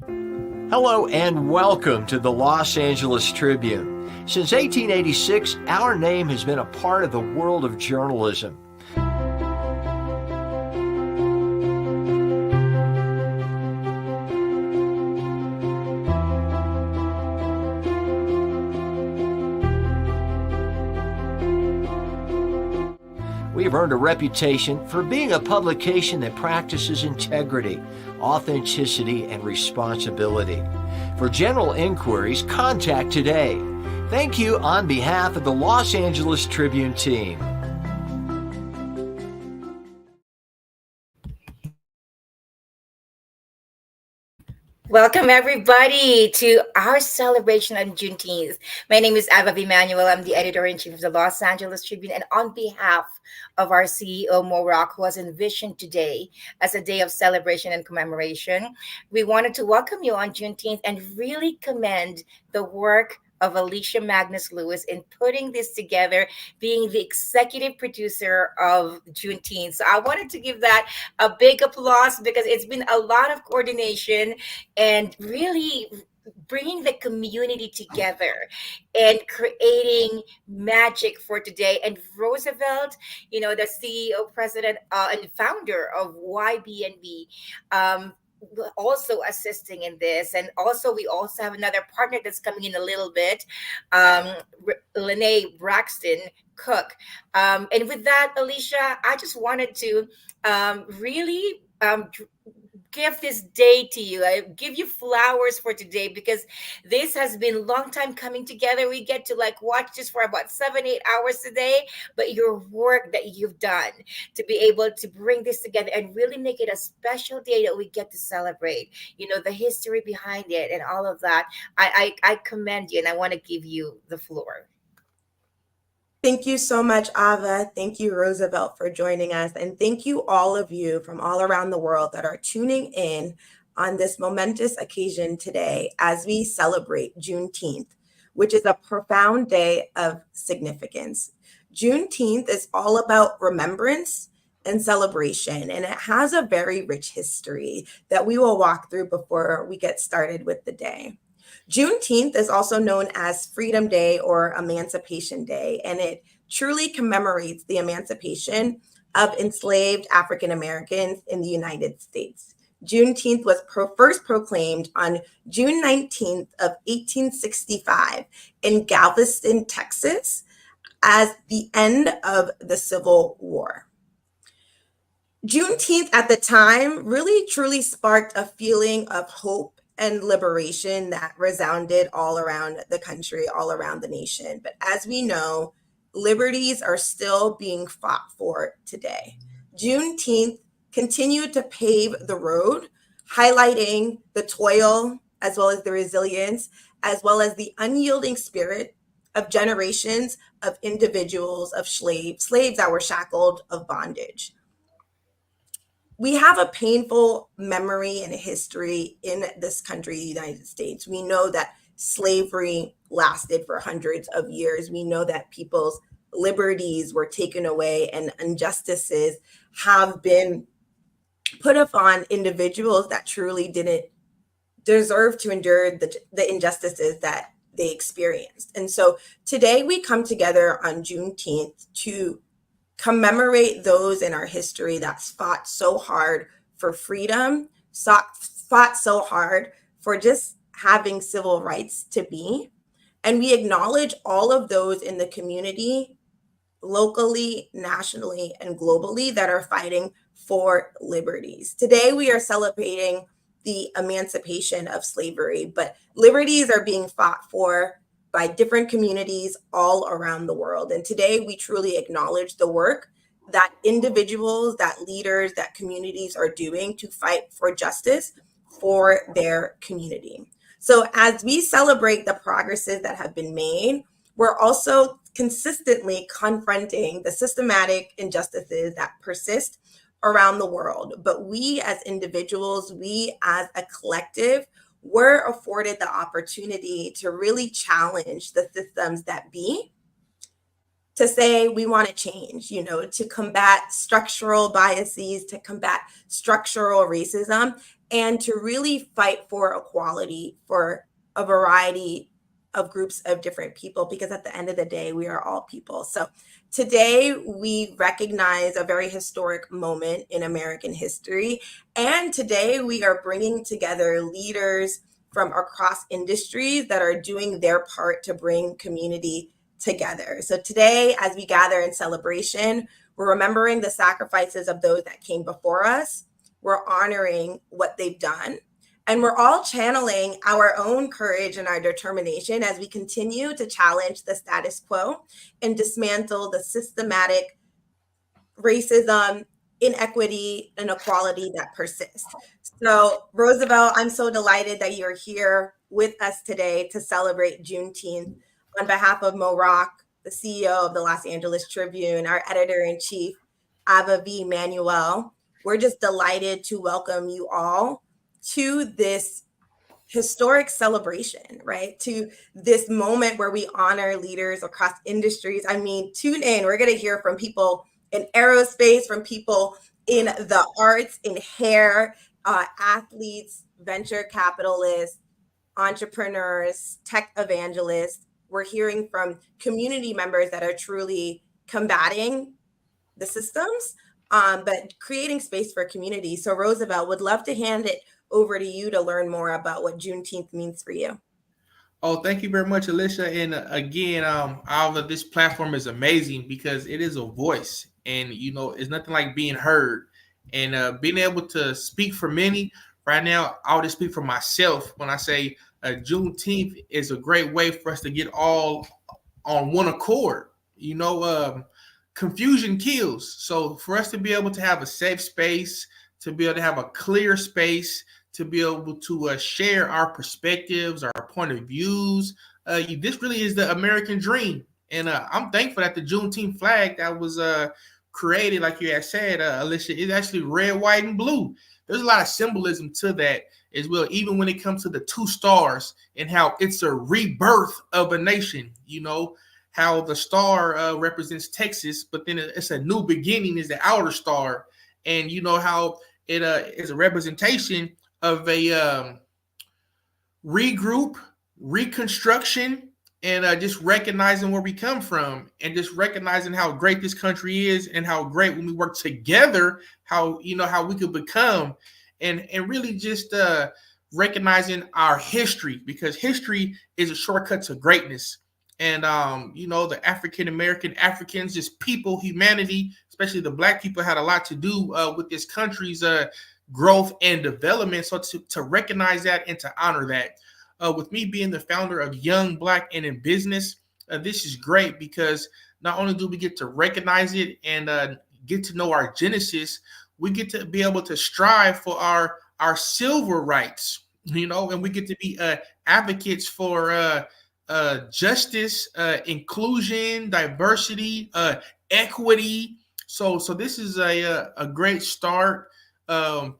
Hello and welcome to the Los Angeles Tribune. Since 1886, our name has been a part of the world of journalism. We've earned a reputation for being a publication that practices integrity, authenticity, and responsibility. For general inquiries, contact today. Thank you on behalf of the Los Angeles Tribune team. Welcome, everybody, to our celebration on Juneteenth. My name is Ava Emmanuel. I'm the editor-in-chief of the Los Angeles Tribune. And on behalf of our CEO, Mo Rock, who has envisioned today as a day of celebration and commemoration, we wanted to welcome you on Juneteenth and really commend the work of Alicia Magnus Lewis in putting this together, being the executive producer of Juneteenth. So I wanted to give that a big applause because it's been a lot of coordination and really bringing the community together and creating magic for today. And Roosevelt, the CEO, president, and founder of YBNB, also assisting in this. And also we also have another partner that's coming in a little bit, Lene Braxton Cook. And with that, Alicia, I just wanted to really give this day to you. I give you flowers for today because this has been a long time coming together. We get to watch this for about 7-8 hours today, but your work that you've done to be able to bring this together and really make it a special day that we get to celebrate, the history behind it and all of that. I commend you and I want to give you the floor. Thank you so much, Ava. Thank you, Roosevelt, for joining us. And thank you, all of you from all around the world that are tuning in on this momentous occasion today as we celebrate Juneteenth, which is a profound day of significance. Juneteenth is all about remembrance and celebration, and it has a very rich history that we will walk through before we get started with the day. Juneteenth is also known as Freedom Day or Emancipation Day, and it truly commemorates the emancipation of enslaved African Americans in the United States. Juneteenth was first proclaimed on June 19th of 1865 in Galveston, Texas, as the end of the Civil War. Juneteenth at the time really truly sparked a feeling of hope and liberation that resounded all around the country, all around the nation. But as we know, liberties are still being fought for today. Juneteenth continued to pave the road, highlighting the toil as well as the resilience, as well as the unyielding spirit of generations of individuals, of slaves that were shackled of bondage. We have a painful memory and history in this country, the United States. We know that slavery lasted for hundreds of years. We know that people's liberties were taken away and injustices have been put upon individuals that truly didn't deserve to endure the injustices that they experienced. And so today we come together on Juneteenth to commemorate those in our history that fought so hard for freedom, fought so hard for just having civil rights to be. And we acknowledge all of those in the community, locally, nationally, and globally that are fighting for liberties. Today, we are celebrating the emancipation of slavery, but liberties are being fought for by different communities all around the world. And today we truly acknowledge the work that individuals, that leaders, that communities are doing to fight for justice for their community. So as we celebrate the progresses that have been made, we're also consistently confronting the systematic injustices that persist around the world. But we as individuals, we as a collective, we're afforded the opportunity to really challenge the systems that be to say we want to change, to combat structural biases, to combat structural racism, and to really fight for equality for a variety of groups of different people, because at the end of the day, we are all people. So today we recognize a very historic moment in American history. And today we are bringing together leaders from across industries that are doing their part to bring community together. So today, as we gather in celebration, we're remembering the sacrifices of those that came before us. We're honoring what they've done. And we're all channeling our own courage and our determination as we continue to challenge the status quo and dismantle the systematic racism, inequity, and inequality that persists. So, Roosevelt, I'm so delighted that you're here with us today to celebrate Juneteenth. On behalf of Mo Rock, the CEO of the Los Angeles Tribune, our editor-in-chief, Ava V. Manuel, we're just delighted to welcome you all to this historic celebration, right? To this moment where we honor leaders across industries. I mean, tune in. We're going to hear from people in aerospace, from people in the arts, in hair, athletes, venture capitalists, entrepreneurs, tech evangelists. We're hearing from community members that are truly combating the systems, but creating space for community. So Roosevelt, would love to hand it over to you to learn more about what Juneteenth means for you. Oh, thank you very much, Alicia. And again, Alva, this platform is amazing because it is a voice, and it's nothing like being heard and being able to speak for many. Right now, I'll just speak for myself when I say Juneteenth is a great way for us to get all on one accord. Confusion kills. So for us to be able to have a safe space, to be able to have a clear space, to be able to share our perspectives, our point of views. This really is the American dream. And I'm thankful that the Juneteenth flag that was created, like you had said, Alicia, is actually red, white, and blue. There's a lot of symbolism to that as well, even when it comes to the two stars and how it's a rebirth of a nation, how the star represents Texas, but then it's a new beginning is the outer star. And how it is a representation of a regroup, reconstruction, and just recognizing where we come from, and just recognizing how great this country is, and how great when we work together, how we could become, and really just recognizing our history, because history is a shortcut to greatness. And the Africans, just people, humanity, especially the Black people, had a lot to do with this country's growth and development. So to recognize that and to honor that, with me being the founder of Young Black and in Business, this is great because not only do we get to recognize it and get to know our genesis, we get to be able to strive for our civil rights, and we get to be advocates for justice, inclusion, diversity, equity. So this is a great start,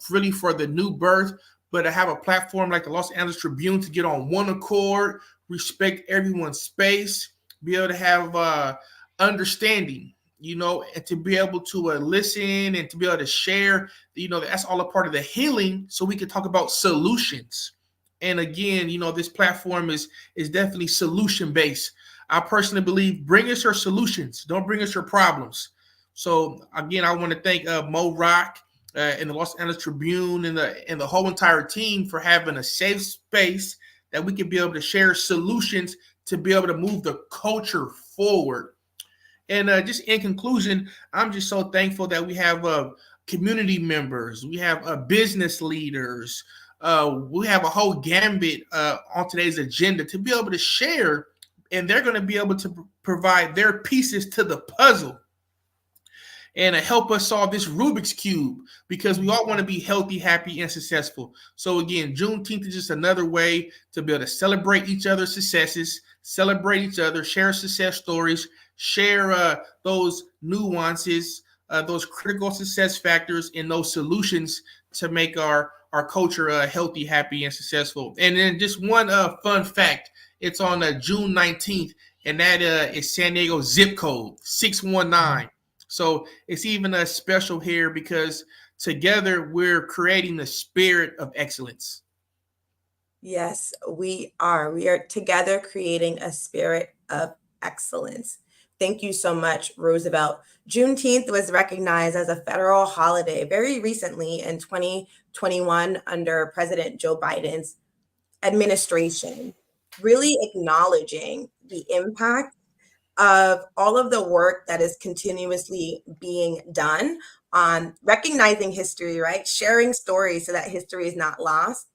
really for the new birth. But to have a platform like the Los Angeles Tribune to get on one accord, respect everyone's space, be able to have understanding, and to be able to listen and to be able to share, that's all a part of the healing. So we can talk about solutions. And again, this platform is definitely solution based. I personally believe bring us your solutions, don't bring us your problems. So again, I want to thank Mo Rock and the Los Angeles Tribune and the whole entire team for having a safe space that we can be able to share solutions to be able to move the culture forward. And just in conclusion, I'm just so thankful that we have community members, we have business leaders, we have a whole gambit on today's agenda to be able to share, and they're going to be able to provide their pieces to the puzzle and help us solve this Rubik's Cube, because we all want to be healthy, happy, and successful. So again, Juneteenth is just another way to be able to celebrate each other's successes, celebrate each other, share success stories, share those nuances, those critical success factors, and those solutions to make our culture healthy, happy, and successful. And then just one fun fact, it's on June 19th and that is San Diego zip code 619. So it's even a special here because together we're creating the spirit of excellence. Yes, we are. We are together creating a spirit of excellence. Thank you so much, Roosevelt. Juneteenth was recognized as a federal holiday very recently in 2021 under President Joe Biden's administration, really acknowledging the impact of all of the work that is continuously being done on recognizing history, right? Sharing stories so that history is not lost,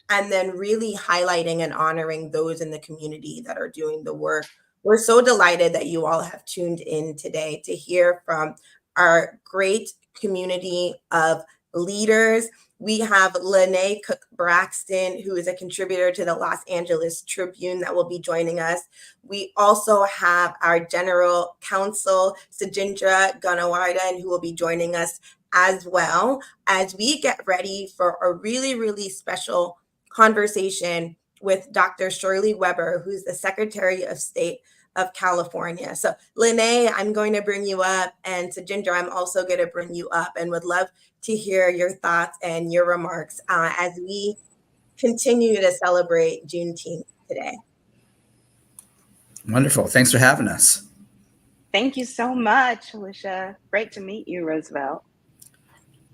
and then really highlighting and honoring those in the community that are doing the work. We're so delighted that you all have tuned in today to hear from our great community of leaders. We have Lene Cook Braxton, who is a contributor to the Los Angeles Tribune, that will be joining us. We also have our general counsel, Sajindra Ganawardhan, who will be joining us as well as we get ready for a really, really special conversation with Dr. Shirley Weber, who's the Secretary of State of California. So Lene, I'm going to bring you up, and Sajindra, I'm also going to bring you up, and would love to hear your thoughts and your remarks as we continue to celebrate Juneteenth today. Wonderful. Thanks for having us. Thank you so much, Alicia. Great to meet you, Roosevelt.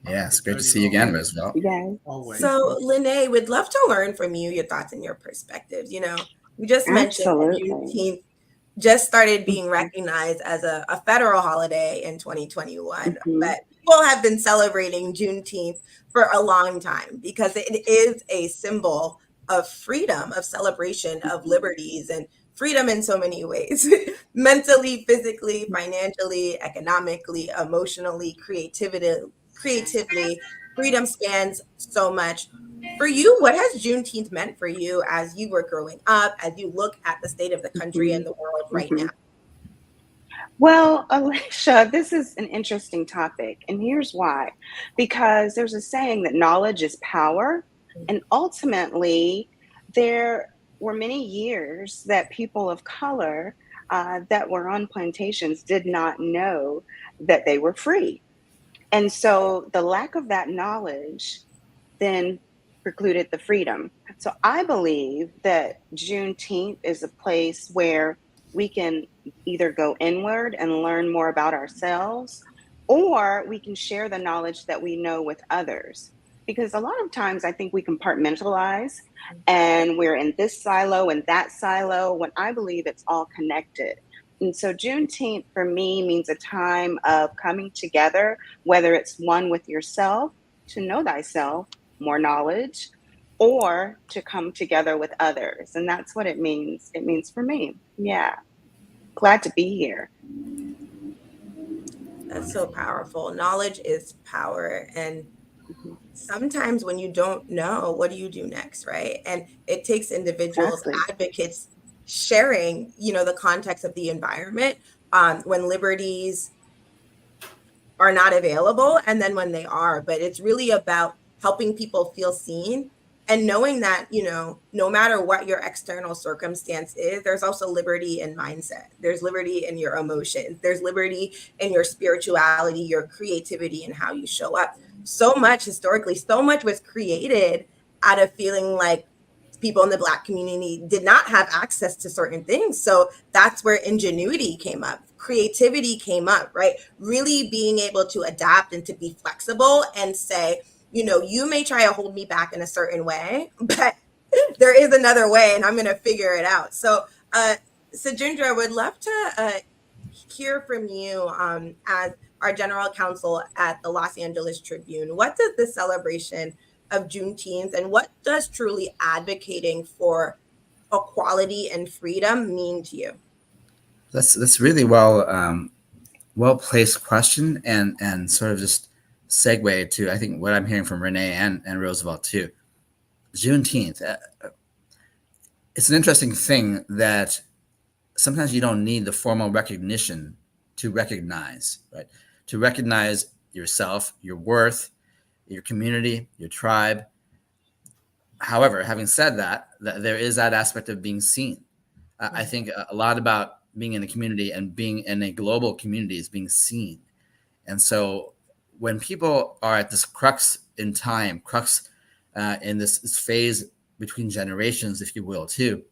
Yeah, it's great to see you again, Roosevelt. Yeah. Always. So Lene, we'd love to learn from you, your thoughts and your perspectives. You know, you just mentioned that Juneteenth just started being recognized as a federal holiday in 2021, but people have been celebrating Juneteenth for a long time because it is a symbol of freedom, of celebration of liberties, and freedom in so many ways: mentally, physically, financially, economically, emotionally, creatively. Freedom spans so much. For you, what has Juneteenth meant for you as you were growing up, as you look at the state of the country and the world right now? Well, Alicia, this is an interesting topic, and here's why. Because there's a saying that knowledge is power, and ultimately there were many years that people of color that were on plantations did not know that they were free. And so the lack of that knowledge then precluded the freedom. So I believe that Juneteenth is a place where we can either go inward and learn more about ourselves, or we can share the knowledge that we know with others. Because a lot of times I think we compartmentalize and we're in this silo and that silo, when I believe it's all connected. And so Juneteenth for me means a time of coming together, whether it's one with yourself, to know thyself, more knowledge, or to come together with others. And that's what it means. It means for me. Yeah. Glad to be here. That's so powerful. Knowledge is power. And sometimes when you don't know, what do you do next, right? And it takes individuals, advocates, sharing, the context of the environment when liberties are not available, and then when they are. But it's really about helping people feel seen and knowing that, no matter what your external circumstance is, there's also liberty in mindset. There's liberty in your emotions. There's liberty in your spirituality, your creativity, and how you show up. So much historically, so much was created out of feeling like people in the Black community did not have access to certain things. So that's where ingenuity came up, creativity came up, right? Really being able to adapt and to be flexible and say, you may try to hold me back in a certain way, but there is another way and I'm going to figure it out. So Sajindra, I would love to hear from you as our general counsel at the Los Angeles Tribune. What does the celebration of Juneteenth and what does truly advocating for equality and freedom mean to you? That's really well placed question and sort of just segue to, I think, what I'm hearing from Renee and Roosevelt too. Juneteenth, it's an interesting thing that sometimes you don't need the formal recognition to recognize, right? To recognize yourself, your worth, your community, your tribe. However, having said that, there is that aspect of being seen. I think a lot about being in a community and being in a global community is being seen. And so when people are at this crux in time, in this phase between generations, if you will, too,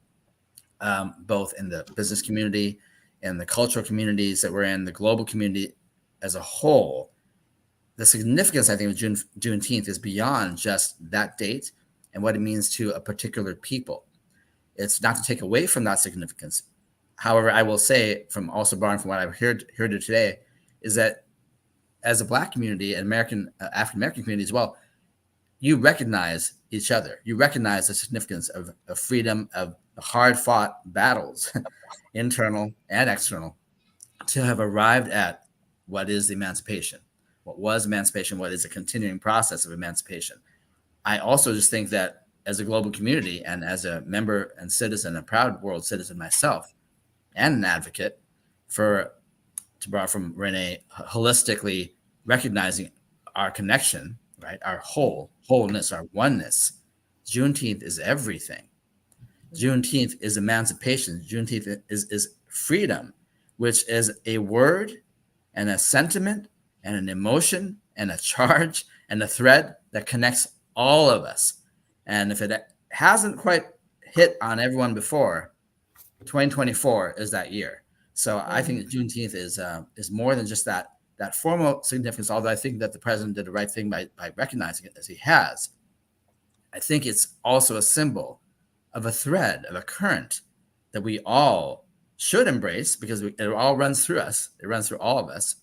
both in the business community and the cultural communities that we're in, the global community as a whole, the significance, I think, of Juneteenth is beyond just that date and what it means to a particular people. It's not to take away from that significance. However, I will say, from also borrowing from what I've heard today, is that as a Black community and African American community as well, you recognize each other. You recognize the significance of freedom, of hard-fought battles, internal and external, to have arrived at what is emancipation, what was emancipation, what is a continuing process of emancipation. I also just think that as a global community and as a member and citizen, a proud world citizen myself, and an advocate for, to borrow from Renee, holistically recognizing our connection, right? Our wholeness, our oneness. Juneteenth is everything. Juneteenth is emancipation. Juneteenth is freedom, which is a word and a sentiment and an emotion and a charge and a thread that connects all of us. And if it hasn't quite hit on everyone before, 2024 is that year. So I think that Juneteenth is more than just that formal significance, although I think that the president did the right thing by recognizing it as he has. I think it's also a symbol of a thread, of a current that we all should embrace, because it all runs through us. It runs through all of us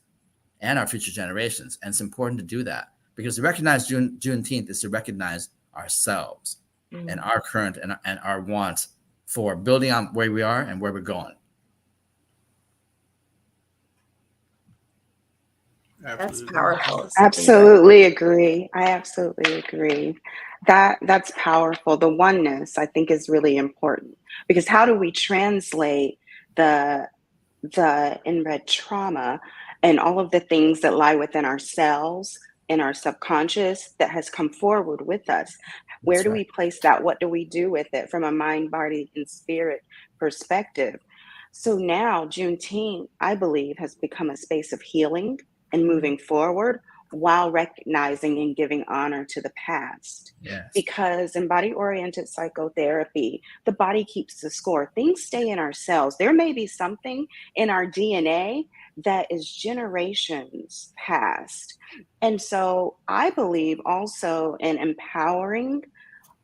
and our future generations. And it's important to do that, because to recognize Juneteenth is to recognize ourselves and our current and our want for building on where we are and where we're going. That's powerful. Absolutely agree. I absolutely agree. That's powerful. The oneness, I think, is really important, because how do we translate the inbred trauma and all of the things that lie within ourselves and our subconscious that has come forward with us? Where do we place that? What do we do with it from a mind, body, and spirit perspective? So now Juneteenth, I believe, has become a space of healing and moving forward, while recognizing and giving honor to the past. Yes. Because in body-oriented psychotherapy, the body keeps the score. Things stay in our cells. There may be something in our DNA that is generations past. And so I believe also in empowering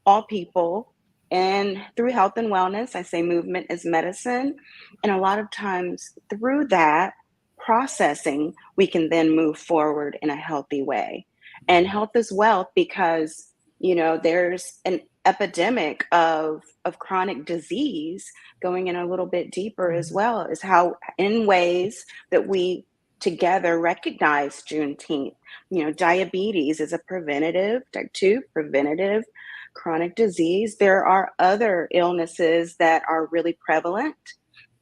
all people, and through health and wellness, I say movement is medicine. And a lot of times through that processing, we can then move forward in a healthy way. And health is wealth, because, there's an epidemic of chronic disease going in a little bit deeper as well, as how in ways that we together recognize Juneteenth. Diabetes is a preventative, type 2 preventative chronic disease. There are other illnesses that are really prevalent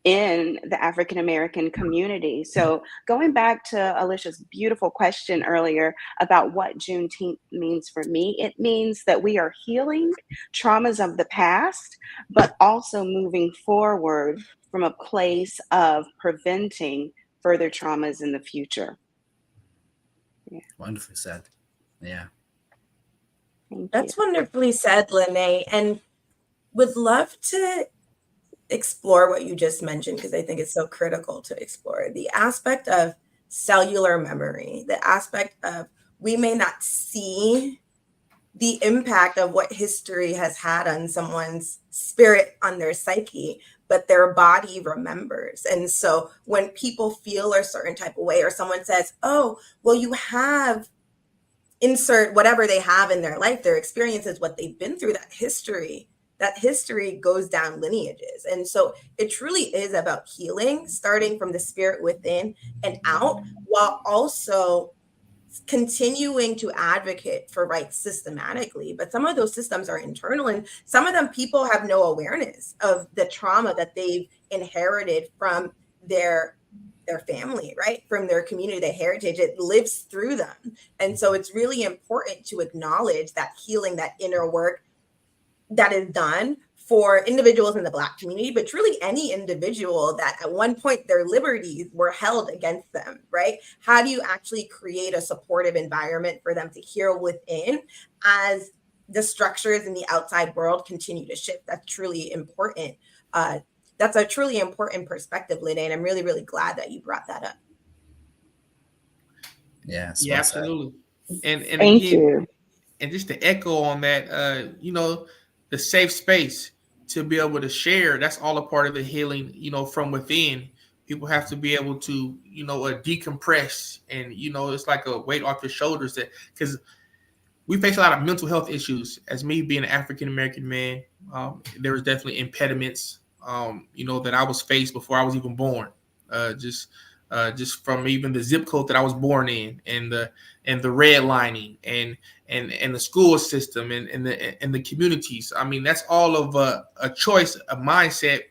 in the African American community. So going back to Alicia's beautiful question earlier about what Juneteenth means for me, it means that we are healing traumas of the past, but also moving forward from a place of preventing further traumas in the future. Yeah. Wonderfully said. Yeah. That's wonderfully said, Lene. And would love to explore what you just mentioned, because I think it's so critical to explore the aspect of cellular memory, the aspect of we may not see the impact of what history has had on someone's spirit, on their psyche, but their body remembers. And so when people feel a certain type of way, or someone says, oh, well, you have insert whatever they have in their life, their experiences, what they've been through, that history goes down lineages. And so it truly is about healing, starting from the spirit within and out, while also continuing to advocate for rights systematically. But some of those systems are internal, and some of them people have no awareness of the trauma that they've inherited from their family, right? From their community, their heritage. It lives through them. And so it's really important to acknowledge that healing, that inner work, that is done for individuals in the Black community, but truly any individual that at one point their liberties were held against them, right? How do you actually create a supportive environment for them to heal within as the structures in the outside world continue to shift? That's truly important. That's a truly important perspective, Lene, and I'm really, really glad that you brought that up. Yeah, Yeah, absolutely. And Thank again, you. and just to echo on that, the safe space to be able to share, that's all a part of the healing, from within. People have to be able to, decompress, and, it's like a weight off your shoulders, that because we face a lot of mental health issues. As me being an African-American man, there was definitely impediments, that I was faced before I was even born. Just from even the zip code that I was born in, and the redlining, and the school system, and the communities. I mean, that's all of a choice, a mindset.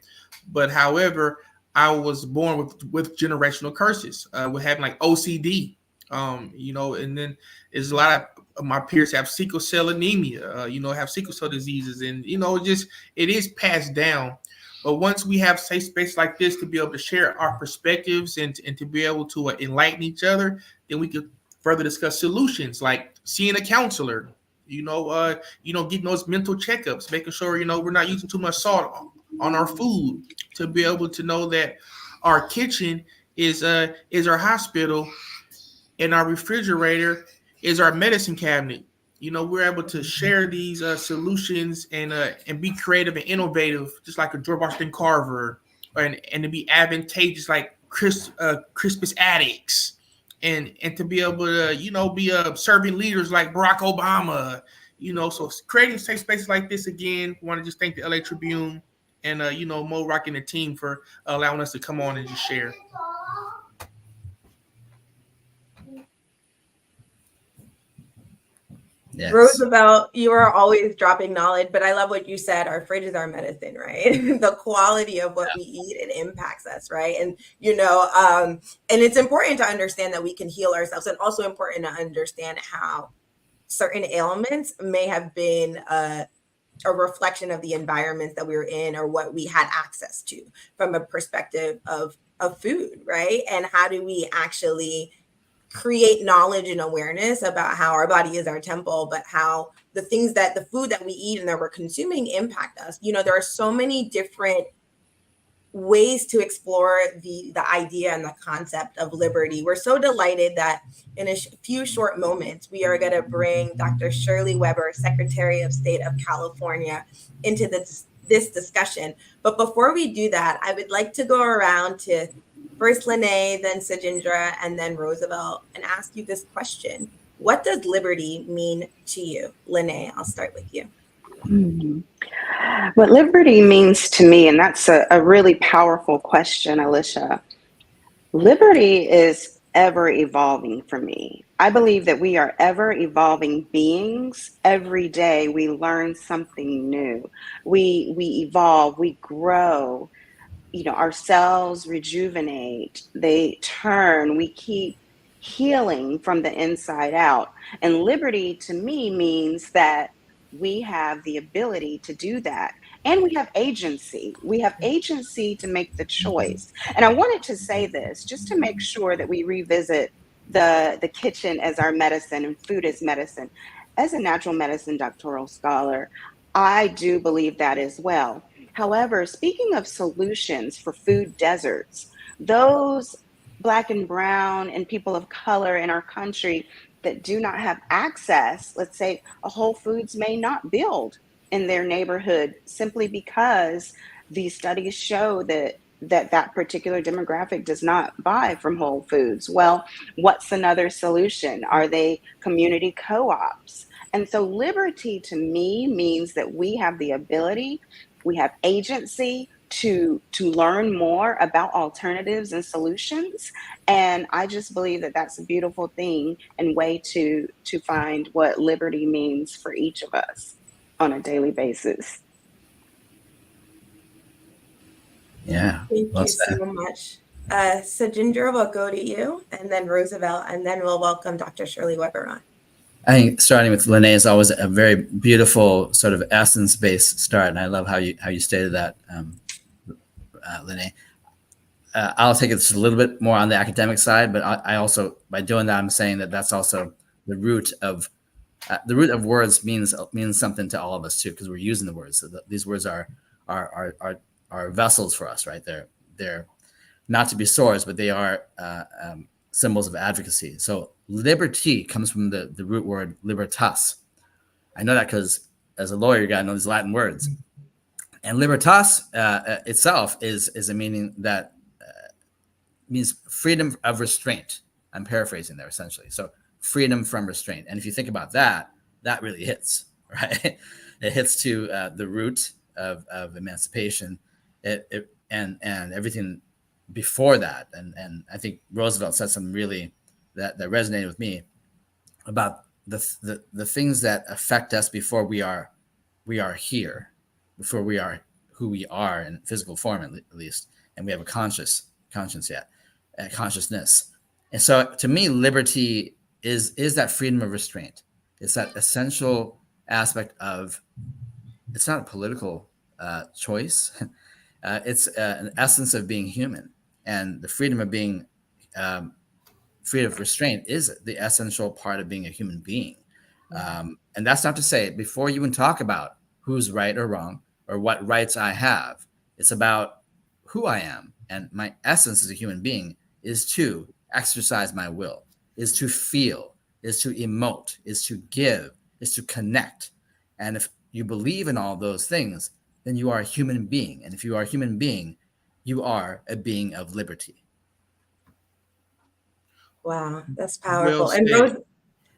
But however, I was born with generational curses, with having like OCD, and then there's a lot of my peers have sickle cell anemia, have sickle cell diseases, and it is passed down. But once we have safe space like this to be able to share our perspectives, and to be able to enlighten each other, then we could further discuss solutions like seeing a counselor, getting those mental checkups, making sure, we're not using too much salt on our food, to be able to know that our kitchen is our hospital, and our refrigerator is our medicine cabinet. We're able to share these solutions, and be creative and innovative, just like a George Washington Carver, and to be advantageous like Crispus Attucks, and to be able to be serving leaders like Barack Obama. So creating safe spaces like this, again, I want to just thank the LA Tribune and Mo Rock and the team for allowing us to come on and just share. Yes. Roosevelt, you are always dropping knowledge, but I love what you said. Our fridge is our medicine, right? The quality of what we eat, it impacts us, right? And, and it's important to understand that we can heal ourselves, and also important to understand how certain ailments may have been a reflection of the environments that we were in, or what we had access to from a perspective of food, right? And how do we actually create knowledge and awareness about how our body is our temple, but how the food that we eat and that we're consuming impact us. There are so many different ways to explore the idea and the concept of liberty. We're so delighted that in a few short moments, we are going to bring Dr. Shirley Weber, Secretary of State of California, into this discussion. But before we do that, I would like to go around to first Lene, then Sajindra, and then Roosevelt, and ask you this question. What does liberty mean to you? Lene, I'll start with you. What liberty means to me, and that's a really powerful question, Alicia. Liberty is ever evolving for me. I believe that we are ever evolving beings. Every day we learn something new. We evolve, we grow. Our cells rejuvenate, they turn, we keep healing from the inside out. And liberty to me means that we have the ability to do that. And we have agency. We have agency to make the choice. And I wanted to say this just to make sure that we revisit the kitchen as our medicine and food as medicine. As a natural medicine doctoral scholar, I do believe that as well. However, speaking of solutions for food deserts, those Black and brown and people of color in our country that do not have access, let's say a Whole Foods may not build in their neighborhood simply because these studies show that particular demographic does not buy from Whole Foods. Well, what's another solution? Are they community co-ops? And so liberty to me means that we have the ability, we have agency to learn more about alternatives and solutions. And I just believe that that's a beautiful thing and way to find what liberty means for each of us on a daily basis. Yeah. Thank you so much. Sajindra, we'll go to you, and then Roosevelt, and then we'll welcome Dr. Shirley Weber on. I think starting with Lene is always a very beautiful sort of essence-based start, and I love how you stated that, Lene. I'll take it just a little bit more on the academic side, but I also, by doing that, I'm saying that that's also the root of words means something to all of us too, because we're using the words. So these words are vessels for us, right? They're not to be swords, but they are symbols of advocacy. So liberty comes from the root word libertas. I know that because as a lawyer, you got to know these Latin words. And libertas itself is a meaning that means freedom of restraint. I'm paraphrasing there essentially. So freedom from restraint. And if you think about that, that really hits, right? It hits to the root of emancipation, and everything before that. And I think Roosevelt said something really that resonated with me about the things that affect us before we are here, before we are who we are in physical form at least, and we have a consciousness. And so to me, liberty is that freedom of restraint. It's that essential aspect of, it's not a political choice. It's an essence of being human, and the freedom of being freedom of restraint is the essential part of being a human being. And that's not to say, before you even talk about who's right or wrong or what rights I have, it's about who I am. And my essence as a human being is to exercise my will, is to feel, is to emote, is to give, is to connect. And if you believe in all those things, then you are a human being. And if you are a human being, you are a being of liberty. Wow, that's powerful. Well And said.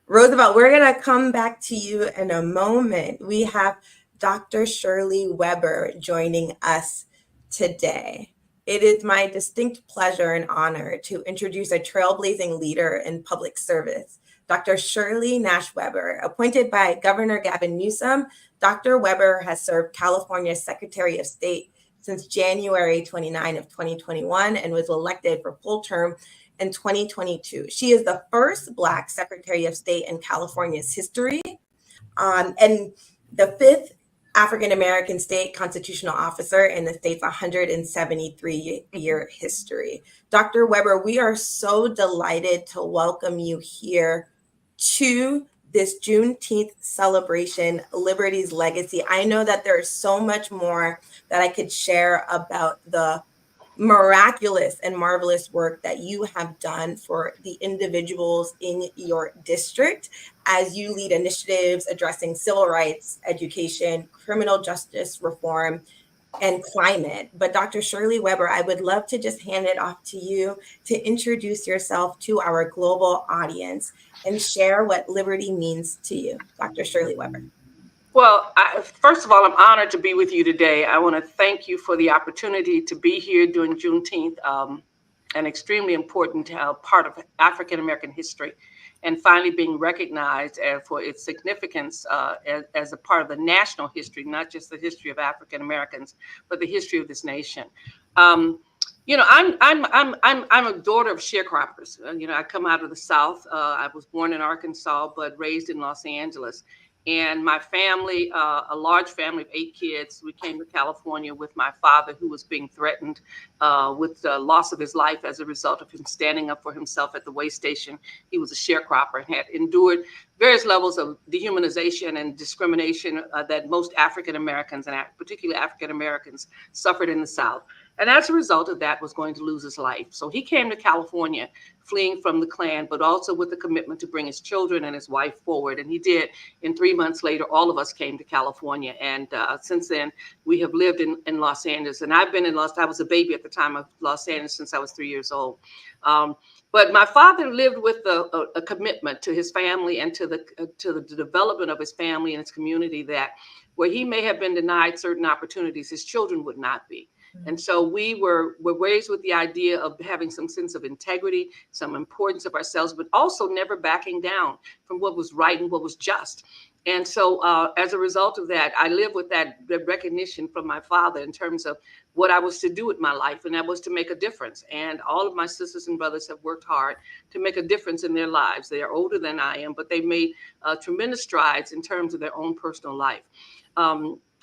Roosevelt, we're going to come back to you in a moment. We have Dr. Shirley Weber joining us today. It is my distinct pleasure and honor to introduce a trailblazing leader in public service, Dr. Shirley Nash Weber. Appointed by Governor Gavin Newsom, Dr. Weber has served California's Secretary of State since January 29 of 2021 and was elected for full term in 2022. She is the first Black Secretary of State in California's history, and the fifth African-American state constitutional officer in the state's 173-year history. Dr. Weber, we are so delighted to welcome you here to this Juneteenth celebration, Liberty's Legacy. I know that there's so much more that I could share about the miraculous and marvelous work that you have done for the individuals in your district as you lead initiatives addressing civil rights, education, criminal justice reform, and climate. But Dr. Shirley Weber, I would love to just hand it off to you to introduce yourself to our global audience and share what liberty means to you. Dr. Shirley Weber. Well, first of all, I'm honored to be with you today. I want to thank you for the opportunity to be here during Juneteenth, an extremely important part of African-American history, and finally being recognized for its significance as a part of the national history, not just the history of African-Americans, but the history of this nation. I'm a daughter of sharecroppers. I come out of the South. I was born in Arkansas, but raised in Los Angeles. And my family, a large family of 8 kids, we came to California with my father, who was being threatened with the loss of his life as a result of him standing up for himself at the way station. He was a sharecropper and had endured various levels of dehumanization and discrimination that most African Americans, and particularly African Americans, suffered in the South. And as a result of that, was going to lose his life. So he came to California, fleeing from the Klan, but also with the commitment to bring his children and his wife forward. And he did. And 3 months later, all of us came to California. And since then, we have lived in Los Angeles. And I've been in I was a baby at the time of Los Angeles since I was 3 years old. But my father lived with a commitment to his family and to the development of his family and his community, that where he may have been denied certain opportunities, his children would not be. And so we were raised with the idea of having some sense of integrity, some importance of ourselves, but also never backing down from what was right and what was just. And so as a result of that, I live with that recognition from my father in terms of what I was to do with my life, and that was to make a difference. And all of my sisters and brothers have worked hard to make a difference in their lives. They are older than I am, but they've made tremendous strides in terms of their own personal life.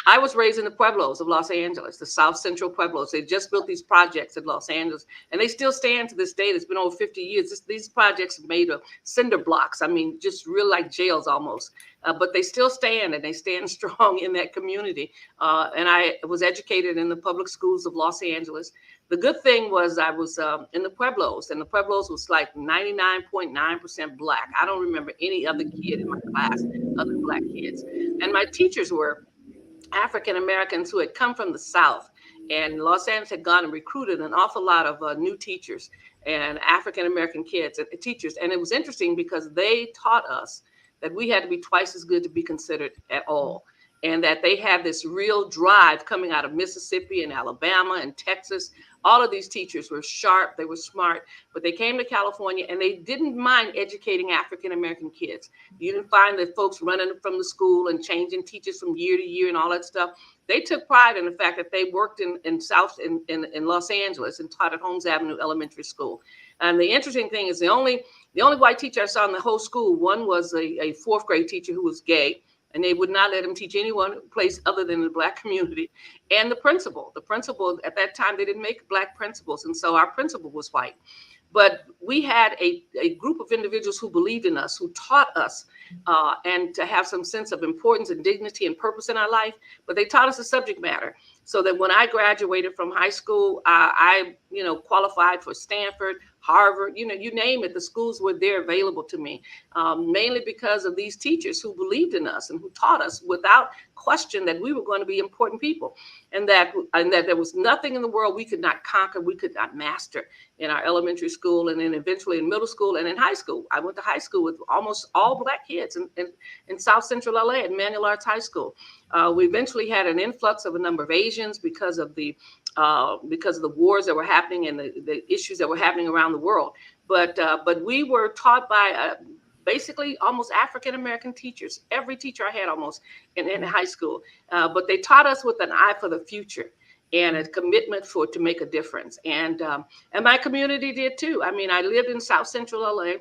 I was raised in the Pueblos of Los Angeles, the South Central Pueblos. They just built these projects in Los Angeles, and they still stand to this day. It's been over 50 years. These projects are made of cinder blocks. I mean, just real like jails almost. But they still stand, and they stand strong in that community. And I was educated in the public schools of Los Angeles. The good thing was I was in the Pueblos, and the Pueblos was like 99.9% Black. I don't remember any other kid in my class other Black kids. And my teachers were African Americans who had come from the South, and Los Angeles had gone and recruited an awful lot of new teachers and African American kids and teachers. And it was interesting because they taught us that we had to be twice as good to be considered at all. And that they had this real drive coming out of Mississippi and Alabama and Texas. All of these teachers were sharp, they were smart, but they came to California and they didn't mind educating African-American kids. You didn't find the folks running from the school and changing teachers from year to year and all that stuff. They took pride in the fact that they worked in Los Angeles and taught at Holmes Avenue Elementary School. And the interesting thing is the only white teacher I saw in the whole school, one was a fourth grade teacher who was gay, and they would not let him teach anyone place other than the Black community. And the principal at that time, they didn't make Black principals. And so our principal was white. But we had a group of individuals who believed in us, who taught us and to have some sense of importance and dignity and purpose in our life. But they taught us the subject matter so that when I graduated from high school, I qualified for Stanford, Harvard, you name it, the schools were there available to me, mainly because of these teachers who believed in us and who taught us without question that we were going to be important people, and that there was nothing in the world we could not conquer, we could not master in our elementary school, and then eventually in middle school and in high school. I went to high school with almost all Black kids in South Central LA at Manual Arts High School. We eventually had an influx of a number of Asians because of the wars that were happening and the issues that were happening around the world. But we were taught by basically almost African-American teachers. Every teacher I had almost in high school. But they taught us with an eye for the future and a commitment to make a difference. And my community did too. I mean, I lived in South Central LA,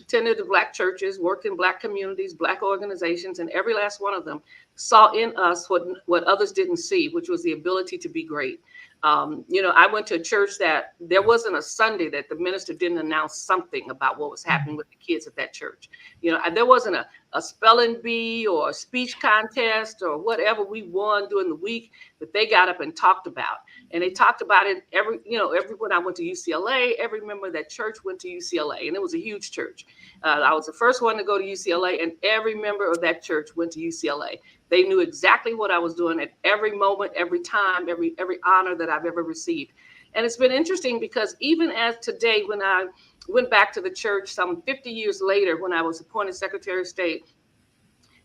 attended the Black churches, worked in Black communities, Black organizations, and every last one of them saw in us what others didn't see, which was the ability to be great. I went to a church that there wasn't a Sunday that the minister didn't announce something about what was happening with the kids at that church. There wasn't a spelling bee or a speech contest or whatever we won during the week that they got up and talked about. And they talked about it when I went to UCLA, every member of that church went to UCLA, and it was a huge church. I was the first one to go to UCLA, and every member of that church went to UCLA. They knew exactly what I was doing at every moment, every time, every honor that I've ever received. And it's been interesting because even as today, when I went back to the church some 50 years later, when I was appointed Secretary of State,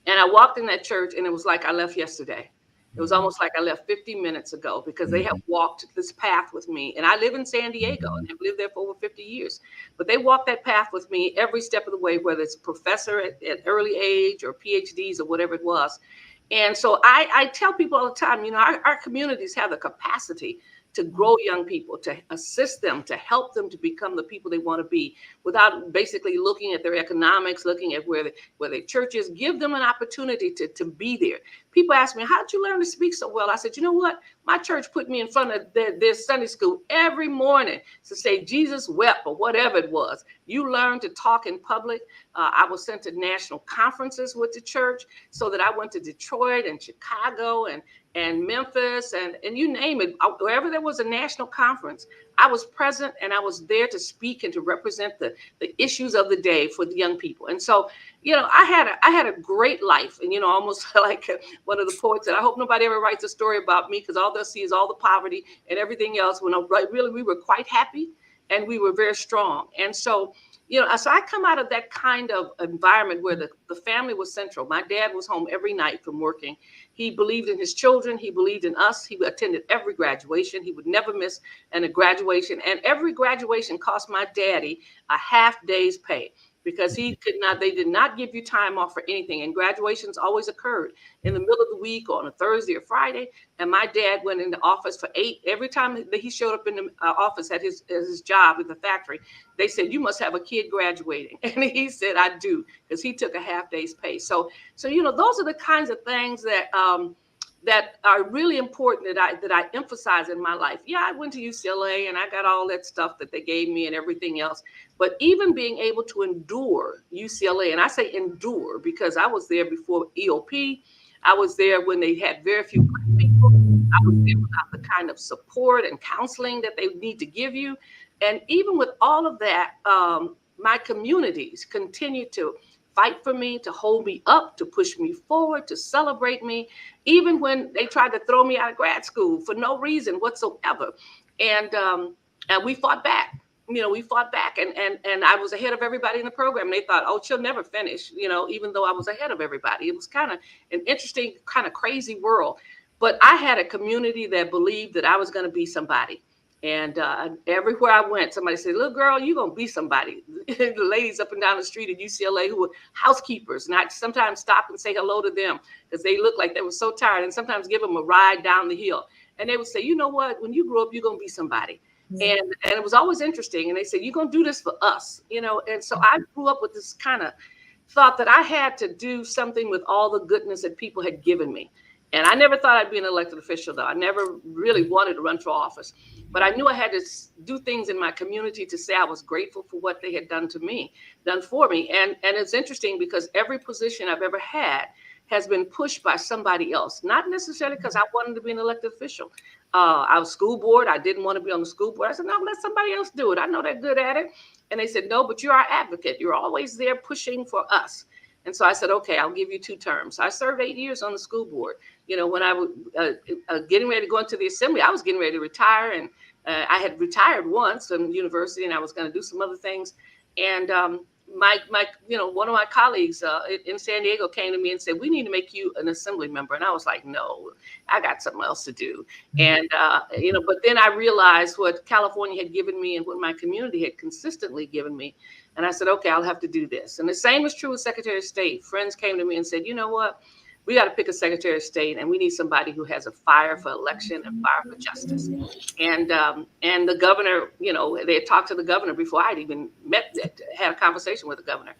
and I walked in that church and it was like I left yesterday. It was almost like I left 50 minutes ago because they have walked this path with me. And I live in San Diego and have lived there for over 50 years. But they walked that path with me every step of the way, whether it's a professor at early age or PhDs or whatever it was. And so I tell people all the time, our communities have the capacity to grow young people, to assist them, to help them to become the people they want to be without basically looking at their economics, looking at where their church is. Give them an opportunity to be there. People ask me, how did you learn to speak so well? I said, you know what? My church put me in front of their Sunday school every morning to say Jesus wept or whatever it was. You learn to talk in public. I was sent to national conferences with the church so that I went to Detroit and Chicago and Memphis and you name it. Wherever there was a national conference, I was present and I was there to speak and to represent the issues of the day for the young people. And so, I had a great life, and almost like one of the poets said, I hope nobody ever writes a story about me because all they'll see is all the poverty and everything else. When really we were quite happy and we were very strong. And so, so I come out of that kind of environment where the family was central. My dad was home every night from working. He believed in his children. He believed in us. He attended every graduation. He would never miss a graduation. And every graduation cost my daddy a half day's pay because they did not give you time off for anything. And graduations always occurred in the middle of the week or on a Thursday or Friday. And my dad went in the office for 8. Every time that he showed up in the office at his job at the factory, they said, "You must have a kid graduating." And he said, "I do," because he took a half day's pay. So, those are the kinds of things that are really important that I emphasize in my life. Yeah, I went to UCLA and I got all that stuff that they gave me and everything else. But even being able to endure UCLA, and I say endure because I was there before EOP. I was there when they had very few Black people. I was there without the kind of support and counseling that they need to give you. And even with all of that, my communities continue to fight for me, to hold me up, to push me forward, to celebrate me, even when they tried to throw me out of grad school for no reason whatsoever. And we fought back. We fought back, and I was ahead of everybody in the program. They thought, "Oh, she'll never finish," even though I was ahead of everybody. It was kind of an interesting, kind of crazy world. But I had a community that believed that I was going to be somebody. And everywhere I went, somebody said, "Little girl, you're going to be somebody." The ladies up and down the street at UCLA who were housekeepers, and I'd sometimes stop and say hello to them because they looked like they were so tired, and sometimes give them a ride down the hill. And they would say, "You know what? When you grow up, you're going to be somebody." And it was always interesting. And they said, "You're going to do this for us." And so I grew up with this kind of thought that I had to do something with all the goodness that people had given me. And I never thought I'd be an elected official, though. I never really wanted to run for office. But I knew I had to do things in my community to say I was grateful for what they had done for me. And it's interesting because every position I've ever had has been pushed by somebody else, not necessarily because I wanted to be an elected official. I was school board. I didn't want to be on the school board. I said, "No, let somebody else do it. I know they're good at it." And they said, "No, but you're our advocate. You're always there pushing for us." And so I said, "Okay, I'll give you 2 terms." I served 8 years on the school board. When I was getting ready to go into the assembly, I was getting ready to retire. And I had retired once from university, and I was going to do some other things. And one of my colleagues in San Diego came to me and said, "We need to make you an assembly member." And I was like, "No, I got something else to do." And, but then I realized what California had given me and what my community had consistently given me. And I said, "Okay, I'll have to do this." And the same is true with Secretary of State. Friends came to me and said, "You know what? We got to pick a Secretary of State, and we need somebody who has a fire for election and fire for justice." And the governor, they had talked to the governor before I'd even had a conversation with the governor.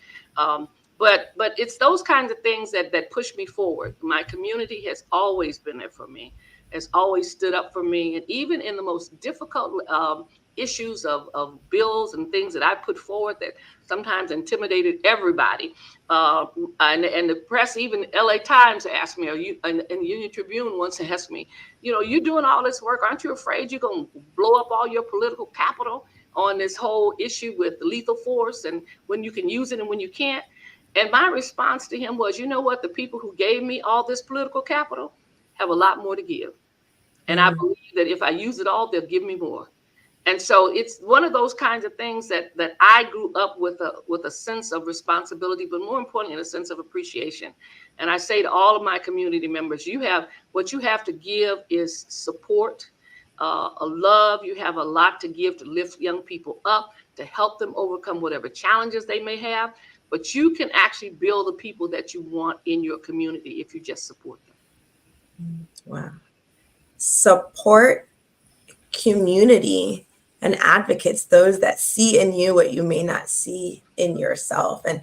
But it's those kinds of things that push me forward. My community has always been there for me, has always stood up for me. And even in the most difficult issues of bills and things that I put forward that sometimes intimidated everybody. And the press, even LA Times asked me, and the Union Tribune once asked me, "You're doing all this work. Aren't you afraid you're going to blow up all your political capital on this whole issue with lethal force and when you can use it and when you can't?" And my response to him was, "You know what? The people who gave me all this political capital have a lot more to give. And I believe that if I use it all, they'll give me more." And so it's one of those kinds of things that I grew up with a sense of responsibility, but more importantly, a sense of appreciation. And I say to all of my community members, what you have to give is support, a love. You have a lot to give to lift young people up, to help them overcome whatever challenges they may have. But you can actually build the people that you want in your community if you just support them. Wow. Support community and advocates, those that see in you what you may not see in yourself. And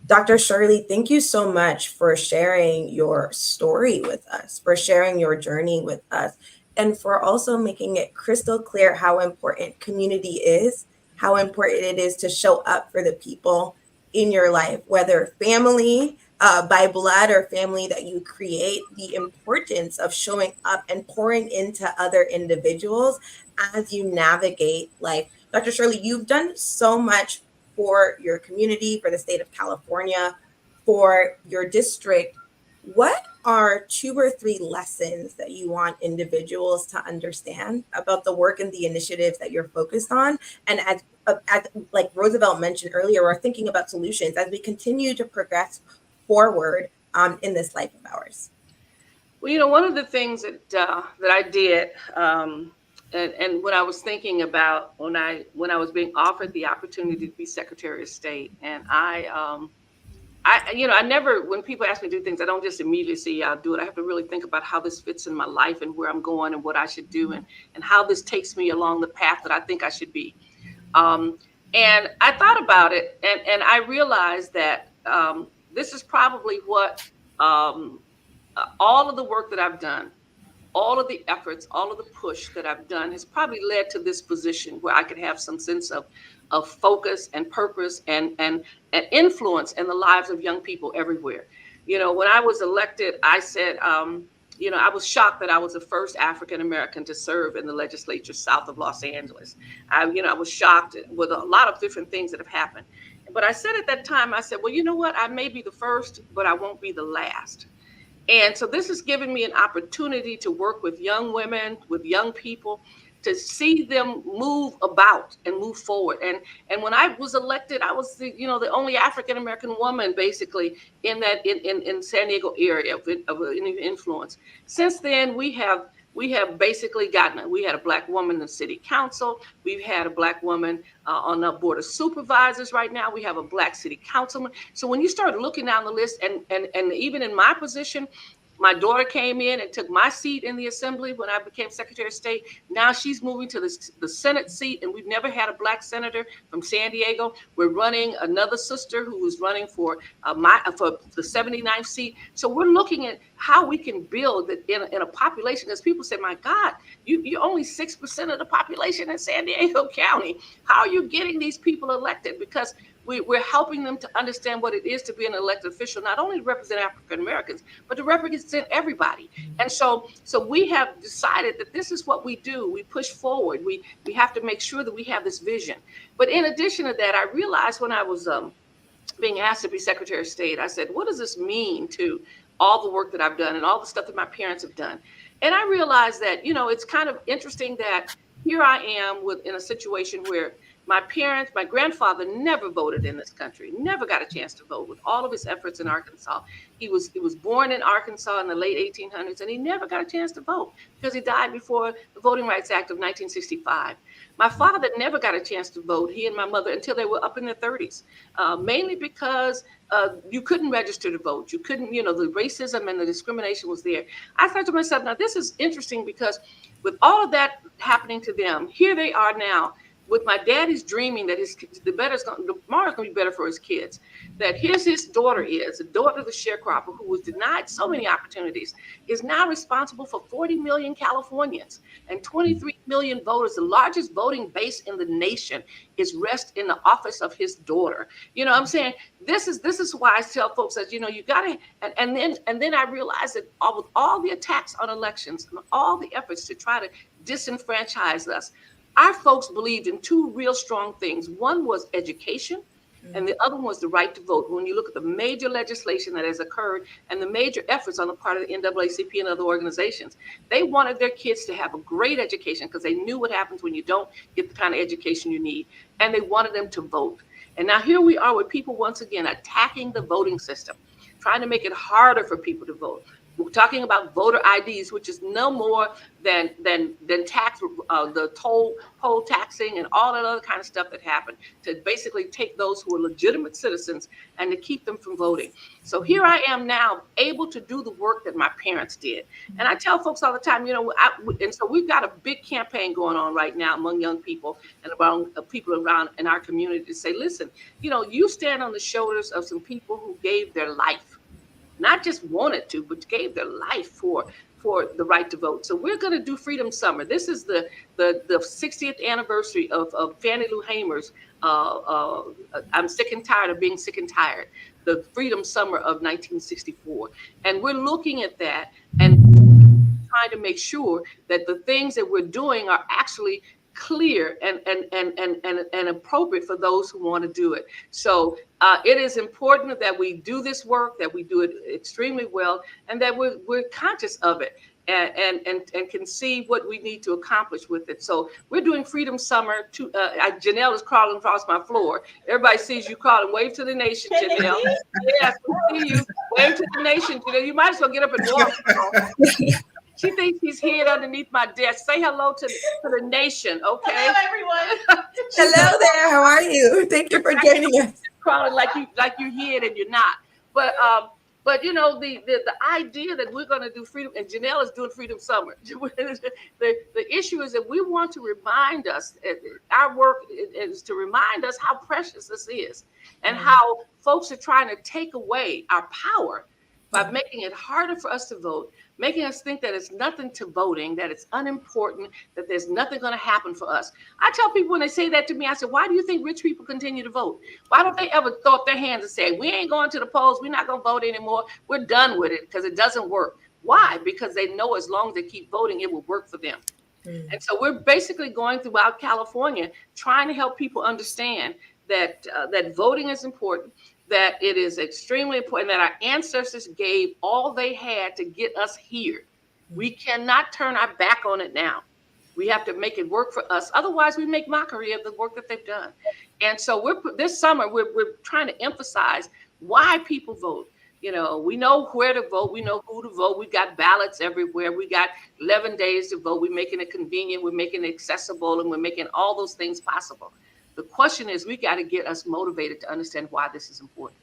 Dr. Shirley, thank you so much for sharing your story with us, for sharing your journey with us, and for also making it crystal clear how important community is, how important it is to show up for the people in your life, whether family by blood or family that you create, the importance of showing up and pouring into other individuals as you navigate life. Dr. Shirley, you've done so much for your community, for the state of California, for your district. What are 2 or 3 lessons that you want individuals to understand about the work and the initiatives that you're focused on? And as like Roosevelt mentioned earlier, we're thinking about solutions as we continue to progress forward in this life of ours. Well, one of the things that I did and when I was thinking about when I was being offered the opportunity to be Secretary of State, and I never, when people ask me to do things, I don't just immediately say, yeah, I'll do it. I have to really think about how this fits in my life and where I'm going and what I should do and how this takes me along the path that I think I should be. And I thought about it, and I realized that this is probably what all of the work that I've done, all of the efforts, all of the push that I've done has probably led to this position where I could have some sense of focus and purpose and influence in the lives of young people everywhere. When I was elected, I said, I was shocked that I was the first African American to serve in the legislature south of Los Angeles. I was shocked with a lot of different things that have happened. But I said at that time, I said, well, you know what? I may be the first, but I won't be the last. And so this has given me an opportunity to work with young women, with young people, to see them move about and move forward. And when I was elected, I was the only African American woman basically in San Diego area of influence. Since then, we have basically we had a Black woman in the city council. We've had a Black woman on the board of supervisors right now. We have a Black city councilman. So when you start looking down the list, and even in my position, my daughter came in and took my seat in the assembly when I became Secretary of State. Now she's moving to the Senate seat, and we've never had a Black senator from San Diego. We're running another sister who is running for the 79th seat. So we're looking at how we can build it in a population, because people say, my God, you're only 6% of the population in San Diego County. How are you getting these people elected? Because we're helping them to understand what it is to be an elected official, not only to represent African Americans, but to represent everybody. And so we have decided that this is what we do. We push forward. We have to make sure that we have this vision. But in addition to that, I realized when I was being asked to be Secretary of State, I said, what does this mean to all the work that I've done and all the stuff that my parents have done? And I realized that, it's kind of interesting that here I am in a situation where my grandfather never voted in this country, never got a chance to vote with all of his efforts in Arkansas. He was born in Arkansas in the late 1800s, and he never got a chance to vote because he died before the Voting Rights Act of 1965. My father never got a chance to vote, he and my mother, until they were up in their 30s, mainly because you couldn't register to vote. You couldn't, the racism and the discrimination was there. I thought to myself, now this is interesting because with all of that happening to them, here they are now, with my daddy's dreaming that tomorrow's going to be better for his kids. That here's his daughter the daughter of the sharecropper who was denied so many opportunities, is now responsible for 40 million Californians and 23 million voters. The largest voting base in the nation is rest in the office of his daughter. I'm saying this is why I tell folks that, you got to, and then I realized that with all the attacks on elections and all the efforts to try to disenfranchise us, our folks believed in two real strong things. One was education, and the other one was the right to vote. When you look at the major legislation that has occurred and the major efforts on the part of the NAACP and other organizations, they wanted their kids to have a great education because they knew what happens when you don't get the kind of education you need, and they wanted them to vote. And now here we are with people once again attacking the voting system, trying to make it harder for people to vote. We're talking about voter IDs, which is no more than tax, the poll taxing and all that other kind of stuff that happened to basically take those who are legitimate citizens and to keep them from voting. So here I am now able to do the work that my parents did. And I tell folks all the time, and so we've got a big campaign going on right now among young people and among people around in our community to say, listen, you stand on the shoulders of some people who gave their life, not just wanted to, but gave their life for the right to vote. So we're going to do Freedom Summer. This is the 60th anniversary of Fannie Lou Hamer's I'm sick and tired of being sick and tired, the Freedom Summer of 1964. And we're looking at that and trying to make sure that the things that we're doing are actually clear and appropriate for those who want to do it. So it is important that we do this work, that we do it extremely well, and that we're conscious of it and can see what we need to accomplish with it. So we're doing Freedom Summer. Janelle is crawling across my floor. Everybody sees you crawling. Wave to the nation, Janelle. Yes, we see you. Wave to the nation, Janelle. You might as well get up and walk. She thinks he's hid underneath my desk. Say hello to the nation, okay? Hello, everyone. Hello there. How are you? Thank you for joining us. Crawling like you hid and you're not. But you know, the idea that we're going to do freedom, and Janelle is doing Freedom Summer. The issue is that we want to remind us, our work is to remind us how precious this is, and how folks are trying to take away our power by making it harder for us to vote, making us think that it's nothing to voting, that it's unimportant, that there's nothing going to happen for us. I tell people when they say that to me, I said, why do you think rich people continue to vote? Why don't they ever throw up their hands and say, we ain't going to the polls, we're not going to vote anymore, we're done with it because it doesn't work? Why? Because they know as long as they keep voting, it will work for them. And so we're basically going throughout California trying to help people understand that that voting is important, that it is extremely important, that our ancestors gave all they had to get us here. We cannot turn our back on it now. We have to make it work for us. Otherwise, we make mockery of the work that they've done. And so this summer, we're trying to emphasize why people vote. You know, we know where to vote. We know who to vote. We got ballots everywhere. We got 11 days to vote. We're making it convenient. We're making it accessible. And we're making all those things possible. The question is, we got to get us motivated to understand why this is important,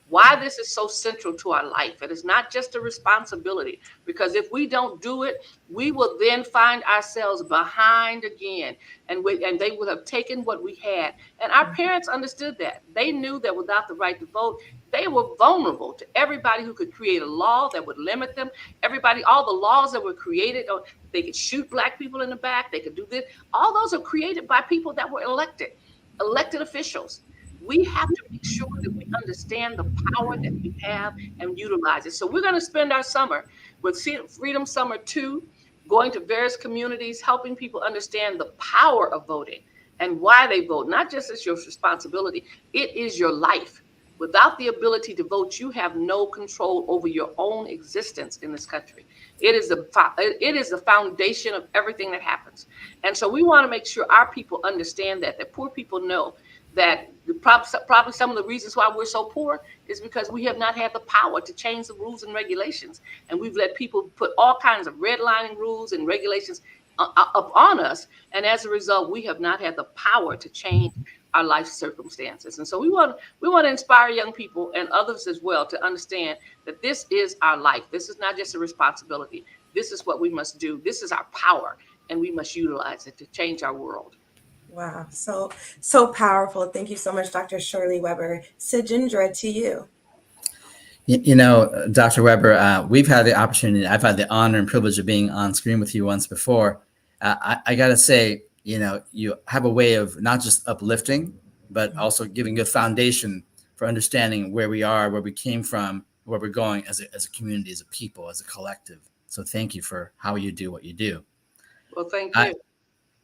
why this is so central to our life. It is not just a responsibility, because if we don't do it, we will then find ourselves behind again. And they would have taken what we had. And our parents understood that. They knew that without the right to vote, they were vulnerable to everybody who could create a law that would limit them. Everybody, all the laws that were created, or they could shoot Black people in the back, they could do this. All those are created by people that were elected officials. We have to make sure that we understand the power that we have and utilize it. So we're going to spend our summer with Freedom Summer 2, going to various communities, helping people understand the power of voting and why they vote. Not just as your responsibility, it is your life. Without the ability to vote, you have no control over your own existence in this country. It is the foundation of everything that happens. And so we want to make sure our people understand that poor people know that probably some of the reasons why we're so poor is because we have not had the power to change the rules and regulations. And we've let people put all kinds of redlining rules and regulations up on us. And as a result, we have not had the power to change our life circumstances. And so we want to inspire young people and others as well to understand that this is our life. This is not just a responsibility. This is what we must do. This is our power, and we must utilize it to change our world. Wow, so powerful. Thank you so much, Dr. Shirley Weber. Sajindra, to you. You know, Dr. Weber, I've had the honor and privilege of being on screen with you once before. I got to say, you know, you have a way of not just uplifting, but also giving a foundation for understanding where we are, where we came from, where we're going as a community, as a people, as a collective. So thank you for how you do what you do. Well, thank you.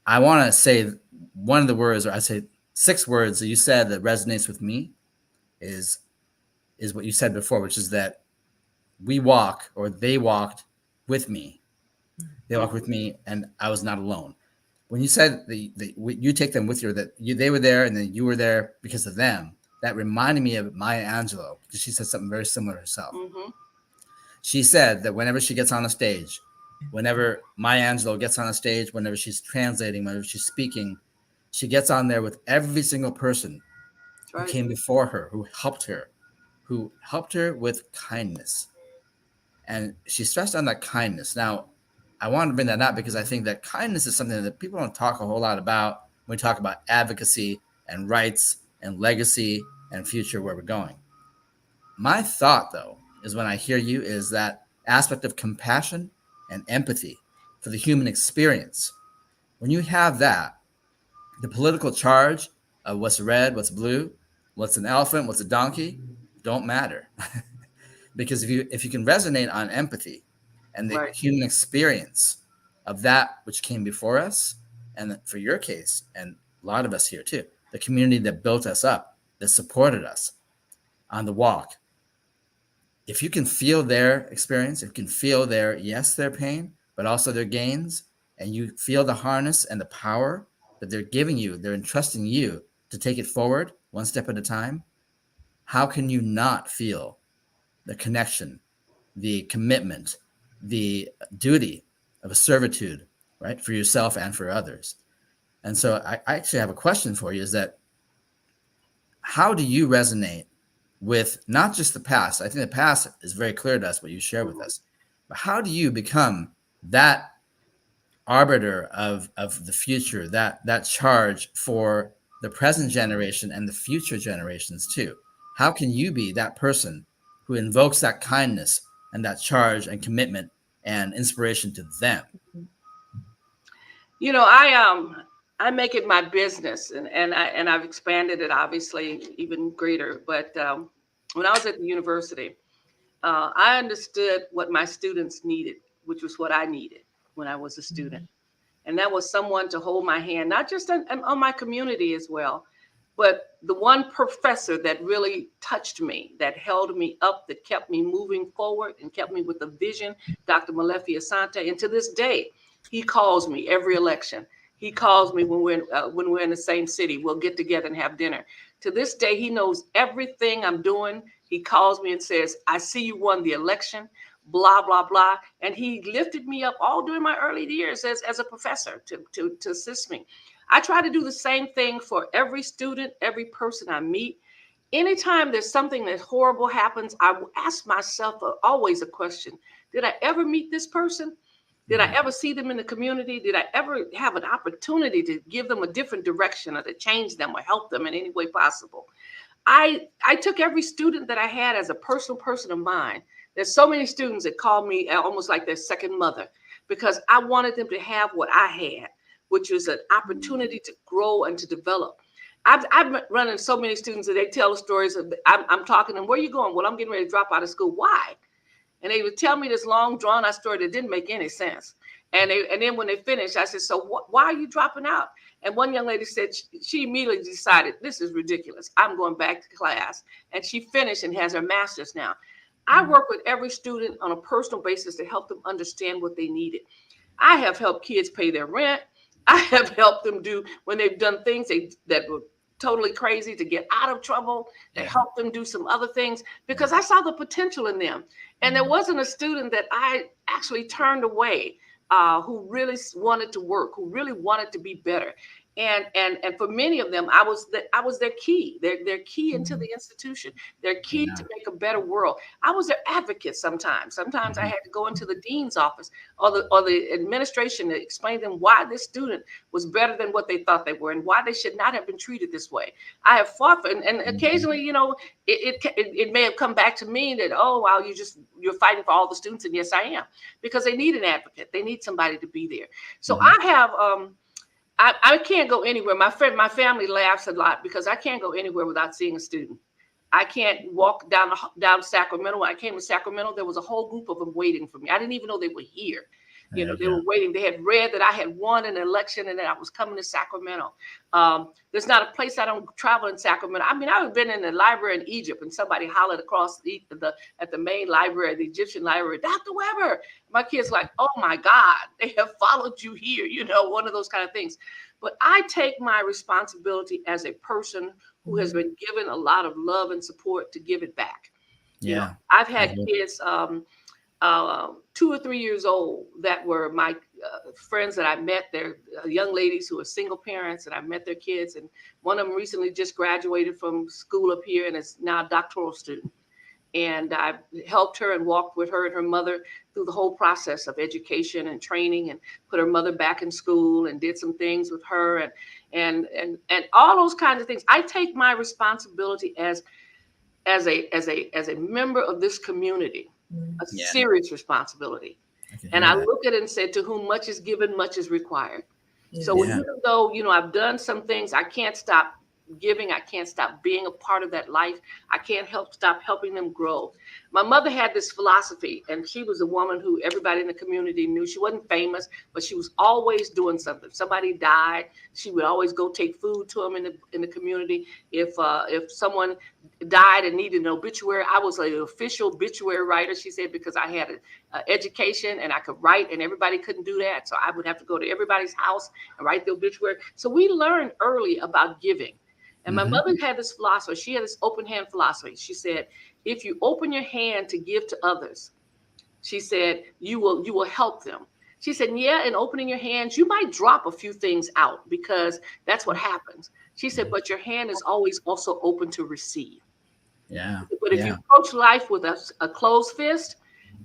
I want to say one of the words, or I say 6 words that you said that resonates with me is what you said before, which is that we walk, or they walked with me. They walked with me, and I was not alone. When you said you take them with you, they were there and then you were there because of them, that reminded me of Maya Angelou, because she said something very similar herself. Mm-hmm. She said that whenever she gets on a stage, whenever Maya Angelou gets on a stage, whenever she's translating, whenever she's speaking, she gets on there with every single person who came before her, who helped her with kindness. And she stressed on that kindness. Now, I want to bring that up because I think that kindness is something that people don't talk a whole lot about when we talk about advocacy and rights and legacy and future, where we're going. My thought, though, is when I hear you is that aspect of compassion and empathy for the human experience. When you have that, the political charge of what's red, what's blue, what's an elephant, what's a donkey, don't matter. Because if you can resonate on empathy and the human experience of that which came before us, and for your case, and a lot of us here too, the community that built us up, that supported us on the walk. If you can feel their experience, if you can feel their pain, but also their gains, and you feel the harness and the power that they're giving you, they're entrusting you to take it forward one step at a time, how can you not feel the connection, the commitment, the duty a servitude, right, for yourself and for others. And so I actually have a question for you, is that how do you resonate with not just the past? I think the past is very clear to us, what you share with us, but how do you become that arbiter of the future, that charge for the present generation and the future generations too? How can you be that person who invokes that kindness and that charge and commitment and inspiration to them? You know, I make it my business, and I've expanded it obviously even greater. But when I was at the university, I understood what my students needed, which was what I needed when I was a student. And that was someone to hold my hand, not just on my community as well, but the one professor that really touched me, that held me up, that kept me moving forward and kept me with a vision, Dr. Malefi Asante. And to this day, he calls me every election. He calls me when we're in the same city. We'll get together and have dinner. To this day, he knows everything I'm doing. He calls me and says, I see you won the election, blah, blah, blah. And he lifted me up all during my early years as a professor to assist me. I try to do the same thing for every student, every person I meet. Anytime there's something that horrible happens, I will ask myself always a question. Did I ever meet this person? Did I ever see them in the community? Did I ever have an opportunity to give them a different direction or to change them or help them in any way possible? I took every student that I had as a personal person of mine. There's so many students that call me almost like their second mother, because I wanted them to have what I had, which was an opportunity to grow and to develop. I've run into so many students that they tell stories of, I'm talking to them, where are you going? Well, I'm getting ready to drop out of school. Why? And they would tell me this long, drawn-out story that didn't make any sense. And then when they finished, I said, so why are you dropping out? And one young lady said she immediately decided, this is ridiculous. I'm going back to class. And she finished and has her master's now. I work with every student on a personal basis to help them understand what they needed. I have helped kids pay their rent. I have helped them do, when they've done things that were totally crazy, to get out of trouble, to help them do some other things, because I saw the potential in them. And there wasn't a student that I actually turned away who really wanted to work, who really wanted to be better. And for many of them, I was their key. Their key into the institution. Their key to make a better world. I was their advocate sometimes. Sometimes I had to go into the dean's office or the administration to explain to them why this student was better than what they thought they were and why they should not have been treated this way. I have fought for, and occasionally, you know, it may have come back to me that, oh, wow, you're fighting for all the students. And yes, I am, because they need an advocate. They need somebody to be there. So I have, I can't go anywhere. My family laughs a lot because I can't go anywhere without seeing a student. I can't walk down Sacramento. When I came to Sacramento, there was a whole group of them waiting for me. I didn't even know they were here. You know, they were waiting. They had read that I had won an election and that I was coming to Sacramento. There's not a place I don't travel in Sacramento. I mean, I've been in the library in Egypt and somebody hollered across at the main library, the Egyptian library, Dr. Weber. My kids like, oh my God, they have followed you here. You know, one of those kind of things. But I take my responsibility as a person who has been given a lot of love and support to give it back. Yeah. You know, I've had kids, 2 or 3 years old, that were my friends that I met. They're young ladies who are single parents, and I met their kids. And one of them recently just graduated from school up here and is now a doctoral student. And I helped her and walked with her and her mother through the whole process of education and training, and put her mother back in school and did some things with her and all those kinds of things. I take my responsibility as a member of this community, a serious responsibility. And I look at it and say, to whom much is given, much is required. So even though, you know, I've done some things, I can't stop giving. I can't stop being a part of that life. I can't stop helping them grow. My mother had this philosophy, and she was a woman who everybody in the community knew. She wasn't famous, but she was always doing something. If somebody died, she would always go take food to them in the community. If someone died and needed an obituary, I was an official obituary writer, she said, because I had an education and I could write, and everybody couldn't do that. So I would have to go to everybody's house and write the obituary. So we learned early about giving. And my mother had this philosophy. She had this open hand philosophy. She said, if you open your hand to give to others, she said, you will help them. She said, yeah, in opening your hands, you might drop a few things out because that's what happens. She said, but your hand is always also open to receive. Yeah. But if you approach life with a closed fist,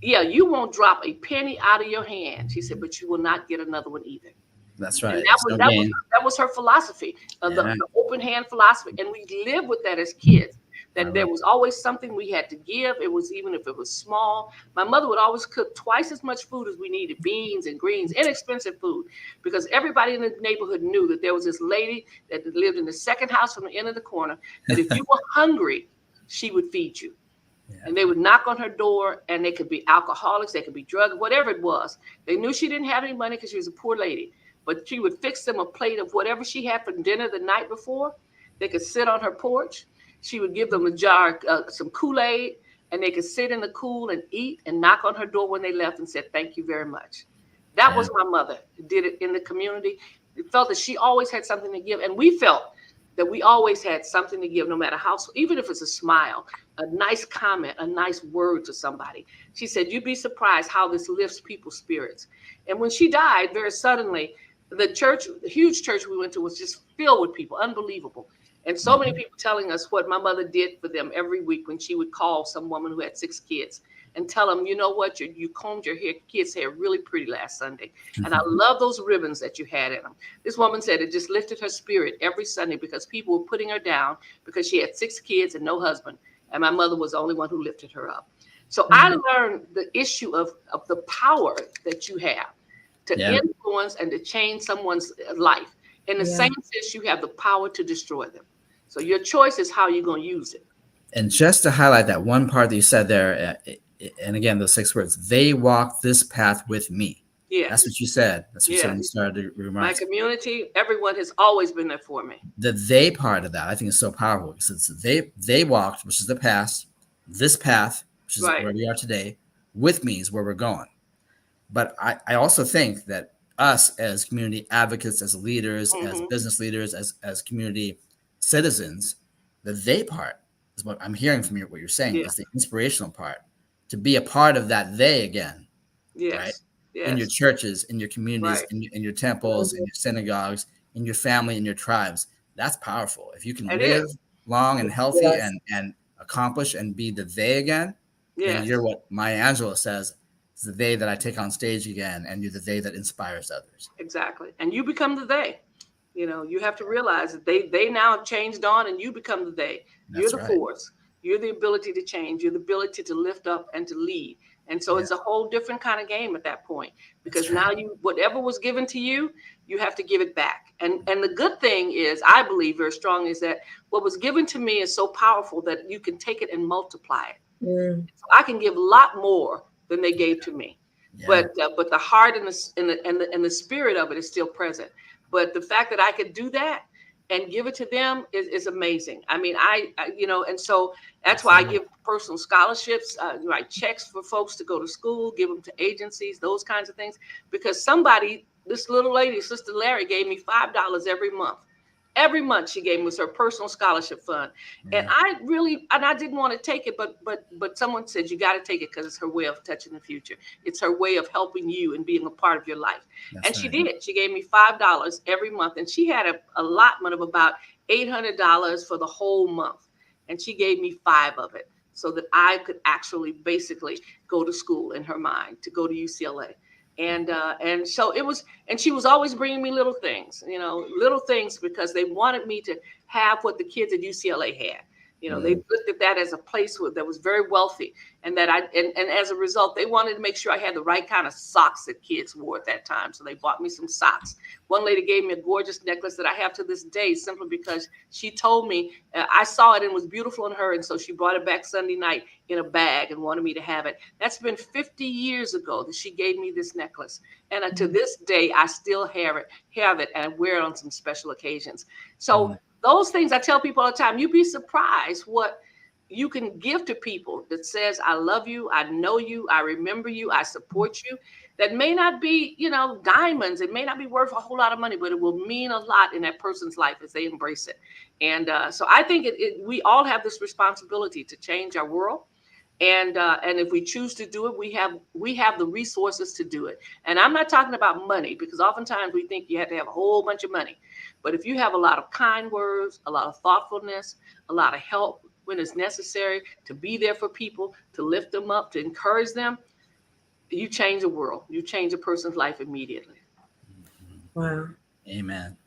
yeah, you won't drop a penny out of your hand. She said, but you will not get another one either. That's right. And that was her philosophy, the open hand philosophy. And we lived with that as kids, that there was always something we had to give. It was, even if it was small. My mother would always cook twice as much food as we needed, beans and greens, inexpensive food, because everybody in the neighborhood knew that there was this lady that lived in the second house from the end of the corner, that if you were hungry, she would feed you. Yeah. And they would knock on her door, and they could be alcoholics, they could be drugs, whatever it was. They knew she didn't have any money because she was a poor lady, but she would fix them a plate of whatever she had for dinner the night before. They could sit on her porch. She would give them a jar, some Kool-Aid, and they could sit in the cool and eat, and knock on her door when they left and said, thank you very much. That was my mother, who did it in the community. We felt that she always had something to give, and we felt that we always had something to give, no matter how, even if it's a smile, a nice comment, a nice word to somebody. She said, you'd be surprised how this lifts people's spirits. And when she died, very suddenly, the church, the huge church we went to, was just filled with people, unbelievable. And so many people telling us what my mother did for them every week when she would call some woman who had 6 kids and tell them, you know what, you combed your kids' hair really pretty last Sunday. And I love those ribbons that you had in them. This woman said it just lifted her spirit every Sunday because people were putting her down because she had 6 kids and no husband. And my mother was the only one who lifted her up. So I learned the issue of the power that you have to influence and to change someone's life. In the same sense, you have the power to destroy them. So your choice is how you're going to use it. And just to highlight that one part that you said there, and again, those 6 words, they walked this path with me. Yeah. That's what you said. That's what you said when you started to remind. My community, everyone has always been there for me. The they part of that, I think, is so powerful because they walked, which is the past, this path, which is where we are today, with me is where we're going. But I also think that us as community advocates, as leaders, as business leaders, as community citizens, the they part is what I'm hearing from you. What you're saying is the inspirational part, to be a part of that they again, right? Yes. In your churches, in your communities, in your temples, in your synagogues, in your family, in your tribes. That's powerful. If you can live long and healthy and accomplish and be the they again, then you're what Maya Angelou says, it's the they that I take on stage again, and you're the they that inspires others. Exactly. And you become the they. You know, you have to realize that they now have changed on, and you become the they. You're the force. You're the ability to change. You're the ability to lift up and to lead. And so it's a whole different kind of game at that point, because now whatever was given to you, you have to give it back. And the good thing is, I believe very strongly, is that what was given to me is so powerful that you can take it and multiply it. So I can give a lot more than they gave to me. But the heart and the spirit of it is still present. But the fact that I could do that and give it to them is amazing. I mean, I and so that's why I give personal scholarships, write checks for folks to go to school, give them to agencies, those kinds of things. Because this little lady, Sister Larry, gave me $5 every month. Every month she gave me was her personal scholarship fund. And I didn't want to take it, but someone said, you got to take it because it's her way of touching the future. It's her way of helping you and being a part of your life. She did. She gave me $5 every month. And she had an allotment of about $800 for the whole month. And she gave me 5 of it so that I could actually basically go to school, in her mind, to go to UCLA. And so it was, and she was always bringing me little things, because they wanted me to have what the kids at UCLA had. They looked at that as a place that was very wealthy, and that and as a result, they wanted to make sure I had the right kind of socks that kids wore at that time. So they bought me some socks. One lady gave me a gorgeous necklace that I have to this day, simply because she told me I saw it and it was beautiful on her. And so she brought it back Sunday night in a bag and wanted me to have it. That's been 50 years ago that she gave me this necklace. And to this day, I still have it and wear it on some special occasions. So those things I tell people all the time. You'd be surprised what you can give to people that says, I love you, I know you, I remember you, I support you. That may not be, diamonds. It may not be worth a whole lot of money, but it will mean a lot in that person's life as they embrace it. And so I think we all have this responsibility to change our world. And if we choose to do it, we have the resources to do it. And I'm not talking about money, because oftentimes we think you have to have a whole bunch of money. But if you have a lot of kind words, a lot of thoughtfulness, a lot of help when it's necessary, to be there for people, to lift them up, to encourage them, you change the world. You change a person's life immediately. Wow. Amen.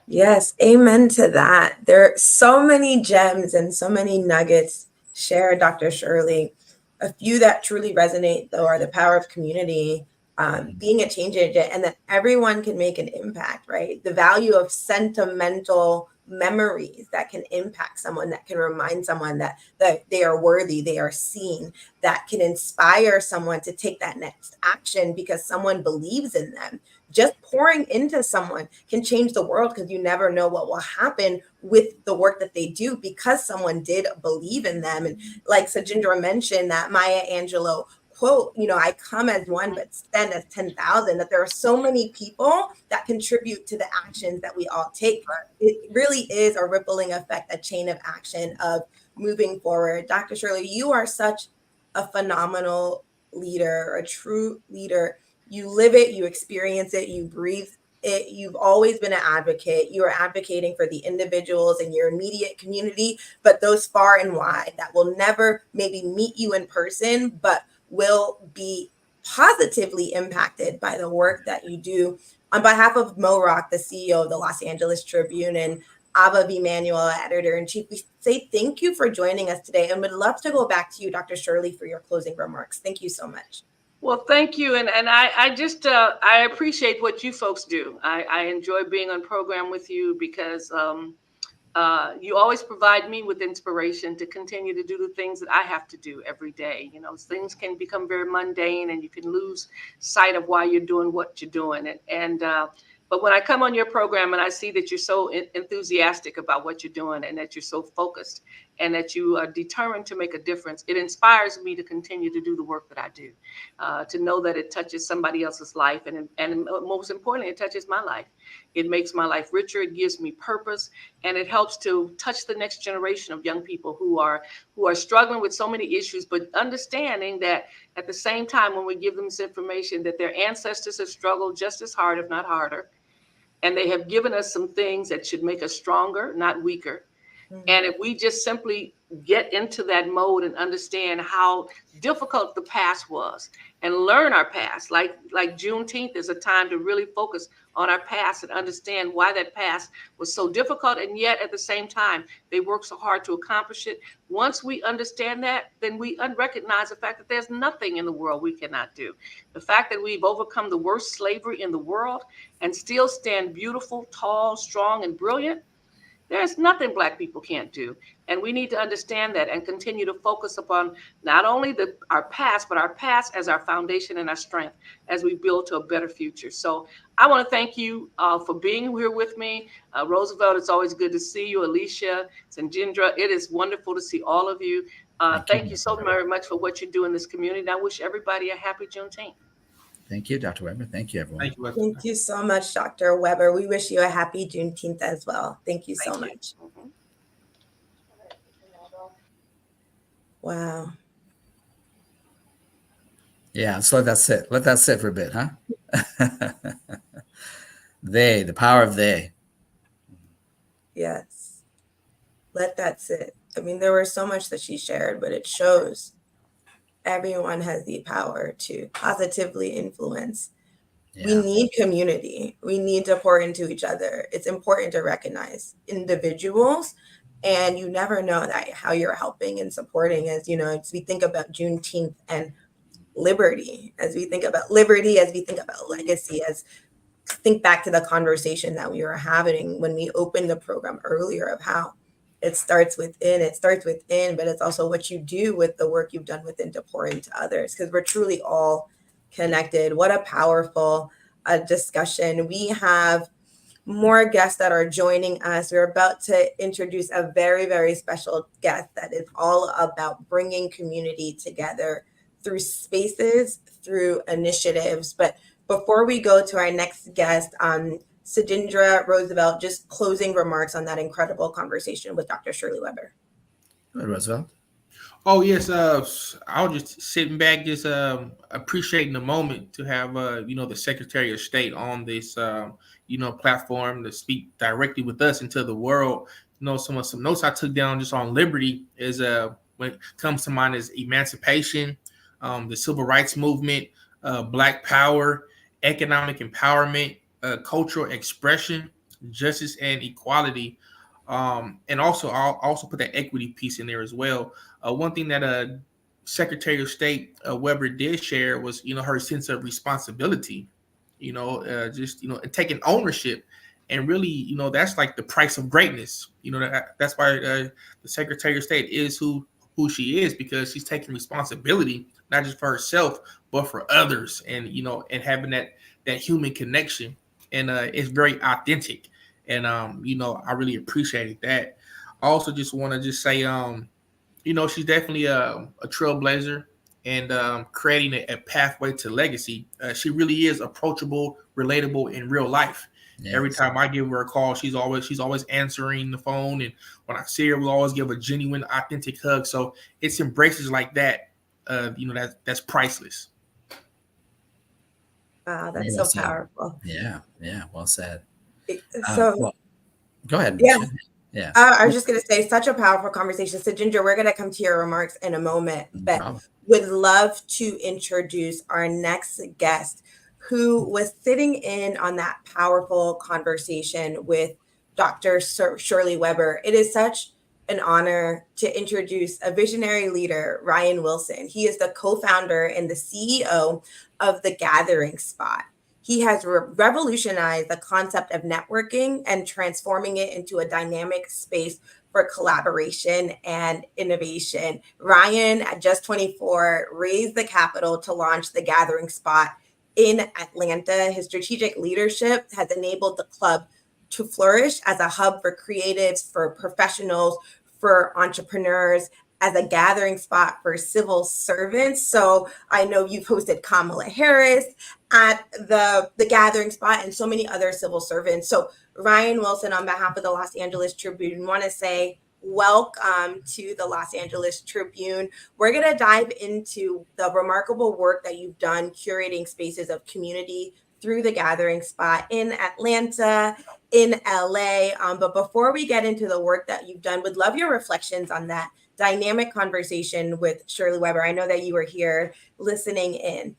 Yes, amen to that. There are so many gems and so many nuggets shared, Dr. Shirley. A few that truly resonate, though, are the power of community, being a change agent, and that everyone can make an impact, right? The value of sentimental memories that can impact someone, that can remind someone that they are worthy, they are seen, that can inspire someone to take that next action because someone believes in them. Just pouring into someone can change the world, because you never know what will happen with the work that they do because someone did believe in them. And like Sajindra mentioned, that Maya Angelou quote, I come as one, but stand as 10,000, that there are so many people that contribute to the actions that we all take. It really is a rippling effect, a chain of action of moving forward. Dr. Shirley, you are such a phenomenal leader, a true leader. You live it, you experience it, you breathe it. You've always been an advocate. You are advocating for the individuals in your immediate community, but those far and wide that will never maybe meet you in person, but will be positively impacted by the work that you do. On behalf of Mo Rock, the CEO of the Los Angeles Tribune, and Ava V. Manuel, editor-in-chief, we say thank you for joining us today, and would love to go back to you, Dr. Shirley, for your closing remarks. Thank you so much. Well, thank you. And I just, I appreciate what you folks do. I enjoy being on program with you because you always provide me with inspiration to continue to do the things that I have to do every day. Things can become very mundane and you can lose sight of why you're doing what you're doing. But when I come on your program and I see that you're so enthusiastic about what you're doing and that you're so focused and that you are determined to make a difference, it inspires me to continue to do the work that I do, to know that it touches somebody else's life. And most importantly, it touches my life. It makes my life richer. It gives me purpose, and it helps to touch the next generation of young people who are struggling with so many issues, but understanding that at the same time, when we give them this information, that their ancestors have struggled just as hard, if not harder. And they have given us some things that should make us stronger, not weaker. Mm-hmm. And if we just simply get into that mode and understand how difficult the past was and learn our past, like Juneteenth is a time to really focus on our past and understand why that past was so difficult. And yet at the same time, they worked so hard to accomplish it. Once we understand that, then we recognize the fact that there's nothing in the world we cannot do. The fact that we've overcome the worst slavery in the world and still stand beautiful, tall, strong, and brilliant, there's nothing Black people can't do. And we need to understand that and continue to focus upon not only our past, but our past as our foundation and our strength as we build to a better future. So I want to thank you for being here with me. Roosevelt, it's always good to see you. Alicia, Sanjindra, it is wonderful to see all of you. Thank you so very much for what you do in this community. And I wish everybody a happy Juneteenth. Thank you, Dr. Weber. Thank you, everyone. Thank you so much, Dr. Weber. We wish you a happy Juneteenth as well. Thank you so much. Mm-hmm. Wow. Yeah, so let that sit. Let that sit for a bit, huh? The power of they. Yes. Let that sit. I mean, there was so much that she shared, but it shows everyone has the power to positively influence. Yeah. We need community. We need to pour into each other. It's important to recognize individuals, and you never know that how you're helping and supporting. As we think about Juneteenth and liberty, as we think about legacy, think back to the conversation that we were having when we opened the program earlier of how it starts within, but it's also what you do with the work you've done within to pour into others, because we're truly all connected. What a powerful discussion. We have more guests that are joining us. We're about to introduce a very, very special guest that is all about bringing community together through spaces, through initiatives. But before we go to our next guest, Sajindra, Roosevelt, just closing remarks on that incredible conversation with Dr. Shirley Weber. Roosevelt. Oh yes, I was just sitting back, just appreciating the moment to have the Secretary of State on this platform to speak directly with us into the world. Some notes I took down just on liberty is when it comes to mind is emancipation, the civil rights movement, Black power, economic empowerment, cultural expression, justice and equality. And also, I'll also put that equity piece in there as well. One thing that Secretary of State Weber did share was, her sense of responsibility, taking ownership, and really, that's like the price of greatness. That's why the Secretary of State is who she is, because she's taking responsibility not just for herself but for others, and and having that human connection, and it's very authentic. And I really appreciated that. I also just want to just say, she's definitely a trailblazer, and creating a pathway to legacy. She really is approachable, relatable in real life. Yes. Every time I give her a call, she's always answering the phone, and when I see her, we'll always give a genuine, authentic hug. So it's embraces like that, that's priceless. Wow, that's so powerful. Yeah, well said. So go ahead. Yeah. I was just going to say, such a powerful conversation. So Ginger, we're going to come to your remarks in a moment, but would love to introduce our next guest, who was sitting in on that powerful conversation with Dr. Shirley Weber. It is such an honor to introduce a visionary leader, Ryan Wilson. He is the co-founder and the CEO of The Gathering Spot. He has revolutionized the concept of networking and transforming it into a dynamic space for collaboration and innovation. Ryan, at just 24, raised the capital to launch The Gathering Spot in Atlanta. His strategic leadership has enabled the club to flourish as a hub for creatives, for professionals, for entrepreneurs, as a gathering spot for civil servants. So I know you've hosted Kamala Harris at the Gathering Spot and so many other civil servants. So Ryan Wilson, on behalf of the Los Angeles Tribune, want to say welcome to the Los Angeles Tribune. We're going to dive into the remarkable work that you've done curating spaces of community through the Gathering Spot in Atlanta, in LA. But before we get into the work that you've done, would love your reflections on that dynamic conversation with Shirley Weber. I know that you were here listening in.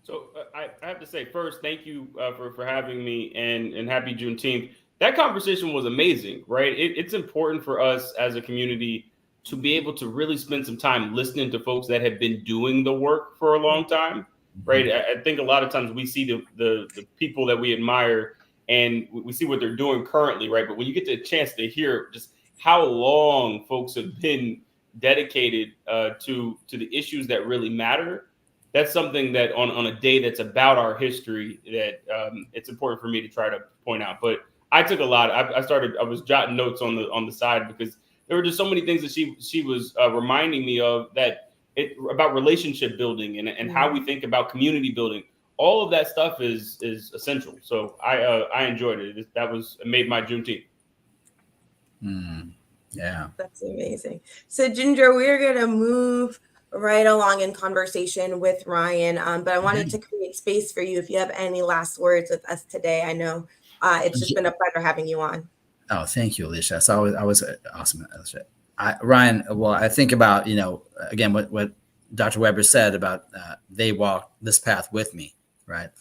So I have to say first, thank you for having me, and happy Juneteenth. That conversation was amazing, right? It's important for us as a community to be able to really spend some time listening to folks that have been doing the work for a long time, right? I think a lot of times we see the people that we admire and we see what they're doing currently, right? But when you get the chance to hear just how long folks have been dedicated to the issues that really matter, that's something that on a day that's about our history that it's important for me to try to point out. But I took a lot. I was jotting notes on the side because there were just so many things that she was reminding me of about relationship building and how we think about community building. All of that stuff is essential. So I enjoyed it. It made my Juneteenth. Yeah, that's amazing. So Ginger, we're gonna move right along in conversation with Ryan, but I wanted to create space for you if you have any last words with us today. I know it's just been a pleasure having you on. Oh, thank you, Alicia. It's always awesome. Ryan, well, I think about, again, what Dr. Weber said about they walk this path with me, right?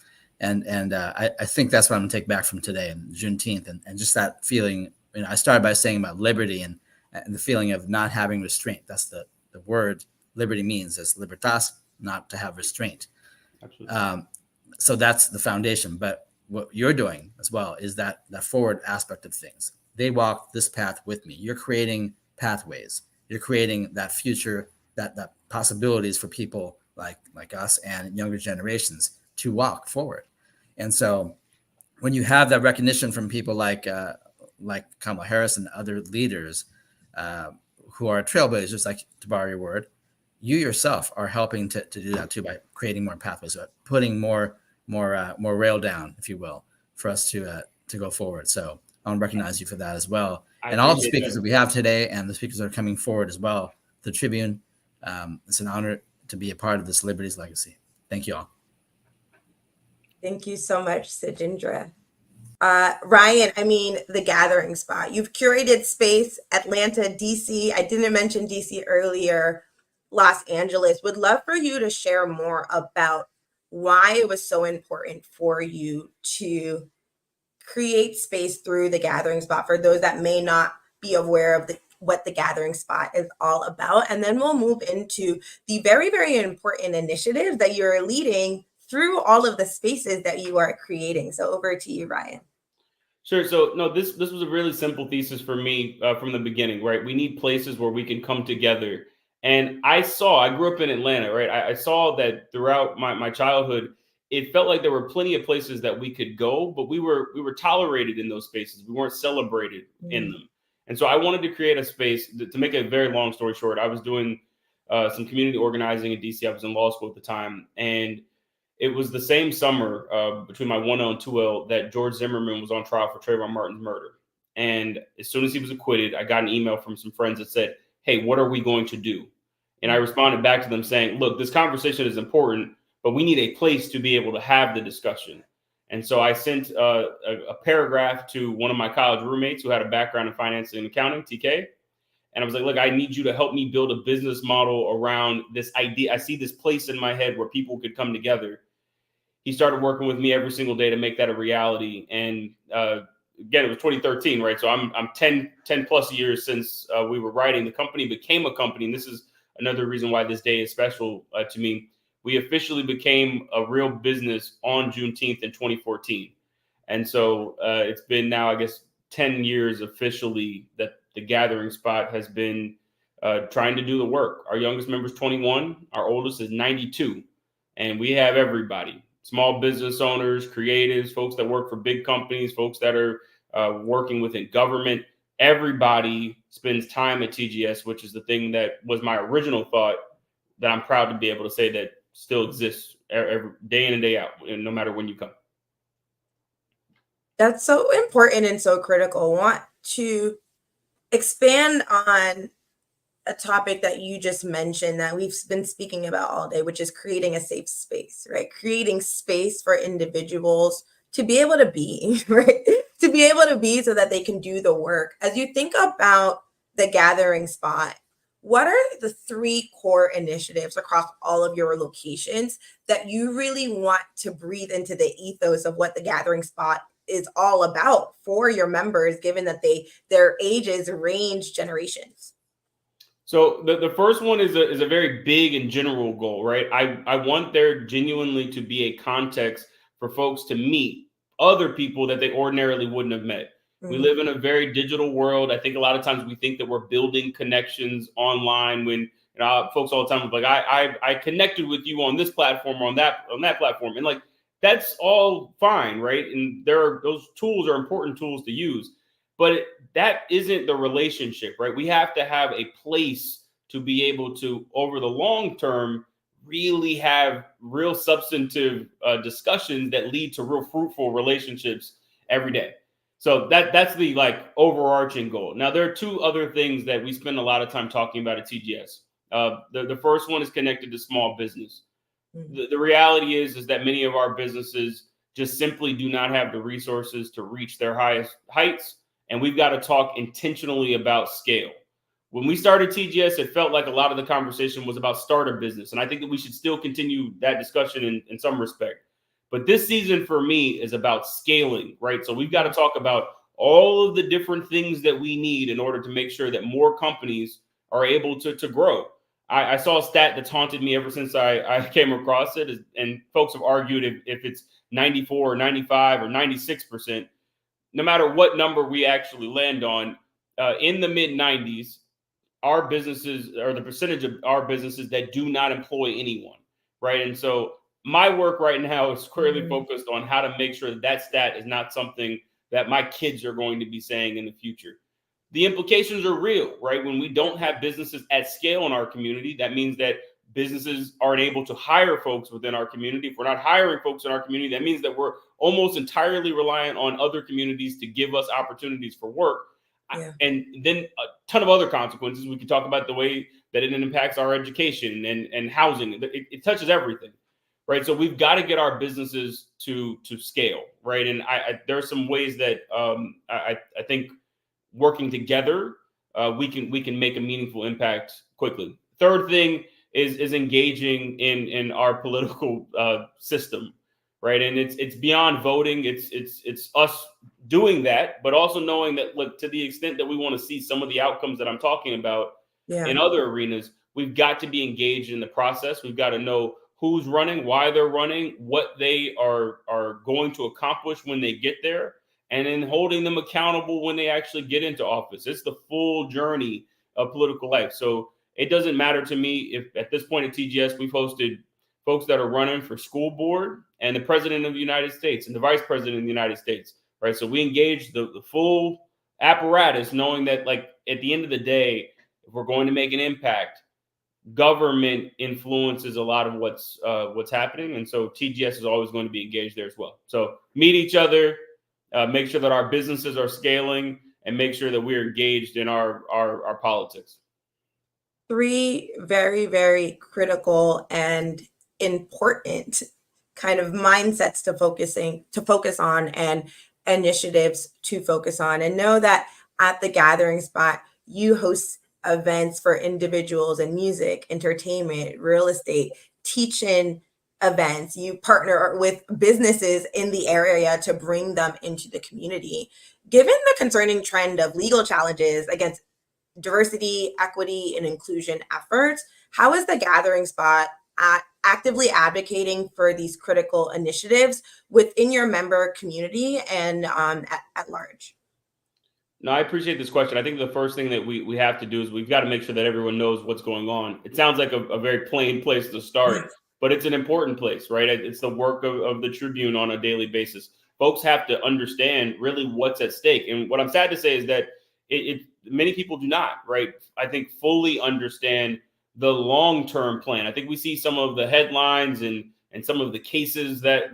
And I think that's what I'm gonna take back from today and Juneteenth, and just that feeling. I started by saying about liberty and the feeling of not having restraint. That's the word liberty means, is libertas, not to have restraint. Absolutely. So that's the foundation. But what you're doing as well is that forward aspect of things. They walk this path with me. You're creating pathways. You're creating that future, that possibilities for people like us and younger generations to walk forward. And so when you have that recognition from people like Kamala Harris and other leaders who are trailblazers, like, to borrow your word, you yourself are helping to do that too by creating more pathways, putting more rail down, if you will, for us to go forward. So I want to recognize you for that as well. And all the speakers that we have today and the speakers that are coming forward as well, the Tribune, It's an honor to be a part of this Liberties legacy. Thank you all. Thank you so much, Sajindra. Ryan, I mean, the gathering spot. You've curated space, Atlanta, DC. I didn't mention DC earlier, Los Angeles. Would love for you to share more about why it was so important for you to create space through the gathering spot for those that may not be aware of what the gathering spot is all about. And then we'll move into the very, very important initiatives that you're leading through all of the spaces that you are creating. So over to you, Ryan. Sure. So no, this was a really simple thesis for me from the beginning, right? We need places where we can come together. And I grew up in Atlanta, right? I saw that throughout my childhood, it felt like there were plenty of places that we could go, but we were tolerated in those spaces. We weren't celebrated in them. And so I wanted to create a space to make a very long story short. I was doing some community organizing in DC. I was in law school at the time. And it was the same summer between my 1L and 2L that George Zimmerman was on trial for Trayvon Martin's murder. And as soon as he was acquitted, I got an email from some friends that said, hey, what are we going to do? And I responded back to them saying, look, this conversation is important, but we need a place to be able to have the discussion. And so I sent a paragraph to one of my college roommates who had a background in finance and accounting, TK. And I was like, look, I need you to help me build a business model around this idea. I see this place in my head where people could come together. He started working with me every single day to make that a reality. And again, it was 2013, right? So I'm 10 plus years since we were writing. The company became a company. And this is another reason why this day is special to me. We officially became a real business on Juneteenth in 2014. And so it's been now, I guess, 10 years officially that the gathering spot has been trying to do the work. Our youngest member is 21. Our oldest is 92. And we have everybody. Small business owners, creatives, folks that work for big companies, folks that are working within government. Everybody spends time at TGS, which is the thing that was my original thought that I'm proud to be able to say that still exists every day in and day out, no matter when you come. That's so important and so critical. I want to expand on a topic that you just mentioned that we've been speaking about all day, which is creating a safe space, right? Creating space for individuals to be able to be, right? To be able to be so that they can do the work. As you think about the gathering spot, what are the 3 core initiatives across all of your locations that you really want to breathe into the ethos of what the gathering spot is all about for your members, given that their ages range generations? So the first one is a very big and general goal, right? I want there genuinely to be a context for folks to meet other people that they ordinarily wouldn't have met. We live in a very digital world. I think a lot of times we think that we're building connections online when folks all the time are like, I connected with you on this platform, on that platform. And like, that's all fine, right? And those tools are important tools to use. But that isn't the relationship, right? We have to have a place to be able to, over the long term, really have real substantive discussions that lead to real fruitful relationships every day. So that's the overarching goal. Now, there are 2 other things that we spend a lot of time talking about at TGS. The first one is connected to small business. The reality is that many of our businesses just simply do not have the resources to reach their highest heights. And we've got to talk intentionally about scale. When we started TGS, it felt like a lot of the conversation was about start a business. And I think that we should still continue that discussion in some respect. But this season for me is about scaling, right? So we've got to talk about all of the different things that we need in order to make sure that more companies are able to grow. I saw a stat that's haunted me ever since I came across it. And folks have argued if it's 94 or 95 or 96%, no matter what number we actually land on, in the mid 90s, our businesses, or the percentage of our businesses that do not employ anyone, right? And so my work right now is squarely focused on how to make sure that stat is not something that my kids are going to be saying in the future. The implications are real, right? When we don't have businesses at scale in our community, that means that businesses aren't able to hire folks within our community. If we're not hiring folks in our community, that means that we're almost entirely reliant on other communities to give us opportunities for work. Yeah. And then a ton of other consequences. We could talk about the way that it impacts our education and housing. It touches everything, right? So we've got to get our businesses to scale, right? And there are some ways that I think working together, we can make a meaningful impact quickly. Third thing is engaging in our political system, right? And it's beyond voting. It's us doing that, but also knowing that, look, to the extent that we want to see some of the outcomes that I'm talking about in other arenas, we've got to be engaged in the process. We've got to know who's running, why they're running, what they are going to accomplish when they get there, and then holding them accountable when they actually get into office. It's the full journey of political life. So it doesn't matter to me if at this point at TGS, we've hosted folks that are running for school board and the president of the United States and the vice president of the United States, right? So we engage the full apparatus, knowing that, like, at the end of the day, if we're going to make an impact, government influences a lot of what's happening. And so TGS is always going to be engaged there as well. So meet each other, make sure that our businesses are scaling, and make sure that we're engaged in our politics. 3 very, very critical and important kind of mindsets to focus on and initiatives to focus on. And know that at the Gathering Spot, you host events for individuals in music, entertainment, real estate, teaching events. You partner with businesses in the area to bring them into the community. Given the concerning trend of legal challenges against diversity, equity, and inclusion efforts, how is the Gathering Spot actively advocating for these critical initiatives within your member community and at large? No, I appreciate this question. I think the first thing that we have to do is we've got to make sure that everyone knows what's going on. It sounds like a very plain place to start, but it's an important place, right? It's the work of the Tribune on a daily basis. Folks have to understand really what's at stake. And what I'm sad to say is that many people do not, right? I think fully understand the long-term plan. I think we see some of the headlines and some of the cases that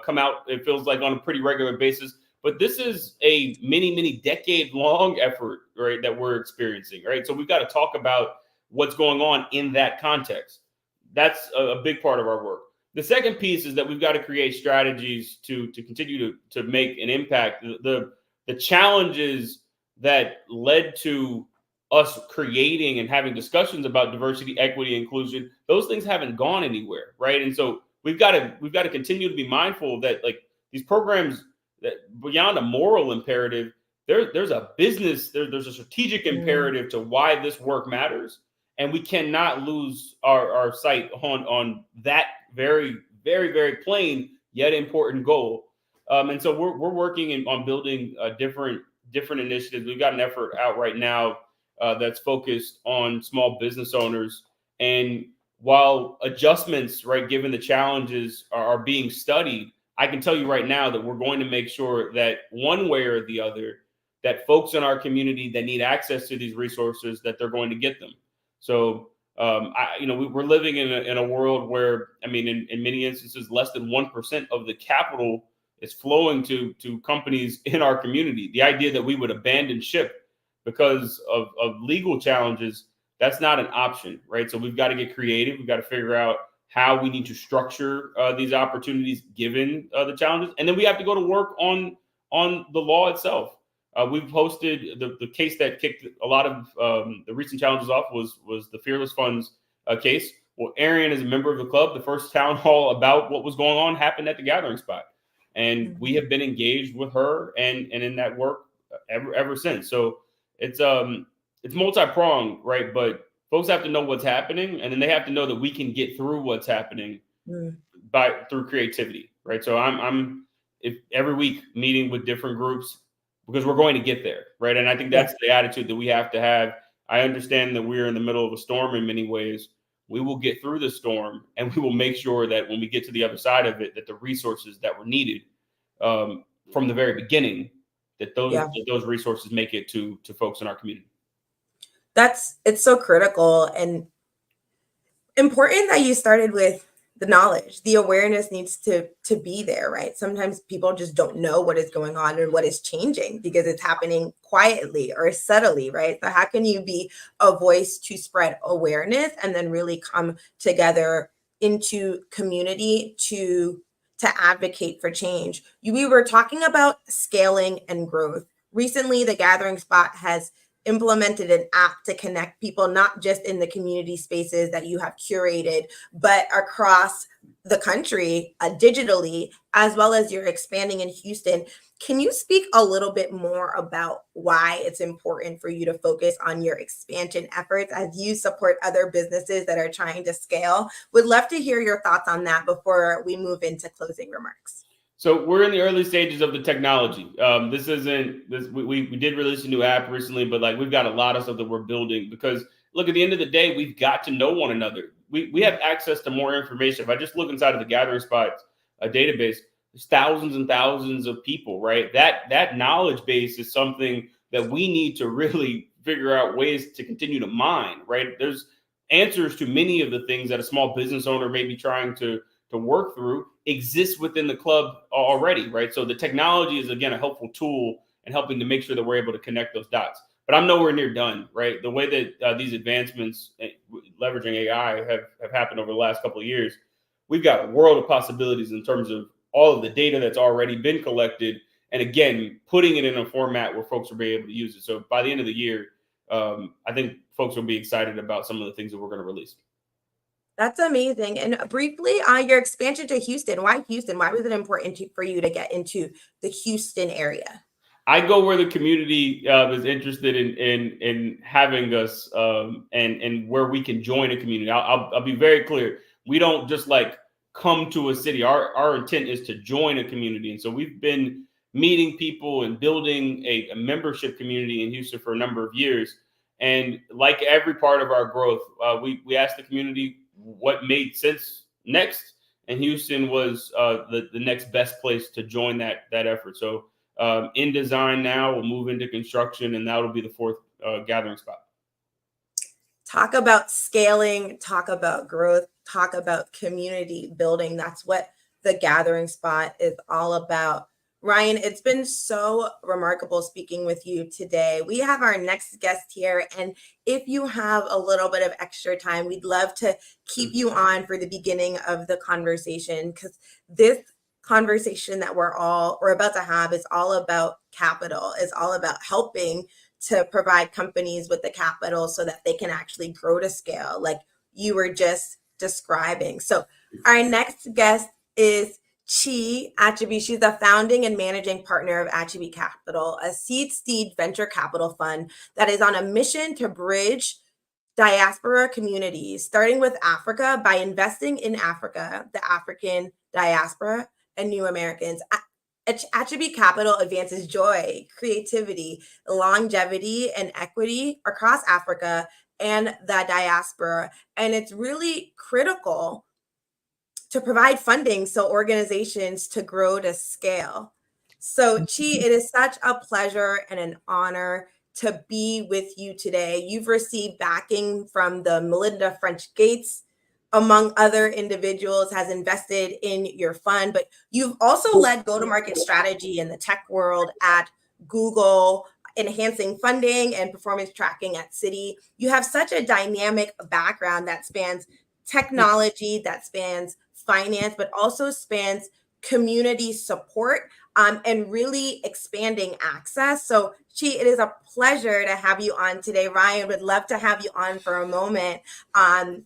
come out, it feels like, on a pretty regular basis. But this is a many decade-long effort, right, that we're experiencing, right? So we've got to talk about what's going on in that context. That's a big part of our work. The second piece is that we've got to create strategies to continue to make an impact. The challenges that led to us creating and having discussions about diversity, equity, inclusion, those things haven't gone anywhere, right? And so we've got to continue to be mindful that, like, these programs, that beyond a moral imperative, there's a business, there's a strategic imperative to why this work matters, and we cannot lose our sight on that very plain yet important goal. And so we're working on building different initiatives. We've got an effort out right now that's focused on small business owners, and while adjustments, right, given the challenges are being studied, I can tell you right now that we're going to make sure that one way or the other, that folks in our community that need access to these resources, that they're going to get them. So, we're living in a world where, I mean, in many instances, less than 1% of the capital is flowing to companies in our community. The idea that we would abandon ship because of legal challenges, that's not an option, right? So we've got to get creative. We've got to figure out how we need to structure these opportunities given the challenges. And then we have to go to work on the law itself. We've posted the case that kicked a lot of the recent challenges off was the Fearless Funds case. Well, Arian is a member of the club. The first town hall about what was going on happened at the Gathering Spot. And we have been engaged with her and in that work ever since. So it's multi-pronged, right? But folks have to know what's happening, and then they have to know that we can get through what's happening through creativity, right? So I'm every week meeting with different groups because we're going to get there, right? And I think that's the attitude that we have to have. I understand that we're in the middle of a storm in many ways. We will get through the storm, and we will make sure that when we get to the other side of it, that the resources that were needed from the very beginning, that those resources make it to folks in our community. It's so critical and important that you started with the knowledge, the awareness needs to be there, right? Sometimes people just don't know what is going on and what is changing because it's happening quietly or subtly, right? So how can you be a voice to spread awareness and then really come together into community to advocate for change? We were talking about scaling and growth. Recently, the Gathering Spot has implemented an app to connect people, not just in the community spaces that you have curated, but across the country digitally, as well as you're expanding in Houston. Can you speak a little bit more about why it's important for you to focus on your expansion efforts as you support other businesses that are trying to scale? Would love to hear your thoughts on that before we move into closing remarks. So we're in the early stages of the technology. This isn't this. We did release a new app recently, but like we've got a lot of stuff that we're building because look, at the end of the day, we've got to know one another. We have access to more information. If I just look inside of the Gathering Spot database, there's thousands and thousands of people, right? That knowledge base is something that we need to really figure out ways to continue to mine, right? There's answers to many of the things that a small business owner may be trying to work through exists within the club already, right? So the technology is, again, a helpful tool and helping to make sure that we're able to connect those dots. But I'm nowhere near done, right? The way that these advancements leveraging AI have happened over the last couple of years, we've got a world of possibilities in terms of all of the data that's already been collected. And again, putting it in a format where folks will be able to use it. So by the end of the year, I think folks will be excited about some of the things that we're going to release. That's amazing. And briefly on your expansion to Houston, why Houston? Why was it important for you to get into the Houston area? I go where the community is interested in having us and where we can join a community. I'll be very clear. We don't just like come to a city. Our intent is to join a community. And so we've been meeting people and building a membership community in Houston for a number of years. And like every part of our growth, we asked the community what made sense next, and Houston was the next best place to join that effort. So in design now, we'll move into construction, and that'll be the fourth Gathering Spot. Talk about scaling, talk about growth, talk about community building. That's what the Gathering Spot is all about. Ryan, it's been so remarkable speaking with you today. We have our next guest here, and if you have a little bit of extra time, we'd love to keep you on for the beginning of the conversation, because this conversation that we're about to have is all about capital, is all about helping to provide companies with the capital so that they can actually grow to scale, like you were just describing. So our next guest is Chi Achebe. She's the founding and managing partner of Achebe Capital, a seed venture capital fund that is on a mission to bridge diaspora communities, starting with Africa by investing in Africa, the African diaspora, and new Americans. Achebe Capital advances joy, creativity, longevity, and equity across Africa and the diaspora. And it's really critical to provide funding so organizations to grow to scale. So Chi, it is such a pleasure and an honor to be with you today. You've received backing from the Melinda French Gates, among other individuals, has invested in your fund, but you've also led go-to-market strategy in the tech world at Google, enhancing funding and performance tracking at Citi. You have such a dynamic background that spans technology, that spans finance, but also spans community support and really expanding access. So Chi, it is a pleasure to have you on today. Ryan would love to have you on for a moment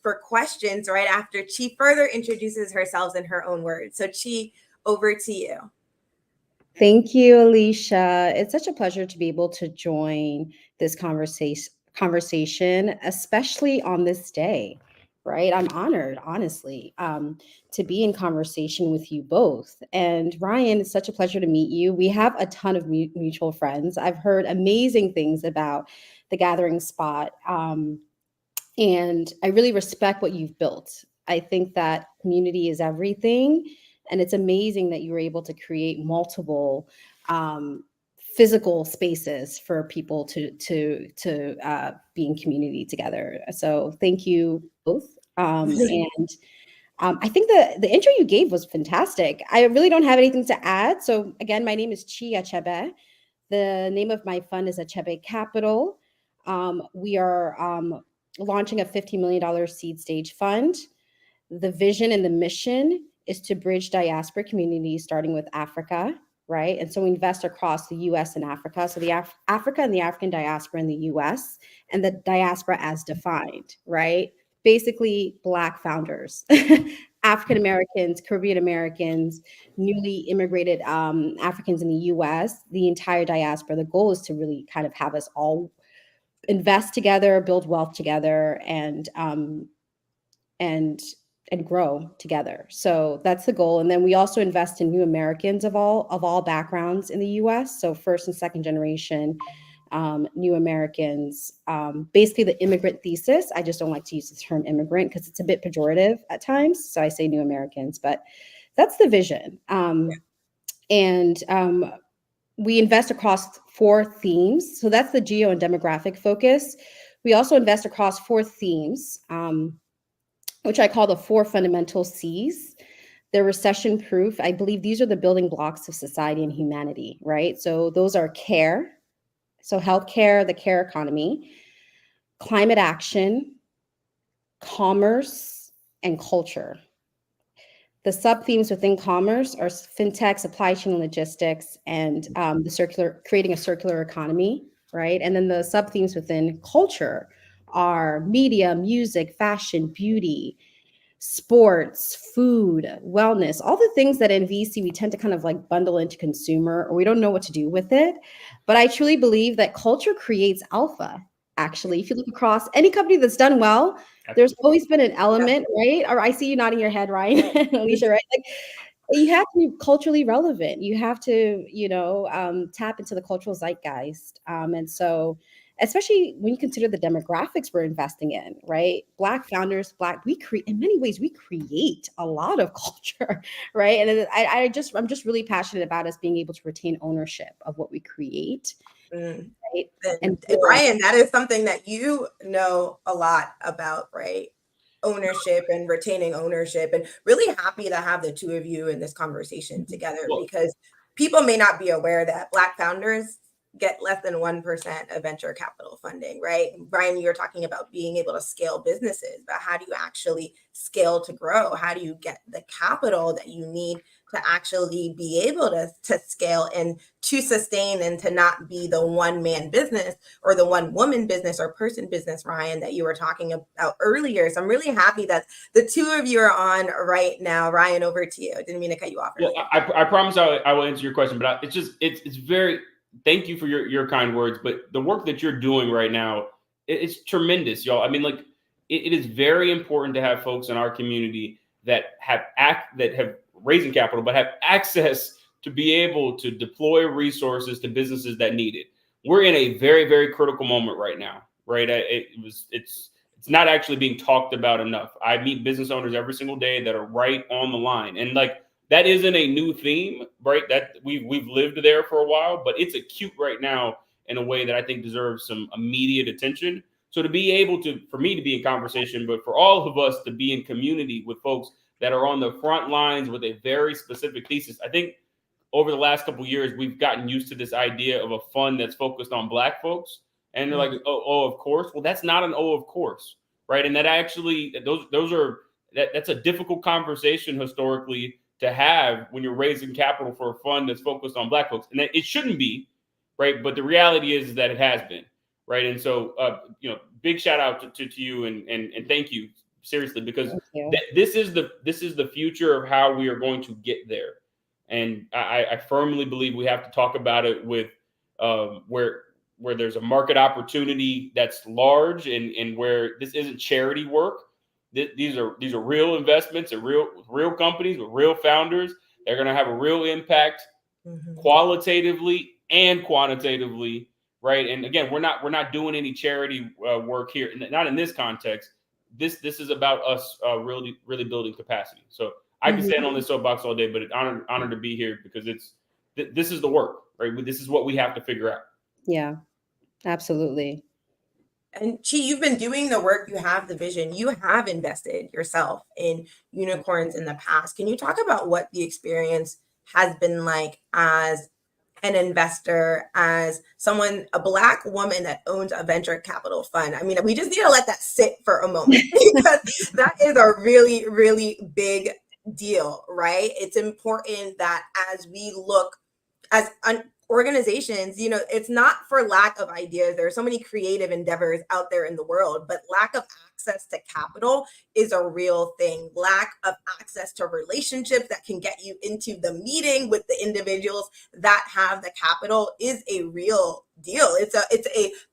for questions right after Chi further introduces herself in her own words. So Chi, over to you. Thank you, Alicia. It's such a pleasure to be able to join this conversation, especially on this day. Right. I'm honored, honestly, to be in conversation with you both. And Ryan, it's such a pleasure to meet you. We have a ton of mutual friends. I've heard amazing things about the Gathering Spot. And I really respect what you've built. I think that community is everything. And it's amazing that you were able to create multiple physical spaces for people to be in community together. So thank you both. And I think the intro you gave was fantastic. I really don't have anything to add. So again, my name is Chi Achebe. The name of my fund is Achebe Capital. We are launching a $50 million seed stage fund. The vision and the mission is to bridge diaspora communities, starting with Africa, right? And so we invest across the US and Africa. So the Africa and the African diaspora in the US, and the diaspora as defined, right? Basically, Black founders, African Americans, Caribbean Americans, newly immigrated Africans in the US, the entire diaspora. The goal is to really kind of have us all invest together, build wealth together, and grow together. So that's the goal. And then we also invest in new Americans of all backgrounds in the US. So first and second generation new Americans, basically the immigrant thesis. I just don't like to use the term immigrant because it's a bit pejorative at times. So I say new Americans, but that's the vision. We invest across 4 themes. So that's the geo and demographic focus. We also invest across 4 themes, which I call the 4 fundamental C's. They're recession proof. I believe these are the building blocks of society and humanity, right? So those are care. So healthcare, the care economy, climate action, commerce, and culture. The sub-themes within commerce are fintech, supply chain logistics, and creating a circular economy, right? And then the sub-themes within culture are media, music, fashion, beauty, sports, food, wellness, all the things that in VC we tend to kind of like bundle into consumer, or we don't know what to do with it. But I truly believe that culture creates alpha. Actually, if you look across any company that's done well, there's always been an element, right? Or I see you nodding your head, Ryan, Alicia, right? Like, you have to be culturally relevant. You have to, tap into the cultural zeitgeist. And so, especially when you consider the demographics we're investing in, right? Black founders, in many ways, we create a lot of culture, right? And I'm just really passionate about us being able to retain ownership of what we create. Right? And Ryan, that is something that you know a lot about, right? Ownership and retaining ownership, and really happy to have the two of you in this conversation together, because people may not be aware that Black founders get less than 1% of venture capital funding, right? Brian, you're talking about being able to scale businesses, but how do you actually scale to grow? How do you get the capital that you need to actually be able to scale and to sustain, and to not be the one-man business or the one-woman business or person business, Ryan, that you were talking about earlier. So I'm really happy that the two of you are on right now. Ryan, over to you. I didn't mean to cut you off. Well, I promise I will answer your question, but it's very, thank you for your kind words. But the work that you're doing right now, it's tremendous, y'all. I mean, like, it is very important to have folks in our community that have raising capital, but have access to be able to deploy resources to businesses that need it. We're in a very, very critical moment right now, right? It's not actually being talked about enough. I meet business owners every single day that are right on the line, and like, that isn't a new theme, right? That we've lived there for a while, but it's acute right now in a way that I think deserves some immediate attention. So to be able to, for me to be in conversation, but for all of us to be in community with folks that are on the front lines with a very specific thesis. I think over the last couple of years, we've gotten used to this idea of a fund that's focused on Black folks. And they're like, oh, of course. Well, that's not an of course, right? And that actually, that's a difficult conversation historically to have when you're raising capital for a fund that's focused on Black folks. And it shouldn't be, right? But the reality is that it has been, right? And so, big shout out to you and thank you. Seriously, because this is the future of how we are going to get there, and I firmly believe we have to talk about it with where there's a market opportunity that's large, and where this isn't charity work. These are real investments and real companies with real founders. They're going to have a real impact, qualitatively and quantitatively, right? And again, we're not doing any charity work here, not in this context. This is about us really building capacity. So I can stand on this soapbox all day, but it's honored to be here, because this is the work, right? This is what we have to figure out. Yeah, absolutely. And Chi, you've been doing the work, you have the vision, you have invested yourself in unicorns in the past. Can you talk about what the experience has been like as an investor, as someone, a Black woman that owns a venture capital fund? I mean, we just need to let that sit for a moment because that is a really, really big deal, right? It's important that as we look as organizations, it's not for lack of ideas. There are so many creative endeavors out there in the world, but lack of access to capital is a real thing. Lack of access to relationships that can get you into the meeting with the individuals that have the capital is a real deal. It's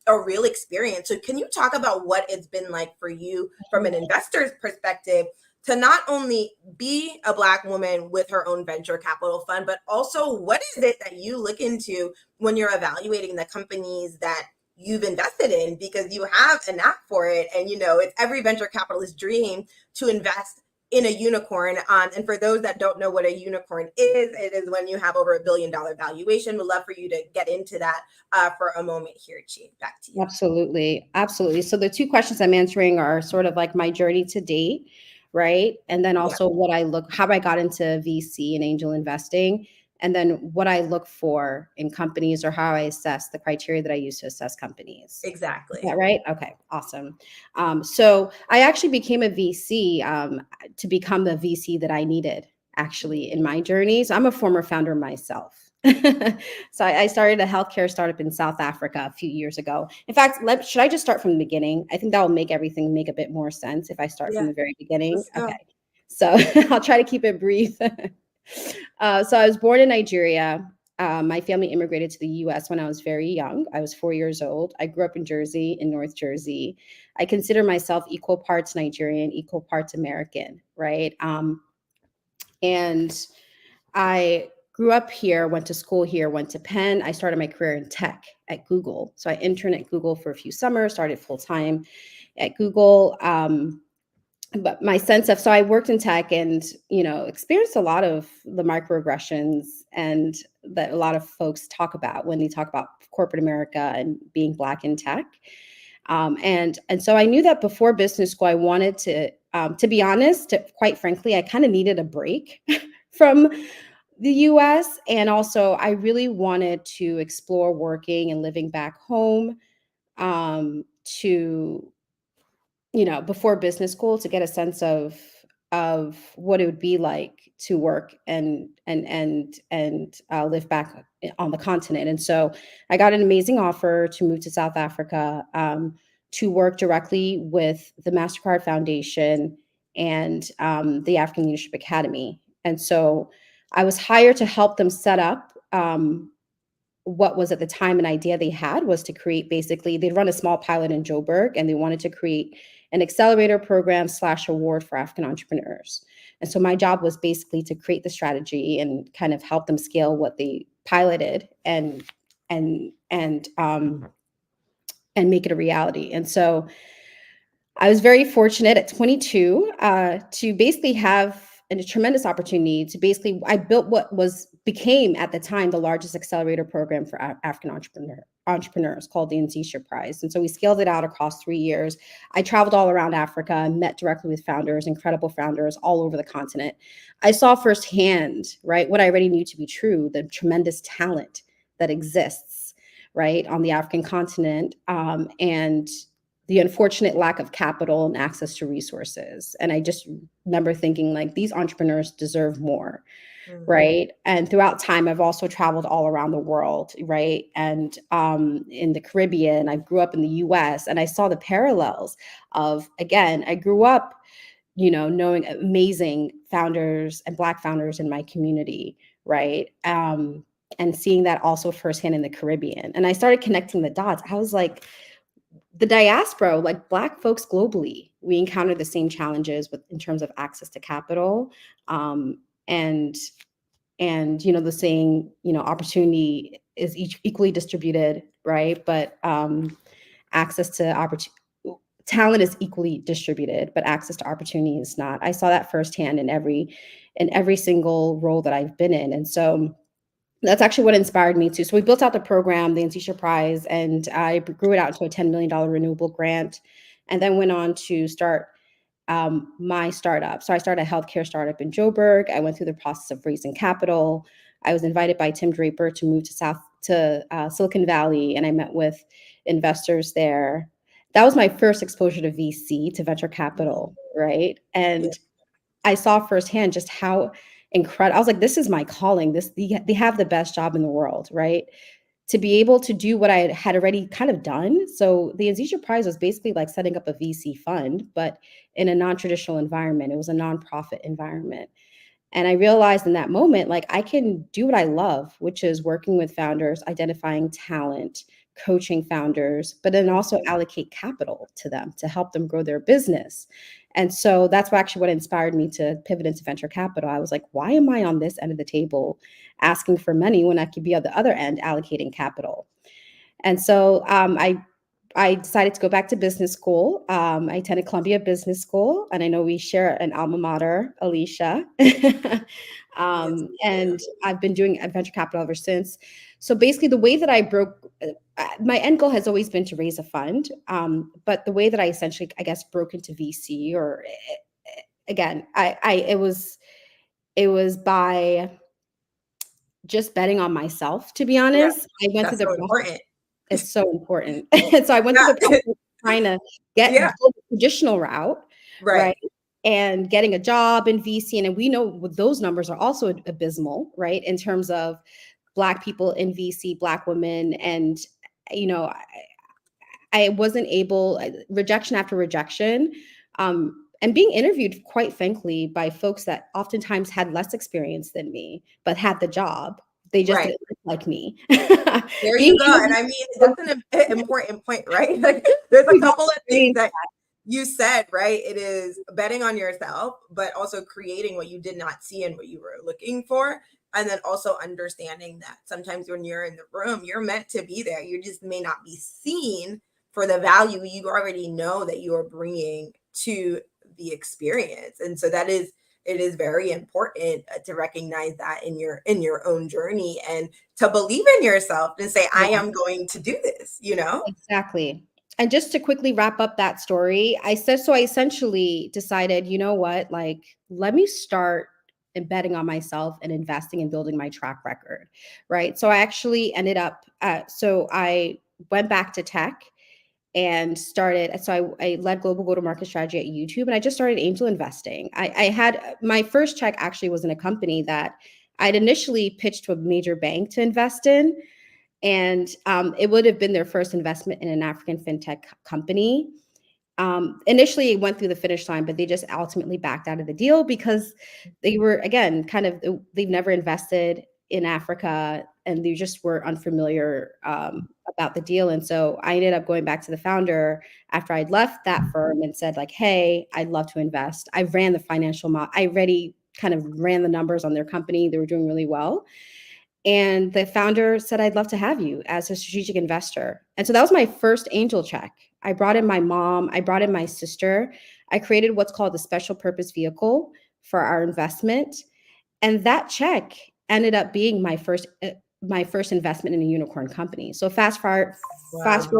a real experience. So can you talk about what it's been like for you from an investor's perspective to not only be a Black woman with her own venture capital fund, but also what is it that you look into when you're evaluating the companies that you've invested in, because you have a knack for it. And, it's every venture capitalist's dream to invest in a unicorn. And for those that don't know what a unicorn is, it is when you have over $1 billion valuation. We'd love for you to get into that for a moment here, Chi. Back to you. Absolutely. Absolutely. So the two questions I'm answering are sort of like my journey to date, right? And then also how I got into VC and angel investing, and then what I look for in companies, or how I assess the criteria that I use to assess companies. Exactly. Is that right? Okay, awesome. So I actually became a VC to become the VC that I needed actually in my journey. So I'm a former founder myself. So I started a healthcare startup in South Africa a few years ago. In fact, should I just start from the beginning? I think that will make everything make a bit more sense if I start from the very beginning. Okay, so I'll try to keep it brief. So I was born in Nigeria. My family immigrated to the US when I was very young. I was 4 years old. I grew up in Jersey, in North Jersey. I consider myself equal parts Nigerian, equal parts American, right? And I grew up here, went to school here, went to Penn. I started my career in tech at Google. So I interned at Google for a few summers, started full-time at Google. But my sense of, so I worked in tech and, experienced a lot of the microaggressions and that a lot of folks talk about when they talk about corporate America and being Black in tech. And so I knew that before business school, I wanted to be honest, quite frankly, I kind of needed a break from the US. And also I really wanted to explore working and living back home before business school, to get a sense of what it would be like to work and live back on the continent. And so I got an amazing offer to move to South Africa to work directly with the MasterCard Foundation and the African Leadership Academy. And so I was hired to help them set up what was at the time an idea they had was to create, basically, they'd run a small pilot in Joburg and they wanted to create an accelerator program / award for African entrepreneurs. And so my job was basically to create the strategy and kind of help them scale what they piloted and make it a reality. And so I was very fortunate at 22 to basically have a tremendous opportunity to basically, I built what became at the time the largest accelerator program for African entrepreneurs called the Nzisha Prize. And so we scaled it out across 3 years. I traveled all around Africa and met directly with founders, incredible founders all over the continent. I saw firsthand, right, what I already knew to be true, the tremendous talent that exists, right, on the African continent, and the unfortunate lack of capital and access to resources. And I just remember thinking, like, these entrepreneurs deserve more, right? And throughout time, I've also traveled all around the world, right? And in the Caribbean, I grew up in the US, and I saw the parallels of, again, I grew up, knowing amazing founders and Black founders in my community, right? And seeing that also firsthand in the Caribbean. And I started connecting the dots. I was like, the diaspora, like Black folks globally, we encounter the same challenges in terms of access to capital, and the saying, opportunity is equally distributed, right? But access to talent is equally distributed, but access to opportunity is not. I saw that firsthand in every single role that I've been in, and so That's actually what inspired me to. So we built out the program, the Anesthesia Prize, and I grew it out into a $10 million renewable grant, and then went on to start my startup. So I started a healthcare startup in Joburg. I went through the process of raising capital. I was invited by Tim Draper to move to Silicon Valley, and I met with investors there. That was my first exposure to VC, to venture capital, right? And I saw firsthand just how incredible. I was like, this is my calling. They have the best job in the world, right? To be able to do what I had already kind of done. So the Anesthesia Prize was basically like setting up a VC fund, but in a non-traditional environment. It was a nonprofit environment. And I realized in that moment, like I can do what I love, which is working with founders, identifying talent, coaching founders, but then also allocate capital to them to help them grow their business. And so that's what inspired me to pivot into venture capital. I was like, why am I on this end of the table asking for money when I could be on the other end allocating capital? And so I decided to go back to business school. I attended Columbia Business School, and I know we share an alma mater, Alicia. And I've been doing venture capital ever since. So basically, the way that I broke, my end goal has always been to raise a fund. But the way that I essentially, I guess, broke into VC, or again, it was by just betting on myself. To be honest, I went through the process. It's so important. And so I went through the process of trying to get the traditional route, right? And getting a job in VC. And we know those numbers are also abysmal, right? In terms of Black people in VC, Black women. And, you know, I wasn't able, rejection after rejection, and being interviewed, quite frankly, by folks that oftentimes had less experience than me, but had the job. They just didn't look like me. There you go. And I mean, that's an important point, right? Like, there's a couple of things that you said, right? It is betting on yourself, but also creating what you did not see and what you were looking for. And then also understanding that sometimes when you're in the room, you're meant to be there. You just may not be seen for the value you already know that you are bringing to the experience. And so it is very important to recognize that in your own journey, and to believe in yourself and say, I am going to do this, you know? Exactly. And just to quickly wrap up that story, I essentially decided, you know what, like, let me start betting on myself and investing and building my track record, right? So I actually ended up, so I went back to tech and started. So I led global go-to-market strategy at YouTube, and I just started angel investing. I had my first check actually was in a company that I'd initially pitched to a major bank to invest in, and it would have been their first investment in an African fintech company. Initially, it went through the finish line, but they just ultimately backed out of the deal because they were, again, they've never invested in Africa, and they just were unfamiliar about the deal. And so I ended up going back to the founder after I'd left that firm and said, like, hey, I'd love to invest. I ran the financial model. I already kind of ran the numbers on their company. They were doing really well. And the founder said, I'd love to have you as a strategic investor. And so that was my first angel check. I brought in my mom. I brought in my sister. I created what's called a special purpose vehicle for our investment. And that check ended up being my first investment in a unicorn company. So fast forward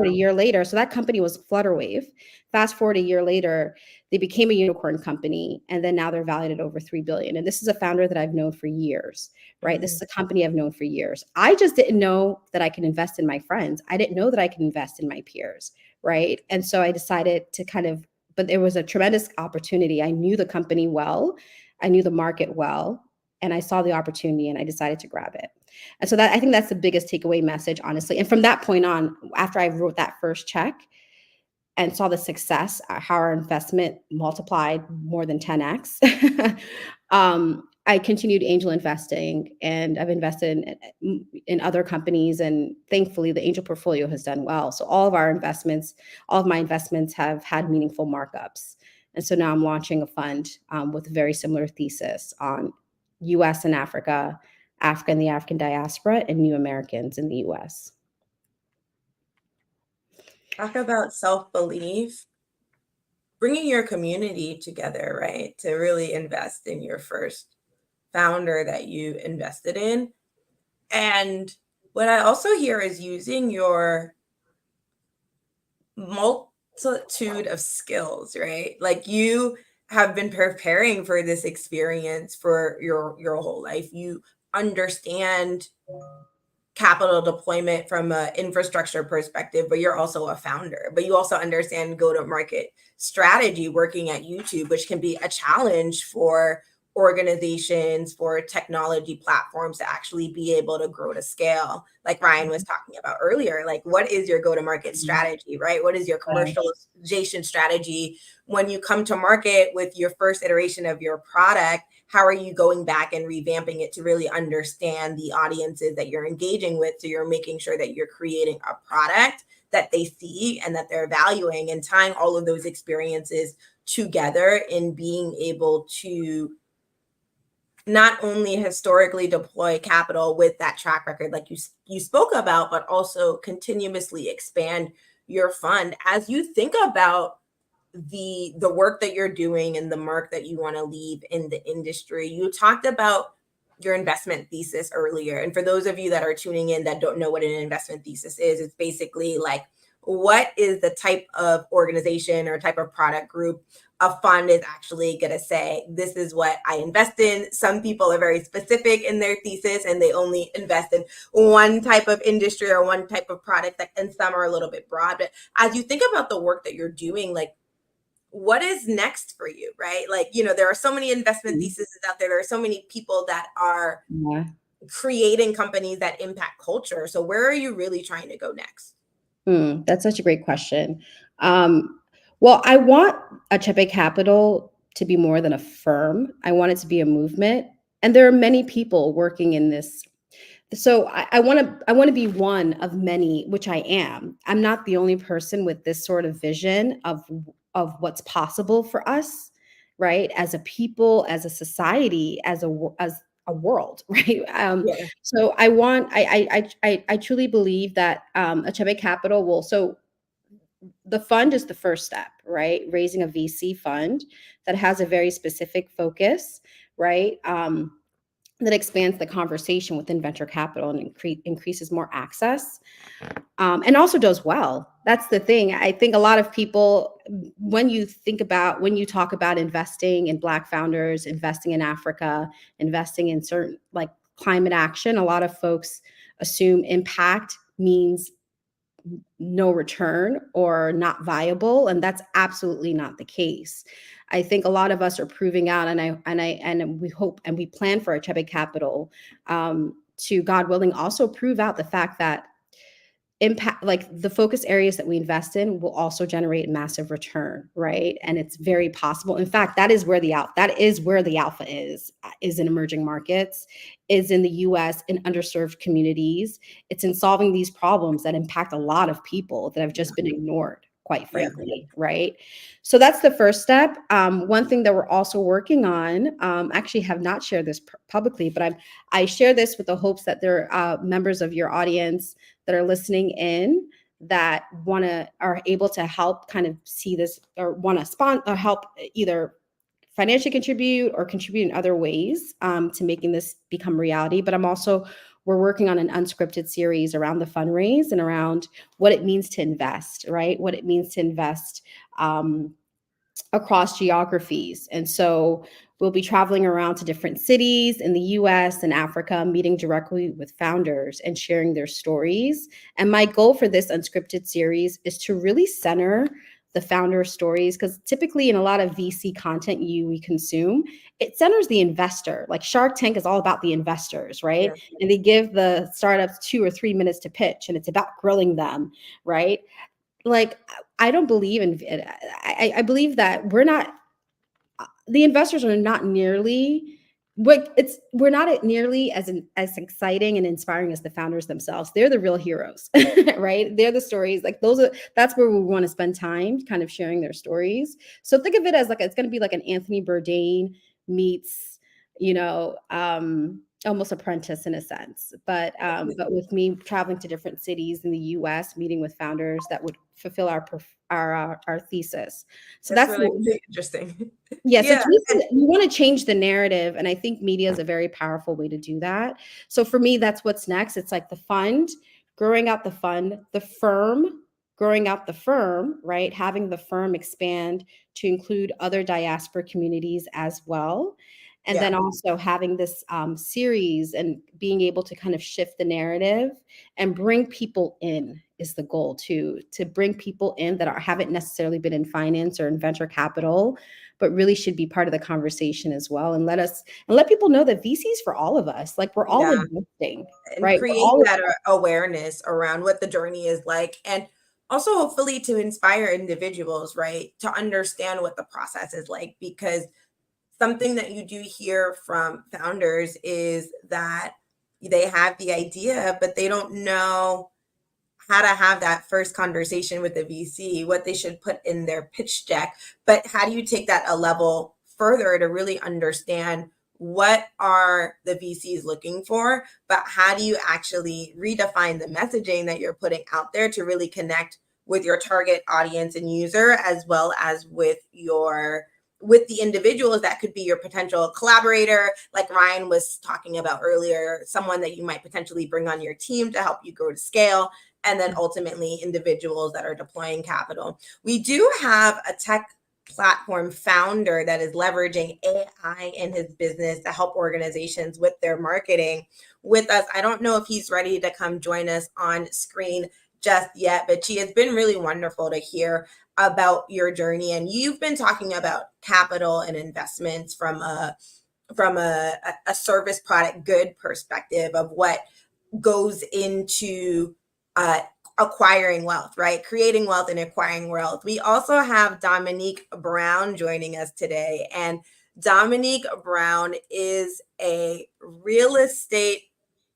a year later, so that company was Flutterwave. Fast forward a year later, they became a unicorn company, and then now they're valued at over $3 billion. And this is a founder that I've known for years, right? This is a company I've known for years. I just didn't know that I could invest in my friends. I didn't know that I could invest in my peers, right? And so I decided to but there was a tremendous opportunity. I knew the company well. I knew the market well. And I saw the opportunity and I decided to grab it. And so I think that's the biggest takeaway message, honestly. And from that point on, after I wrote that first check and saw the success, how our investment multiplied more than 10x, I continued angel investing, and I've invested in other companies. And thankfully, the angel portfolio has done well. So all of my investments have had meaningful markups. And so now I'm launching a fund with a very similar thesis on US and Africa and the African diaspora, and new Americans in the US. Talk about self-belief, bringing your community together, right? To really invest in your first founder that you invested in. And what I also hear is using your multitude of skills, right? Like you have been preparing for this experience for your whole life. You understand capital deployment from an infrastructure perspective, but you're also a founder. But you also understand go-to-market strategy working at YouTube, which can be a challenge for organizations, for technology platforms to actually be able to grow to scale, like Ryan was talking about earlier. Like, what is your go-to-market strategy, right? What is your commercialization strategy when you come to market with your first iteration of your product? How are you going back and revamping it to really understand the audiences that you're engaging with? So you're making sure that you're creating a product that they see and that they're valuing, and tying all of those experiences together in being able to not only historically deploy capital with that track record like you spoke about, but also continuously expand your fund. As you think about the work that you're doing and the mark that you want to leave in the industry, you talked about your investment thesis earlier. And for those of you that are tuning in that don't know what an investment thesis is, it's basically like, what is the type of organization or type of product group a fund is actually going to say, this is what I invest in. Some people are very specific in their thesis and they only invest in one type of industry or one type of product, and some are a little bit broad. But as you think about the work that you're doing, like, what is next for you, right? Like, there are so many investment theses out there. There are so many people that are creating companies that impact culture. So where are you really trying to go next? That's such a great question. Well, I want Achepe Capital to be more than a firm. I want it to be a movement. And there are many people working in this. So I want to be one of many, which I am. I'm not the only person with this sort of vision of what's possible for us, right? As a people, as a society, as a world, right? So I truly believe that Achepe Capital will. So the fund is the first step, right? Raising a VC fund that has a very specific focus, right? That expands the conversation within venture capital and increases more access, and also does well. That's the thing. I think a lot of people, when you talk about investing in Black founders, investing in Africa, investing in certain like climate action, a lot of folks assume impact means no return or not viable, and that's absolutely not the case. I think a lot of us are proving out, and we hope and we plan for Achepe Capital to, God willing, also prove out the fact that impact, like the focus areas that we invest in, will also generate massive return, right? And it's very possible. In fact, that is where the alpha is in emerging markets, is in the US, in underserved communities. It's in solving these problems that impact a lot of people that have just been ignored, quite frankly, right? So that's the first step. One thing that we're also working on, actually have not shared this publicly, but I share this with the hopes that there are members of your audience that are listening in that are able to help kind of see this, or want to sponsor or help either financially contribute or contribute in other ways to making this become reality. But we're working on an unscripted series around the fundraise and around what it means to invest, right? What it means to invest across geographies. And so we'll be traveling around to different cities in the US and Africa, meeting directly with founders and sharing their stories. And my goal for this unscripted series is to really center the founder stories, because typically in a lot of VC content we consume, it centers the investor. Like Shark Tank is all about the investors, right? Yeah. And they give the startups 2 or 3 minutes to pitch, and it's about grilling them, right? Like, I don't believe in it. I believe that the investors are not nearly we're not nearly as exciting and inspiring as the founders themselves. They're the real heroes, right? They're the stories. Like that's where we want to spend time kind of sharing their stories. So think of it as like, it's going to be like an Anthony Bourdain meets, almost apprentice in a sense. But with me traveling to different cities in the U.S., meeting with founders that would fulfill our thesis. So that's really interesting. Yes, Yeah. we want to change the narrative, and I think media is a very powerful way to do that. So for me, that's what's next. It's like the fund, growing out the fund, the firm, growing out the firm, right? Having the firm expand to include other diaspora communities as well. And then also having this series and being able to kind of shift the narrative and bring people in is the goal, to bring people in that haven't necessarily been in finance or in venture capital, but really should be part of the conversation as well. And let people know that VC is for all of us. Like, we're all investing, and right? create that awareness around what the journey is like, and also hopefully to inspire individuals, right, to understand what the process is like. Because something that you do hear from founders is that they have the idea, but they don't know how to have that first conversation with the VC, what they should put in their pitch deck. But how do you take that a level further to really understand what are the VCs looking for, but how do you actually redefine the messaging that you're putting out there to really connect with your target audience and user, as well as with the individuals that could be your potential collaborator, like Ryan was talking about earlier, someone that you might potentially bring on your team to help you grow to scale, and then ultimately individuals that are deploying capital. We do have a tech platform founder that is leveraging AI in his business to help organizations with their marketing with us. I don't know if he's ready to come join us on screen just yet, but she has been really wonderful to hear about your journey. And you've been talking about capital and investments from a service product good perspective of what goes into acquiring wealth, right? Creating wealth and acquiring wealth. We also have Dominique Brown joining us today. And Dominique Brown is a real estate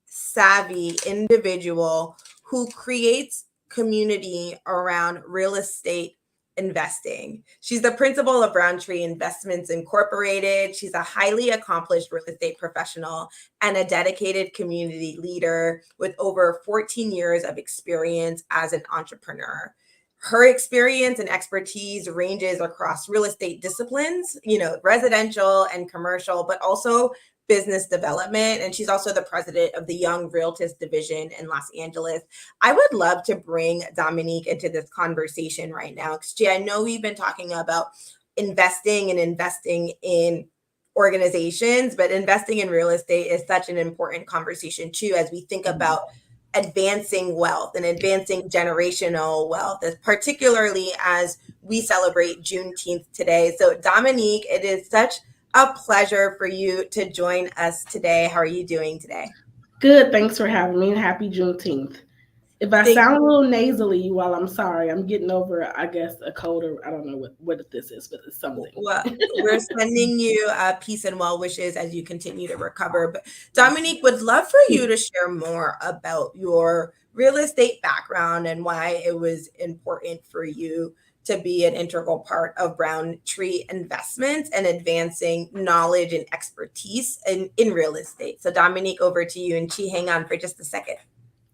savvy individual who creates community around real estate investing. She's the principal of Roundtree Investments Incorporated. She's a highly accomplished real estate professional and a dedicated community leader with over 14 years of experience as an entrepreneur. Her experience and expertise ranges across real estate disciplines, residential and commercial, but also business development. And she's also the president of the Young Realtist Division in Los Angeles. I would love to bring Dominique into this conversation right now, because I know we've been talking about investing in organizations, but investing in real estate is such an important conversation too, as we think about advancing wealth and advancing generational wealth, particularly as we celebrate Juneteenth today. So Dominique, it is such a pleasure for you to join us today. How are you doing today? Good. Thanks for having me, and happy Juneteenth. If I sound a little nasally, well, I'm sorry. I'm getting over, I guess, a cold, or I don't know what this is, but it's something. Well, we're sending you peace and well wishes as you continue to recover. But Dominique, would love for you to share more about your real estate background and why it was important for you to be an integral part of Roundtree Investments and advancing knowledge and expertise in real estate. So Dominique, over to you, and hang on for just a second.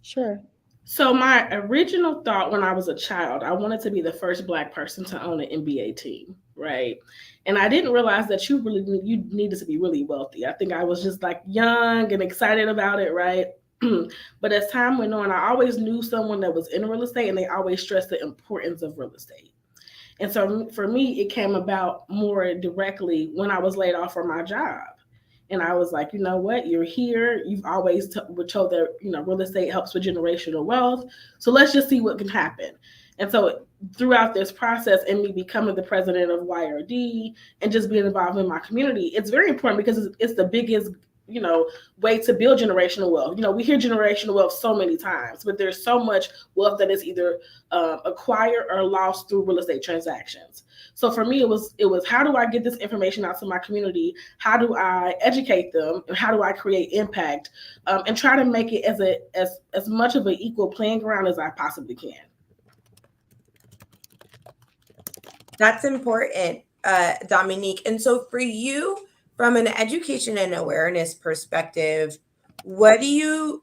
Sure. So my original thought when I was a child, I wanted to be the first Black person to own an NBA team, right? And I didn't realize that you needed to be really wealthy. I think I was just like young and excited about it, right? But as time went on, I always knew someone that was in real estate, and they always stressed the importance of real estate. And so for me, it came about more directly when I was laid off from my job. And I was like, you know what, you're here. You've always were told that, real estate helps with generational wealth. So let's just see what can happen. And so throughout this process and me becoming the president of YRD and just being involved in my community, it's very important because it's the biggest way to build generational wealth. We hear generational wealth so many times, but there's so much wealth that is either acquired or lost through real estate transactions. So for me, it was how do I get this information out to my community? How do I educate them? And how do I create impact and try to make it as much of an equal playing ground as I possibly can? That's important, Dominique. And so for you, from an education and awareness perspective, what do you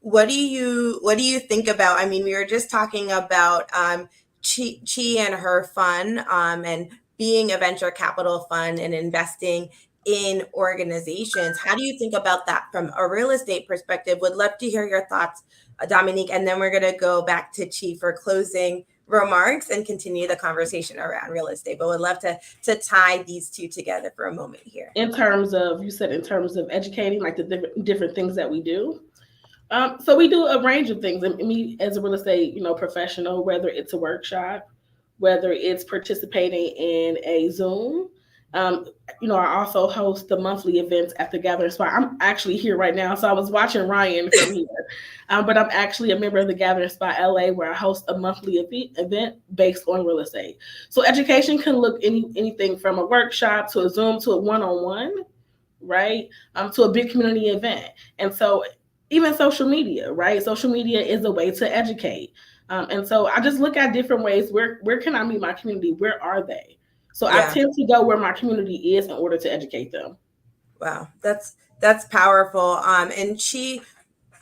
think about? I mean, we were just talking about Chi and her fund, and being a venture capital fund and investing in organizations. How do you think about that from a real estate perspective? Would love to hear your thoughts, Dominique, and then we're going to go back to Chi for closing remarks and continue the conversation around real estate. But would love to tie these two together for a moment here. In terms of, you said in terms of educating, like the different things that we do. So we do a range of things. And me as a real estate, professional, whether it's a workshop, whether it's participating in a Zoom, I also host the monthly events at the Gathering Spot. I'm actually here right now, so I was watching Ryan from here, but I'm actually a member of the Gathering Spot LA, where I host a monthly event based on real estate. So education can look anything from a workshop to a Zoom to a one-on-one, right? To a big community event, and so even social media, right? Social media is a way to educate, and so I just look at different ways. Where can I meet my community? Where are they? So I tend to go where my community is in order to educate them. Wow, that's powerful. And Chi,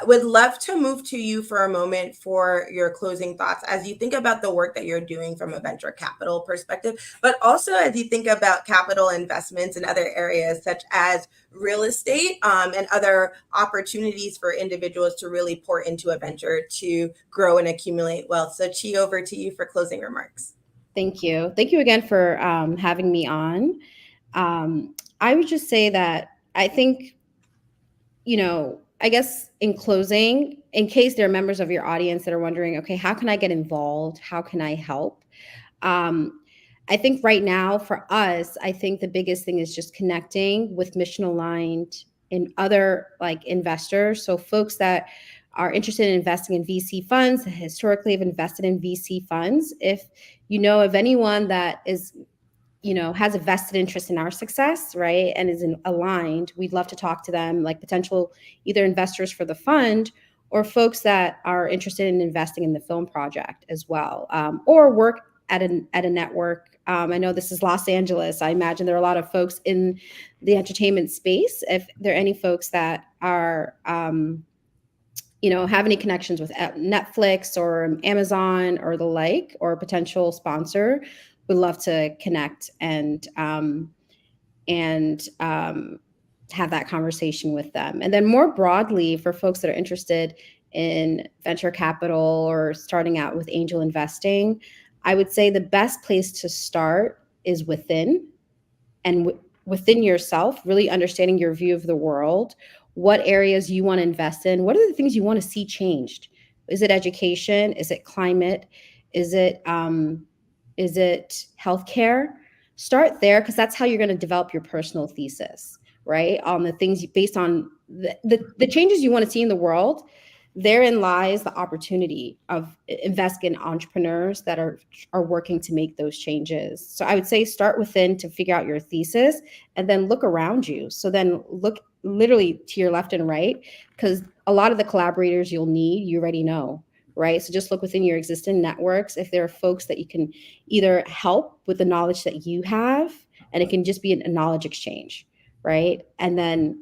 would love to move to you for a moment for your closing thoughts as you think about the work that you're doing from a venture capital perspective, but also as you think about capital investments in other areas such as real estate, and other opportunities for individuals to really pour into a venture to grow and accumulate wealth. So Chi, over to you for closing remarks. Thank you. Thank you again for having me on. I would just say that I think, I guess in closing, in case there are members of your audience that are wondering, okay, how can I get involved? How can I help? I think right now for us, I think the biggest thing is just connecting with mission aligned and other investors. So folks that are interested in investing in VC funds, historically have invested in VC funds. If you know of anyone that is, has a vested interest in our success, right, and is aligned, we'd love to talk to them, like potential either investors for the fund or folks that are interested in investing in the film project as well, or work at a network. I know this is Los Angeles. I imagine there are a lot of folks in the entertainment space. If there are any folks that are have any connections with Netflix or Amazon or the like, or a potential sponsor, we'd love to connect and have that conversation with them. And then more broadly, for folks that are interested in venture capital or starting out with angel investing, I would say the best place to start is within and within yourself, really understanding your view of the world, what areas you want to invest in, what are the things you want to see changed? Is it education? Is it climate? Is it healthcare? Start there, because that's how you're going to develop your personal thesis, right? On the things based on the changes you want to see in the world. Therein lies the opportunity of investing in entrepreneurs that are working to make those changes. So I would say start within to figure out your thesis, and then look around you. So then look literally to your left and right, because a lot of the collaborators you'll need, you already know, right? So just look within your existing networks. If there are folks that you can either help with the knowledge that you have, and it can just be a knowledge exchange, right? And then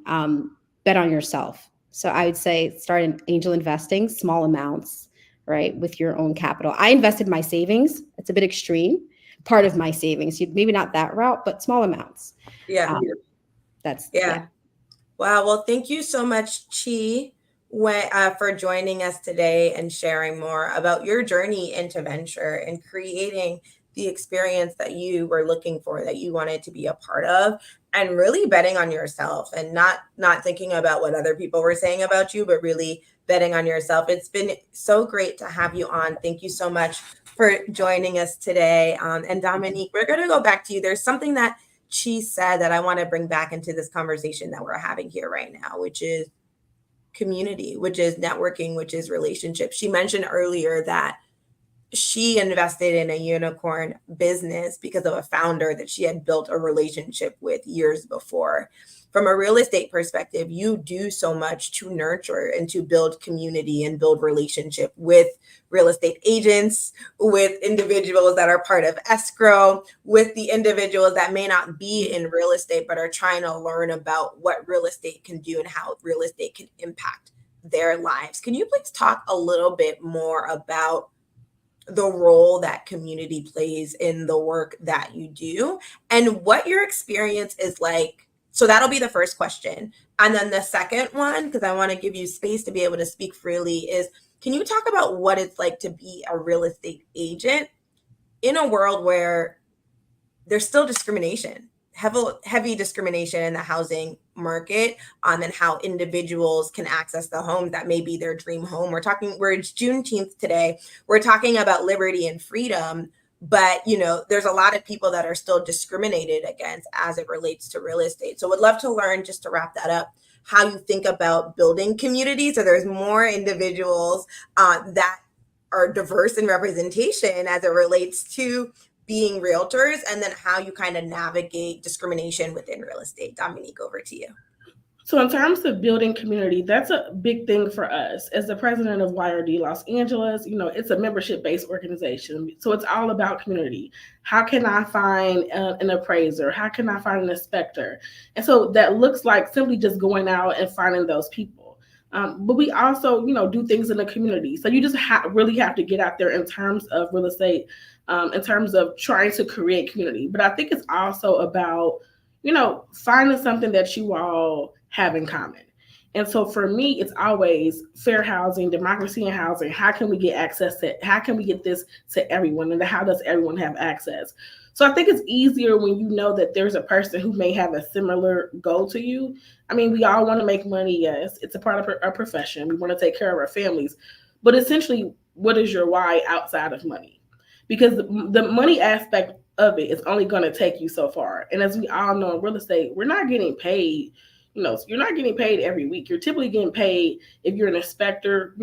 bet on yourself. So I would say start in angel investing, small amounts, right, with your own capital. I invested my savings. It's a bit extreme. Part of my savings, maybe not that route, but small amounts. Yeah. Yeah. Wow. Well, thank you so much, Chi, for joining us today and sharing more about your journey into venture and creating the experience that you were looking for, that you wanted to be a part of, and really betting on yourself and not thinking about what other people were saying about you, but really betting on yourself. It's been so great to have you on. Thank you so much for joining us today. And Dominique, we're going to go back to you. There's something that Chi said that I want to bring back into this conversation that we're having here right now, which is community, which is networking, which is relationships. She mentioned earlier that she invested in a unicorn business because of a founder that she had built a relationship with years before. from a real estate perspective, you do so much to nurture and to build community and build relationship with real estate agents, with individuals that are part of escrow, with the individuals that may not be in real estate but are trying to learn about what real estate can do and how real estate can impact their lives. Can you please talk a little bit more about the role that community plays in the work that you do and what your experience is like? So that'll be the first question. And then the second one, because I want to give you space to be able to speak freely, is can you talk about what it's like to be a real estate agent in a world where there's still discrimination, heavy discrimination in the housing market, and how individuals can access the home that may be their dream home. It's Juneteenth today. We're talking about liberty and freedom, but there's a lot of people that are still discriminated against as it relates to real estate. So would love to learn, just to wrap that up, how you think about building community so there's more individuals that are diverse in representation as it relates to being realtors, and then how you kind of navigate discrimination within real estate. Dominique, over to you. So in terms of building community, that's a big thing for us. As the president of YRD Los Angeles, it's a membership-based organization. So it's all about community. How can I find an appraiser? How can I find an inspector? And so that looks like simply just going out and finding those people. But we also, do things in the community. So you just really have to get out there in terms of real estate, in terms of trying to create community. But I think it's also about, finding something that you all have in common. And so for me, it's always fair housing, democracy in housing. How can we get this to everyone? And how does everyone have access? So I think it's easier when you know that there's a person who may have a similar goal to you. I mean, we all want to make money. Yes, it's a part of our profession. We want to take care of our families. But essentially, what is your why outside of money? Because the money aspect of it is only going to take you so far. And as we all know in real estate, we're not getting paid. You're not getting paid every week. You're typically getting paid if you're an inspector,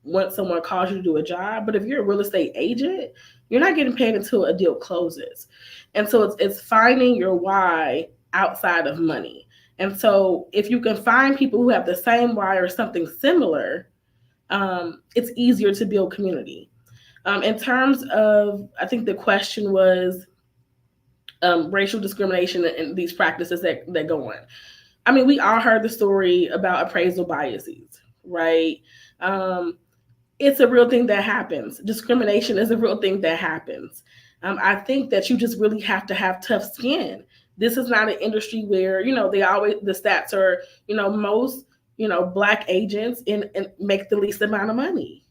when someone calls you to do a job. But if you're a real estate agent, you're not getting paid until a deal closes. And so it's finding your why outside of money. And so if you can find people who have the same why or something similar, it's easier to build community. In terms of, I think the question was racial discrimination and these practices that go on. I mean, we all heard the story about appraisal biases, right? It's a real thing that happens. Discrimination is a real thing that happens. I think that you just really have to have tough skin. This is not an industry where, the stats are, most, Black agents and make the least amount of money,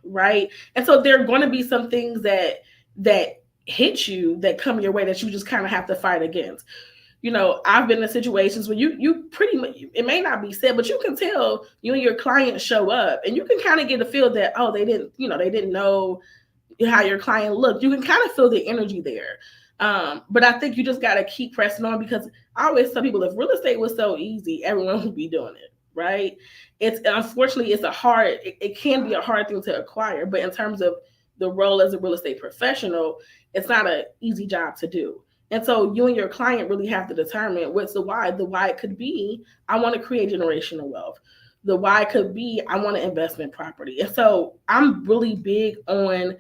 right? And so there are going to be some things that hit you, that come your way, that you just kind of have to fight against. I've been in situations where you pretty much, it may not be said, but you can tell you and your client show up and you can kind of get a feel that, oh, they didn't know how your client looked. You can kind of feel the energy there. But I think you just got to keep pressing on, because I always tell people, if real estate was so easy, everyone would be doing it, right? Unfortunately, it can be a hard thing to acquire, but in terms of the role as a real estate professional, it's not an easy job to do. And so you and your client really have to determine what's the why. The why could be, I want to create generational wealth. The why could be, I want to invest in property. And so I'm really big on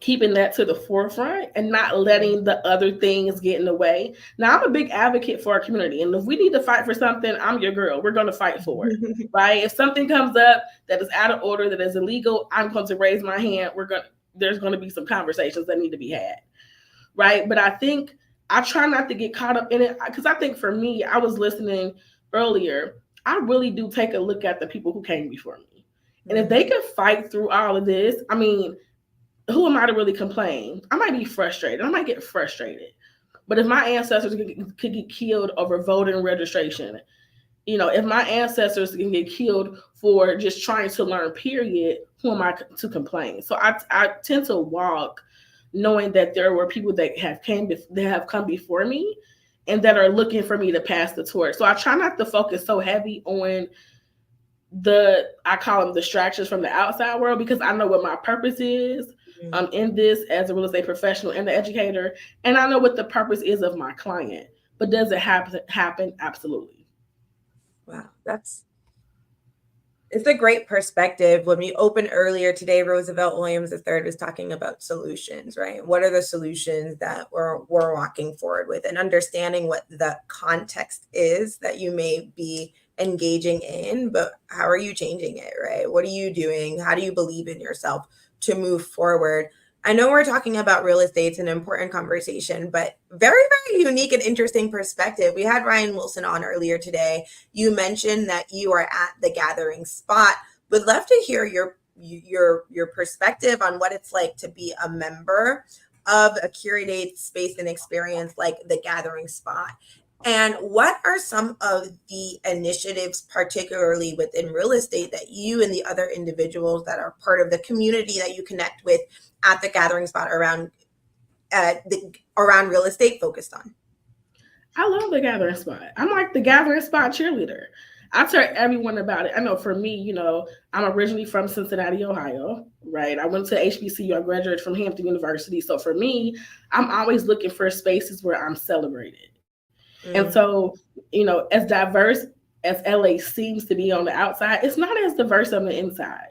keeping that to the forefront and not letting the other things get in the way. Now, I'm a big advocate for our community. And if we need to fight for something, I'm your girl. We're going to fight for it, right? If something comes up that is out of order, that is illegal, I'm going to raise my hand. There's going to be some conversations that need to be had. Right. But I think I try not to get caught up in it, because I think for me, I was listening earlier, I really do take a look at the people who came before me. And if they could fight through all of this, I mean, who am I to really complain? I might be frustrated. I might get frustrated. But if my ancestors could get killed over voting registration, if my ancestors can get killed for just trying to learn, period, who am I to complain? So I tend to walk knowing that there were people that have come before me and that are looking for me to pass the torch. So I try not to focus so heavy on I call them distractions from the outside world, because I know what my purpose is in this as a real estate professional and the educator. And I know what the purpose is of my client. but does it happen? Absolutely. Wow, it's a great perspective. When we opened earlier today, Roosevelt Williams III was talking about solutions, right? What are the solutions that we're walking forward with, and understanding what the context is that you may be engaging in, but how are you changing it, right? What are you doing? How do you believe in yourself to move forward? I know we're talking about real estate. It's an important conversation, but very, very unique and interesting perspective. We had Ryan Wilson on earlier today. You mentioned that you are at the gathering spot. Would love to hear your perspective on what it's like to be a member of a curated space and experience like the gathering spot. And what are some of the initiatives, particularly within real estate, that you and the other individuals that are part of the community that you connect with at the gathering spot around real estate focused on? I love the gathering spot. I'm like the gathering spot cheerleader. I tell everyone about it. I know for me, I'm originally from Cincinnati, Ohio, right? I went to HBCU. I graduated from Hampton University. So for me, I'm always looking for spaces where I'm celebrated. And so, as diverse as LA seems to be on the outside, it's not as diverse on the inside,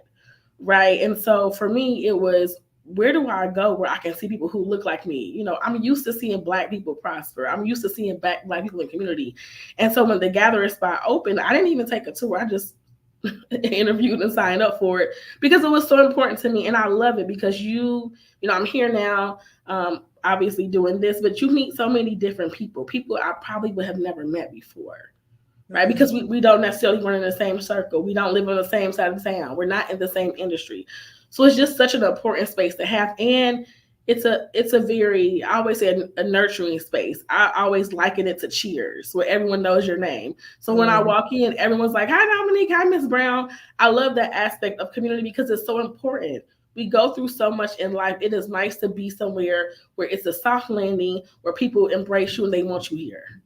right? And so for me, it was, where do I go where I can see people who look like me? I'm used to seeing Black people prosper. I'm used to seeing Black people in community. And so when the gathering spot opened, I didn't even take a tour. I just interviewed and signed up for it because it was so important to me. And I love it because I'm here now, obviously doing this, but you meet so many different people I probably would have never met before, right? Because we don't necessarily run in the same circle. We don't live on the same side of town. We're not in the same industry. So it's just such an important space to have. And it's a very, I always say a nurturing space. I always liken it to Cheers, where everyone knows your name. So when I walk in, everyone's like, hi, Dominique, hi, Miss Brown. I love that aspect of community because it's so important. We go through so much in life. It is nice to be somewhere where it's a soft landing, where people embrace you and they want you here.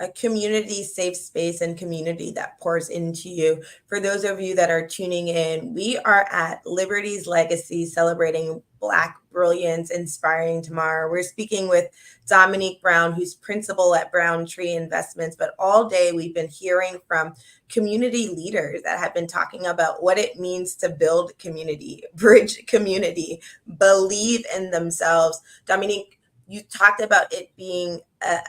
A community safe space and community that pours into you. For those of you that are tuning in, we are at Liberty's Legacy, celebrating Black Brilliance, Inspiring Tomorrow. We're speaking with Dominique Brown, who's principal at Brown Tree Investments. But all day we've been hearing from community leaders that have been talking about what it means to build community, bridge community, believe in themselves. Dominique, you talked about it being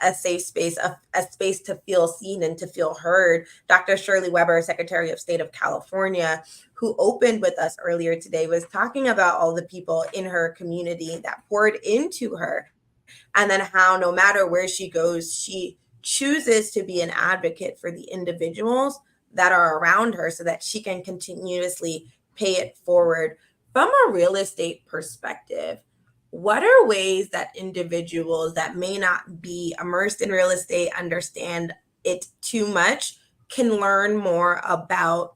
a safe space, a space to feel seen and to feel heard. Dr. Shirley Weber, Secretary of State of California, who opened with us earlier today, was talking about all the people in her community that poured into her, and then how no matter where she goes, she chooses to be an advocate for the individuals that are around her so that she can continuously pay it forward. From a real estate perspective, what are ways that individuals that may not be immersed in real estate, understand it too much, can learn more about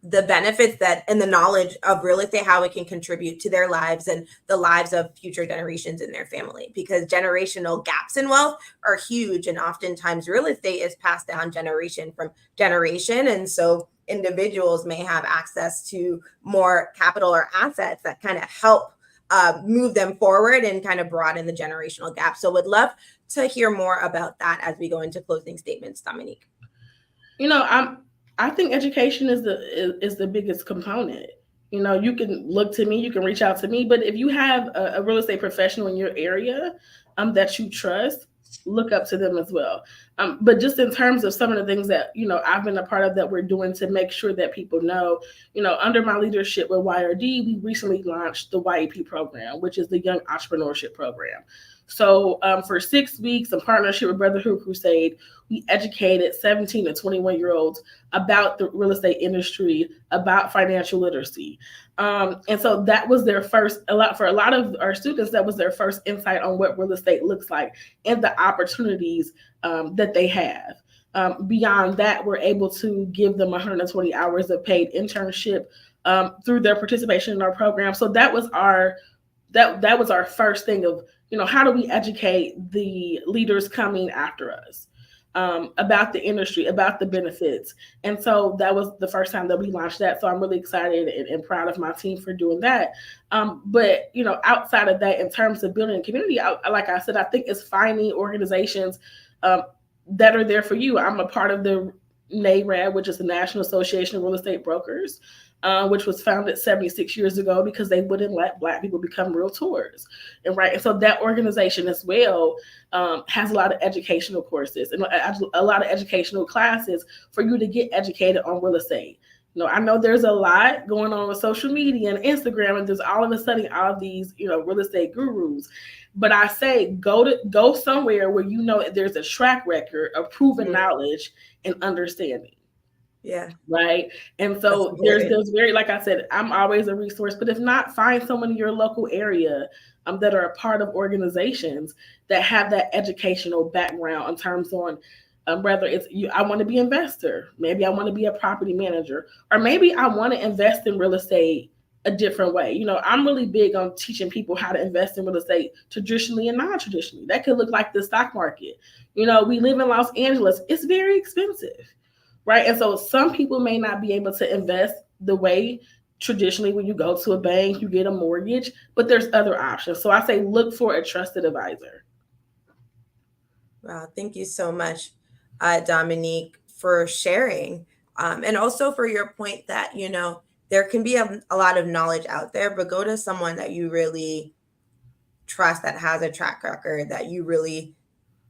the benefits that and the knowledge of real estate, how it can contribute to their lives and the lives of future generations in their family? Because generational gaps in wealth are huge, and oftentimes real estate is passed down generation from generation. And so individuals may have access to more capital or assets that kind of help move them forward and kind of broaden the generational gap. So would love to hear more about that as we go into closing statements, Dominique. I think education is the biggest component. You can look to me, you can reach out to me, but if you have a real estate professional in your area that you trust, look up to them as well. But just in terms of some of the things that, I've been a part of that we're doing to make sure that people know, under my leadership with YRD, we recently launched the YEP program, which is the Young Entrepreneurship Program. So for 6 weeks, in partnership with Brotherhood Crusade, we educated 17 to 21-year-olds about the real estate industry, about financial literacy. And so that was for a lot of our students, that was their first insight on what real estate looks like and the opportunities that they have. Beyond that, we're able to give them 120 hours of paid internship through their participation in our program. So that was our first thing of, how do we educate the leaders coming after us? about the industry, about the benefits. And so that was the first time that we launched that. So I'm really excited and proud of my team for doing that. But, outside of that, in terms of building a community, like I said, I think it's finding organizations that are there for you. I'm a part of the NARAB, which is the National Association of Real Estate Brokers, which was founded 76 years ago because they wouldn't let Black people become realtors. And so that organization as well has a lot of educational courses and a lot of educational classes for you to get educated on real estate. I know there's a lot going on with social media and Instagram, and there's all of a sudden all of these, real estate gurus. But I say go somewhere where there's a track record of proven knowledge and understanding. Yeah. Right. And so there's very, like I said, I'm always a resource, but if not, find someone in your local area that are a part of organizations that have that educational background in terms on whether it's I want to be an investor, maybe I want to be a property manager, or maybe I want to invest in real estate a different way. I'm really big on teaching people how to invest in real estate traditionally and non-traditionally. That could look like the stock market. We live in Los Angeles. It's very expensive, right? And so some people may not be able to invest the way traditionally when you go to a bank, you get a mortgage, but there's other options. So I say look for a trusted advisor. Wow, thank you so much, Dominique, for sharing. And also for your point that, there can be a lot of knowledge out there, but go to someone that you really trust, that has a track record, that you really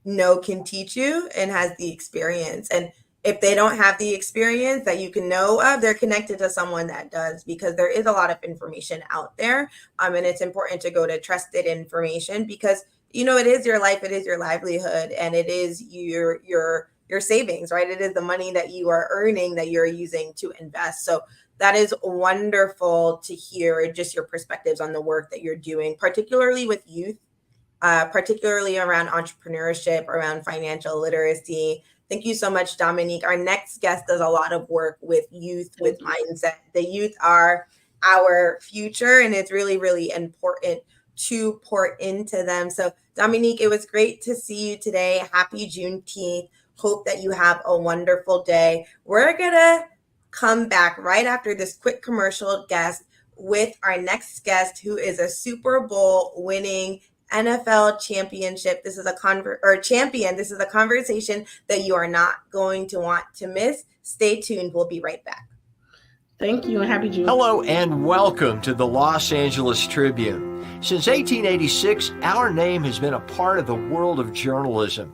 know can teach you and has the experience. And if they don't have the experience that you can know of, they're connected to someone that does, because there is a lot of information out there. And it's important to go to trusted information because, it is your life, it is your livelihood, and it is your savings, right? It is the money that you are earning that you're using to invest. So that is wonderful to hear just your perspectives on the work that you're doing, particularly with youth, particularly around entrepreneurship, around financial literacy. Thank you so much, Dominique. Our next guest does a lot of work with youth, with mindset. The youth are our future, and it's really, really important to pour into them. So, Dominique, it was great to see you today. Happy Juneteenth. Hope that you have a wonderful day. We're going to come back right after this quick commercial guest with our next guest, who is a Super Bowl winning NFL championship. This is a champion. This is a conversation that you are not going to want to miss. Stay tuned. We'll be right back. Thank you, and happy Juneteenth. Hello and welcome to the Los Angeles Tribune. Since 1886, our name has been a part of the world of journalism.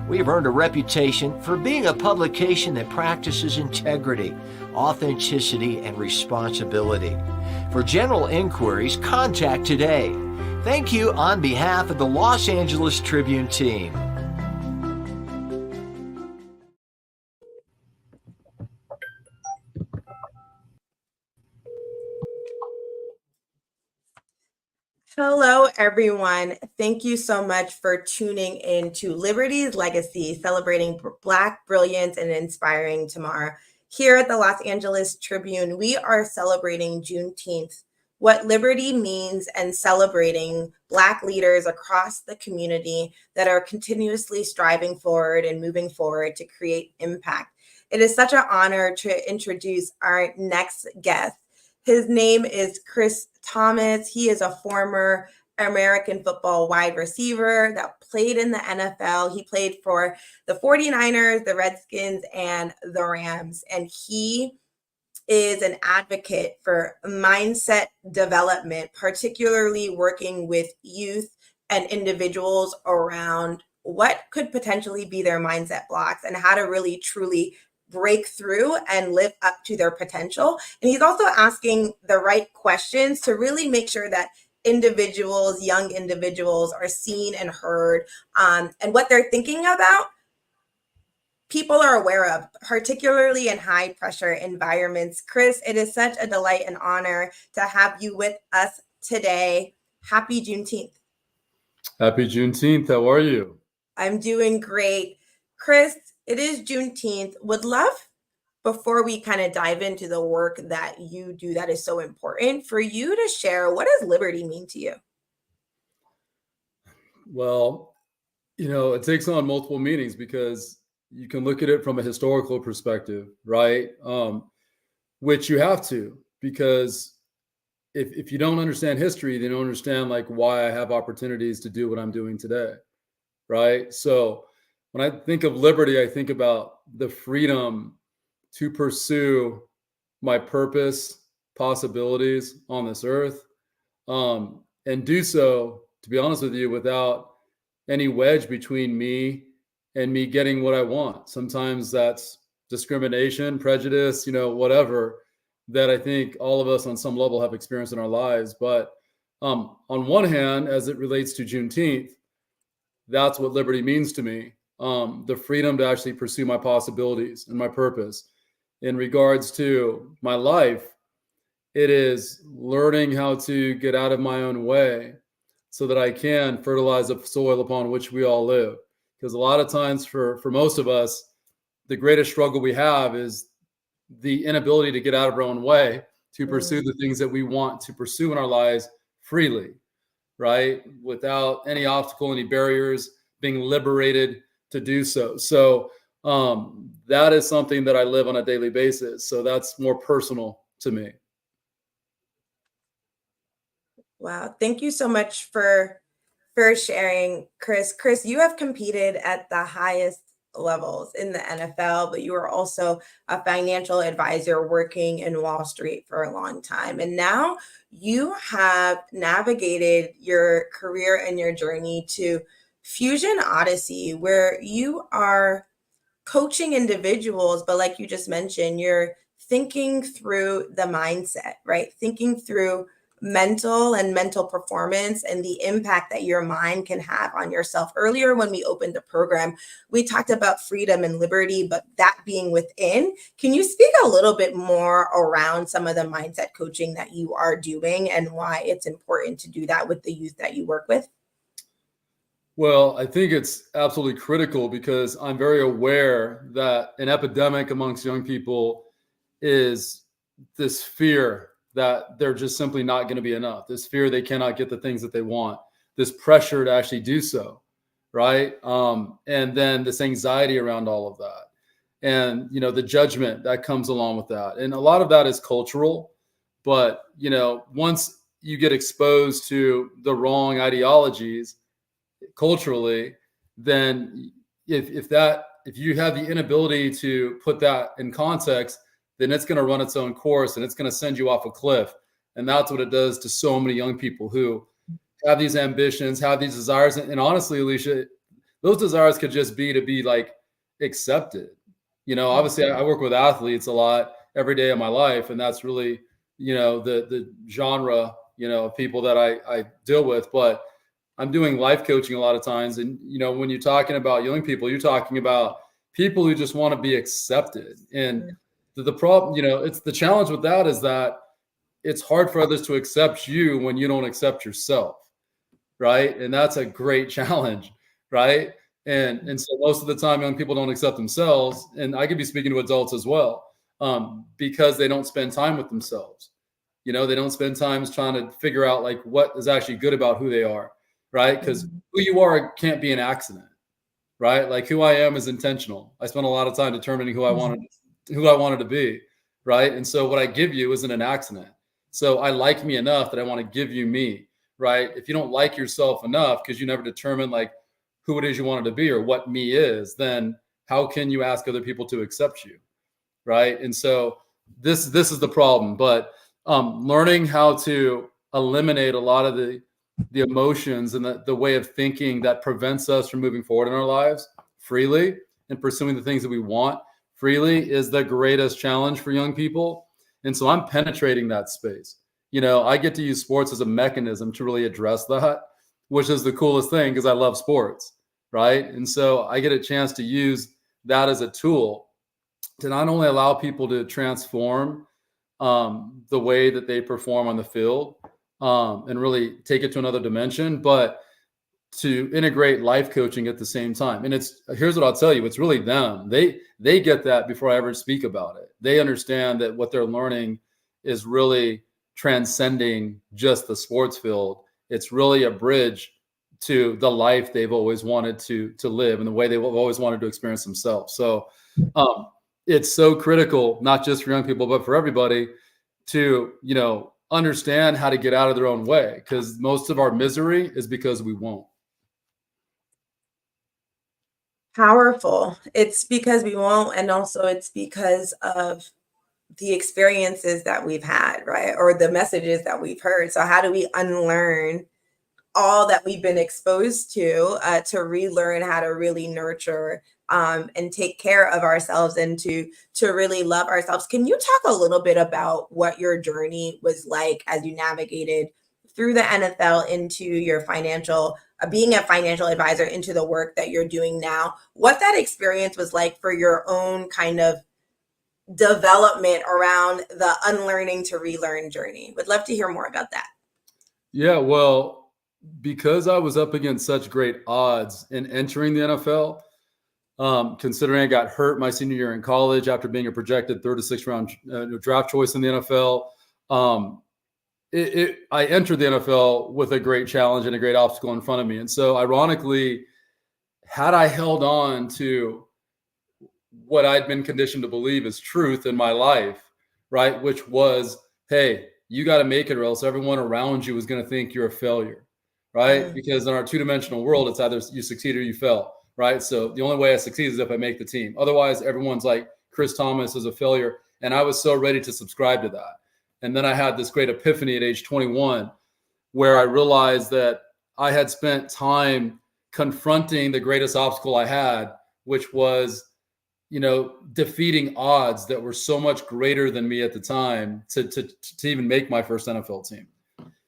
We have earned a reputation for being a publication that practices integrity, authenticity, and responsibility. For general inquiries, contact today. Thank you on behalf of the Los Angeles Tribune team. Hello, everyone. Thank you so much for tuning in to Liberty's Legacy, celebrating Black brilliance and inspiring tomorrow. Here at the Los Angeles Tribune, we are celebrating Juneteenth, what liberty means, and celebrating Black leaders across the community that are continuously striving forward and moving forward to create impact. It is such an honor to introduce our next guest. His name is Chris Thomas. He is a former American football wide receiver that played in the NFL. He played for the 49ers, the Redskins, and the Rams. And he is an advocate for mindset development, particularly working with youth and individuals around what could potentially be their mindset blocks and how to really truly break through and live up to their potential. And he's also asking the right questions to really make sure that individuals, young individuals, are seen and heard, and what they're thinking about, people are aware of, particularly in high pressure environments. Chris, it is such a delight and honor to have you with us today. Happy Juneteenth. Happy Juneteenth. How are you? I'm doing great. Chris, It is Juneteenth. Would love, before we kind of dive into the work that you do that is so important, for you to share, what does liberty mean to you? Well, it takes on multiple meanings because you can look at it from a historical perspective, right? Which you have to, because if you don't understand history, then you don't understand like why I have opportunities to do what I'm doing today, right? So when I think of liberty, I think about the freedom to pursue my purpose, possibilities on this earth, and do so, to be honest with you, without any wedge between me and me getting what I want. Sometimes that's discrimination, prejudice, whatever, that I think all of us on some level have experienced in our lives. But on one hand, as it relates to Juneteenth, that's what liberty means to me. The freedom to actually pursue my possibilities and my purpose. In regards to my life, it is learning how to get out of my own way so that I can fertilize the soil upon which we all live. Because a lot of times for most of us, the greatest struggle we have is the inability to get out of our own way to pursue the things that we want to pursue in our lives freely, right? Without any obstacle, any barriers, being liberated to do so. So that is something that I live on a daily basis. So that's more personal to me. Wow. Thank you so much for sharing, Chris. Chris, you have competed at the highest levels in the NFL, but you were also a financial advisor working in Wall Street for a long time. And now you have navigated your career and your journey to Fusion Odyssey, where you are coaching individuals, but like you just mentioned, you're thinking through the mindset, right? Thinking through mental performance and the impact that your mind can have on yourself. Earlier, when we opened the program, we talked about freedom and liberty, but that being within. Can you speak a little bit more around some of the mindset coaching that you are doing and why it's important to do that with the youth that you work with? Well, I think it's absolutely critical because I'm very aware that an epidemic amongst young people is this fear that they're just simply not going to be enough, this fear they cannot get the things that they want, this pressure to actually do so, right? And then this anxiety around all of that. And, the judgment that comes along with that. And a lot of that is cultural, but, once you get exposed to the wrong ideologies culturally, then if you have the inability to put that in context, then it's going to run its own course and it's going to send you off a cliff. And that's what it does to so many young people who have these ambitions, have these desires. And honestly, Alicia, those desires could just be to be like accepted. Obviously I work with athletes a lot every day of my life. And that's really, the genre, of people that I deal with. But I'm doing life coaching a lot of times. And, when you're talking about young people, you're talking about people who just want to be accepted. And the problem, it's the challenge with that is that it's hard for others to accept you when you don't accept yourself. Right. And that's a great challenge. Right. And so most of the time, young people don't accept themselves. And I could be speaking to adults as well, because they don't spend time with themselves. They don't spend time trying to figure out like what is actually good about who they are. Right. Because who you are can't be an accident. Right. Like who I am is intentional. I spent a lot of time determining who I wanted to be. Right. And so what I give you isn't an accident. So I like me enough that I want to give you me. Right. If you don't like yourself enough because you never determined like who it is you wanted to be or what me is, then how can you ask other people to accept you? Right. And so this is the problem. But learning how to eliminate a lot of the emotions and the way of thinking that prevents us from moving forward in our lives freely and pursuing the things that we want freely is the greatest challenge for young people. And so I'm penetrating that space. I get to use sports as a mechanism to really address that, which is the coolest thing because I love sports, right? And so I get a chance to use that as a tool to not only allow people to transform the way that they perform on the field and really take it to another dimension, but to integrate life coaching at the same time. And here's what I'll tell you, it's really them. They get that before I ever speak about it. They understand that what they're learning is really transcending just the sports field. It's really a bridge to the life they've always wanted to live and the way they've always wanted to experience themselves. So it's so critical, not just for young people, but for everybody to, understand how to get out of their own way, because most of our misery is because we won't. Powerful. It's because we won't, and also it's because of the experiences that we've had, right? Or the messages that we've heard. So how do we unlearn all that we've been exposed to relearn how to really nurture and take care of ourselves and to really love ourselves? Can you talk a little bit about what your journey was like as you navigated through the NFL into your being a financial advisor, into the work that you're doing now? What that experience was like for your own kind of development around the unlearning to relearn journey? Would love to hear more about that. Yeah, well, because I was up against such great odds in entering the NFL, considering I got hurt my senior year in college after being a projected 3rd to 6th round draft choice in the NFL, I entered the NFL with a great challenge and a great obstacle in front of me. And so ironically, had I held on to what I'd been conditioned to believe is truth in my life, right, which was, hey, you got to make it or else everyone around you is going to think you're a failure, right? Because in our two-dimensional world, it's either you succeed or you fail, right? So the only way I succeed is if I make the team. Otherwise, everyone's like, Chris Thomas is a failure. And I was so ready to subscribe to that. And then I had this great epiphany at age 21 where I realized that I had spent time confronting the greatest obstacle I had, which was, defeating odds that were so much greater than me at the time to even make my first NFL team.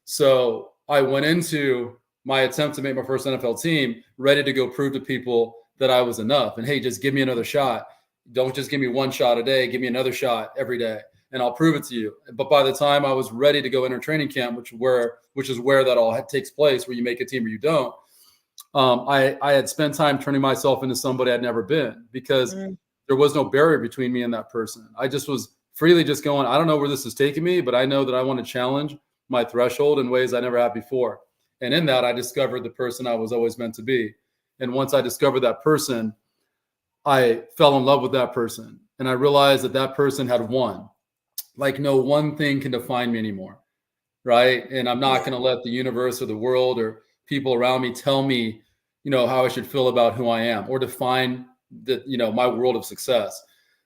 So I went into my attempt to make my first NFL team ready to go prove to people that I was enough. And hey, just give me another shot. Don't just give me one shot a day. Give me another shot every day, and I'll prove it to you. But by the time I was ready to go enter training camp, which is where that all takes place, where you make a team or you don't, I had spent time turning myself into somebody I'd never been, because there was no barrier between me and that person. I just was freely just going, I don't know where this is taking me, but I know that I want to challenge my threshold in ways I never had before. And in that, I discovered the person I was always meant to be. And once I discovered that person, I fell in love with that person. And I realized that person had won. Like no one thing can define me anymore, right? And I'm not going to let the universe or the world or people around me tell me, how I should feel about who I am or define my world of success.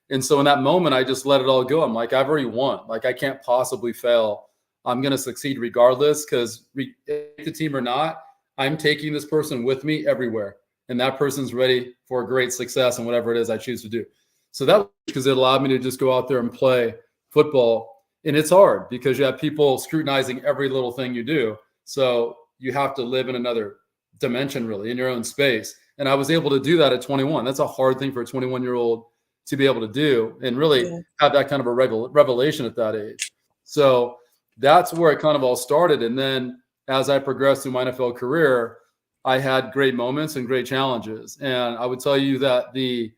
And so in that moment, I just let it all go. I'm like, I've already won. Like I can't possibly fail. I'm going to succeed regardless, because the team or not, I'm taking this person with me everywhere. And that person's ready for great success and whatever it is I choose to do. So that was because it allowed me to just go out there and play football. And it's hard because you have people scrutinizing every little thing you do. So you have to live in another dimension, really, in your own space. And I was able to do that at 21. That's a hard thing for a 21-year-old to be able to do and really have that kind of a revelation at that age. So that's where it kind of all started. And then as I progressed through my NFL career, I had great moments and great challenges. And I would tell you that the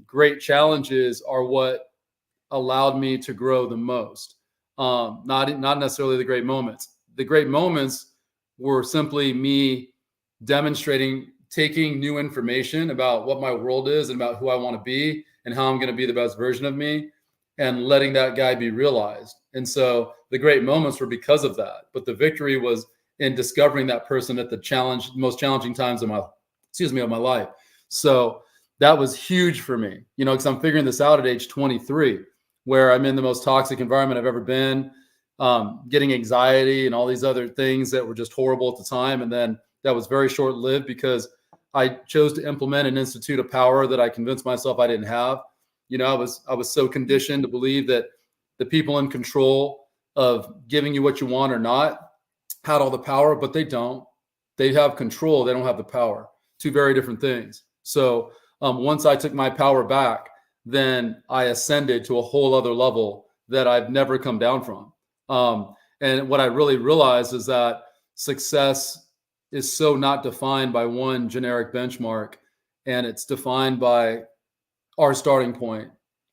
great challenges are what allowed me to grow the most. Not necessarily the great moments. The great moments were simply me demonstrating, taking new information about what my world is and about who I want to be and how I'm going to be the best version of me, and letting that guy be realized. And so the great moments were because of that. But the victory was in discovering that person at the most challenging times of my life. So that was huge for me, because I'm figuring this out at age 23, where I'm in the most toxic environment I've ever been, getting anxiety and all these other things that were just horrible at the time. And then that was very short-lived because I chose to implement and institute a power that I convinced myself I didn't have. I was so conditioned to believe that the people in control of giving you what you want or not had all the power, but they don't. They have control. They don't have the power. Two very different things. So once I took my power back, then I ascended to a whole other level that I've never come down from. And what I really realized is that success is so not defined by one generic benchmark, and it's defined by our starting point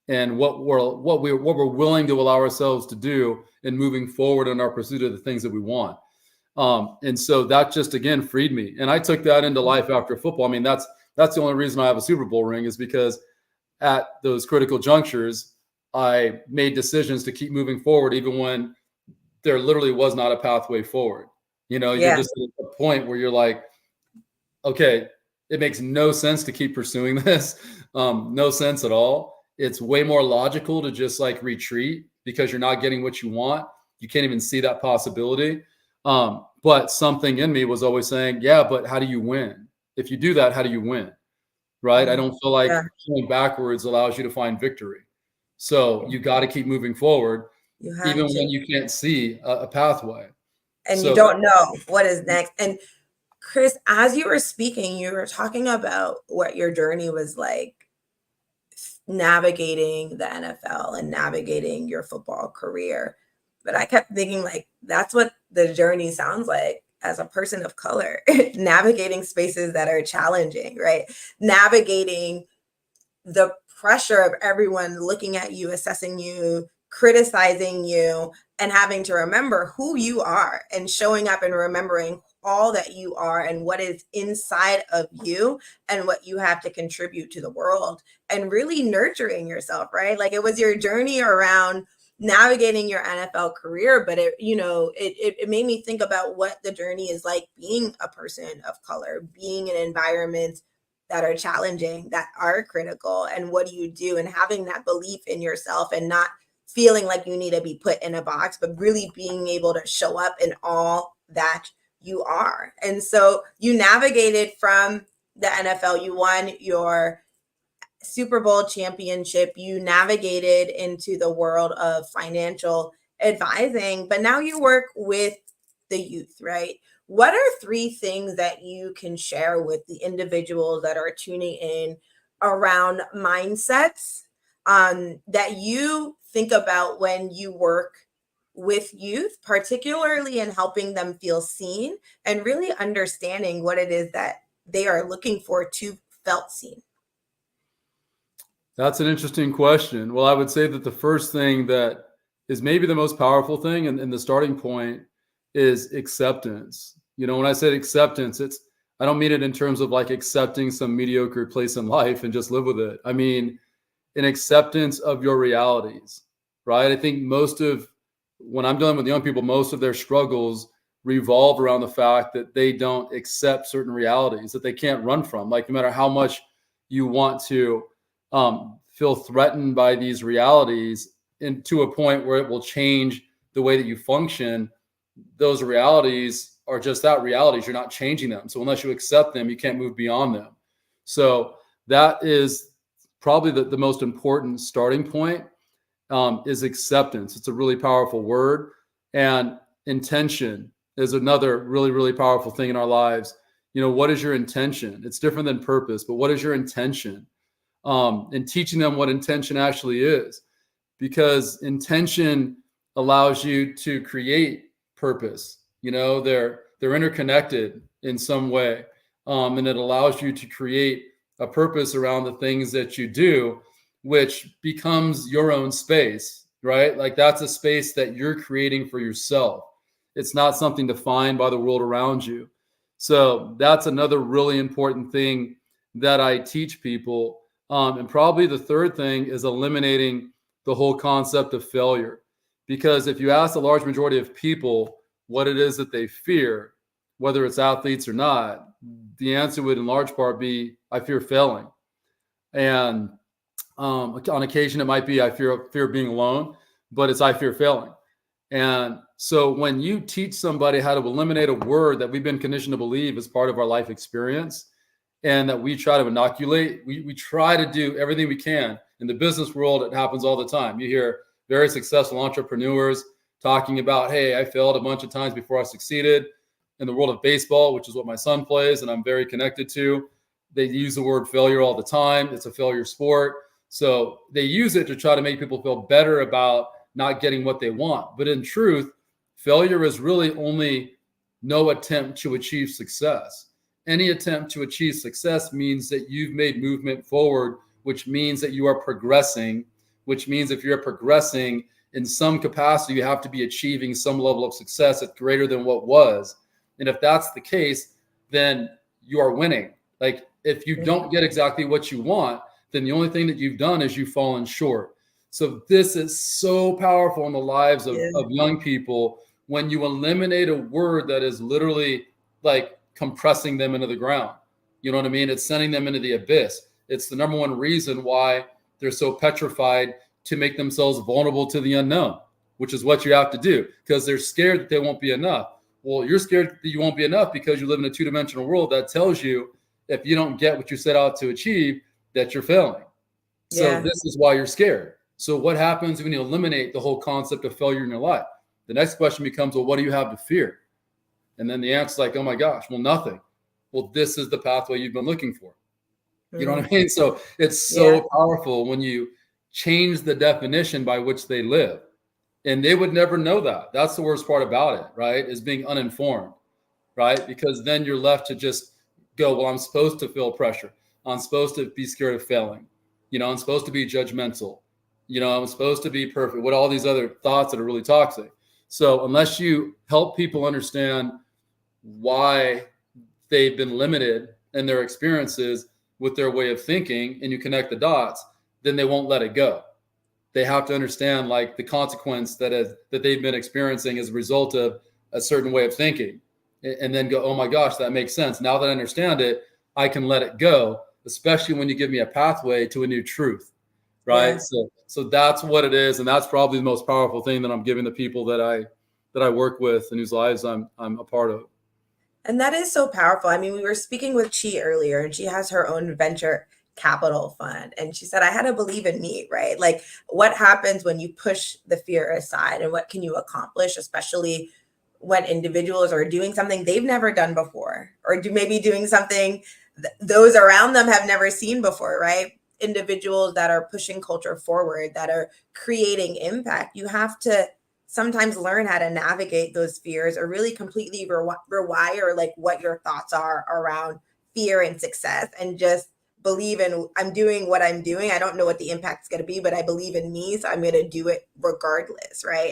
and what we're willing to allow ourselves to do in moving forward in our pursuit of the things that we want. And so that just, again, freed me. And I took that into life after football. I mean, that's the only reason I have a Super Bowl ring, is because at those critical junctures, I made decisions to keep moving forward, even when there literally was not a pathway forward. You know, you're just at a point where you're like, okay, it makes no sense to keep pursuing this. No sense at all. It's way more logical to just like retreat because you're not getting what you want. You can't even see that possibility. But something in me was always saying, yeah, but how do you win? If you do that, how do you win? Right? I don't feel like going backwards allows you to find victory. So you got to keep moving forward, even when you can't see a pathway. And you don't know what is next. And Chris, as you were speaking, you were talking about what your journey was like navigating the NFL and navigating your football career. But I kept thinking, like, that's what the journey sounds like as a person of color, navigating spaces that are challenging, right? Navigating the pressure of everyone looking at you, assessing you, criticizing you, and having to remember who you are and showing up and remembering all that you are and what is inside of you and what you have to contribute to the world, and really nurturing yourself, right? Like, it was your journey around navigating your NFL career, but it made me think about what the journey is like being a person of color, being in environments that are challenging, that are critical, and what do you do, and having that belief in yourself and not feeling like you need to be put in a box, but really being able to show up in all that you are. And so you navigated from the NFL, you won your Super Bowl championship, you navigated into the world of financial advising, but now you work with the youth, right? What are 3 things that you can share with the individuals that are tuning in around mindsets that you think about when you work with youth, particularly in helping them feel seen and really understanding what it is that they are looking for to felt seen? That's an interesting question. Well, I would say that the first thing that is maybe the most powerful thing and the starting point is acceptance. You know, when I said acceptance, I don't mean it in terms of like accepting some mediocre place in life and just live with it. I mean, an acceptance of your realities, right? I think when I'm dealing with young people, most of their struggles revolve around the fact that they don't accept certain realities that they can't run from. Like, no matter how much you want to feel threatened by these realities, and to a point where it will change the way that you function, those realities are just that, realities. You're not changing them. So unless you accept them, you can't move beyond them. So that is probably the most important starting point, is acceptance. It's a really powerful word. And intention is another really, really powerful thing in our lives. You know, what is your intention? It's different than purpose, but what is your intention? And teaching them what intention actually is, because intention allows you to create purpose. You know, they're interconnected in some way, and it allows you to create a purpose around the things that you do, which becomes your own space, right? Like, that's a space that you're creating for yourself. It's not something defined by the world around you. So that's another really important thing that I teach people. And probably the third thing is eliminating the whole concept of failure. Because if you ask a large majority of people what it is that they fear, whether it's athletes or not, the answer would in large part be, I fear failing. And on occasion, it might be, I fear being alone, but it's I fear failing. And so when you teach somebody how to eliminate a word that we've been conditioned to believe is part of our life experience, and that we try to inoculate, we try to do everything we can. In the business world, it happens all the time. You hear very successful entrepreneurs talking about, hey, I failed a bunch of times before I succeeded. In the world of baseball, which is what my son plays and I'm very connected to, they use the word failure all the time. It's a failure sport. So they use it to try to make people feel better about not getting what they want. But in truth, failure is really only no attempt to achieve success. Any attempt to achieve success means that you've made movement forward, which means that you are progressing, which means if you're progressing in some capacity, you have to be achieving some level of success that's greater than what was. And if that's the case, then you are winning. Like if you don't get exactly what you want, then the only thing that you've done is you've fallen short. So this is so powerful in the lives of young people when you eliminate a word that is literally like compressing them into the ground. You know what I mean? It's sending them into the abyss. It's the number one reason why they're so petrified to make themselves vulnerable to the unknown, which is what you have to do because they're scared that they won't be enough. Well, you're scared that you won't be enough because you live in a two-dimensional world that tells you if you don't get what you set out to achieve, that you're failing. So this is why you're scared. So what happens when you eliminate the whole concept of failure in your life? The next question becomes, well, what do you have to fear? And then the answer is like, oh my gosh, well, nothing. Well, this is the pathway you've been looking for. You know what I mean? So it's so powerful when you change the definition by which they live. And they would never know that. That's the worst part about it, right? Is being uninformed, right? Because then you're left to just go, well, I'm supposed to feel pressure. I'm supposed to be scared of failing. You know, I'm supposed to be judgmental. You know, I'm supposed to be perfect. What all these other thoughts that are really toxic. So unless you help people understand why they've been limited in their experiences with their way of thinking and you connect the dots, then they won't let it go. They have to understand like the consequence that they've been experiencing as a result of a certain way of thinking and then go, oh my gosh, that makes sense. Now that I understand it, I can let it go, especially when you give me a pathway to a new truth. Right. So that's what it is. And that's probably the most powerful thing that I'm giving the people that I work with and whose lives I'm a part of. And that is so powerful. I mean, we were speaking with Chi earlier, and she has her own venture capital fund. And she said, I had to believe in me, right? Like what happens when you push the fear aside and what can you accomplish, especially when individuals are doing something they've never done before, or maybe doing something those around them have never seen before, right? Individuals that are pushing culture forward, that are creating impact. You have to sometimes learn how to navigate those fears or really completely rewire like what your thoughts are around fear and success and just believe in I'm doing what I'm doing. I don't know what the impact's going to be, but I believe in me. So I'm going to do it regardless. Right.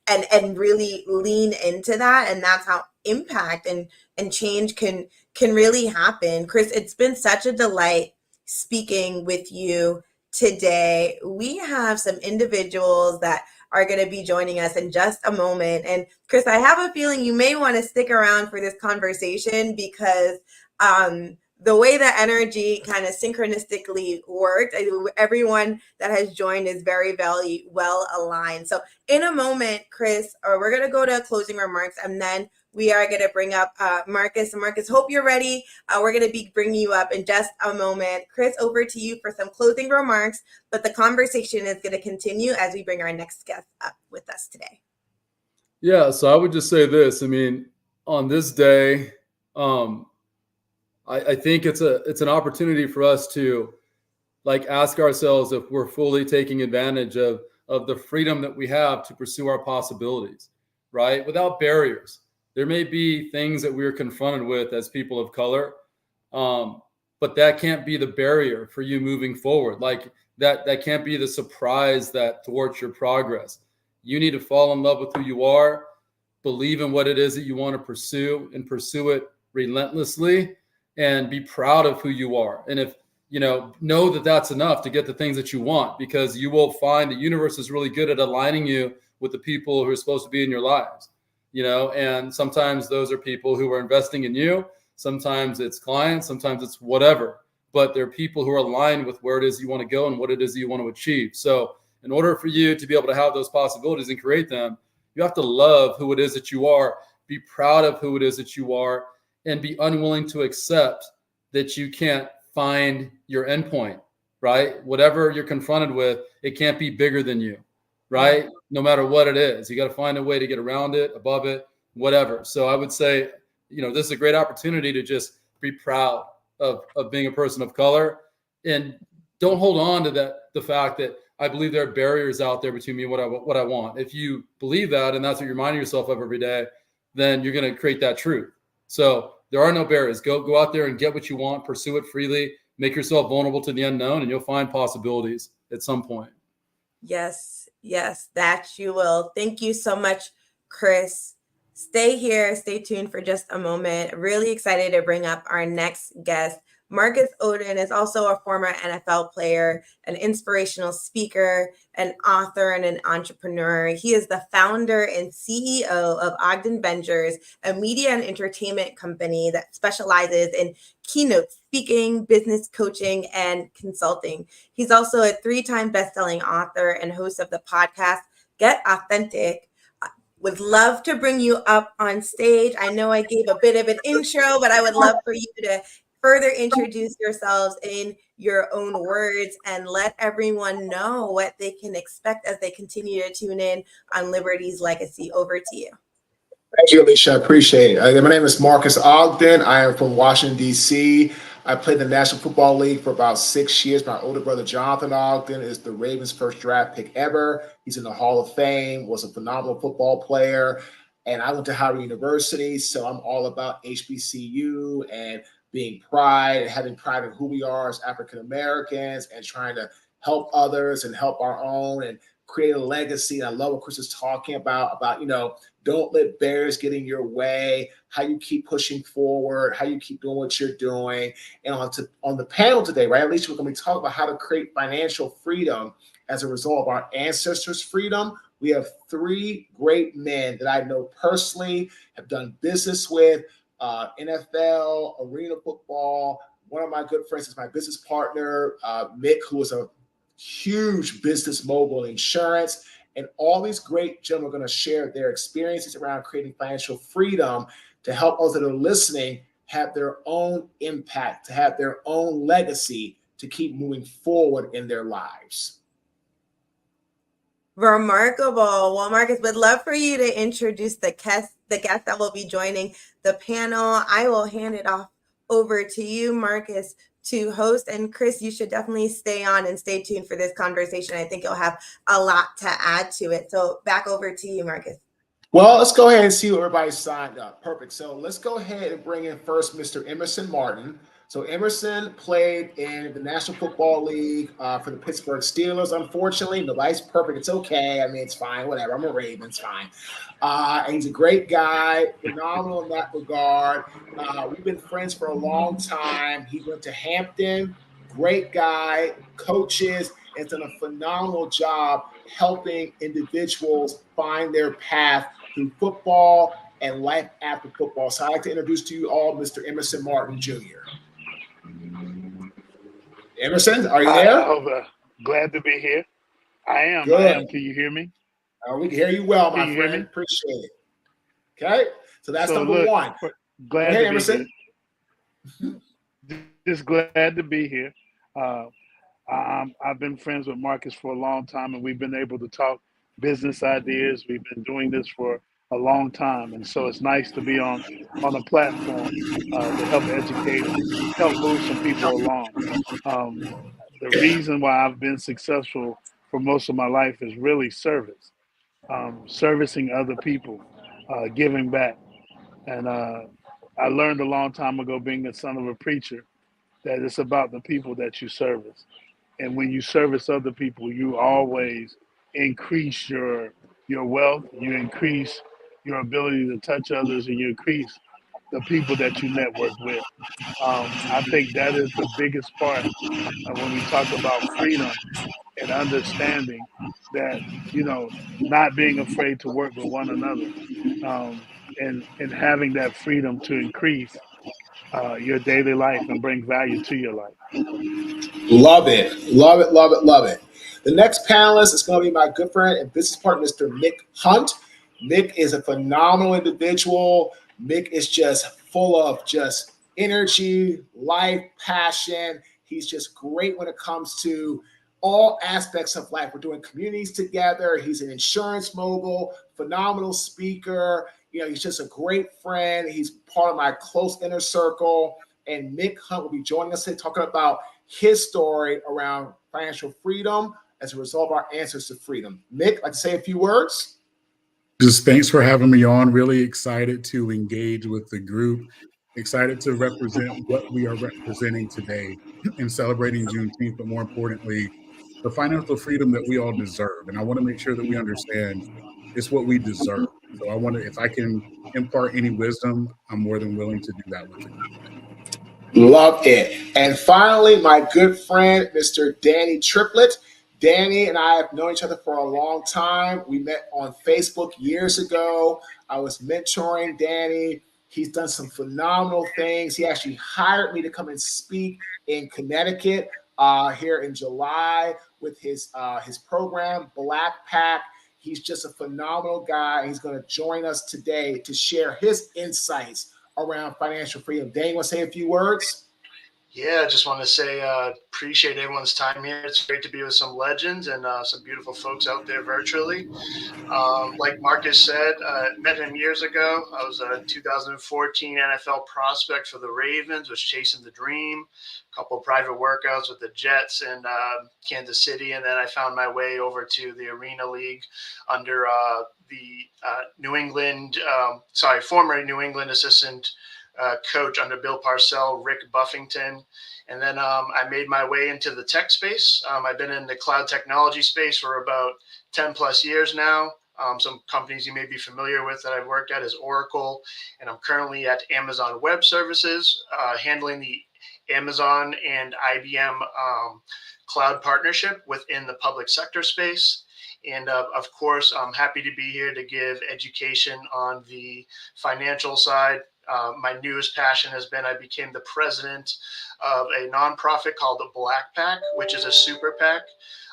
And really lean into that. And that's how impact and change can really happen. Chris, it's been such a delight speaking with you today. We have some individuals that are going to be joining us in just a moment. And Chris, I have a feeling you may want to stick around for this conversation because the way that energy kind of synchronistically worked, everyone that has joined is very well aligned. So in a moment, Chris, we're going to go to closing remarks and then we are going to bring up Marcus. Marcus, hope you're ready. We're going to be bringing you up in just a moment. Chris, over to you for some closing remarks, but the conversation is going to continue as we bring our next guest up with us today. Yeah, so I would just say this. I mean, on this day, I think it's an opportunity for us to like ask ourselves if we're fully taking advantage of the freedom that we have to pursue our possibilities, right? Without barriers. There may be things that we're confronted with as people of color, but that can't be the barrier for you moving forward. Like that can't be the surprise that thwarts your progress. You need to fall in love with who you are, believe in what it is that you want to pursue and pursue it relentlessly and be proud of who you are. And if, know that that's enough to get the things that you want, because you will find the universe is really good at aligning you with the people who are supposed to be in your lives. And sometimes those are people who are investing in you. Sometimes it's clients, sometimes it's whatever, but they're people who are aligned with where it is you want to go and what it is you want to achieve. So in order for you to be able to have those possibilities and create them, you have to love who it is that you are, be proud of who it is that you are, and be unwilling to accept that you can't find your endpoint, right? Whatever you're confronted with, it can't be bigger than you. Right? No matter what it is, you got to find a way to get around it, above it, whatever. So I would say, this is a great opportunity to just be proud of being a person of color and don't hold on to the fact that I believe there are barriers out there between me and what I want. If you believe that, and that's what you're reminding yourself of every day, then you're going to create that truth. So there are no barriers. Go out there and get what you want, pursue it freely, make yourself vulnerable to the unknown, and you'll find possibilities at some point. Yes, that you will. Thank you so much, Chris. Stay here, stay tuned for just a moment. Really excited to bring up our next guest. Marcus Oden is also a former NFL player, an inspirational speaker, an author, and an entrepreneur. He is the founder and CEO of Ogden Ventures, a media and entertainment company that specializes in keynote speaking, business coaching, and consulting. He's also a 3-time best-selling author and host of the podcast Get Authentic. Would love to bring you up on stage. I know I gave a bit of an intro, but I would love for you to further introduce yourselves in your own words and let everyone know what they can expect as they continue to tune in on Liberty's Legacy. Over to you. Thank you, Alicia. I appreciate it. My name is Marcus Ogden. I am from Washington, D.C. I played in the National Football League for about 6 years. My older brother, Jonathan Ogden, is the Ravens' first draft pick ever. He's in the Hall of Fame, was a phenomenal football player. And I went to Howard University, so I'm all about HBCU and being pride and having pride in who we are as African Americans and trying to help others and help our own and create a legacy. And I love what Chris is talking about, don't let barriers get in your way, how you keep pushing forward, how you keep doing what you're doing. And on the panel today, right, Alicia, we're going to be talking about how to create financial freedom as a result of our ancestors' freedom. We have 3 great men that I know personally, have done business with, NFL, arena football. One of my good friends is my business partner, Mick, who is a huge business mogul in insurance. And all these great gentlemen are going to share their experiences around creating financial freedom to help those that are listening have their own impact, to have their own legacy, to keep moving forward in their lives. Remarkable. Well, Marcus, would love for you to introduce the guest that will be joining the panel. I will hand it off over to you, Marcus, to host. And Chris, you should definitely stay on and stay tuned for this conversation. I think you'll have a lot to add to it. So back over to you, Marcus. Well, let's go ahead and see what everybody signed up. Perfect. So let's go ahead and bring in first Mr. Emerson Martin. So Emerson played in the National Football League for the Pittsburgh Steelers. Unfortunately, nobody's perfect. It's okay. I mean, it's fine. Whatever. I'm a Raven. It's fine. And he's a great guy, phenomenal in that regard. We've been friends for a long time. He went to Hampton. Great guy, coaches, and done a phenomenal job helping individuals find their path through football and life after football. So I'd like to introduce to you all Mr. Emerson Martin Jr. Emerson, are you there? Glad to be here. I am. Good. I am. Can you hear me? We can hear you well, my you friend. Appreciate it. Okay, so that's number look, 1. Glad to Emerson. Be here. Just glad to be here. I've been friends with Marcus for a long time, and we've been able to talk business ideas. We've been doing this for a long time, and so it's nice to be on a platform to help educate, help move some people along. The reason why I've been successful for most of my life is really service, servicing other people, giving back. And I learned a long time ago, being the son of a preacher, that it's about the people that you service. And when you service other people, you always increase your wealth, you increase your ability to touch others, and you increase the people that you network with. I think that is the biggest part when we talk about freedom and understanding that, not being afraid to work with one another, and having that freedom to increase your daily life and bring value to your life. Love it. Love it, love it, love it. The next panelist is going to be my good friend and business partner, Mr. Mick Hunt. Mick is a phenomenal individual. Mick is just full of just energy, life, passion. He's just great when it comes to all aspects of life. We're doing communities together. He's an insurance mogul, phenomenal speaker. He's just a great friend. He's part of my close inner circle. And Mick Hunt will be joining us today talking about his story around financial freedom as a result of our answers to freedom. Mick, I'd like to say a few words. Just thanks for having me on. Really excited to engage with the group. Excited to represent what we are representing today in celebrating Juneteenth, but more importantly, the financial freedom that we all deserve. And I want to make sure that we understand it's what we deserve. So I want to, if I can impart any wisdom, I'm more than willing to do that with the group. Love it. And finally, my good friend, Mr. Danny Triplett. Danny and I have known each other for a long time. We met on Facebook years ago. I was mentoring Danny. He's done some phenomenal things. He actually hired me to come and speak in Connecticut here in July with his program, Black Pack. He's just a phenomenal guy. He's going to join us today to share his insights around financial freedom. Danny, want to say a few words? Yeah, I just want to say appreciate everyone's time here. It's great to be with some legends and some beautiful folks out there virtually. Like Marcus said, met him years ago. I was a 2014 NFL prospect for the Ravens, was chasing the dream, a couple of private workouts with the Jets and Kansas City, and then I found my way over to the Arena League under the former New England assistant coach under Bill Parcells, Rick Buffington. And then I made my way into the tech space. I've been in the cloud technology space for about 10 plus years now. Some companies you may be familiar with that I've worked at is Oracle, and I'm currently at Amazon Web Services, handling the Amazon and IBM cloud partnership within the public sector space. And of course, I'm happy to be here to give education on the financial side. My newest passion has been I became the president of a nonprofit called the Black Pack, which is a super PAC.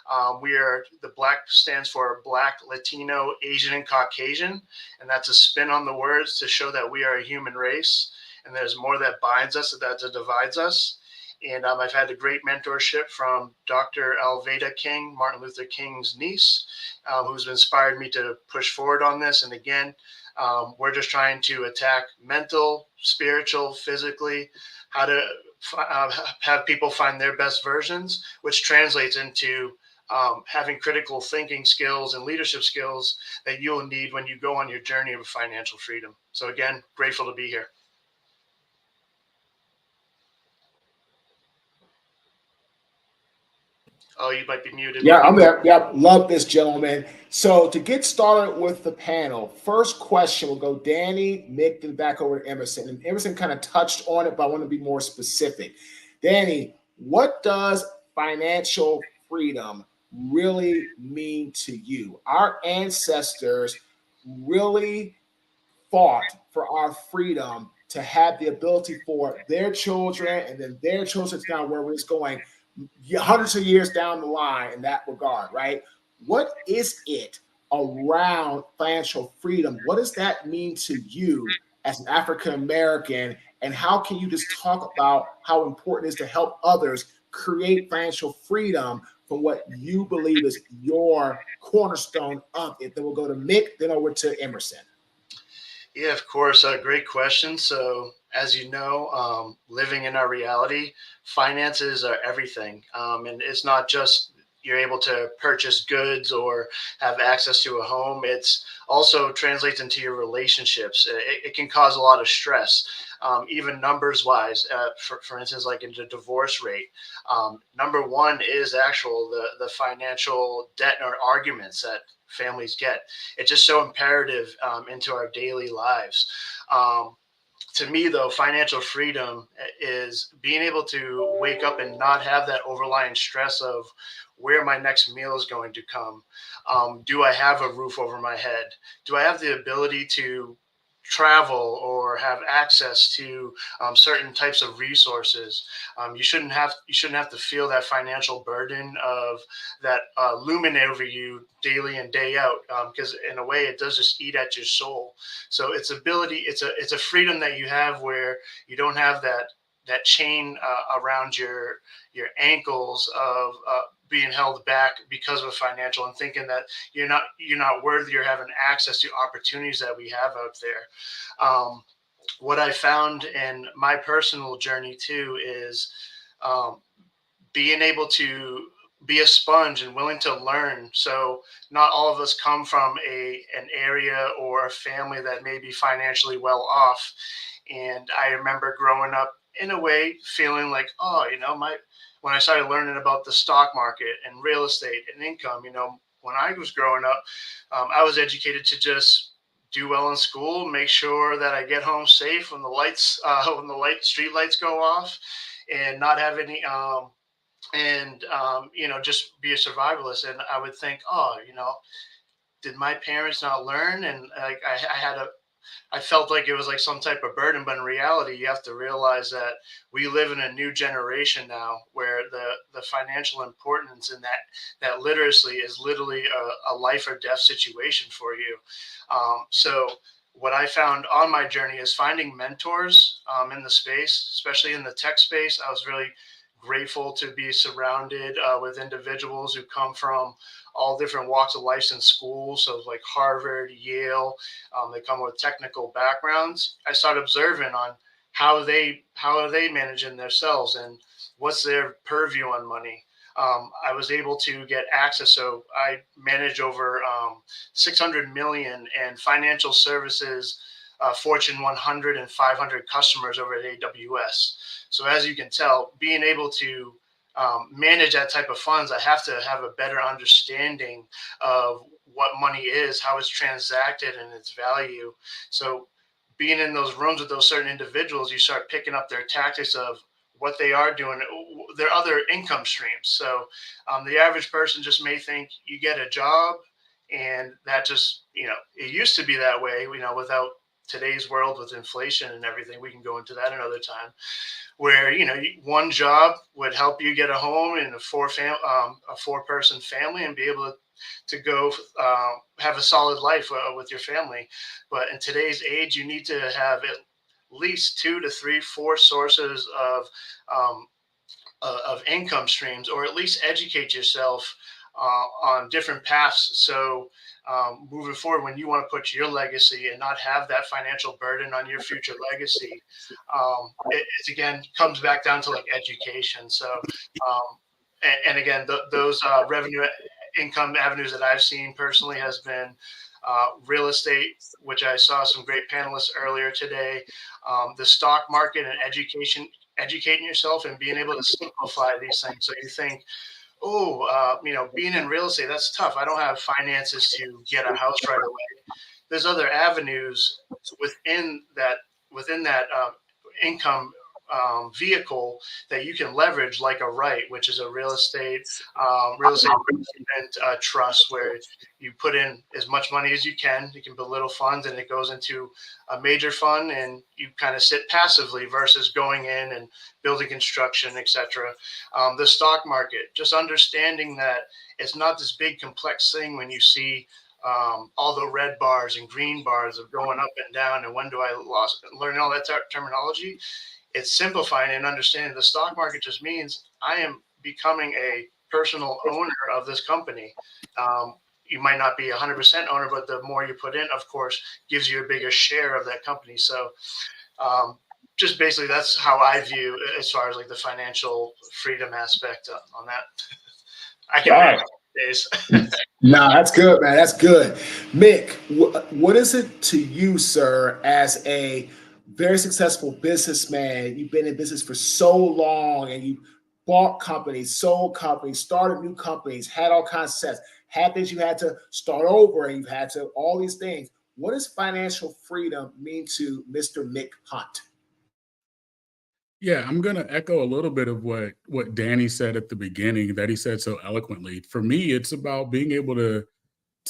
The Black stands for Black, Latino, Asian, and Caucasian. And that's a spin on the words to show that we are a human race. And there's more that binds us than that divides us. And I've had a great mentorship from Dr. Alveda King, Martin Luther King's niece, who's inspired me to push forward on this. And again, we're just trying to attack mental, spiritual, physically, how to have people find their best versions, which translates into having critical thinking skills and leadership skills that you'll need when you go on your journey of financial freedom. So again, grateful to be here. Oh, you might be muted. Yeah, I'm there. Yeah, love this, gentleman. So to get started with the panel, first question will go Danny, Mick, then back over to Emerson. And Emerson kind of touched on it, but I want to be more specific. Danny, what does financial freedom really mean to you? Our ancestors really fought for our freedom to have the ability for their children and then their children to know where it's going hundreds of years down the line in that regard, right? What is it around financial freedom? What does that mean to you as an African American? And how can you just talk about how important it is to help others create financial freedom from what you believe is your cornerstone of it? Then we'll go to Mick, then over to Emerson. Yeah, of course. Great question. So as you know, living in our reality, finances are everything. And it's not just you're able to purchase goods or have access to a home. It's also translates into your relationships. It can cause a lot of stress, even numbers wise. For instance, like in the divorce rate, number one is the financial debt or arguments that families get. It's just so imperative into our daily lives. To me, though, financial freedom is being able to wake up and not have that overlying stress of where my next meal is going to come. Do I have a roof over my head? Do I have the ability to travel or have access to certain types of resources? You shouldn't have to feel that financial burden of that looming over you daily and day out, because in a way it does just eat at your soul. So it's a freedom that you have where you don't have that chain around your ankles of being held back because of financial and thinking that you're not worthy or having access to opportunities that we have out there. What I found in my personal journey too is being able to be a sponge and willing to learn. So not all of us come from an area or a family that may be financially well off. And I remember growing up in a way feeling like, oh, when I started learning about the stock market and real estate and income, when I was growing up, I was educated to just do well in school, make sure that I get home safe when the street lights go off, and not have any, just be a survivalist. And I would think, oh, did my parents not learn? And like I felt like it was like some type of burden, but in reality, you have to realize that we live in a new generation now where the financial importance and that literacy is literally a life or death situation for you. So what I found on my journey is finding mentors in the space, especially in the tech space. I was really grateful to be surrounded with individuals who come from all different walks of life in schools, so like Harvard, Yale. They come with technical backgrounds. I started observing on how are they managing themselves and what's their purview on money. I was able to get access, so I manage over 600 million in financial services, Fortune 100 and 500 customers over at AWS. So as you can tell, being able to manage that type of funds, I have to have a better understanding of what money is, how it's transacted, and its value. So being in those rooms with those certain individuals, you start picking up their tactics of what they are doing, their other income streams. So the average person just may think you get a job and that just, it used to be that way, without today's world with inflation and everything. We can go into that another time, where one job would help you get a home in a four-person family and be able to go have a solid life with your family. But in today's age, you need to have at least 2 to 3, 4 sources of income streams, or at least educate yourself on different paths. So moving forward, when you want to put your legacy and not have that financial burden on your future legacy, it again comes back down to like education. So, and again, those revenue income avenues that I've seen personally has been real estate, which I saw some great panelists earlier today, the stock market, and educating yourself and being able to simplify these things. So you think, being in real estate, that's tough. I don't have finances to get a house right away. There's other avenues within that income vehicle that you can leverage, like a REIT, which is a real estate investment trust, where you put in as much money as you can. You can build little funds, and it goes into a major fund, and you kind of sit passively versus going in and building construction, etc. The stock market, just understanding that it's not this big complex thing when you see all the red bars and green bars of going up and down, and when do I learning all that terminology. It's simplifying and understanding the stock market just means I am becoming a personal owner of this company. You might not be 100% owner, but the more you put in, of course, gives you a bigger share of that company. So just basically that's how I view as far as like the financial freedom aspect on that. I can days. No, that's good, man. That's good. Mick, what is it to you, sir, as a very successful businessman? You've been in business for so long, and you bought companies, sold companies, started new companies, had all kinds of success, had things you had to start over, and you've had to all these things. What does financial freedom mean to Mr. Mick Hunt? Yeah, I'm going to echo a little bit of what Danny said at the beginning, that he said so eloquently. For me, it's about being able to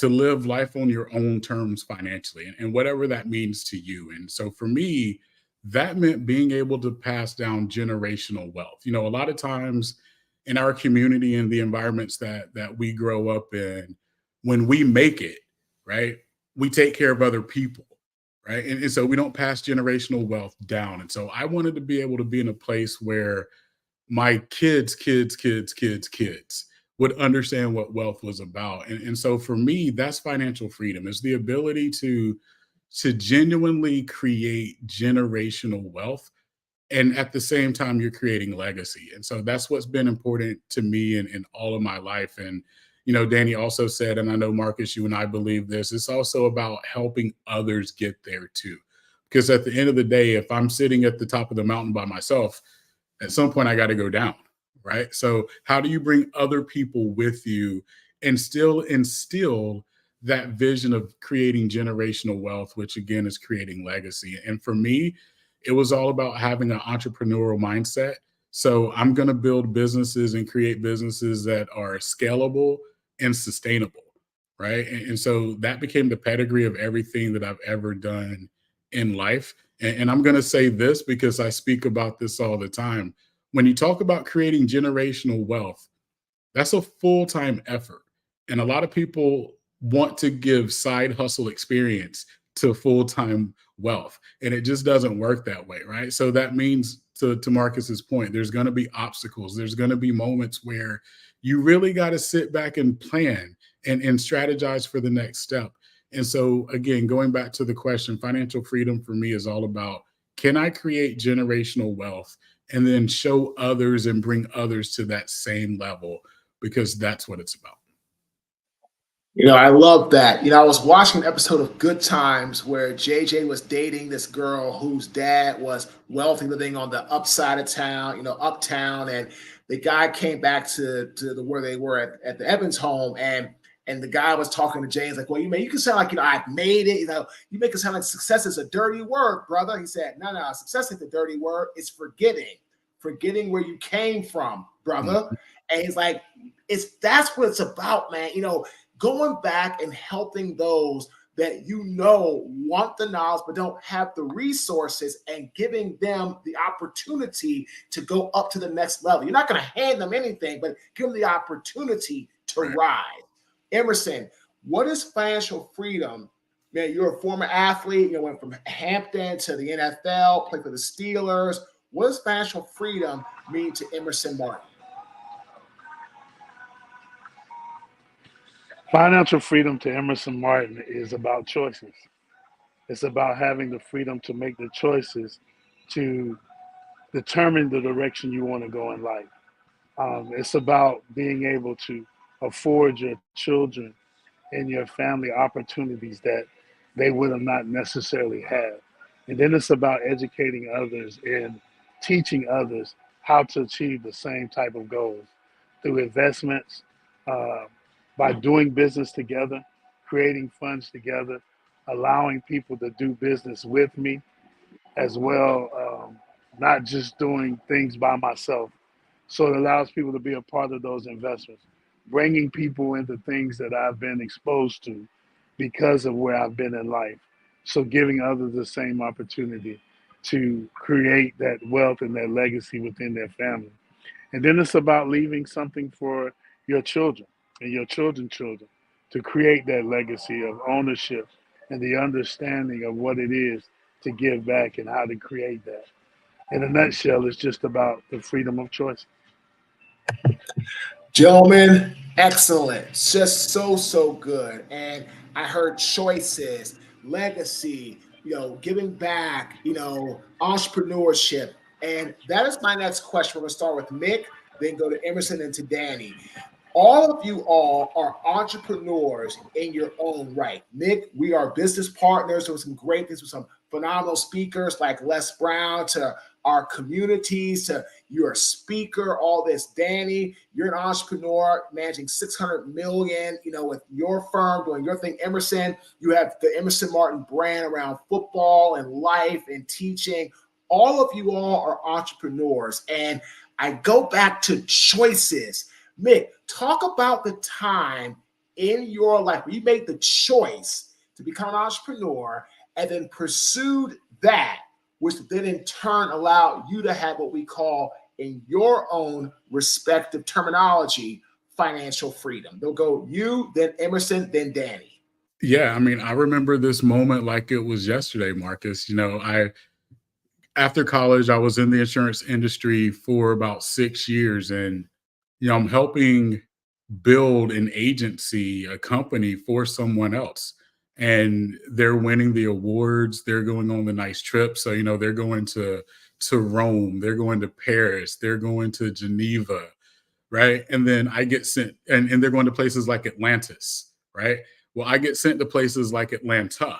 live life on your own terms financially, and whatever that means to you. And so for me, that meant being able to pass down generational wealth. A lot of times in our community and the environments that we grow up in, when we make it, right, we take care of other people, right? And so we don't pass generational wealth down. And so I wanted to be able to be in a place where my kids would understand what wealth was about. And so for me, that's financial freedom, is the ability to genuinely create generational wealth And at the same time, you're creating legacy. And so that's what's been important to me in all of my life. And, you know, Danny also said, and I know, Marcus, you and I believe this, it's also about helping others get there too. Because at the end of the day, if I'm sitting at the top of the mountain by myself, at some point I got to go down, right? So how do you bring other people with you and still instill that vision of creating generational wealth, which again is creating legacy? And for me, it was all about having an entrepreneurial mindset. So I'm going to build businesses and create businesses that are scalable and sustainable, right? And so that became the pedigree of everything that I've ever done in life. And I'm going to say this because I speak about this all the time. When you talk about creating generational wealth, that's a full-time effort. And a lot of people want to give side hustle experience to full-time wealth. And it just doesn't work that way, right? So that means, to Marcus's point, there's going to be obstacles. There's going to be moments where you really got to sit back and plan and strategize for the next step. And so, again, going back to the question, financial freedom for me is all about, can I create generational wealth and then show others and bring others to that same level? Because that's what it's about. You know, I love that. You know, I was watching an episode of Good Times where JJ was dating this girl whose dad was wealthy, living on the upside of town, you know, uptown. And the guy came back to where they were at the Evans home, and the guy was talking to James like, well, you can sound like, you know, I've made it. You know, you make it sound like success is a dirty word, brother. He said, no, success is a dirty word. It's forgetting where you came from, brother. Mm-hmm. And he's like, that's what it's about, man. You know, going back and helping those that you know want the knowledge but don't have the resources, and giving them the opportunity to go up to the next level. You're not going to hand them anything, but give them the opportunity to rise. Emerson, what is financial freedom? Man, you're a former athlete. You went from Hampton to the NFL, played for the Steelers. What does financial freedom mean to Emerson Martin? Financial freedom to Emerson Martin is about choices. It's about having the freedom to make the choices to determine the direction you want to go in life. It's about being able to afford your children and your family opportunities that they would have not necessarily had. And then it's about educating others and teaching others how to achieve the same type of goals through investments, by doing business together, creating funds together, allowing people to do business with me as well, not just doing things by myself. So it allows people to be a part of those investments, bringing people into things that I've been exposed to because of where I've been in life. So giving others the same opportunity to create that wealth and that legacy within their family. And then it's about leaving something for your children and your children's children to create that legacy of ownership and the understanding of what it is to give back and how to create that. In a nutshell, it's just about the freedom of choice. Gentlemen, excellent. Just so good. And I heard choices, legacy, you know, giving back, you know, entrepreneurship. And that is my next question. We're going to start with Mick, then go to Emerson and to Danny. All of you all are entrepreneurs in your own right. Mick, we are business partners with some great things, with some phenomenal speakers like Les Brown, to our communities, to you're a speaker, all this. Danny, you're an entrepreneur managing 600 million, you know, with your firm, doing your thing. Emerson, you have the Emerson Martin brand around football and life and teaching. All of you all are entrepreneurs. And I go back to choices. Mick, talk about the time in your life where you made the choice to become an entrepreneur and then pursued that, which then in turn allowed you to have what we call, in your own respective terminology, financial freedom. They'll go you, then Emerson, then Danny. Yeah, I mean, I remember this moment like it was yesterday, Marcus. You know, after college, I was in the insurance industry for about 6 years, and you know, I'm helping build an agency, a company for someone else. And they're winning the awards. They're going on the nice trips. So, you know, they're going to to Rome, they're going to Paris, they're going to Geneva, right? And then I get sent, and they're going to places like Atlantis, right? Well, I get sent to places like Atlanta,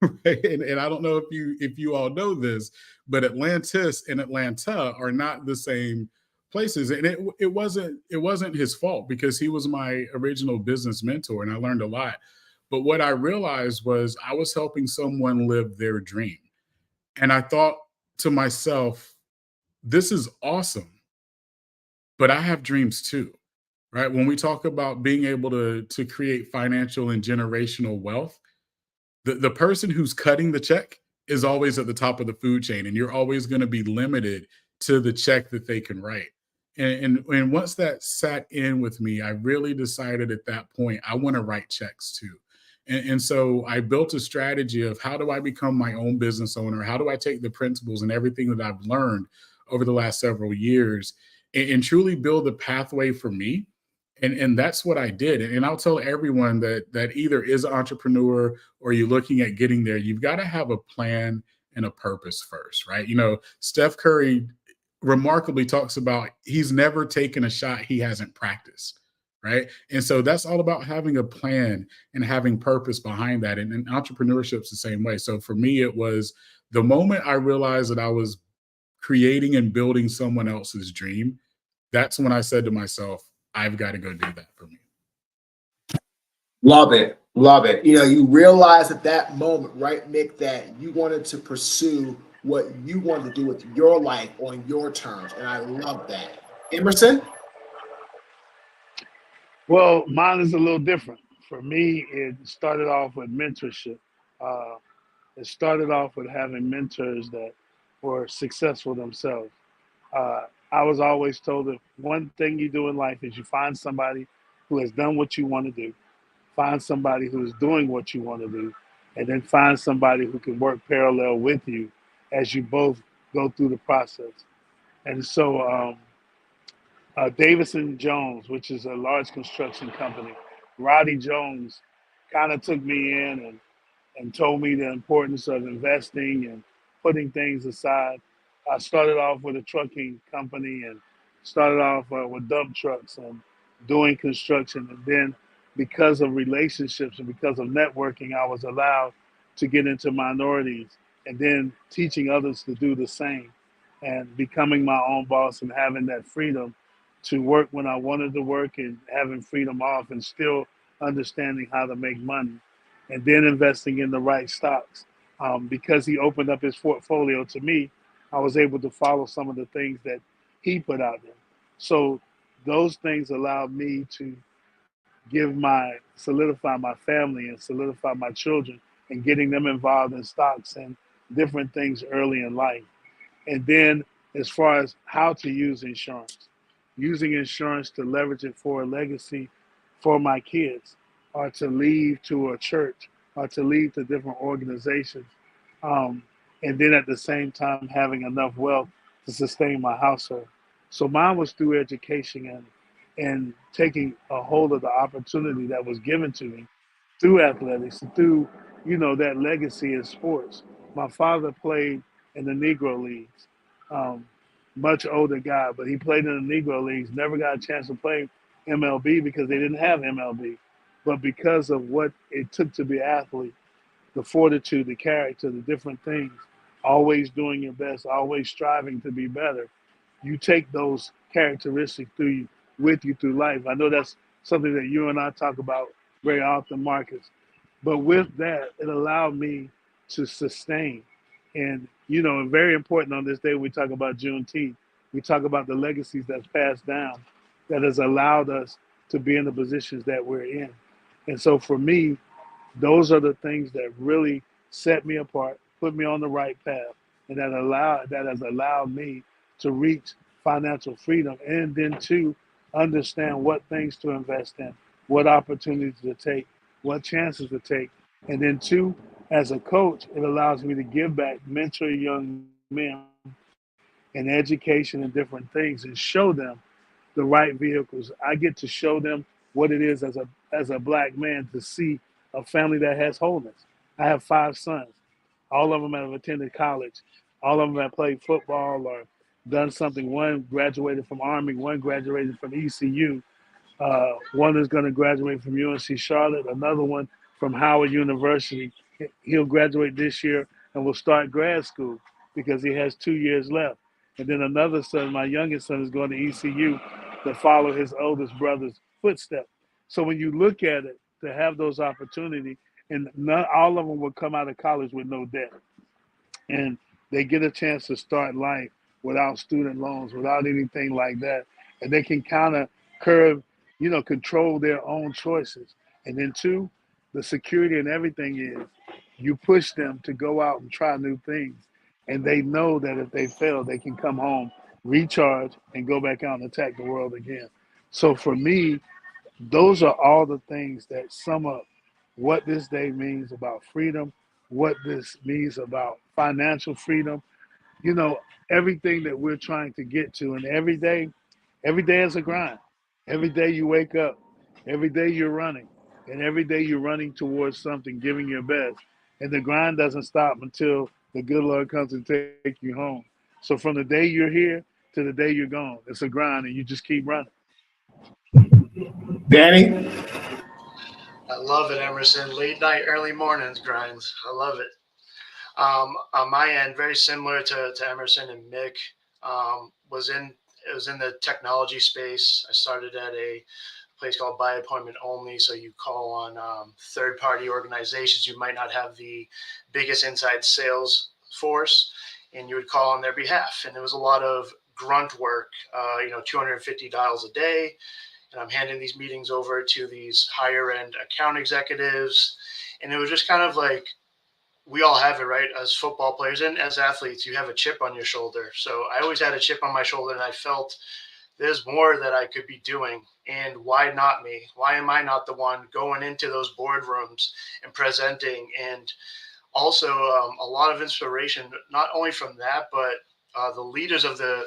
right? And I don't know if you all know this, but Atlantis and Atlanta are not the same places. And it wasn't his fault, because he was my original business mentor and I learned a lot. But what I realized was I was helping someone live their dream. And I thought to myself, this is awesome, but I have dreams too, right? When we talk about being able to create financial and generational wealth, the person who's cutting the check is always at the top of the food chain, and you're always going to be limited to the check that they can write. And once that sat in with me, I really decided at that point, I want to write checks too. And so I built a strategy of, how do I become my own business owner? How do I take the principles and everything that I've learned over the last several years and truly build a pathway for me? And that's what I did. And I'll tell everyone that either is an entrepreneur or you're looking at getting there, you've got to have a plan and a purpose first, right? You know, Steph Curry remarkably talks about he's never taken a shot he hasn't practiced, right? And so that's all about having a plan and having purpose behind that. And entrepreneurship's the same way. So for me, it was the moment I realized that I was creating and building someone else's dream. That's when I said to myself, I've got to go do that for me. Love it. Love it. You know, you realize at that moment, right, Mick, that you wanted to pursue what you wanted to do with your life on your terms. And I love that. Emerson? Well, mine is a little different. For me, it started off with mentorship. It started off with having mentors that were successful themselves. I was always told that one thing you do in life is you find somebody who has done what you want to do, find somebody who is doing what you want to do, and then find somebody who can work parallel with you as you both go through the process. And so Davison Jones, which is a large construction company, Roddy Jones kind of took me in and told me the importance of investing and putting things aside. I started off with a trucking company and started off with dump trucks and doing construction. And then because of relationships and because of networking, I was allowed to get into minorities and then teaching others to do the same and becoming my own boss and having that freedom to work when I wanted to work and having freedom off and still understanding how to make money and then investing in the right stocks. Because he opened up his portfolio to me, I was able to follow some of the things that he put out there. So those things allowed me to solidify my family and solidify my children and getting them involved in stocks and different things early in life. And then as far as how to use insurance, using insurance to leverage it for a legacy for my kids or to leave to a church or to leave to different organizations. And then at the same time, having enough wealth to sustain my household. So mine was through education and taking a hold of the opportunity that was given to me through athletics and through, that legacy in sports. My father played in the Negro Leagues, much older guy, but he played in the Negro Leagues, never got a chance to play MLB because they didn't have MLB. But because of what it took to be an athlete, the fortitude, the character, the different things, always doing your best, always striving to be better, you take those characteristics with you through life. I know that's something that you and I talk about very often, Marcus. But with that, it allowed me to sustain. And, very important on this day, we talk about Juneteenth. We talk about the legacies that's passed down that has allowed us to be in the positions that we're in. And so for me, those are the things that really set me apart, put me on the right path, and that has allowed me to reach financial freedom and then to understand what things to invest in, what opportunities to take, what chances to take. And then two, as a coach, it allows me to give back, mentor young men in education and different things and show them the right vehicles. I get to show them what it is as a black man to see a family that has wholeness. I have 5 sons. All of them have attended college. All of them have played football or done something. One graduated from Army, one graduated from ECU. One is going to graduate from UNC Charlotte, another one from Howard University. He'll graduate this year and will start grad school because he has 2 years left. And then another son, my youngest son, is going to ECU to follow his oldest brother's footsteps. So when you look at it, to have those opportunities, and not all of them will come out of college with no debt. And they get a chance to start life without student loans, without anything like that. And they can kind of control their own choices. And then two, the security and everything is you push them to go out and try new things. And they know that if they fail, they can come home, recharge, and go back out and attack the world again. So for me, those are all the things that sum up what this day means about freedom, what this means about financial freedom, everything that we're trying to get to. And every day is a grind. Every day you wake up, every day you're running, and every day you're running towards something, giving your best. And the grind doesn't stop until the good Lord comes and take you home. So from the day you're here to the day you're gone, it's a grind, and you just keep running. Danny? I love it, Emerson. Late night, early mornings grinds. I love it. On my end, very similar to Emerson and Mick, was in the technology space. I started at a place called By Appointment Only. So you call on third-party organizations who might not have the biggest inside sales force, and you would call on their behalf. And there was a lot of grunt work, 250 dials a day. And I'm handing these meetings over to these higher end account executives. And it was just kind of like, we all have it, right? As football players and as athletes, you have a chip on your shoulder. So I always had a chip on my shoulder, and I felt there's more that I could be doing. And why not me? Why am I not the one going into those boardrooms and presenting? And also a lot of inspiration, not only from that, but the leaders of the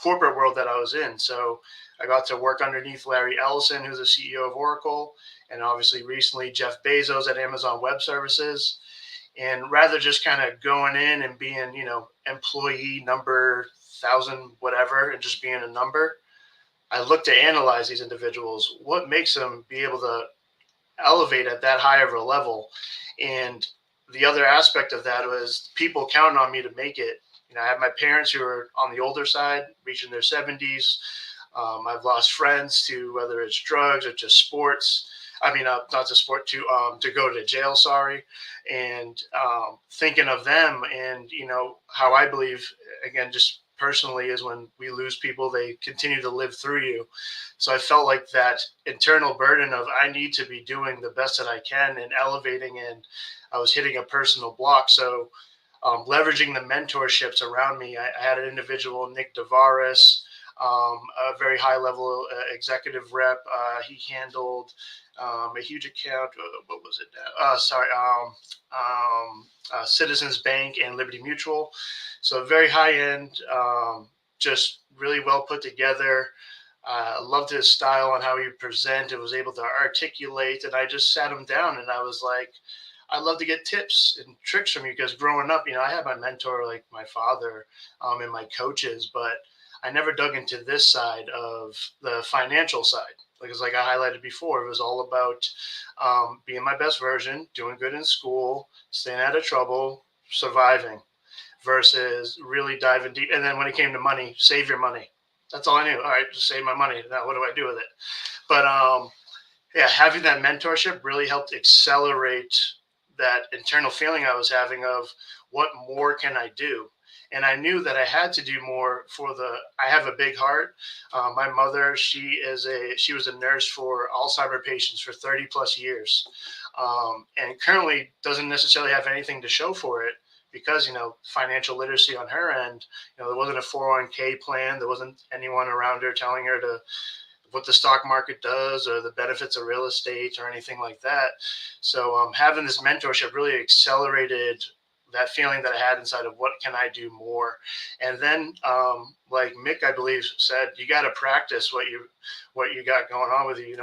corporate world that I was in. So I got to work underneath Larry Ellison, who's the CEO of Oracle, and obviously recently Jeff Bezos at Amazon Web Services. And rather just kind of going in and being, employee number 1,000, whatever, and just being a number, I look to analyze these individuals. What makes them be able to elevate at that high of a level? And the other aspect of that was people counting on me to make it. I have my parents who are on the older side, reaching their 70s. I've lost friends to whether it's drugs or just sports. Not to sport, to go to jail, sorry. And thinking of them and, how I believe, again, just personally, is when we lose people, they continue to live through you. So I felt like that internal burden of I need to be doing the best that I can and elevating, and I was hitting a personal block. So leveraging the mentorships around me, I had an individual, Nick Davaris, a very high level executive rep. He handled a huge account. What was it? Citizens Bank and Liberty Mutual. So very high end, just really well put together. I loved his style on how he presented, was able to articulate, and I just sat him down and I was like, I'd love to get tips and tricks from you, because growing up, I had my mentor, like my father, and my coaches, but I never dug into this side of the financial side. Because like I highlighted before, it was all about being my best version, doing good in school, staying out of trouble, surviving, versus really diving deep. And then when it came to money, save your money. That's all I knew. All right, just save my money. Now what do I do with it? But having that mentorship really helped accelerate that internal feeling I was having of what more can I do? And I knew that I had to do more I have a big heart. My mother, she was a nurse for Alzheimer's patients for 30 plus years. And currently doesn't necessarily have anything to show for it because, financial literacy on her end, there wasn't a 401k plan. There wasn't anyone around her telling her what the stock market does or the benefits of real estate or anything like that. So having this mentorship really accelerated that feeling that I had inside of what can I do more. And then like Mick, I believe, said, you got to practice what you got going on with you.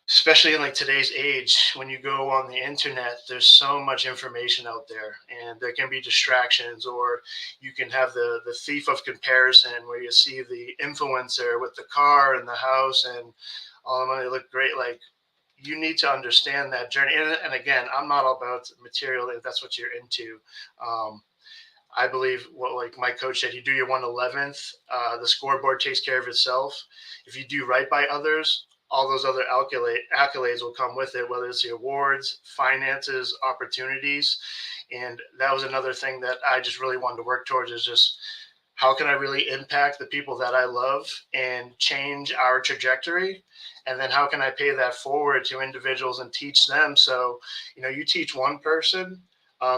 especially in like today's age, when you go on the internet, there's so much information out there, and there can be distractions, or you can have the thief of comparison where you see the influencer with the car and the house and all the money look great. Like, you need to understand that journey. And again, I'm not all about material if that's what you're into. I believe what, like my coach said, you do your 1/11th, the scoreboard takes care of itself. If you do right by others, all those other accolades will come with it, whether it's the awards, finances, opportunities. And that was another thing that I just really wanted to work towards, is just how can I really impact the people that I love and change our trajectory? And then how can I pay that forward to individuals and teach them? So, you teach one person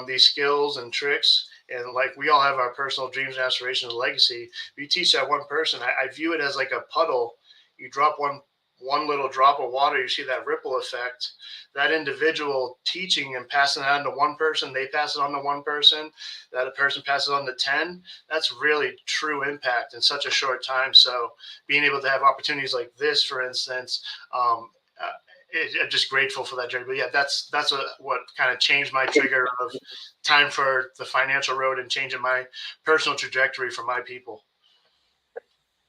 these skills and tricks, and like we all have our personal dreams and aspirations and legacy. If you teach that one person, I view it as like a puddle. You drop one little drop of water, you see that ripple effect. That individual teaching and passing it on to one person, they pass it on to one person, that a person passes on to 10. That's really true impact in such a short time. So being able to have opportunities like this, for instance, I'm just grateful for that journey. But yeah, that's what kind of changed my trigger of time for the financial road and changing my personal trajectory for my people.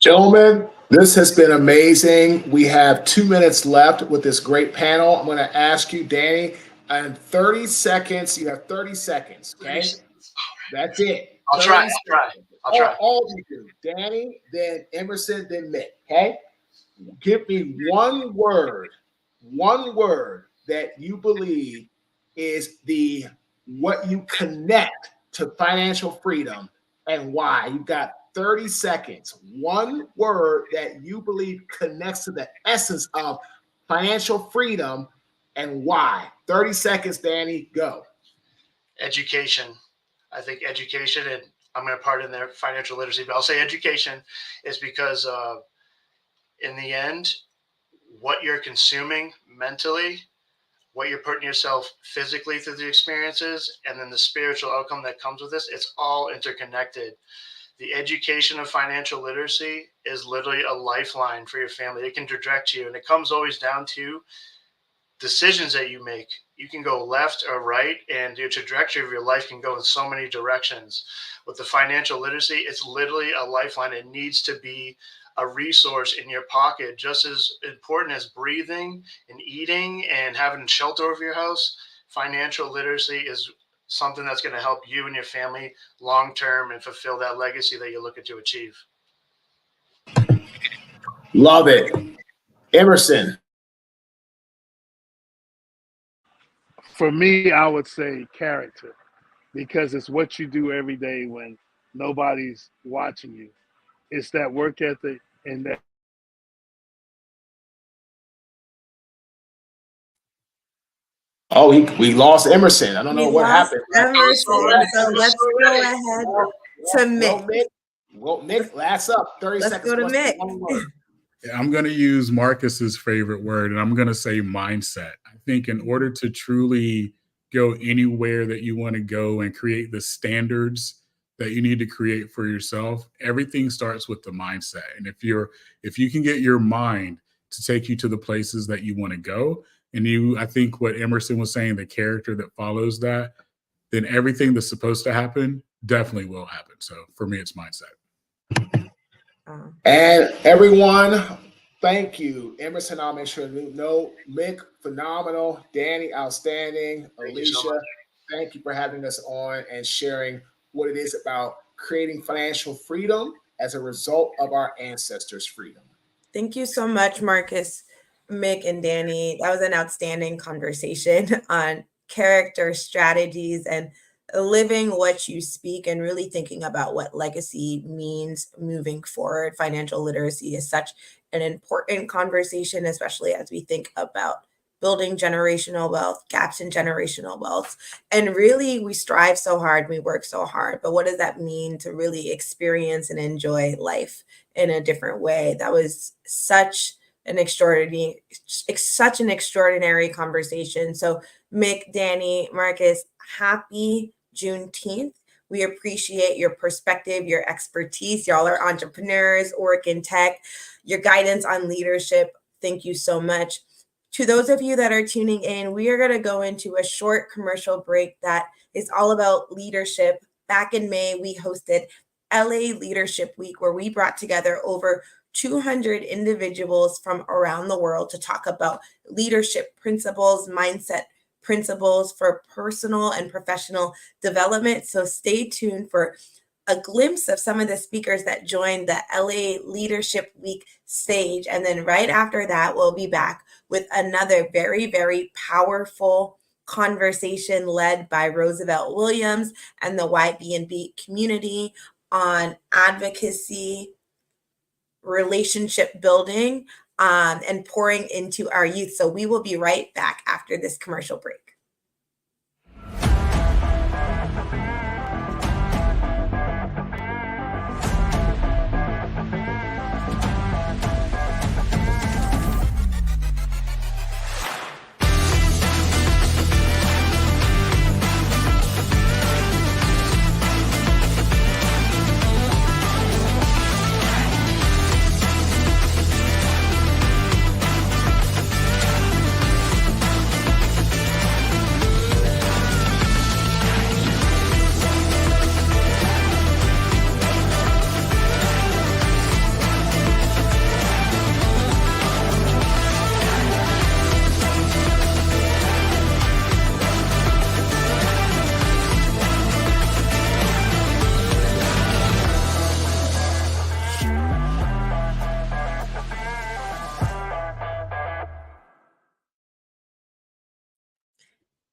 Gentlemen, this has been amazing. We have 2 minutes left with this great panel. I'm going to ask you, Danny, in 30 seconds, you have 30 seconds, okay? That's it. I'll try. All of you do. Danny, then Emerson, then Mick, okay? Give me one word that you believe is what you connect to financial freedom and why. You've got 30 seconds. One word that you believe connects to the essence of financial freedom and why. 30 seconds, Danny, go. Education. I think education, and I'm going to part in there financial literacy, but I'll say education is because in the end, what you're consuming mentally, what you're putting yourself physically through the experiences, and then the spiritual outcome that comes with this, it's all interconnected. The education of financial literacy is literally a lifeline for your family. It can direct you, and it comes always down to decisions that you make. You can go left or right, and your trajectory of your life can go in so many directions. With the financial literacy, it's literally a lifeline. It needs to be a resource in your pocket, just as important as breathing and eating and having shelter over your house. Financial literacy is something that's going to help you and your family long term and fulfill that legacy that you're looking to achieve. Love it. Emerson. For me, I would say character, because it's what you do every day when nobody's watching you. It's that work ethic and that. Oh, we lost Emerson. I don't know what happened. Emerson, so let's go ahead to Mick. Well, Mick, last up. 30 Let's seconds. go to Mick. Yeah, I'm going to use Marcus's favorite word, and I'm going to say mindset. I think in order to truly go anywhere that you want to go and create the standards that you need to create for yourself, everything starts with the mindset. And if you can get your mind to take you to the places that you want to go, and I think what Emerson was saying, the character that follows that, then everything that's supposed to happen definitely will happen. So for me, it's mindset. And everyone, thank you. Emerson, I'll make sure you know. Mick, phenomenal. Danny, outstanding. Alicia, thank you for having us on and sharing what it is about creating financial freedom as a result of our ancestors' freedom. Thank you so much, Marcus, Mick, and Danny. That was an outstanding conversation on character, strategies, and living what you speak, and really thinking about what legacy means moving forward. Financial literacy is such an important conversation, especially as we think about building generational wealth, gaps in generational wealth. And really, we strive so hard, we work so hard, but what does that mean to really experience and enjoy life in a different way? That was such an extraordinary conversation. So Mick, Danny, Marcus, happy Juneteenth. We appreciate your perspective, your expertise. Y'all are entrepreneurs, work in tech, your guidance on leadership. Thank you so much. To those of you that are tuning in, we are going to go into a short commercial break that is all about leadership. Back in May, we hosted LA Leadership Week, where we brought together over 200 individuals from around the world to talk about leadership principles, mindset principles for personal and professional development. So stay tuned for a glimpse of some of the speakers that joined the LA Leadership Week stage. And then right after that, we'll be back with another very, very powerful conversation led by Roosevelt Williams and the YB&B community on advocacy, relationship building, and pouring into our youth. So we will be right back after this commercial break.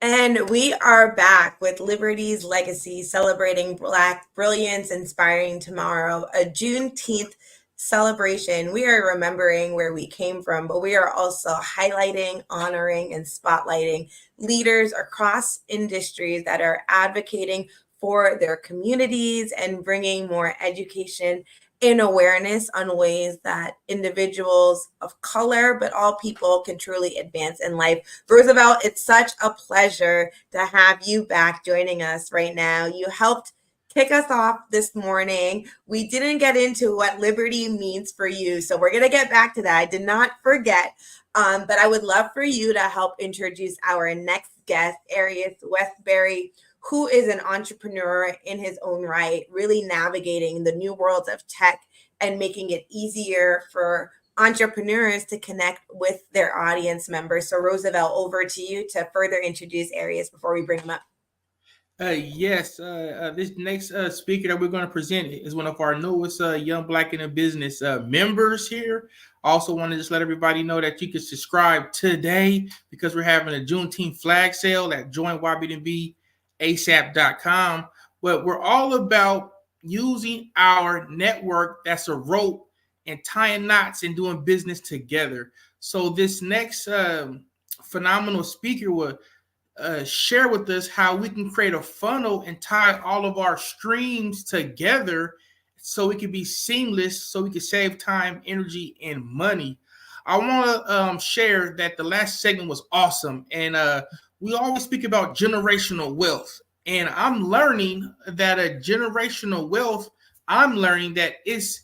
And we are back with Liberty's Legacy, celebrating Black Brilliance, inspiring tomorrow, a Juneteenth celebration. We are remembering where we came from, but we are also highlighting, honoring, and spotlighting leaders across industries that are advocating for their communities and bringing more education and awareness on ways that individuals of color, but all people, can truly advance in life. Roosevelt, it's such a pleasure to have you back joining us right now. You helped kick us off this morning. We didn't get into what liberty means for you, so we're going to get back to that. I did not forget, but I would love for you to help introduce our next guest, Arius Westbury, who is an entrepreneur in his own right, really navigating the new world of tech and making it easier for entrepreneurs to connect with their audience members. So Roosevelt, over to you to further introduce Arius before we bring him up. Yes, this next speaker that we're going to present is one of our newest Young Black in the Business members here. Also want to just let everybody know that you can subscribe today because we're having a Juneteenth flag sale at joinybnbasap.com. But we're all about using our network that's a rope and tying knots and doing business together. So this next phenomenal speaker will share with us how we can create a funnel and tie all of our streams together so it can be seamless, so we can save time, energy, and money. I want to share that the last segment was awesome, and we always speak about generational wealth, and I'm learning that a generational wealth, I'm learning that it's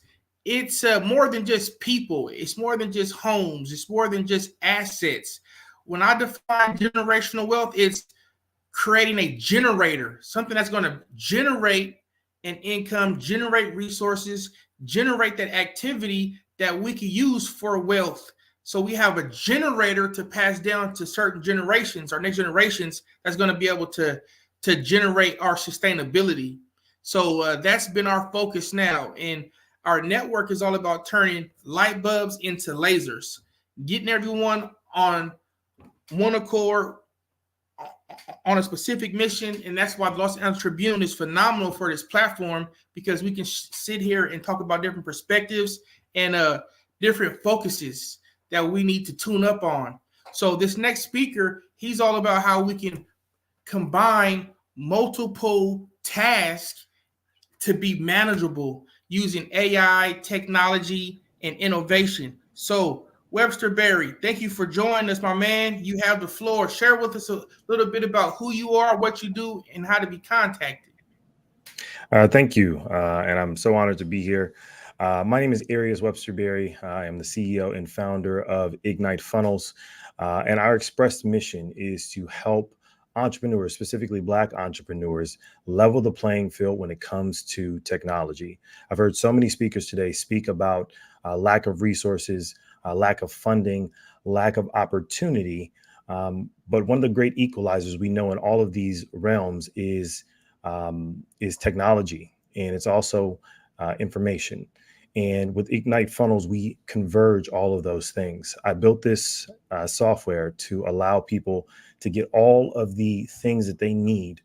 more than just people, it's more than just homes, it's more than just assets. When I define generational wealth, it's creating a generator, something that's going to generate an income, generate resources, generate that activity that we can use for wealth. So we have a generator to pass down to certain generations, our next generations, that's going to be able to generate our sustainability. So that's been our focus now. And our network is all about turning light bulbs into lasers, getting everyone on one accord, on a specific mission. And that's why the Los Angeles Tribune is phenomenal for this platform, because we can sit here and talk about different perspectives and different focuses that we need to tune up on. So this next speaker, he's all about how we can combine multiple tasks to be manageable using AI, technology, and innovation. So Webster Berry, thank you for joining us, my man. You have the floor. Share with us a little bit about who you are, what you do, and how to be contacted. Thank you. And I'm so honored to be here. My name is Arias Webster Berry. I am the CEO and founder of Ignite Funnels. And our express mission is to help entrepreneurs, specifically Black entrepreneurs, level the playing field when it comes to technology. I've heard so many speakers today speak about lack of resources, lack of funding, lack of opportunity. But one of the great equalizers we know in all of these realms is technology, and it's also information. And with Ignite Funnels, we converge all of those things. I built this software to allow people to get all of the things that they need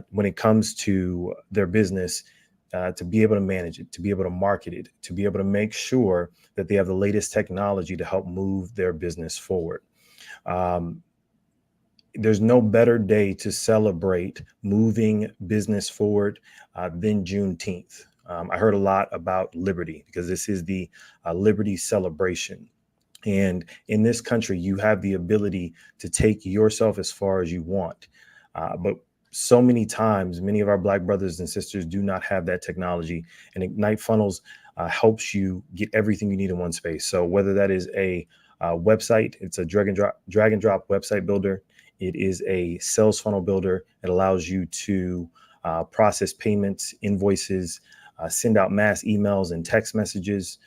when it comes to their business, to be able to manage it, to be able to market it, to be able to make sure that they have the latest technology to help move their business forward. There's no better day to celebrate moving business forward than Juneteenth. I heard a lot about liberty because this is the liberty celebration. And in this country, you have the ability to take yourself as far as you want. But so many times, many of our Black brothers and sisters do not have that technology. And Ignite Funnels helps you get everything you need in one space. So whether that is a website, it's a drag and drop website builder. It is a sales funnel builder. It allows you to process payments, invoices, send out mass emails and text messages.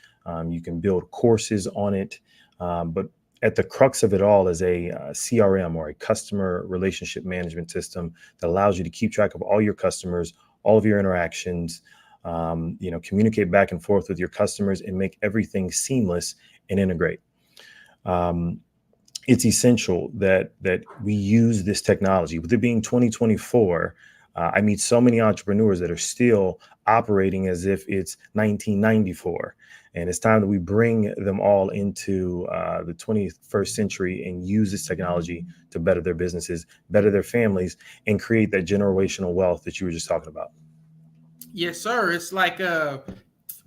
You can build courses on it. But at the crux of it all is a CRM, or a customer relationship management system, that allows you to keep track of all your customers, all of your interactions, communicate back and forth with your customers and make everything seamless and integrate. It's essential that we use this technology. With it being 2024, I meet so many entrepreneurs that are still operating as if it's 1994. And it's time that we bring them all into the 21st century and use this technology to better their businesses, better their families, and create that generational wealth that you were just talking about. Yes, sir. It's like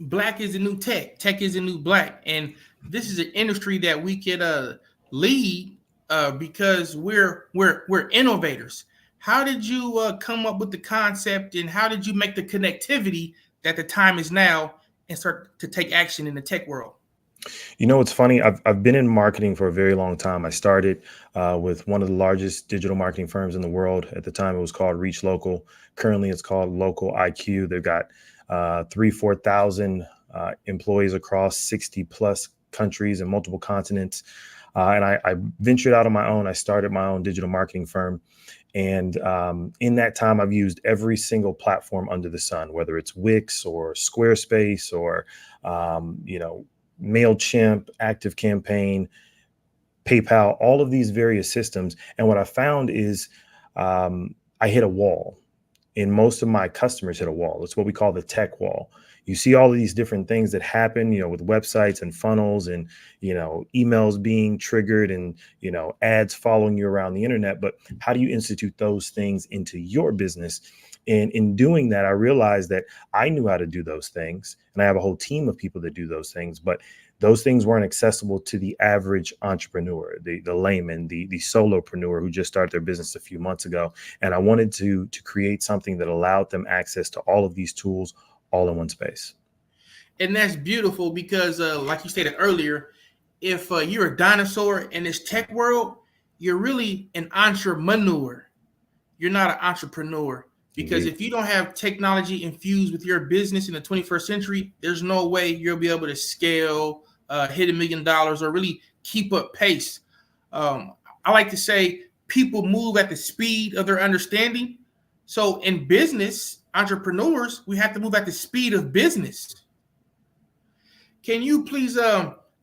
black is the new tech. Tech is the new black. And this is an industry that we could lead because we're innovators. How did you come up with the concept, and how did you make the connectivity that the time is now and start to take action in the tech world? You know, it's funny. I've been in marketing for a very long time. I started with one of the largest digital marketing firms in the world. At the time, it was called Reach Local. Currently, it's called Local IQ. They've got 4,000 employees across 60 plus countries and multiple continents. And I ventured out on my own. I started my own digital marketing firm. And in that time, I've used every single platform under the sun, whether it's Wix or Squarespace or, MailChimp, ActiveCampaign, PayPal, all of these various systems. And what I found is I hit a wall, and most of my customers hit a wall. It's what we call the tech wall. You see all of these different things that happen, with websites and funnels and, emails being triggered and, ads following you around the internet. But how do you institute those things into your business? And in doing that, I realized that I knew how to do those things. And I have a whole team of people that do those things. But those things weren't accessible to the average entrepreneur, the layman, the solopreneur who just started their business a few months ago. And I wanted to create something that allowed them access to all of these tools all in one space. And that's beautiful because, like you stated earlier, if you're a dinosaur in this tech world, you're really an entrepreneur. You're not an entrepreneur. Because if you don't have technology infused with your business in the 21st century, there's no way you'll be able to scale, hit $1 million, or really keep up pace. I like to say people move at the speed of their understanding. So in business, entrepreneurs, we have to move at the speed of business. Can you please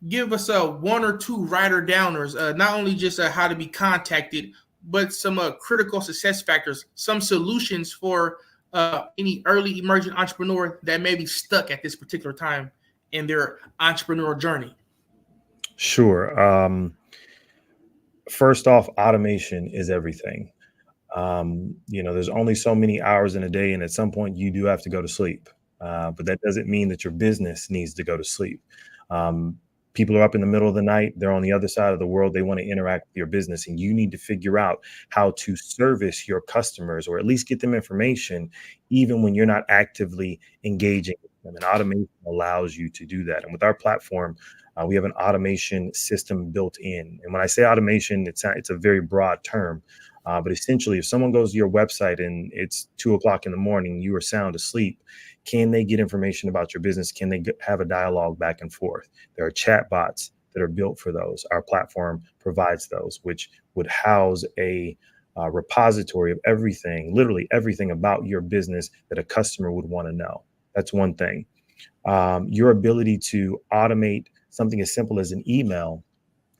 give us one or two writer downers, not only just how to be contacted, but some critical success factors, some solutions for any early emerging entrepreneur that may be stuck at this particular time in their entrepreneurial journey? Sure. First off, automation is everything. There's only so many hours in a day, and at some point you do have to go to sleep. But that doesn't mean that your business needs to go to sleep. People are up in the middle of the night. They're on the other side of the world. They want to interact with your business, and you need to figure out how to service your customers, or at least get them information, even when you're not actively engaging with And automation allows you to do that. And with our platform, we have an automation system built in. And when I say automation, it's a very broad term. But essentially, if someone goes to your website and it's 2:00 in the morning, you are sound asleep, can they get information about your business? Can they have a dialogue back and forth? There are chat bots that are built for those. Our platform provides those, which would house a repository of everything, literally everything about your business that a customer would want to know. That's one thing. Your ability to automate something as simple as an email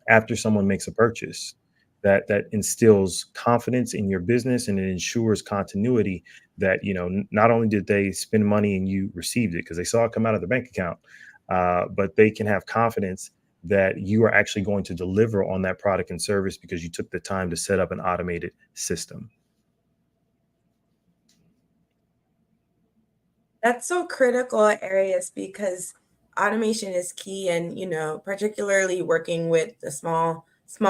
after someone makes a purchase, that instills confidence in your business, and it ensures continuity that, not only did they spend money and you received it because they saw it come out of their bank account, but they can have confidence that you are actually going to deliver on that product and service because you took the time to set up an automated system. That's so critical, Arius, because automation is key. And, particularly working with the small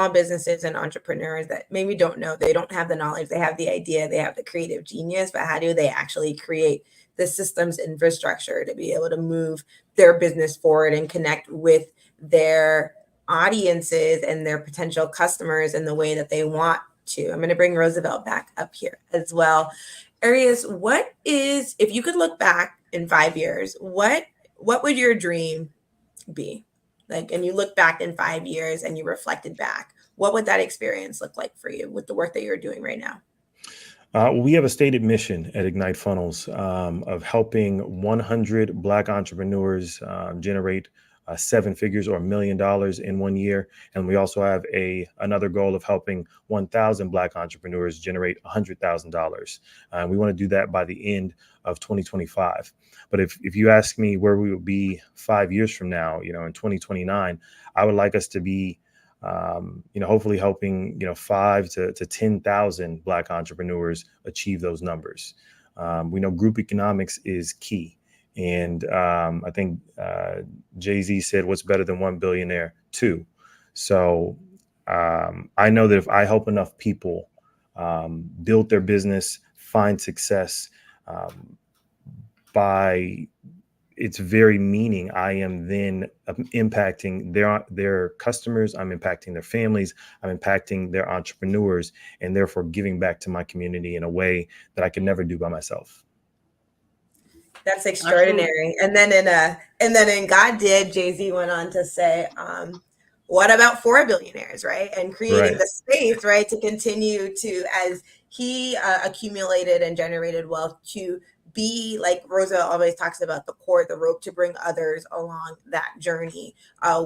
businesses and entrepreneurs that maybe don't know, they don't have the knowledge, they have the idea, they have the creative genius, but how do they actually create the systems infrastructure to be able to move their business forward and connect with their audiences and their potential customers in the way that they want to? I'm going to bring Roosevelt back up here as well. Arius, if you could look back in 5 years, what would your dream be? And you look back in 5 years and you reflected back, what would that experience look like for you with the work that you're doing right now? We have a stated mission at Ignite Funnels of helping 100 Black entrepreneurs generate 7 figures or $1 million in 1 year. And we also have another goal of helping 1,000 Black entrepreneurs generate $100,000. We want to do that by the end of 2025. But if you ask me where we will be 5 years from now, in 2029, I would like us to be, hopefully helping, 5,000 to 10,000 Black entrepreneurs achieve those numbers. We know group economics is key. And I think Jay-Z said, what's better than one billionaire? Two. So I know that if I help enough people build their business, find success, by its very meaning, I am then impacting their customers, I'm impacting their families, I'm impacting their entrepreneurs, and therefore giving back to my community in a way that I could never do by myself. That's extraordinary. Absolutely. And then in God Did, Jay-Z went on to say, what about 4 billionaires, right? And creating the space, right, to continue to, as he accumulated and generated wealth, to be, like Rosa always talks about, the cord, the rope, to bring others along that journey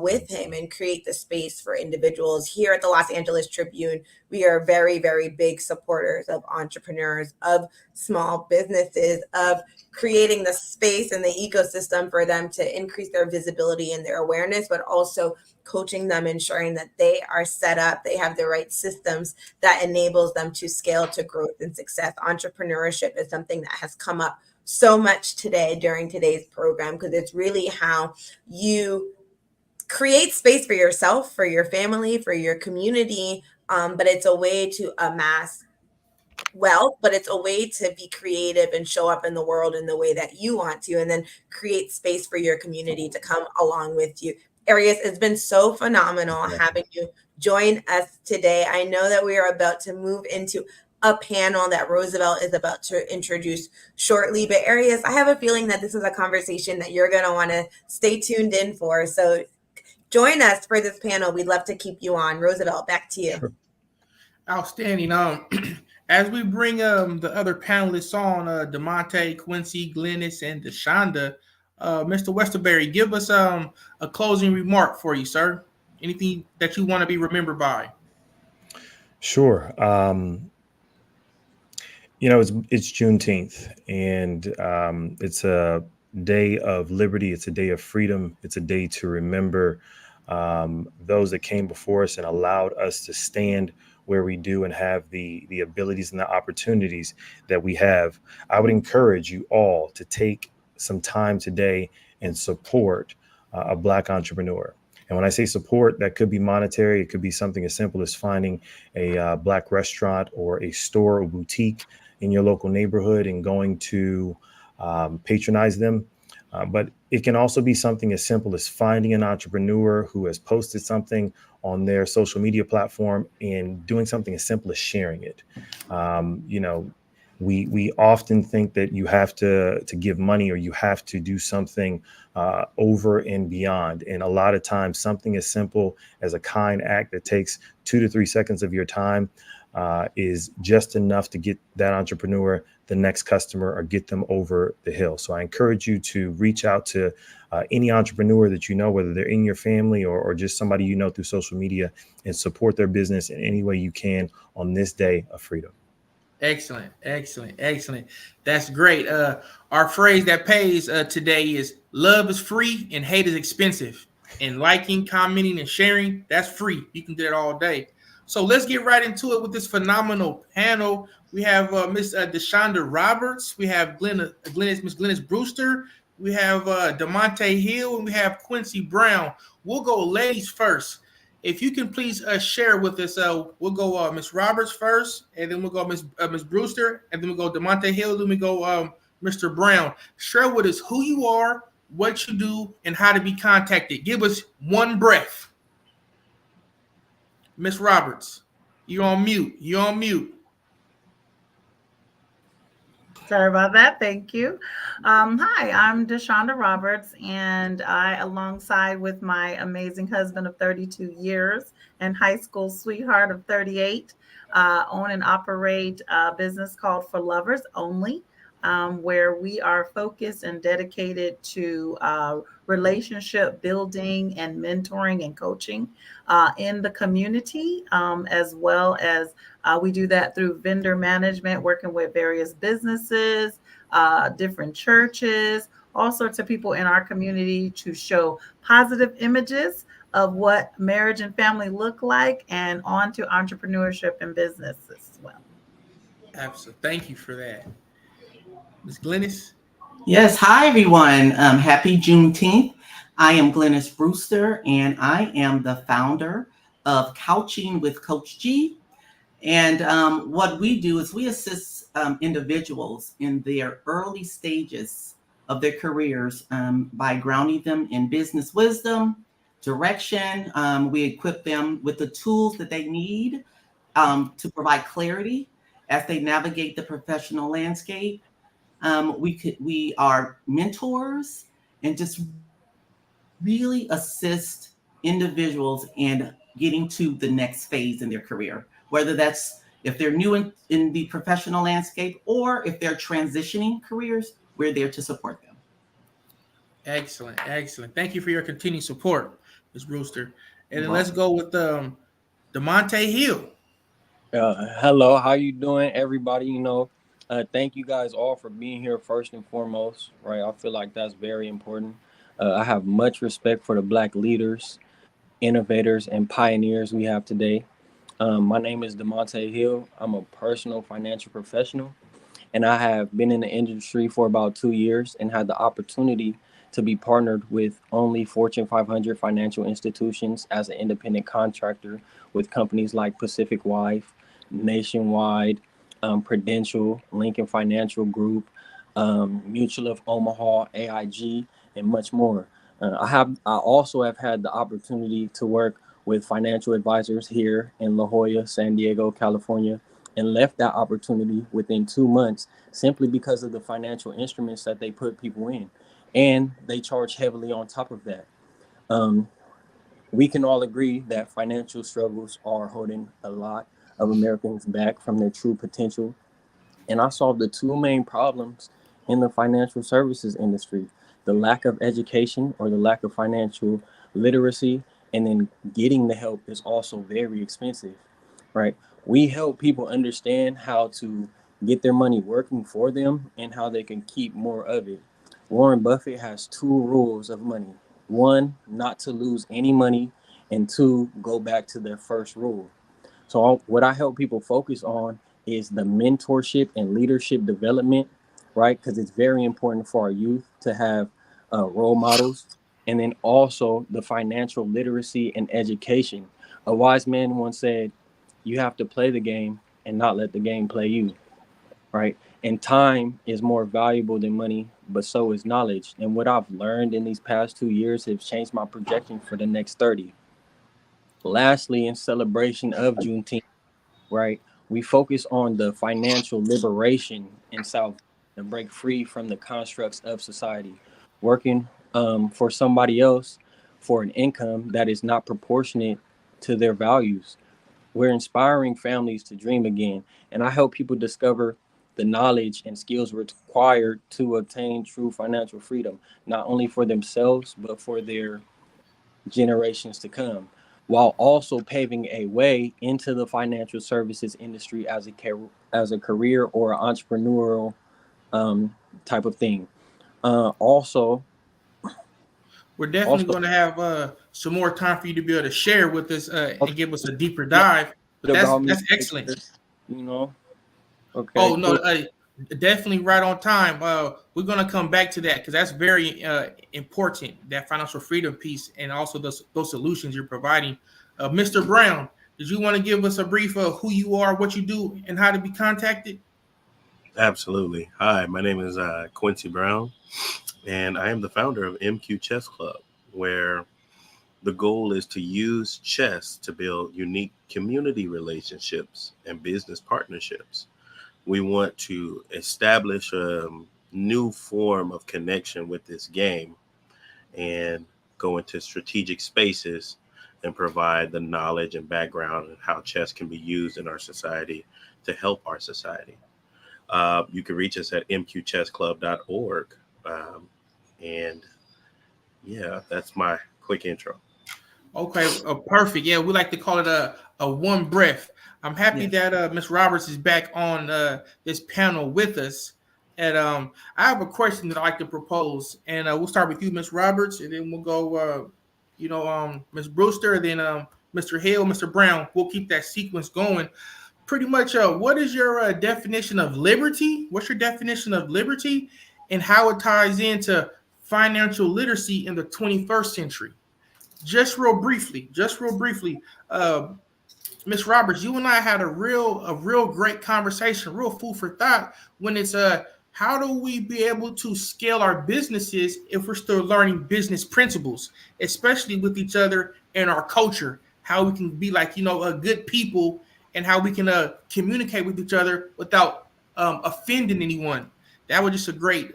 with him and create the space for individuals. Here at the Los Angeles Tribune, we are very, very big supporters of entrepreneurs, of small businesses, of creating the space and the ecosystem for them to increase their visibility and their awareness, but also coaching them, ensuring that they are set up, they have the right systems that enables them to scale to growth and success. Entrepreneurship is something that has come up so much today during today's program, because it's really how you create space for yourself, for your family, for your community, but it's a way to amass wealth, but it's a way to be creative and show up in the world in the way that you want to, and then create space for your community to come along with you. Arius, it's been so phenomenal having you join us today. I know that we are about to move into a panel that Roosevelt is about to introduce shortly, but Arius, I have a feeling that this is a conversation that you're going to want to stay tuned in for. So join us for this panel. We'd love to keep you on. Roosevelt, back to you. Sure. Outstanding. As we bring the other panelists on, DeMonte, Quincy, Glennis, and DeShonda, Mr. Westerberry, give us a closing remark for you, sir. Anything that you want to be remembered by? Sure. It's Juneteenth, and it's a day of liberty. It's a day of freedom. It's a day to remember those that came before us and allowed us to stand where we do and have the abilities and the opportunities that we have. I would encourage you all to take some time today and support a Black entrepreneur. And when I say support, that could be monetary. It could be something as simple as finding a Black restaurant or a store or boutique in your local neighborhood and going to patronize them. But it can also be something as simple as finding an entrepreneur who has posted something on their social media platform and doing something as simple as sharing it. We often think that you have to give money or you have to do something over and beyond. And a lot of times something as simple as a kind act that takes 2 to 3 seconds of your time is just enough to get that entrepreneur the next customer or get them over the hill. So I encourage you to reach out to any entrepreneur that you know, whether they're in your family or just somebody you know through social media, and support their business in any way you can on this day of freedom. Excellent. That's great. Our phrase that pays today is love is free and hate is expensive. And liking, commenting, and sharing, that's free. You can do it all day. So let's get right into it with this phenomenal panel. We have Miss DeShonda Roberts. We have Miss Glennis Brewster. We have DeMonte Hill, and we have Quincy Brown. We'll go ladies first. If you can please share with us, we'll go Miss Roberts first, and then we'll go Miss Brewster, and then we'll go DeMonte Hill, then we go Mr. Brown. Share with us who you are, what you do, and how to be contacted. Give us one breath. Miss Roberts, you're on mute. Sorry about that. Thank you. Hi, I'm DeShonda Roberts, and I, alongside with my amazing husband of 32 years and high school sweetheart of 38, own and operate a business called For Lovers Only, where we are focused and dedicated to relationship building and mentoring and coaching in the community, as well as we do that through vendor management, working with various businesses, different churches, all sorts of people in our community to show positive images of what marriage and family look like, and on to entrepreneurship and business as well. Absolutely. Thank you for that. Ms. Glennis? Yes. Hi, everyone. Happy Juneteenth. I am Glennis Brewster, and I am the founder of Couching with Coach G. And what we do is we assist individuals in their early stages of their careers by grounding them in business wisdom, direction. We equip them with the tools that they need to provide clarity as they navigate the professional landscape. We are mentors and just really assist individuals in getting to the next phase in their career, whether that's if they're new in the professional landscape or if they're transitioning careers, we're there to support them. Excellent. Thank you for your continued support, Ms. Brewster. And then let's go with DeMonte Hill. Hello, how you doing, everybody? Thank you guys all for being here first and foremost, right? I feel like that's very important. I have much respect for the Black leaders, innovators, and pioneers we have today. My name is DeMonte Hill. I'm a personal financial professional, and I have been in the industry for about 2 years and had the opportunity to be partnered with only Fortune 500 financial institutions as an independent contractor with companies like Pacific Life, Nationwide, Prudential, Lincoln Financial Group, Mutual of Omaha, AIG, and much more. I also have had the opportunity to work with financial advisors here in La Jolla, San Diego, California, and left that opportunity within 2 months simply because of the financial instruments that they put people in. And they charge heavily on top of that. We can all agree that financial struggles are holding a lot of Americans back from their true potential. And I solved the 2 main problems in the financial services industry: the lack of education or the lack of financial literacy, and then getting the help is also very expensive, right? We help people understand how to get their money working for them and how they can keep more of it. Warren Buffett has 2 rules of money: 1, not to lose any money, and 2, go back to their first rule. So what I help people focus on is the mentorship and leadership development, right? Because it's very important for our youth to have role models. And then also the financial literacy and education. A wise man once said, you have to play the game and not let the game play you, right? And time is more valuable than money, but so is knowledge. And what I've learned in these past 2 years has changed my projection for the next 30. Lastly, in celebration of Juneteenth, right, we focus on the financial liberation in South and break free from the constructs of society, working for somebody else for an income that is not proportionate to their values. We're inspiring families to dream again, and I help people discover the knowledge and skills required to obtain true financial freedom, not only for themselves, but for their generations to come, while also paving a way into the financial services industry as a career or entrepreneurial type of thing. Also, we're definitely going to have some more time for you to be able to share with us and give us a deeper dive. But that's excellent. You know. Okay. Oh no, definitely right on time. We're going to come back to that because that's very important, that financial freedom piece, and also those solutions you're providing. Mr. Brown, did you want to give us a brief of who you are, what you do, and how to be contacted? Absolutely. Hi, my name is Quincy Brown, and I am the founder of MQ Chess Club, where the goal is to use chess to build unique community relationships and business partnerships. We want to establish a new form of connection with this game and go into strategic spaces and provide the knowledge and background and how chess can be used in our society to help our society. You can reach us at mqchessclub.org. And yeah, that's my quick intro. Okay, perfect. Yeah, we like to call it a one breath. I'm happy that Ms. Roberts is back on this panel with us. And I have a question that I like to propose. And we'll start with you, Ms. Roberts, and then we'll go, Ms. Brewster, and then Mr. Hill, Mr. Brown. We'll keep that sequence going. Pretty much, what is your definition of liberty? What's your definition of liberty and how it ties into financial literacy in the 21st century? Just real briefly, Ms. Roberts, you and I had a real great conversation, real food for thought when it's how do we be able to scale our businesses if we're still learning business principles, especially with each other and our culture, how we can be like, good people and how we can communicate with each other without offending anyone. That was just a great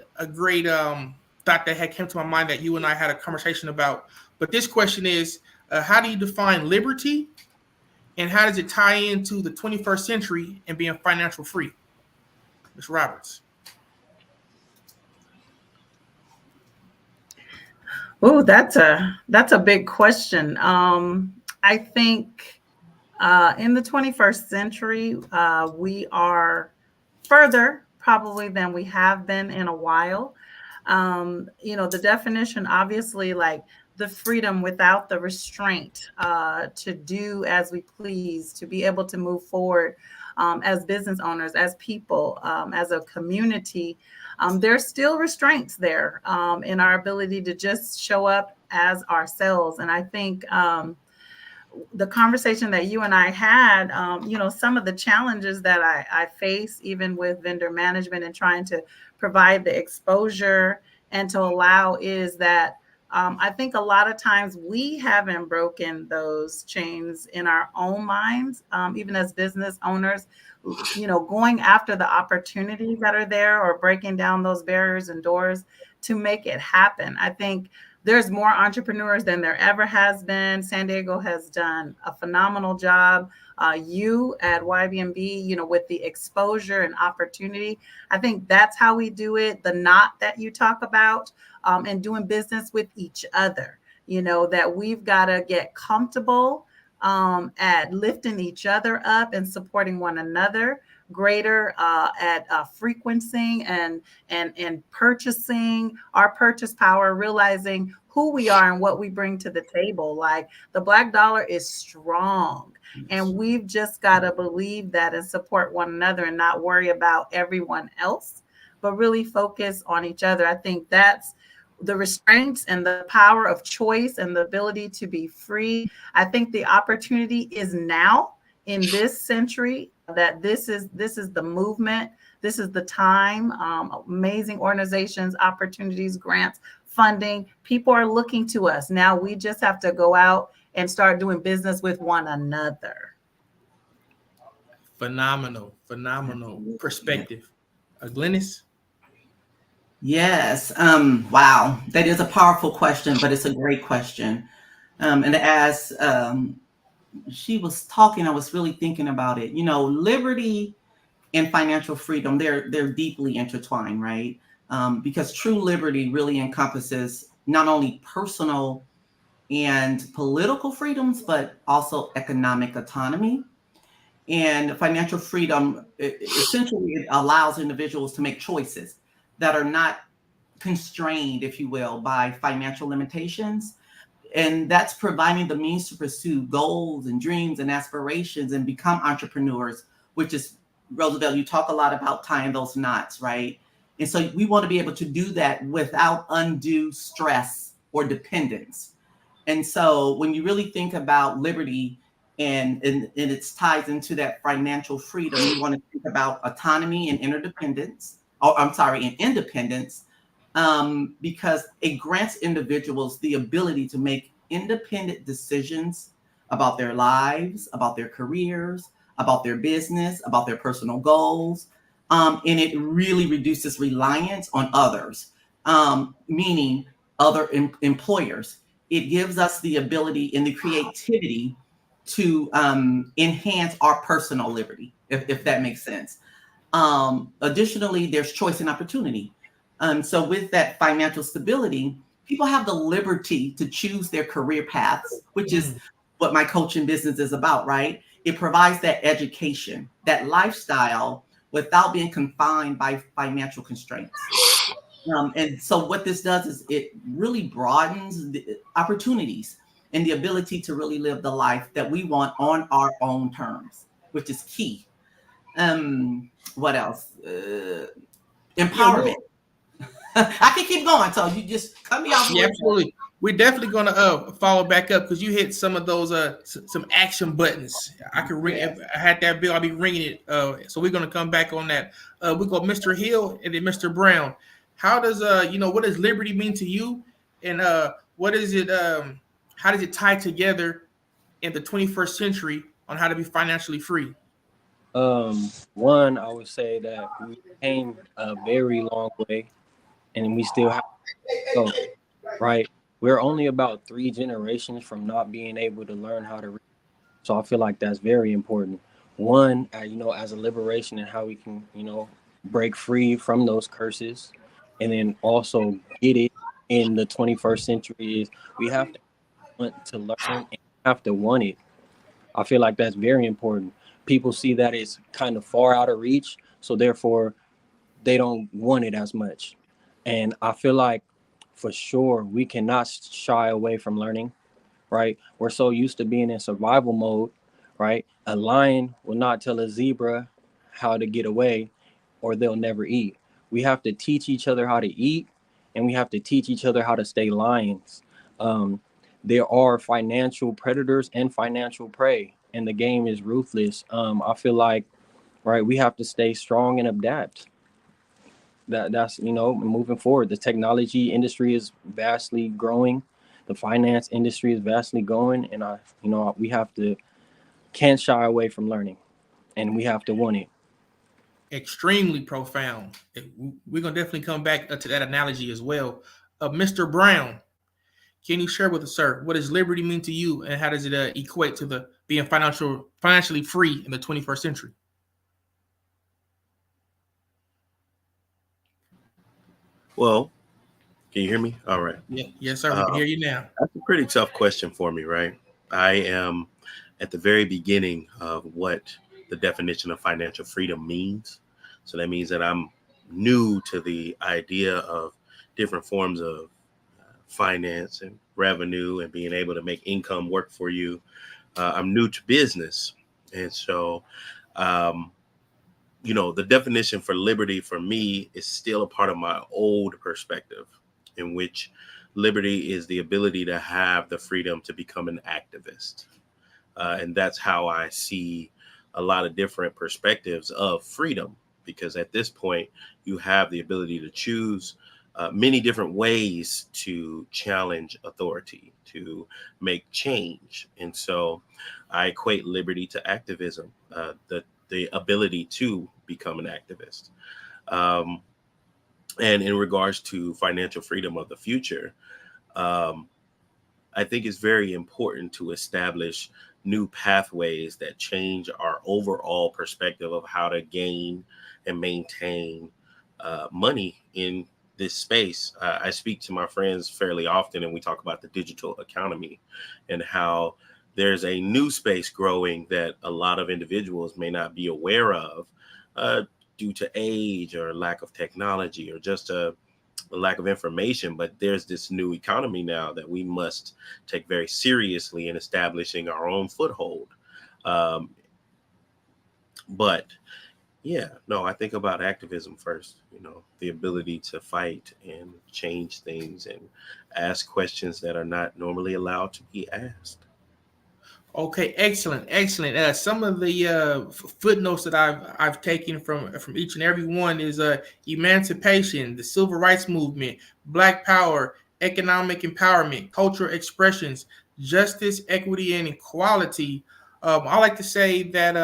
thought that had came to my mind that you and I had a conversation about. But this question is, how do you define liberty and how does it tie into the 21st century and being financial free? Ms. Roberts. Oh, that's a big question. I think in the 21st century, we are further probably than we have been in a while. The definition, obviously, like the freedom without the restraint to do as we please, to be able to move forward as business owners, as people, as a community. There's still restraints there in our ability to just show up as ourselves. And I think the conversation that you and I had, some of the challenges that I face, even with vendor management and trying to provide the exposure and to allow, is that I think a lot of times we haven't broken those chains in our own minds, even as business owners, going after the opportunities that are there or breaking down those barriers and doors to make it happen. I think there's more entrepreneurs than there ever has been. San Diego has done a phenomenal job. You at YBMB, with the exposure and opportunity, I think that's how we do it. The knot that you talk about and doing business with each other, that we've got to get comfortable at lifting each other up and supporting one another greater at frequencing and purchasing our purchase power, realizing who we are and what we bring to the table. Like the Black dollar is strong, and we've just got to believe that and support one another and not worry about everyone else, but really focus on each other. I think that's the restraints and the power of choice and the ability to be free. I think the opportunity is now in this century that this is the movement This is the time. Amazing organizations, opportunities, grants, funding. People are looking to us. Now we just have to go out and start doing business with one another. Phenomenal perspective. Glennis? Yes. Wow. That is a powerful question, but it's a great question. And as she was talking, I was really thinking about it. You know, liberty and financial freedom, they're deeply intertwined, right? Because true liberty really encompasses not only personal and political freedoms, but also economic autonomy. And financial freedom, essentially, it allows individuals to make choices that are not constrained, if you will, by financial limitations. And that's providing the means to pursue goals and dreams and aspirations and become entrepreneurs, which is, Roosevelt, you talk a lot about tying those knots, right? And so we want to be able to do that without undue stress or dependence. And so when you really think about liberty and it ties into that financial freedom, you want to think about autonomy and interdependence, or I'm sorry, and independence, because it grants individuals the ability to make independent decisions about their lives, about their careers, about their business, about their personal goals. And it really reduces reliance on others, meaning other employers. It gives us the ability and the creativity to enhance our personal liberty, if that makes sense. Additionally, there's choice and opportunity. So with that financial stability, people have the liberty to choose their career paths, which is what my coaching business is about, right? It provides that education, that lifestyle without being confined by financial constraints. And so what this does is it really broadens the opportunities and the ability to really live the life that we want on our own terms, which is key. What else? Empowerment. I can keep going, so you just cut me off. Yeah, absolutely. We're definitely going to follow back up because you hit some of those some action buttons. I can ring. If I had that bill, I'll be ringing it. So we're going to come back on that. We go Mr. Hill and then Mr. Brown. How does what does liberty mean to you, and what is it? How does it tie together in the 21st century on how to be financially free? One, I would say that we came a very long way, and we still have to go, right? We're only about 3 generations from not being able to learn how to read. So I feel like that's very important. One, as a liberation and how we can, break free from those curses, and then also get it in the 21st century is we have to want to learn and have to want it. I feel like that's very important. People see that it's kind of far out of reach, so therefore they don't want it as much. And I feel like for sure we cannot shy away from learning, right? We're so used to being in survival mode, right? A lion will not tell a zebra how to get away or they'll never eat. We have to teach each other how to eat, and we have to teach each other how to stay lions. There are financial predators and financial prey, and the game is ruthless. I feel like, right, we have to stay strong and adapt. That's moving forward. The technology industry is vastly growing. The finance industry is vastly growing, and we can't shy away from learning, and we have to want it. Extremely profound. We're gonna definitely come back to that analogy as well. Mr. Brown, can you share with us, sir, what does liberty mean to you, and how does it equate to the being financially free in the 21st century? Well, can you hear me? All right. Yeah, yes, sir. We can hear you now. That's a pretty tough question for me, right? I am at the very beginning of what the definition of financial freedom means. So that means that I'm new to the idea of different forms of finance and revenue and being able to make income work for you. I'm new to business. And so, the definition for liberty for me is still a part of my old perspective, in which liberty is the ability to have the freedom to become an activist. And that's how I see a lot of different perspectives of freedom. because at this point, you have the ability to choose many different ways to challenge authority, to make change. And so I equate liberty to activism, the ability to become an activist. And in regards to financial freedom of the future, I think it's very important to establish new pathways that change our overall perspective of how to gain and maintain money in this space. I speak to my friends fairly often, and we talk about the digital economy and how there's a new space growing that a lot of individuals may not be aware of due to age or lack of technology or just a lack of information. But there's this new economy now that we must take very seriously in establishing our own foothold. But yeah, no, I think about activism first, the ability to fight and change things and ask questions that are not normally allowed to be asked. Okay, excellent. Some of the footnotes that I've taken from each and every one is emancipation, the civil rights movement, Black power, economic empowerment, cultural expressions, justice, equity, and equality. I like to say that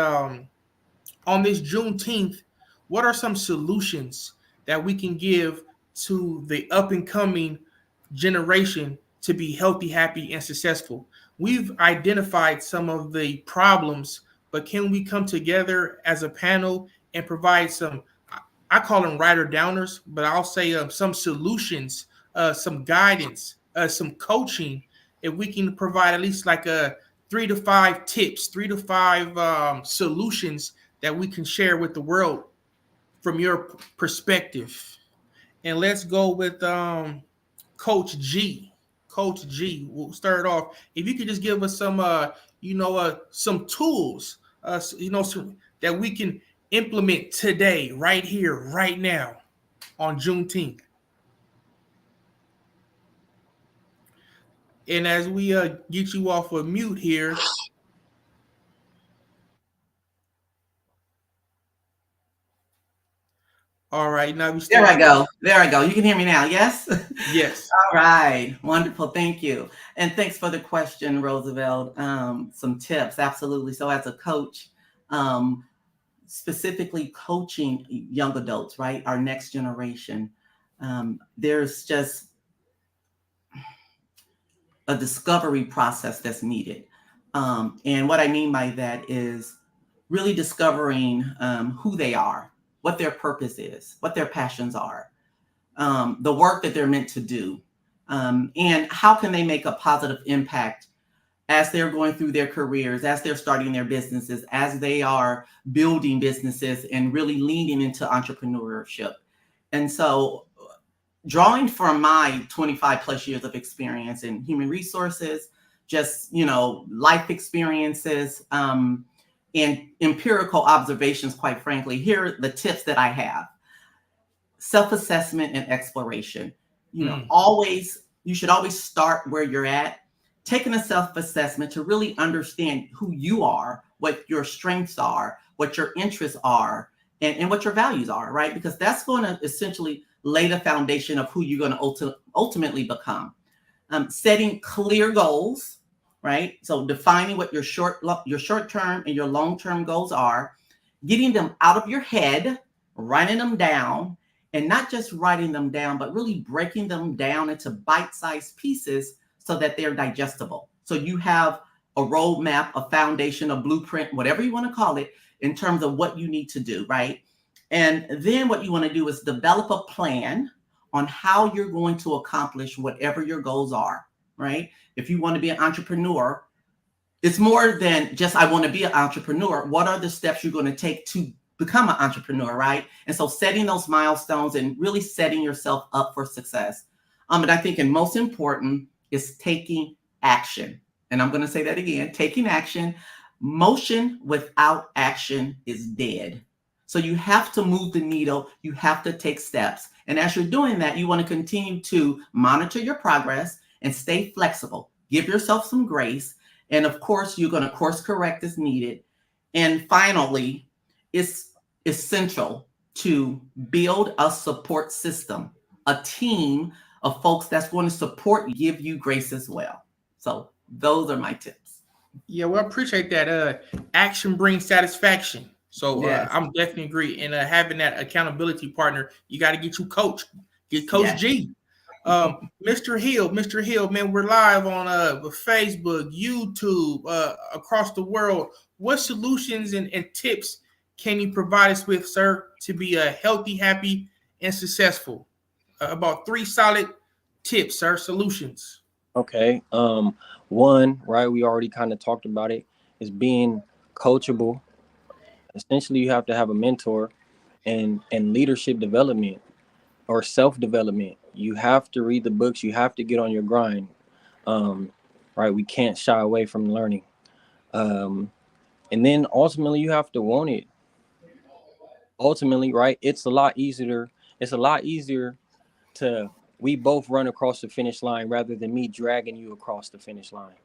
on this Juneteenth, what are some solutions that we can give to the up and coming generation to be healthy, happy, and successful? We've identified some of the problems, but can we come together as a panel and provide some, I call them writer downers, but I'll say some solutions, some guidance, some coaching, if we can provide at least like 3 to 5 tips, 3 to 5 solutions that we can share with the world from your perspective. And let's go with Coach G. Coach G, we'll start off. If you could just give us some, some tools, that we can implement today, right here, right now, on Juneteenth. And as we get you off of mute here. All right, now we There I go. You can hear me now, yes? Yes. All right, wonderful, thank you. And thanks for the question, Roosevelt. Some tips, absolutely. So as a coach, specifically coaching young adults, right? Our next generation, there's just a discovery process that's needed. And what I mean by that is really discovering who they are, what their purpose is, what their passions are, the work that they're meant to do, and how can they make a positive impact as they're going through their careers, as they're starting their businesses, as they are building businesses and really leaning into entrepreneurship. And so drawing from my 25 plus years of experience in human resources, just, life experiences, and empirical observations, quite frankly, here are the tips that I have. Self-assessment and exploration. You should always start where you're at. Taking a self-assessment to really understand who you are, what your strengths are, what your interests are, and what your values are, right? Because that's going to essentially lay the foundation of who you're going to ultimately become. Setting clear goals, right? So defining what your short-term and your long-term goals are, getting them out of your head, writing them down, and not just writing them down, but really breaking them down into bite-sized pieces so that they're digestible. So you have a roadmap, a foundation, a blueprint, whatever you want to call it, in terms of what you need to do, right? And then what you want to do is develop a plan on how you're going to accomplish whatever your goals are, right? If you want to be an entrepreneur, it's more than just, I want to be an entrepreneur. What are the steps you're going to take to become an entrepreneur, right? And so setting those milestones and really setting yourself up for success. And I think, and most important, is taking action. And I'm going to say that again, taking action. Motion without action is dead. So you have to move the needle. You have to take steps. And as you're doing that, you want to continue to monitor your progress and stay flexible. Give yourself some grace. And of course, you're going to course correct as needed. And finally, it's essential to build a support system, a team of folks that's going to support, give you grace as well. So those are my tips. Yeah, well, I appreciate that. Action brings satisfaction. So Yes. I'm definitely agree. And having that accountability partner, you got to get you coach. Get Coach Yes. G. Mr. Hill, man, we're live on Facebook, YouTube, across the world. What solutions and tips can you provide us with, sir, to be healthy, happy, and successful? About 3 solid tips, sir, solutions. Okay. One, right, we already kind of talked about it, is being coachable. Essentially, you have to have a mentor, and leadership development or self-development. You have to read the books. You have to get on your grind. Right. We can't shy away from learning. And then ultimately you have to want it. Ultimately, right, it's a lot easier to we both run across the finish line rather than me dragging you across the finish line.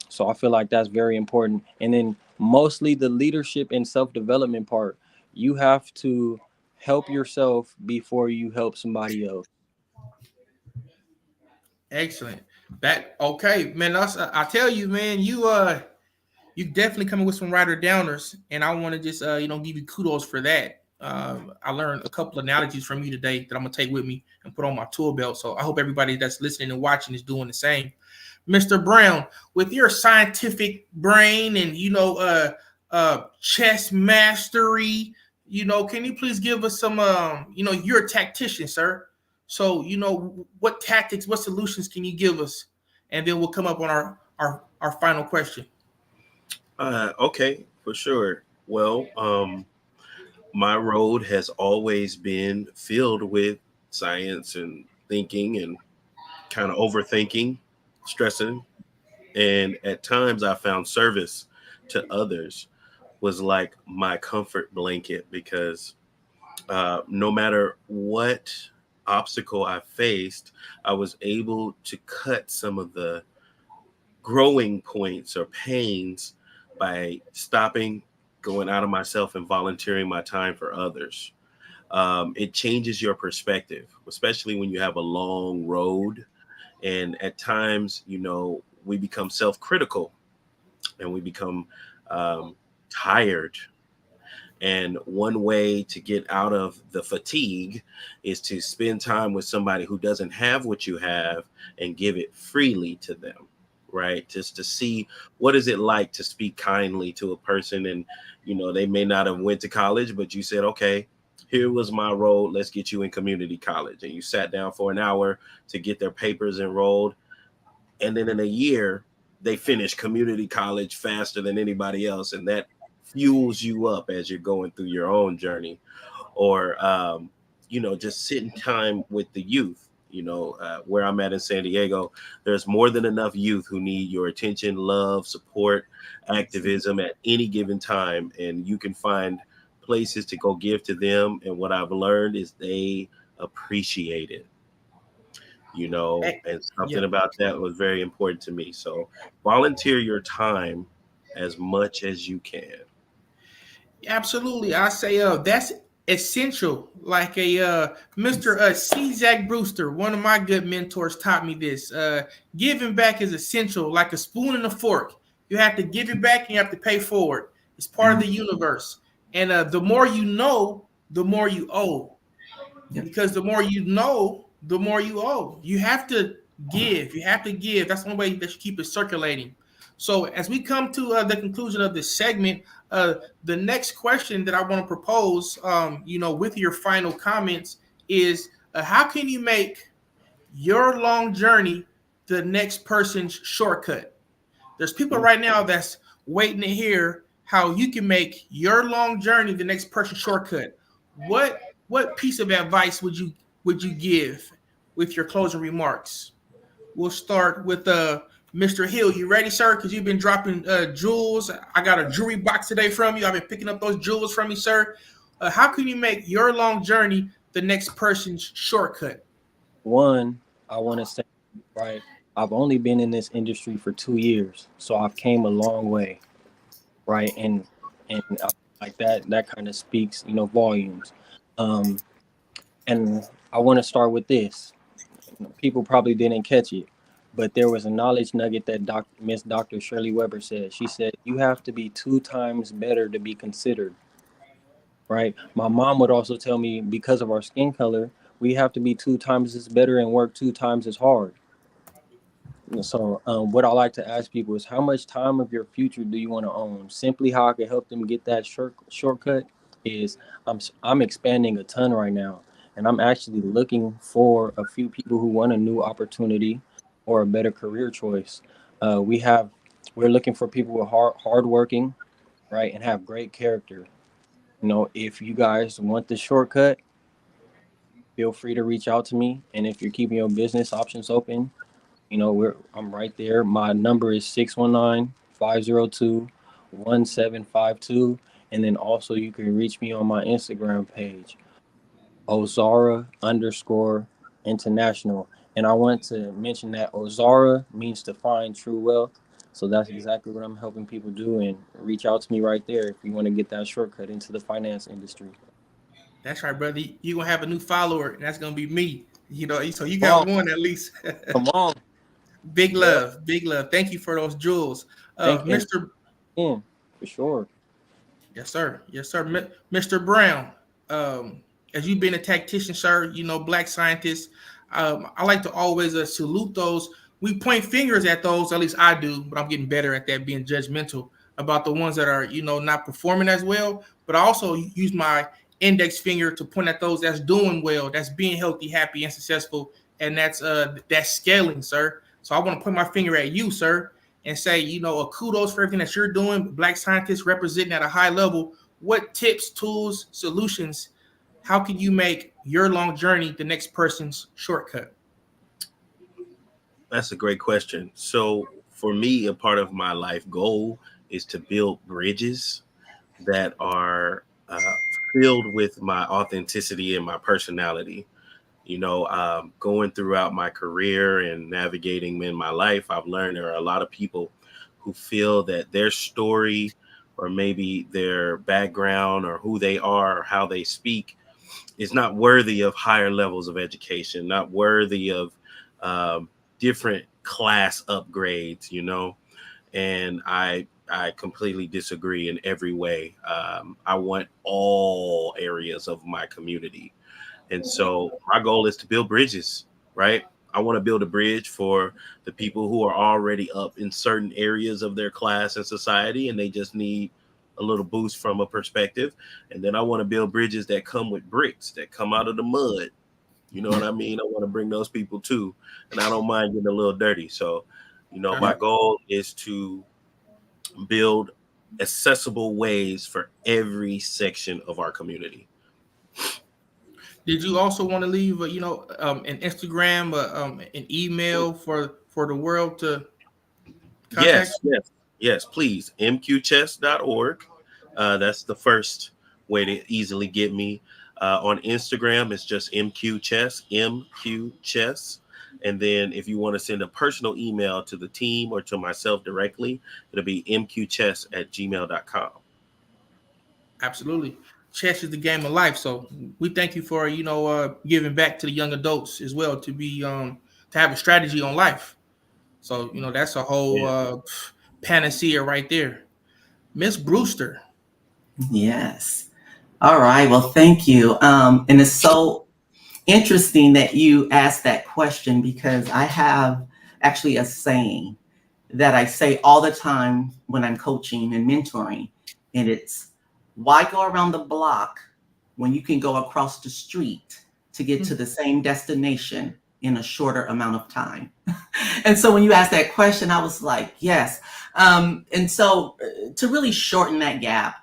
So I feel like that's very important. And then mostly the leadership and self-development part, you have to help yourself before you help somebody else. Excellent. That okay, man. I tell you, man, you definitely coming with some rider downers, and I want to just give you kudos for that. I learned a couple analogies from you today that I'm gonna take with me and put on my tool belt. So I hope everybody that's listening and watching is doing the same. Mr. Brown, with your scientific brain and chess mastery, can you please give us some you're a tactician, sir. So what tactics, what solutions can you give us? And then we'll come up on our final question. Okay, for sure. Well, my road has always been filled with science and thinking and kind of overthinking, stressing. And at times I found service to others was like my comfort blanket, because no matter what obstacle I faced, I was able to cut some of the growing points or pains by stopping, going out of myself, and volunteering my time for others. It changes your perspective, especially when you have a long road. And at times, we become self-critical and we become tired. And one way to get out of the fatigue is to spend time with somebody who doesn't have what you have and give it freely to them, right? Just to see what is it like to speak kindly to a person. And, they may not have went to college, but you said, okay, here was my road. Let's get you in community college. And you sat down for an hour to get their papers enrolled. And then in a year, they finish community college faster than anybody else. And that fuels you up as you're going through your own journey. Or, just sitting time with the youth. Where I'm at in San Diego, there's more than enough youth who need your attention, love, support, activism at any given time. And you can find places to go give to them. And what I've learned is they appreciate it. And something about that was very important to me. So volunteer your time as much as you can. Absolutely. I say that's essential. Like a Mr. C. Zach Brewster, one of my good mentors, taught me this. Giving back is essential, like a spoon and a fork. You have to give it back and you have to pay forward. It's part of the universe. And the more you know, the more you owe. Yep. Because the more you know, the more you owe. You have to give. You have to give. That's the only way that you keep it circulating. So as we come to the conclusion of this segment, the next question that I want to propose, with your final comments is, how can you make your long journey the next person's shortcut? There's people right now that's waiting to hear how you can make your long journey the next person's shortcut. What piece of advice would you give with your closing remarks? We'll start with Mr. Hill. You ready, sir? Because you've been dropping jewels. I got a jewelry box today from you. I've been picking up those jewels from you, sir. How can you make your long journey the next person's shortcut? One, I want to say, right, I've only been in this industry for 2 years, so I've came a long way, right? And like that kind of speaks, volumes. And I want to start with this. People probably didn't catch it, but there was a knowledge nugget that Miss Dr. Shirley Weber said. She said, you have to be 2 times better to be considered, right? My mom would also tell me, because of our skin color, we have to be 2 times as better and work 2 times as hard. So what I like to ask people is, how much time of your future do you want to own? Simply how I can help them get that shortcut is I'm expanding a ton right now, and I'm actually looking for a few people who want a new opportunity or a better career choice. We're looking for people who are hardworking, right, and have great character. If you guys want the shortcut, feel free to reach out to me. And if you're keeping your business options open, I'm right there. My number is 619-502-1752. And then also you can reach me on my Instagram page, Ozara_international. And I want to mention that Ozara means to find true wealth. So that's exactly what I'm helping people do. And reach out to me right there if you want to get that shortcut into the finance industry. That's right, brother. You're going to have a new follower, and that's going to be me. So you got one at least. Come on. Big love, big love. Thank you for those jewels. Mr. For sure. Yes, sir. Yes, sir. Mr. Brown, as you've been a tactician, sir, Black scientists, I like to always salute those. We point fingers at those, at least I do, but I'm getting better at that, being judgmental about the ones that are, not performing as well. But I also use my index finger to point at those that's doing well, that's being healthy, happy, and successful. And that's scaling, sir. So I want to point my finger at you, sir, and say, a kudos for everything that you're doing. Black scientists representing at a high level. What tips, tools, solutions, how can you make your long journey the next person's shortcut? That's a great question. So for me, a part of my life goal is to build bridges that are filled with my authenticity and my personality. Going throughout my career and navigating in my life, I've learned there are a lot of people who feel that their story or maybe their background or who they are or how they speak is not worthy of higher levels of education, not worthy of different class upgrades, and I completely disagree in every way. I want all areas of my community. And so my goal is to build bridges, right? I want to build a bridge for the people who are already up in certain areas of their class and society, and they just need a little boost from a perspective. And then I want to build bridges that come with bricks, that come out of the mud. You know what I mean? I want to bring those people too. And I don't mind getting a little dirty. So, my goal is to build accessible ways for every section of our community. Did you also want to leave, an Instagram, an email for the world to contact? Yes, please. mqchess.org. That's the first way to easily get me. On Instagram, it's just mqchess. And then if you want to send a personal email to the team or to myself directly, it'll be mqchess@gmail.com. Absolutely. Chess is the game of life. So we thank you for, giving back to the young adults as well, to be, to have a strategy on life. So, that's a whole panacea right there. Miss Brewster. Yes. All right. Well, thank you. And it's so interesting that you asked that question, because I have actually a saying that I say all the time when I'm coaching and mentoring. And it's, why go around the block when you can go across the street to get to the same destination in a shorter amount of time? And so when you asked that question, I was like, yes. And so to really shorten that gap,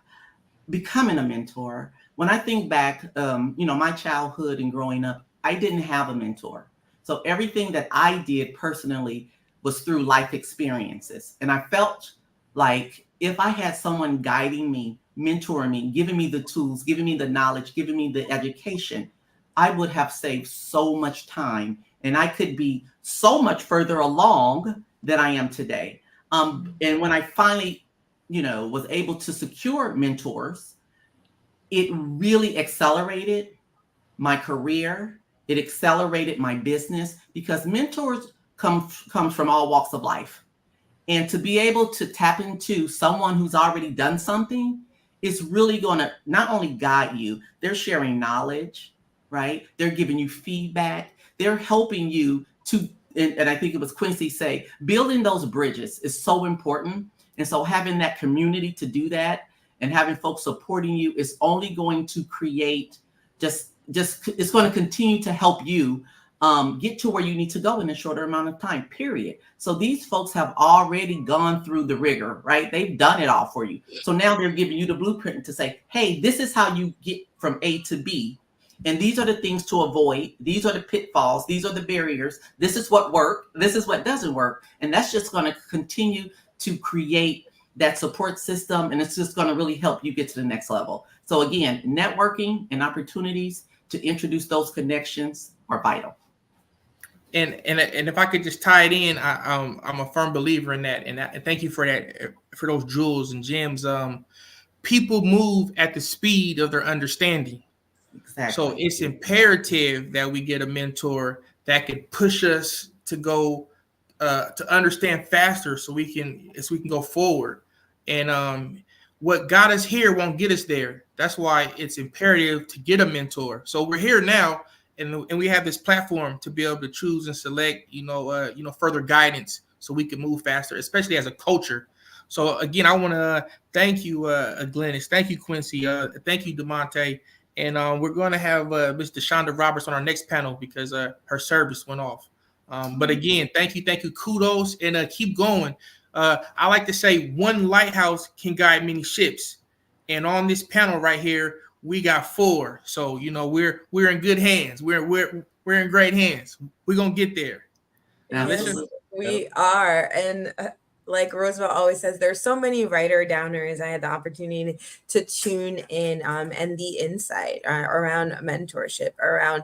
becoming a mentor, when I think back, my childhood and growing up, I didn't have a mentor. So everything that I did personally was through life experiences. And I felt like if I had someone guiding me, mentoring me, giving me the tools, giving me the knowledge, giving me the education, I would have saved so much time, and I could be so much further along than I am today. And when I finally, was able to secure mentors, it really accelerated my career. It accelerated my business because mentors comes from all walks of life. And to be able to tap into someone who's already done something is really going to not only guide you, they're sharing knowledge, right? They're giving you feedback. They're helping you to, and I think it was Quincy say, building those bridges is so important. And so having that community to do that and having folks supporting you is only going to create just it's going to continue to help you get to where you need to go in a shorter amount of time, period. So these folks have already gone through the rigor, right? They've done it all for you. So now they're giving you the blueprint to say, hey, this is how you get from A to B. And these are the things to avoid. These are the pitfalls. These are the barriers. This is what works. This is what doesn't work. And that's just going to continue to create that support system. And it's just going to really help you get to the next level. So again, networking and opportunities to introduce those connections are vital. And if I could just tie it in, I'm a firm believer in that. And thank you for that, for those jewels and gems. People move at the speed of their understanding. Exactly. So it's imperative that we get a mentor that can push us to go to understand faster, so we can go forward. And what got us here won't get us there. That's why it's imperative to get a mentor. So we're here now. And we have this platform to be able to choose and select, further guidance so we can move faster, especially as a culture. So again, I want to thank you, Glennis. Thank you, Quincy. Thank you, DeMonte. And we're going to have Ms. DeShonda Roberts on our next panel because her service went off. But again, thank you. Kudos, and keep going. I like to say one lighthouse can guide many ships. And on this panel right here, we got 4, so we're in good hands. We're in great hands. We're gonna get there. Yes, we are, and like Roosevelt always says, there's so many writer downers. I had the opportunity to tune in, and the insight around mentorship, around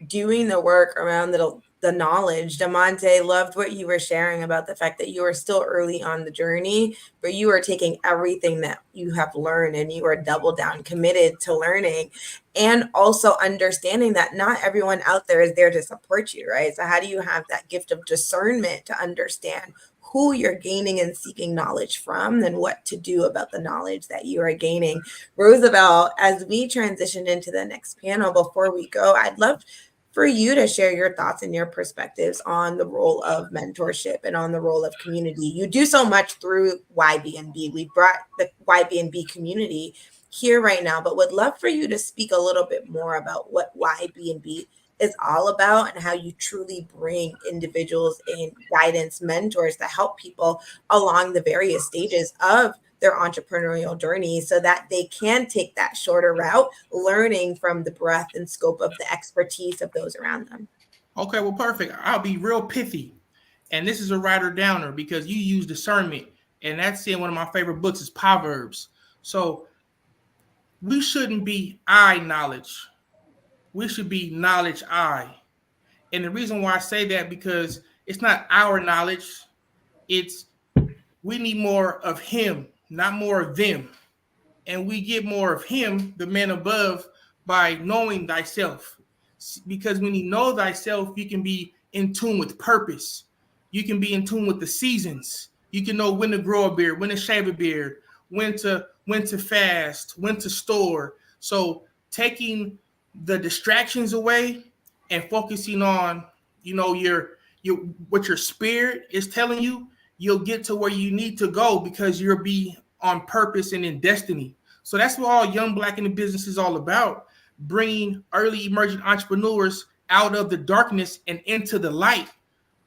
doing the work, around the knowledge. DeMonte, loved what you were sharing about the fact that you are still early on the journey, but you are taking everything that you have learned and you are double down committed to learning, and also understanding that not everyone out there is there to support you, right? So how do you have that gift of discernment to understand who you're gaining and seeking knowledge from, and what to do about the knowledge that you are gaining? Roosevelt, as we transition into the next panel, before we go, I'd love for you to share your thoughts and your perspectives on the role of mentorship and on the role of community. You do so much through YBNB. We brought the YBNB community here right now, but would love for you to speak a little bit more about what YBNB is all about and how you truly bring individuals in guidance, mentors to help people along the various stages of their entrepreneurial journey so that they can take that shorter route, learning from the breadth and scope of the expertise of those around them. Okay, well, perfect. I'll be real pithy. And this is a writer downer because you use discernment. And that's in one of my favorite books is Proverbs. So we shouldn't be I knowledge. We should be knowledge I. And the reason why I say that, because it's not our knowledge. It's we need more of him, not more of them. And we get more of him, the man above, by knowing thyself. Because when you know thyself, you can be in tune with purpose. You can be in tune with the seasons. You can know when to grow a beard, when to shave a beard, when to fast, when to store. So taking the distractions away and focusing on, what your spirit is telling you, you'll get to where you need to go because you'll be on purpose and in destiny. So that's what all Young Black in the Business is all about, bringing early emerging entrepreneurs out of the darkness and into the light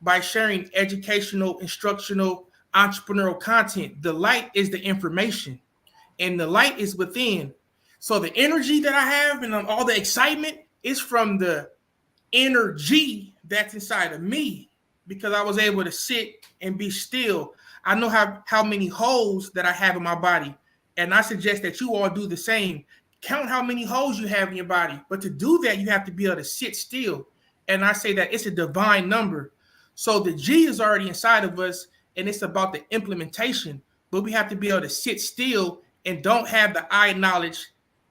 by sharing educational, instructional, entrepreneurial content. The light is the information and the light is within. So the energy that I have and all the excitement is from the energy that's inside of me because I was able to sit and be still. I know how many holes that I have in my body. And I suggest that you all do the same. Count how many holes you have in your body. But to do that, you have to be able to sit still. And I say that it's a divine number. So the G is already inside of us, and it's about the implementation. But we have to be able to sit still and don't have the I knowledge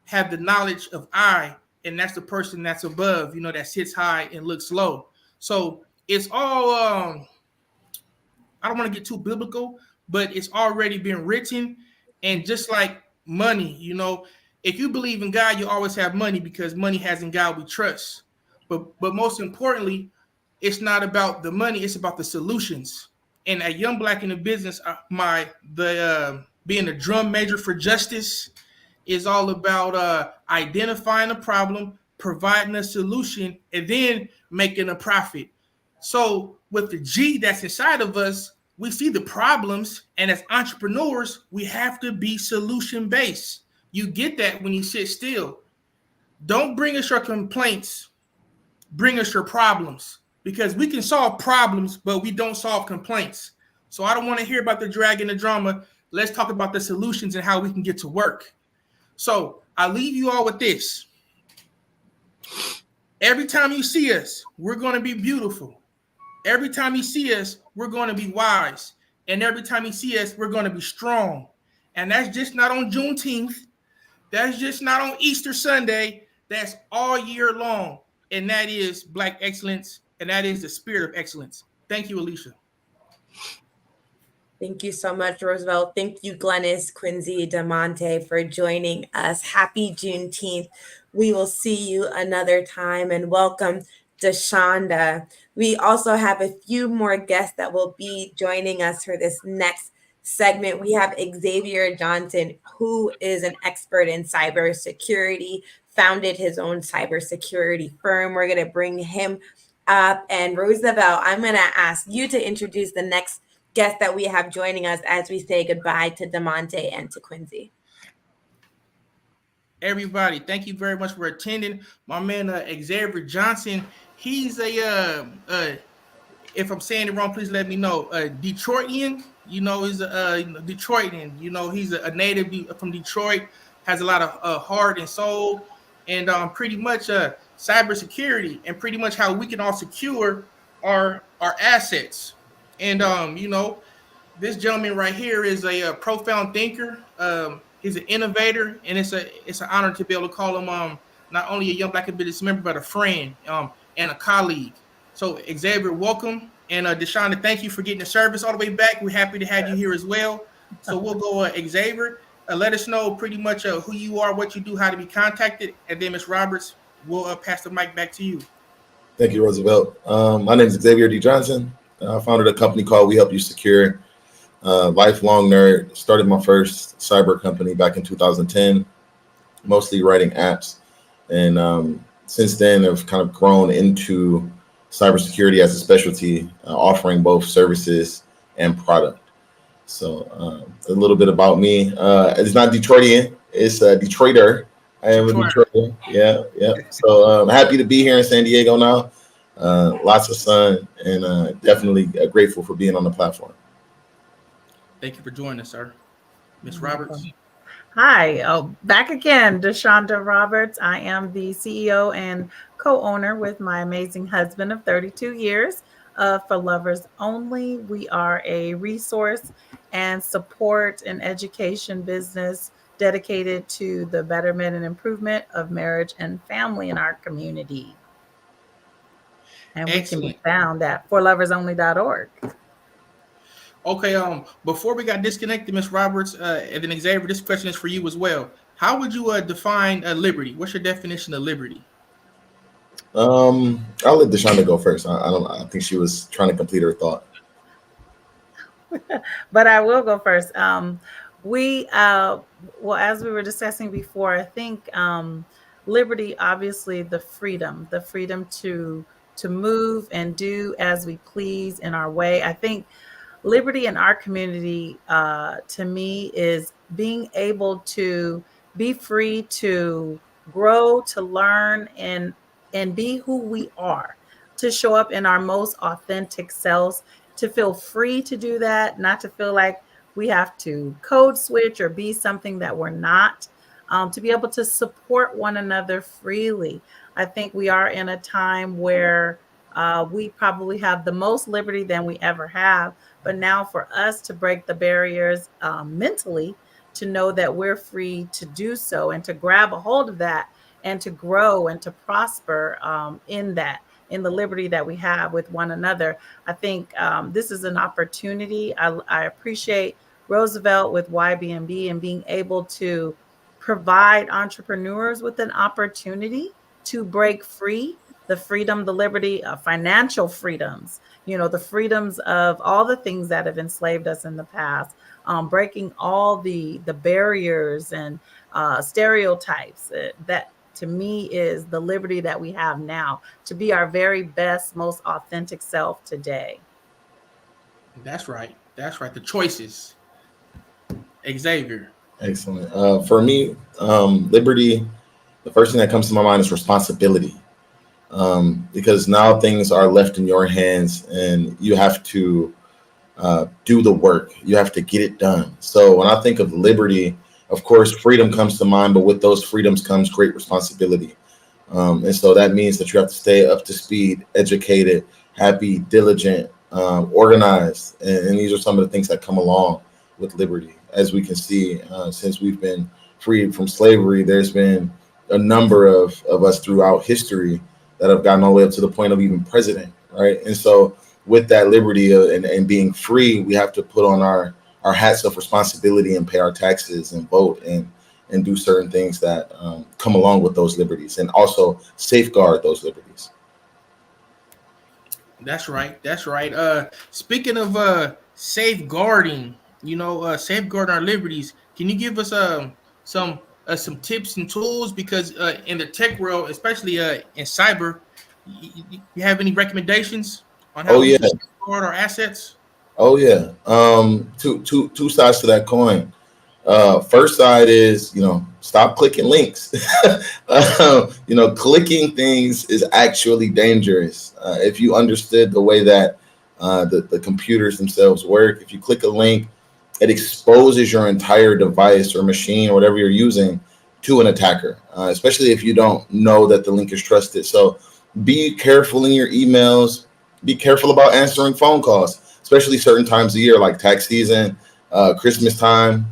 have the knowledge of I, and that's the person that's above, that sits high and looks low. So it's all, I don't want to get too biblical, but it's already been written. And just like money, if you believe in God, you always have money, because money has in God we trust. But most importantly, it's not about the money, it's about the solutions. And at Young Black in the Business, being a drum major for justice is all about identifying a problem, providing a solution, and then making a profit. So with the G that's inside of us, we see the problems, and as entrepreneurs, we have to be solution based. You get that when you sit still. Don't bring us your complaints, bring us your problems, because we can solve problems, but we don't solve complaints. So I don't want to hear about the drag and the drama. Let's talk about the solutions and how we can get to work. So I leave you all with this. Every time you see us, we're going to be beautiful. Every time you see us, we're going to be wise. And every time you see us, we're going to be strong. And that's just not on Juneteenth. That's just not on Easter Sunday. That's all year long. And that is Black excellence. And that is the spirit of excellence. Thank you, Alicia. Thank you so much, Roosevelt. Thank you, Glennis, Quincy, DeMonte, for joining us. Happy Juneteenth. We will see you another time, and welcome DeShonda. We also have a few more guests that will be joining us for this next segment. We have Xavier Johnson, who is an expert in cybersecurity, founded his own cybersecurity firm. We're going to bring him up. And Roosevelt, I'm going to ask you to introduce the next guest that we have joining us as we say goodbye to DeMonte and to Quincy. Everybody, thank you very much for attending. My man Xavier Johnson, he's a if I'm saying it wrong, please let me know. Detroitian, he's a Detroitian. He's a native from Detroit, has a lot of heart and soul, and pretty much cybersecurity, and pretty much how we can all secure our assets. And this gentleman right here is a profound thinker. He's an innovator, and it's an honor to be able to call him not only a Young Black Business member, but a friend and a colleague. So Xavier, welcome. And DeShonda, thank you for getting the service all the way back. We're happy to have you here as well. So we'll go Xavier. Let us know pretty much who you are, what you do, how to be contacted. And then Ms. Roberts, we'll pass the mic back to you. Thank you, Roosevelt. My name is Xavier D. Johnson. I founded a company called We Help You Secure. Lifelong nerd. Started my first cyber company back in 2010, mostly writing apps. And since then, I've kind of grown into cybersecurity as a specialty, offering both services and product. So a little bit about me. It's not Detroitian, it's a Detroiter. I am a Detroiter. Yeah. So I'm happy to be here in San Diego now. Lots of sun, and definitely grateful for being on the platform. Thank you for joining us, sir. Ms. Roberts. Hi, back again, DeShonda Roberts. I am the CEO and co-owner with my amazing husband of 32 years For Lovers Only. We are a resource and support and education business dedicated to the betterment and improvement of marriage and family in our community. And Excellent. We can be found at forloversonly.org. Okay, before we got disconnected, Ms. Roberts, and then Xavier, this question is for you as well. How would you define liberty? What's your definition of liberty? I'll let DeShonda go first. I think she was trying to complete her thought. But I will go first. Well, as we were discussing before, I think liberty, obviously the freedom to move and do as we please in our way. I think liberty in our community, to me, is being able to be free to grow, to learn, and be who we are, to show up in our most authentic selves, to feel free to do that, not to feel like we have to code switch or be something that we're not, to be able to support one another freely. I think we are in a time where we probably have the most liberty than we ever have. But now for us to break the barriers mentally, to know that we're free to do so and to grab a hold of that and to grow and to prosper in that, in the liberty that we have with one another. I think this is an opportunity. I appreciate Roosevelt with YBNB and being able to provide entrepreneurs with an opportunity to break free, the freedom, the liberty, financial freedoms, the freedoms of all the things that have enslaved us in the past, breaking all the barriers and stereotypes that to me is the liberty that we have now to be our very best, most authentic self today. That's right. That's right. The choices. Xavier. Excellent. For me, liberty, the first thing that comes to my mind is responsibility. Because now things are left in your hands and you have to do the work. You have to get it done. So when I think of liberty, of course, freedom comes to mind, but with those freedoms comes great responsibility. And so that means that you have to stay up to speed, educated, happy, diligent, organized. And these are some of the things that come along with liberty. As we can see, since we've been freed from slavery, there's been a number of us throughout history that have gotten all the way up to the point of even president, right? And so with that liberty and being free, we have to put on our hats of responsibility and pay our taxes and vote and do certain things that come along with those liberties and also safeguard those liberties. That's right. That's right. Speaking of safeguarding, safeguarding our liberties, can you give us some tips and tools? Because in the tech world, especially in cyber, you have any recommendations on how we can safeguard our assets? Oh yeah. Two sides to that coin. First side is, stop clicking links. Clicking things is actually dangerous. If you understood the way that the computers themselves work, if you click a link, it exposes your entire device or machine or whatever you're using to an attacker, especially if you don't know that the link is trusted. So be careful in your emails. Be careful about answering phone calls, especially certain times of year like tax season, Christmas time.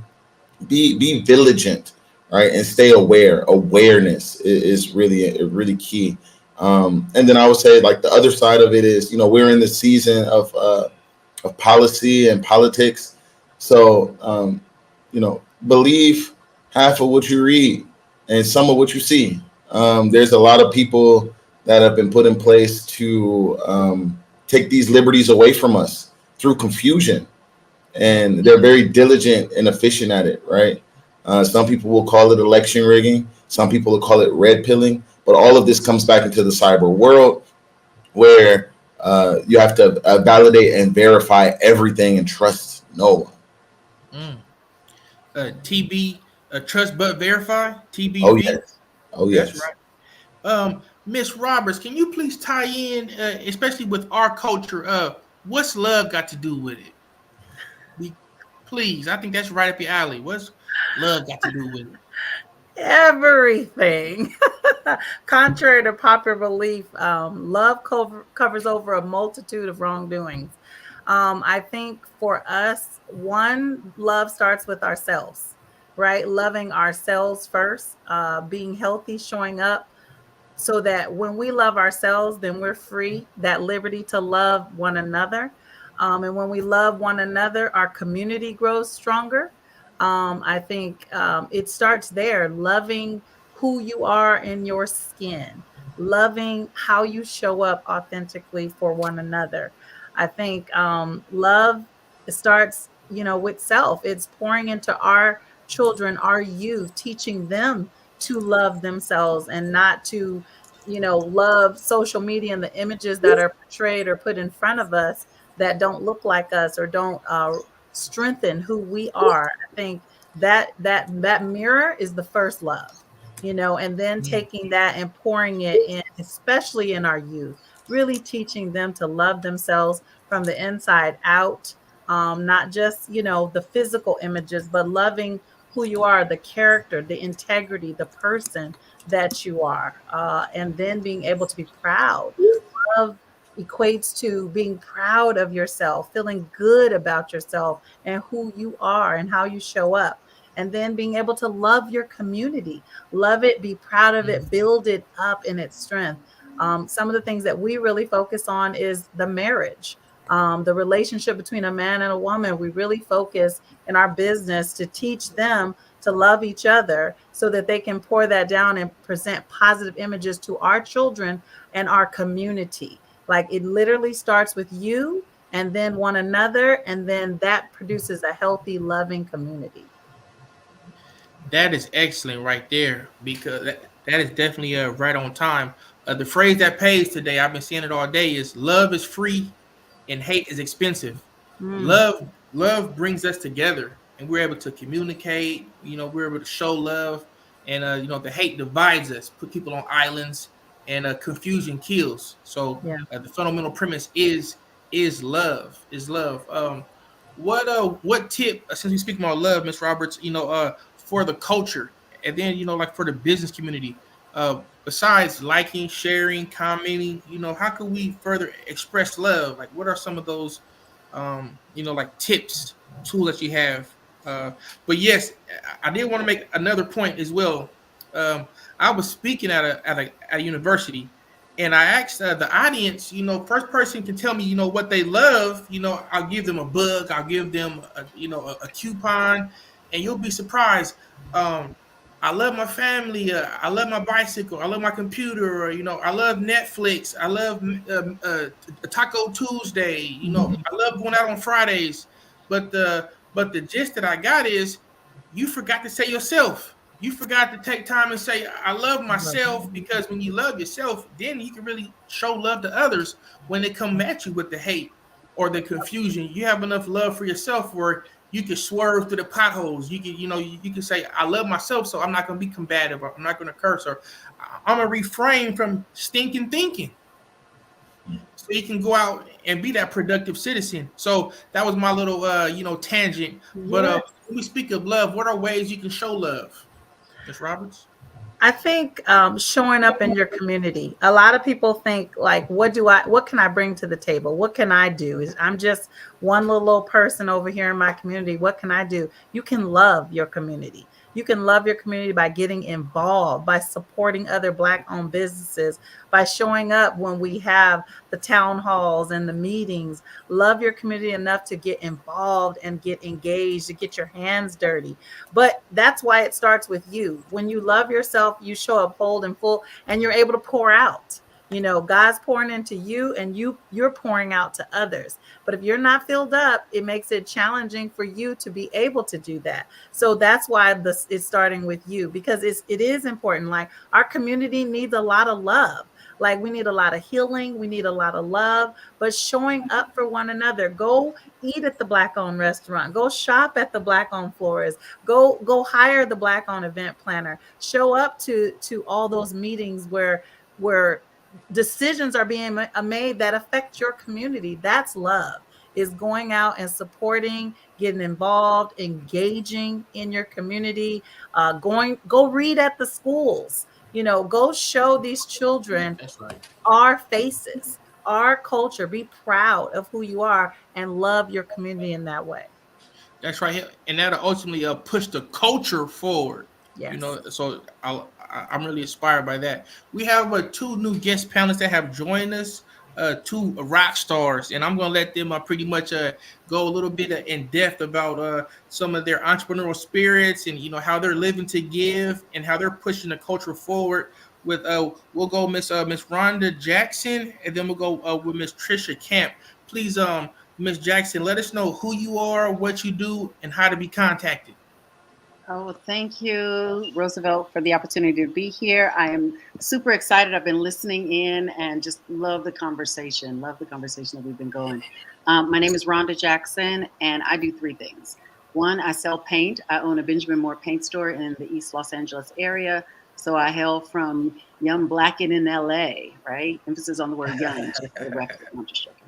Be vigilant, right, and stay aware. Awareness is really key. And then I would say, like, the other side of it is, we're in the season of policy and politics. So, believe half of what you read and some of what you see. There's a lot of people that have been put in place to take these liberties away from us through confusion. And they're very diligent and efficient at it, right? Some people will call it election rigging. Some people will call it red pilling. But all of this comes back into the cyber world where you have to validate and verify everything and trust no one. TB, trust but verify, TBV. Oh, yes. Oh, yes. That's right. Miss Roberts, can you please tie in, especially with our culture, what's love got to do with it? Please, I think that's right up your alley. What's love got to do with it? Everything. Contrary to popular belief, love covers over a multitude of wrongdoings. I think for us, one, love starts with ourselves, right? Loving ourselves first, being healthy, showing up, so that when we love ourselves, then we're free, that liberty to love one another. And when we love one another, our community grows stronger. I think it starts there, loving who you are in your skin, loving how you show up authentically for one another. I think love starts, with self. It's pouring into our children, our youth, teaching them to love themselves and not to, love social media and the images that are portrayed or put in front of us that don't look like us or don't strengthen who we are. I think that mirror is the first love, and then taking that and pouring it in, especially in our youth, really teaching them to love themselves from the inside out, not just, the physical images, but loving who you are, the character, the integrity, the person that you are, and then being able to be proud. Love equates to being proud of yourself, feeling good about yourself and who you are and how you show up. and then being able to love your community, love it, be proud of it, build it up in its strength. Some of the things that we really focus on is the marriage, the relationship between a man and a woman. We really focus in our business to teach them to love each other so that they can pour that down and present positive images to our children and our community. Like, it literally starts with you and then one another, and then that produces a healthy, loving community. That is excellent right there, because that is definitely right on time. The phrase that pays today, I've been seeing it all day, is love is free and hate is expensive. Love brings us together, and we're able to communicate. We're able to show love, and the hate divides us, put people on islands, and confusion kills. So Yeah. the fundamental premise is love. What tip, since we speak about love, Ms. Roberts, for the culture, and then like for the business community, besides liking, sharing, commenting, how can we further express love? Like, what are some of those like tips, tools that you have? But yes, I did want to make another point as well. I was speaking at a university, and I asked the audience, first person can tell me, what they love. I'll give them a book, I'll give them a coupon, and you'll be surprised. I love my family. I love my bicycle. I love my computer. Or, I love Netflix. I love Taco Tuesday. I love going out on Fridays. But the gist that I got is, you forgot to say yourself. You forgot to take time and say, I love myself, because when you love yourself, then you can really show love to others when they come at you with the hate or the confusion. You have enough love for yourself where you can swerve through the potholes. You can, you can say, I love myself, so I'm not going to be combative, or I'm not going to curse, or I'm going to refrain from stinking thinking. So you can go out and be that productive citizen. So that was my little, tangent. But when we speak of love, what are ways you can show love, Ms. Roberts? I think showing up in your community. A lot of people think, like, what can I bring to the table? What can I do? I'm just one little person over here in my community. What can I do? You can love your community. You can love your community by getting involved, by supporting other Black-owned businesses, by showing up when we have the town halls and the meetings. Love your community enough to get involved and get engaged, to get your hands dirty. But that's why it starts with you. When you love yourself, you show up whole and full, and you're able to pour out. God's pouring into you, and you're pouring out to others. But if you're not filled up, it makes it challenging for you to be able to do that. So that's why this is starting with you, because it is important. Like, our community needs a lot of love. Like, we need a lot of healing. We need a lot of love, but showing up for one another. Go eat at the Black-owned restaurant. Go shop at the Black-owned florist. Go hire the Black-owned event planner. Show up to all those meetings where decisions are being made that affect your community. That's love, is going out and supporting, getting involved, engaging in your community, go read at the schools, go show these children our faces, our culture, be proud of who you are, and love your community in that way. That's right. And that'll ultimately push the culture forward. Yes. So I'm really inspired by that. We have 2 new guest panelists that have joined us, 2 rock stars, and I'm going to let them pretty much go a little bit in depth about some of their entrepreneurial spirits, and how they're living to give, and how they're pushing the culture forward. With we'll go Miss Rhonda Jackson, and then we'll go with Miss Trisha Camp. Please, Miss Jackson, let us know who you are, what you do, and how to be contacted. Oh, thank you, Roosevelt, for the opportunity to be here. I am super excited. I've been listening in and just love the conversation that we've been going. My name is Rhonda Jackson, and I do 3 things. 1, I sell paint. I own a Benjamin Moore paint store in the East Los Angeles area. So I hail from young Blacken in LA, right? Emphasis on the word young, just for the record. I'm just joking.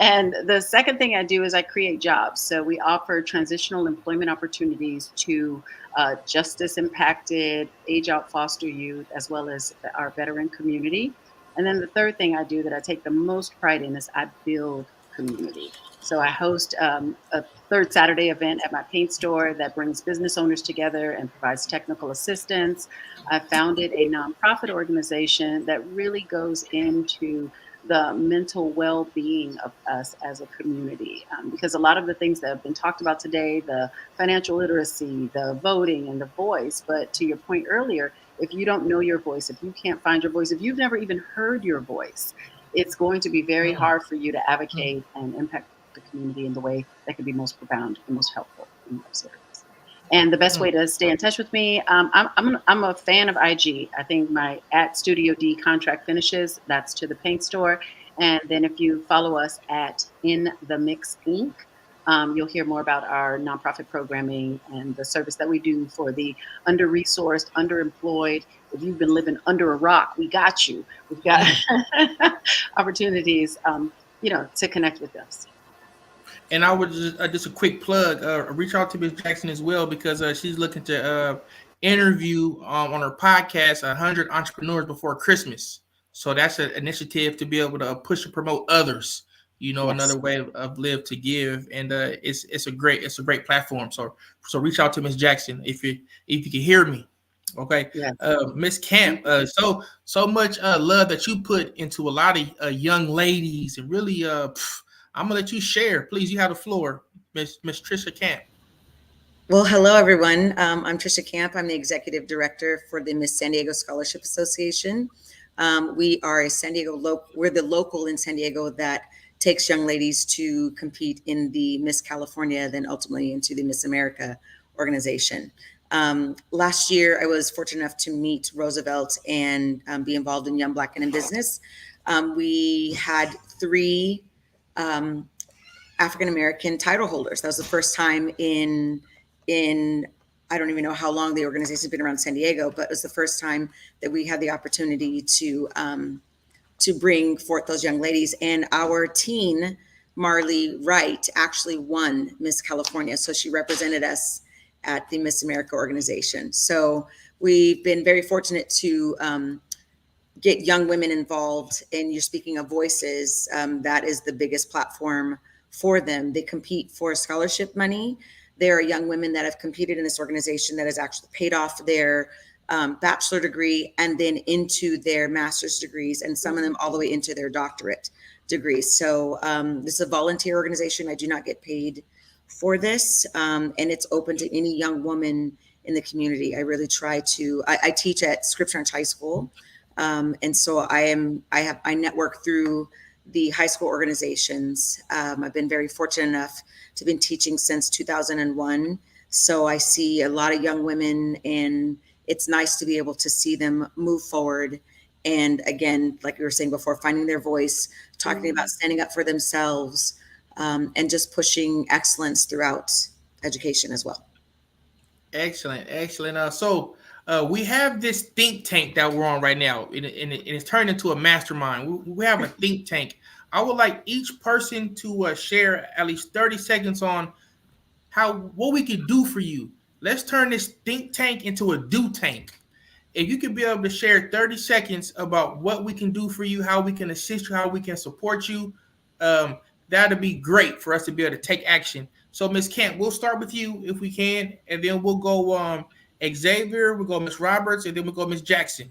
And the second thing I do is I create jobs. So we offer transitional employment opportunities to justice-impacted, age-out foster youth, as well as our veteran community. And then the third thing I do that I take the most pride in is I build community. So I host a third Saturday event at my paint store that brings business owners together and provides technical assistance. I founded a nonprofit organization that really goes into the mental well-being of us as a community, because a lot of the things that have been talked about today, the financial literacy, the voting, and the voice, but to your point earlier, if you don't know your voice, if you can't find your voice, if you've never even heard your voice, it's going to be very hard for you to advocate and impact the community in the way that can be most profound and most helpful in those areas. And the best way to stay in touch with me, I'm a fan of IG. I think my @Studio D contract finishes. That's to the paint store. And then if you follow us at In the Mix Inc., you'll hear more about our nonprofit programming and the service that we do for the under-resourced, underemployed. If you've been living under a rock, we got you. We've got opportunities, to connect with us. And I would just a quick plug, reach out to Ms. Jackson as well, because she's looking to interview on her podcast 100 entrepreneurs before Christmas. So that's an initiative to be able to push and promote others. Yes. Another way of live to give, and it's a great platform. So reach out to Ms. Jackson if you can hear me. Okay, yes. Ms. Camp, so much love that you put into a lot of young ladies, and really I'm gonna let you share. Please, you have the floor, Miss Trisha Camp. Well, hello everyone. I'm Trisha Camp. I'm the executive director for the Miss San Diego Scholarship Association. We are we're the local in San Diego that takes young ladies to compete in the Miss California, then ultimately into the Miss America organization. Last year, I was fortunate enough to meet Roosevelt and be involved in Young Black and in Business. We had 3 African-American title holders. That was the first time in I don't even know how long the organization's been around San Diego, but it was the first time that we had the opportunity to bring forth those young ladies. And our teen, Marley Wright, actually won Miss California. So she represented us at the Miss America organization. So we've been very fortunate to get young women involved. And you're speaking of voices, that is the biggest platform for them. They compete for scholarship money. There are young women that have competed in this organization that has actually paid off their bachelor degree and then into their master's degrees, and some of them all the way into their doctorate degrees. So this is a volunteer organization. I do not get paid for this, and it's open to any young woman in the community. I really try to, I teach at Scripps Ranch High School. And so I network through the high school organizations. I've been very fortunate enough to have been teaching since 2001. So I see a lot of young women, and it's nice to be able to see them move forward. And again, like we were saying before, finding their voice, talking about standing up for themselves, and just pushing excellence throughout education as well. Excellent. So we have this think tank that we're on right now, and it's turned into a mastermind. We have a think tank. I would like each person to share at least 30 seconds on what we can do for you. Let's turn this think tank into a do tank. If you could be able to share 30 seconds about what we can do for you, how we can assist you, how we can support you, that'd be great for us to be able to take action. So, Ms. Camp, we'll start with you if we can, and then we'll go Xavier, we'll go Ms. Roberts, and then we'll go Ms. Jackson.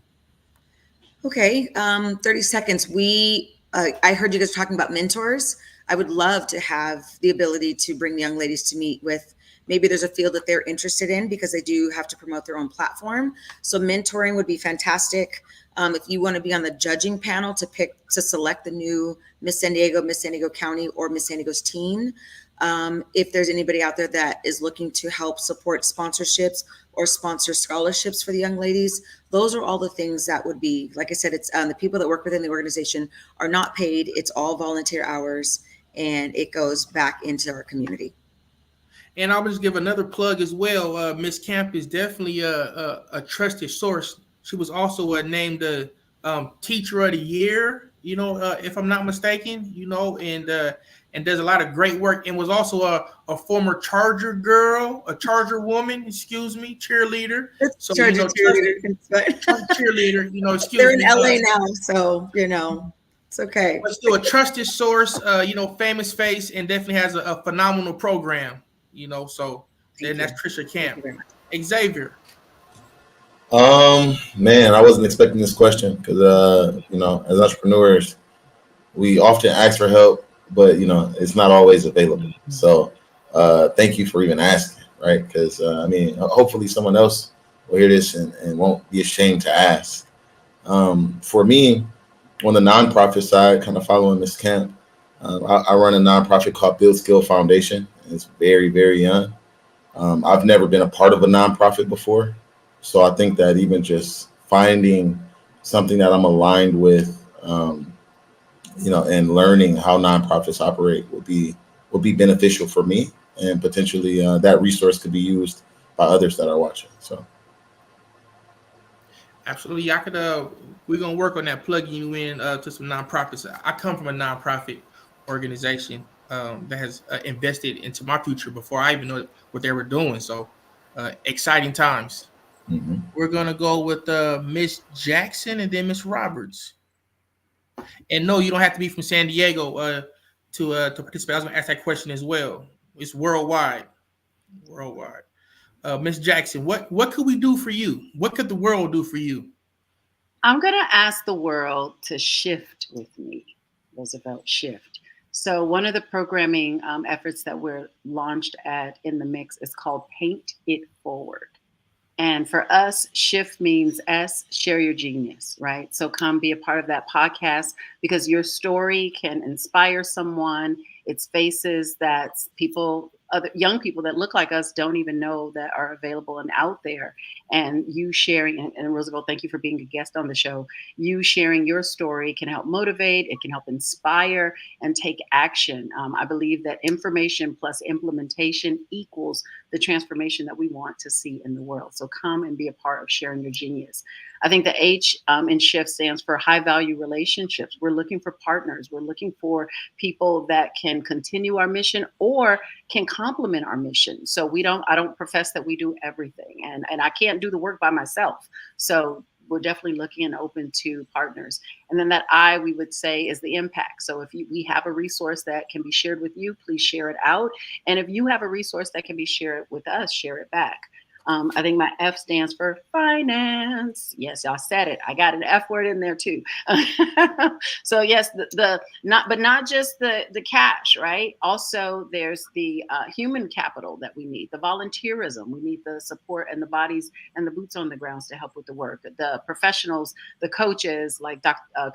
Okay, 30 seconds. I heard you guys talking about mentors. I would love to have the ability to bring young ladies to meet with, maybe there's a field that they're interested in, because they do have to promote their own platform. So mentoring would be fantastic. If you want to be on the judging panel to select the new Miss San Diego County, or Miss San Diego's teen. If there's anybody out there that is looking to help support sponsorships or sponsor scholarships for the young ladies, those are all the things that would be, like I said, it's the people that work within the organization are not paid. It's all volunteer hours, and it goes back into our community. And I'll just give another plug as well. Ms. Camp is definitely a trusted source. She was also named the Teacher of the Year, if I'm not mistaken, and does a lot of great work, and was also a former Charger girl, a Charger woman, cheerleader. So, cheerleader. Cheerleader, excuse me. They're in LA now, so, It's okay. But still a trusted source, famous face, and definitely has a phenomenal program, so then that's Trisha Camp. Xavier. Man, I wasn't expecting this question because, as entrepreneurs, we often ask for help, but, it's not always available. So thank you for even asking, right? Because, hopefully someone else will hear this and won't be ashamed to ask. For me, on the nonprofit side, kind of following Ms. Camp, I run a nonprofit called Build Skill Foundation. It's very, very young. I've never been a part of a nonprofit before. So I think that even just finding something that I'm aligned with, and learning how nonprofits operate will be beneficial for me, and potentially that resource could be used by others that are watching. So. Absolutely. We're going to work on that, plugging you in to some nonprofits. I come from a nonprofit organization that has invested into my future before I even knew what they were doing. So exciting times. Mm-hmm. We're going to go with Miss Jackson and then Miss Roberts. And no, you don't have to be from San Diego to participate. I was going to ask that question as well. It's worldwide. Miss Jackson, what could we do for you? What could the world do for you? I'm going to ask the world to shift with me, Roosevelt, shift. So one of the programming efforts that we're launched at in the mix is called Paint It Forward. And for us, shift means S, share your genius, right? So come be a part of that podcast because your story can inspire someone. It's faces that other young people that look like us don't even know that are available and out there. And you sharing, and Roosevelt, thank you for being a guest on the show. You sharing your story can help motivate, it can help inspire and take action. I believe that information plus implementation equals the transformation that we want to see in the world. So come and be a part of sharing your genius. I think the H in SHIFT stands for high value relationships. We're looking for partners. We're looking for people that can continue our mission or can complement our mission. So I don't profess that we do everything, and I can't do the work by myself. So we're definitely looking and open to partners. And then that I, we would say, is the impact. So if we have a resource that can be shared with you, please share it out. And if you have a resource that can be shared with us, share it back. I think my F stands for finance. Yes, y'all said it. I got an F word in there too. So yes, not just the cash, right? Also, there's the human capital that we need, the volunteerism. We need the support and the bodies and the boots on the grounds to help with the work. The professionals, the coaches, like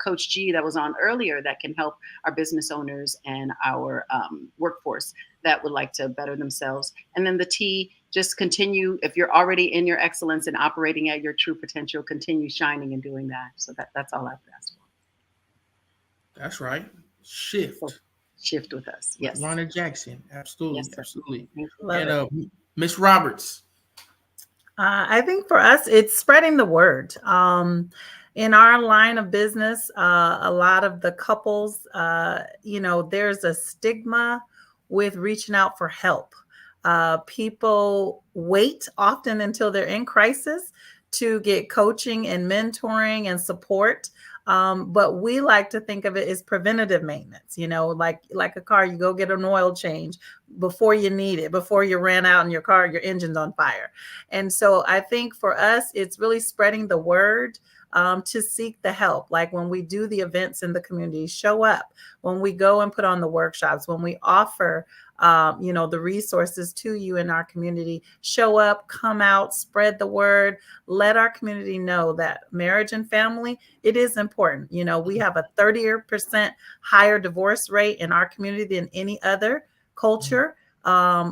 Coach G that was on earlier, that can help our business owners and our workforce that would like to better themselves. And then the T, just continue. If you're already in your excellence and operating at your true potential, continue shining and doing that. So that's all I have to ask for. That's right. Shift. So shift with us. Yes. Ronna Jackson. Absolutely. Yes, absolutely. Love And Miss Roberts. I think for us, it's spreading the word. In our line of business, a lot of the couples, there's a stigma with reaching out for help. People wait often until they're in crisis to get coaching and mentoring and support. But we like to think of it as preventative maintenance, like a car, you go get an oil change before you need it, before you ran out in your car, your engine's on fire. And so I think for us, it's really spreading the word to seek the help. Like when we do the events in the community, show up. When we go and put on the workshops, when we offer the resources to you in our community, show up, come out, spread the word, let our community know that marriage and family, it is important. We have a 30% higher divorce rate in our community than any other culture.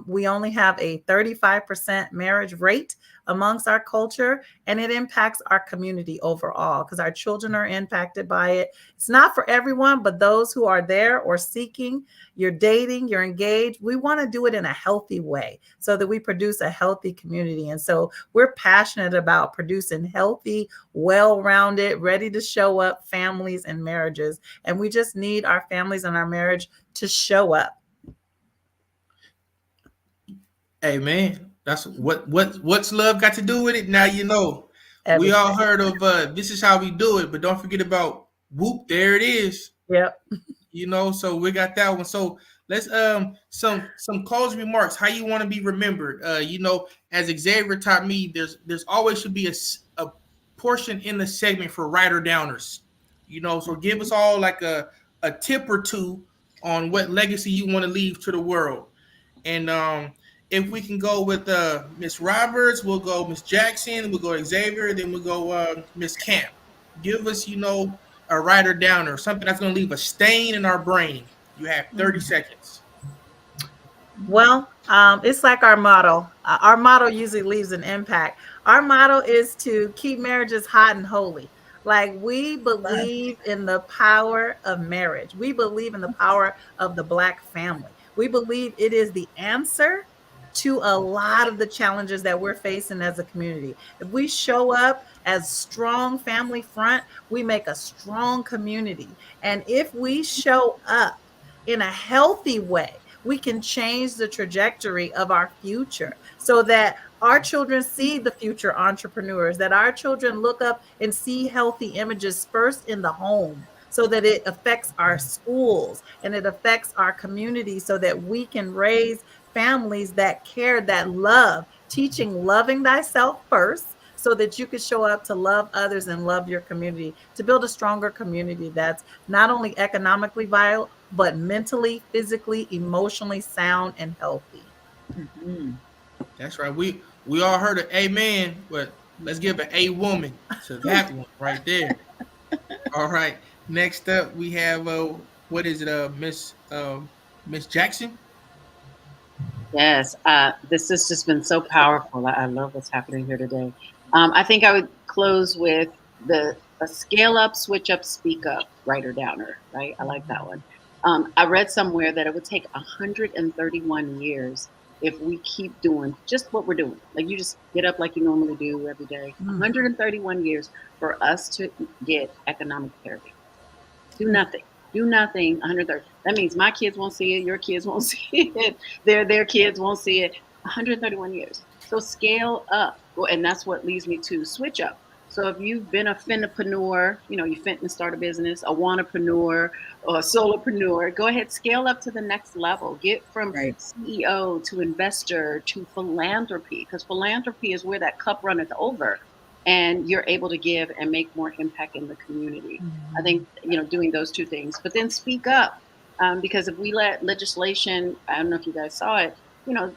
We only have a 35% marriage rate amongst our culture, and it impacts our community overall because our children are impacted by it. It's not for everyone, but those who are there or seeking, you're dating, you're engaged, we want to do it in a healthy way so that we produce a healthy community. And so we're passionate about producing healthy, well-rounded, ready to show up families and marriages. And we just need our families and our marriage to show up. Hey man, that's what's love got to do with it? Now you know. Everything. We all heard of this is how we do it, but don't forget about whoop, there it is. Yep. You know, so we got that one. So let's some closing remarks. How you want to be remembered? You know, as Xavier taught me, there's always should be a portion in the segment for writer downers. You know, so give us all like a tip or two on what legacy you want to leave to the world. And if we can go with Miss Roberts, we'll go Miss Jackson, we'll go Xavier, then we'll go Miss Camp. Give us, you know, a writer downer, something that's going to leave a stain in our brain. You have 30 seconds. Well, it's like our motto. Our motto usually leaves an impact. Our motto is to keep marriages hot and holy. Like, we believe in the power of marriage. We believe in the power of the Black family. We believe it is the answer to a lot of the challenges that we're facing as a community. If we show up as strong family front, we make a strong community. And if we show up in a healthy way, we can change the trajectory of our future so that our children see the future entrepreneurs, that our children look up and see healthy images first in the home, so that it affects our schools and it affects our community, so that we can raise families that care, that love, teaching loving thyself first, so that you can show up to love others and love your community, to build a stronger community that's not only economically viable, but mentally, physically, emotionally sound and healthy. Mm-hmm. That's right. We all heard an amen, but let's give an a woman to that one right there. All right. Next up, we have what is it, Miss Jackson? Yes, this has just been so powerful. I love what's happening here today. I think I would close with a scale up, switch up, speak up, writer downer, right? I like that one. I read somewhere that it would take 131 years if we keep doing just what we're doing. Like, you just get up like you normally do every day. 131 years for us to get economic parity. Do nothing. Do nothing. 130. That means my kids won't see it. Your kids won't see it. Their kids won't see it. 131 years. So scale up. And that's what leads me to switch up. So if you've been a finpreneur, you know, you finna and start a business, a wannapreneur or a solopreneur, go ahead, scale up to the next level. Get from CEO to investor to philanthropy, because philanthropy is where that cup runneth over and you're able to give and make more impact in the community. I think, you know, doing those two things, but then speak up, because if we let legislation, I don't know if you guys saw it, you know,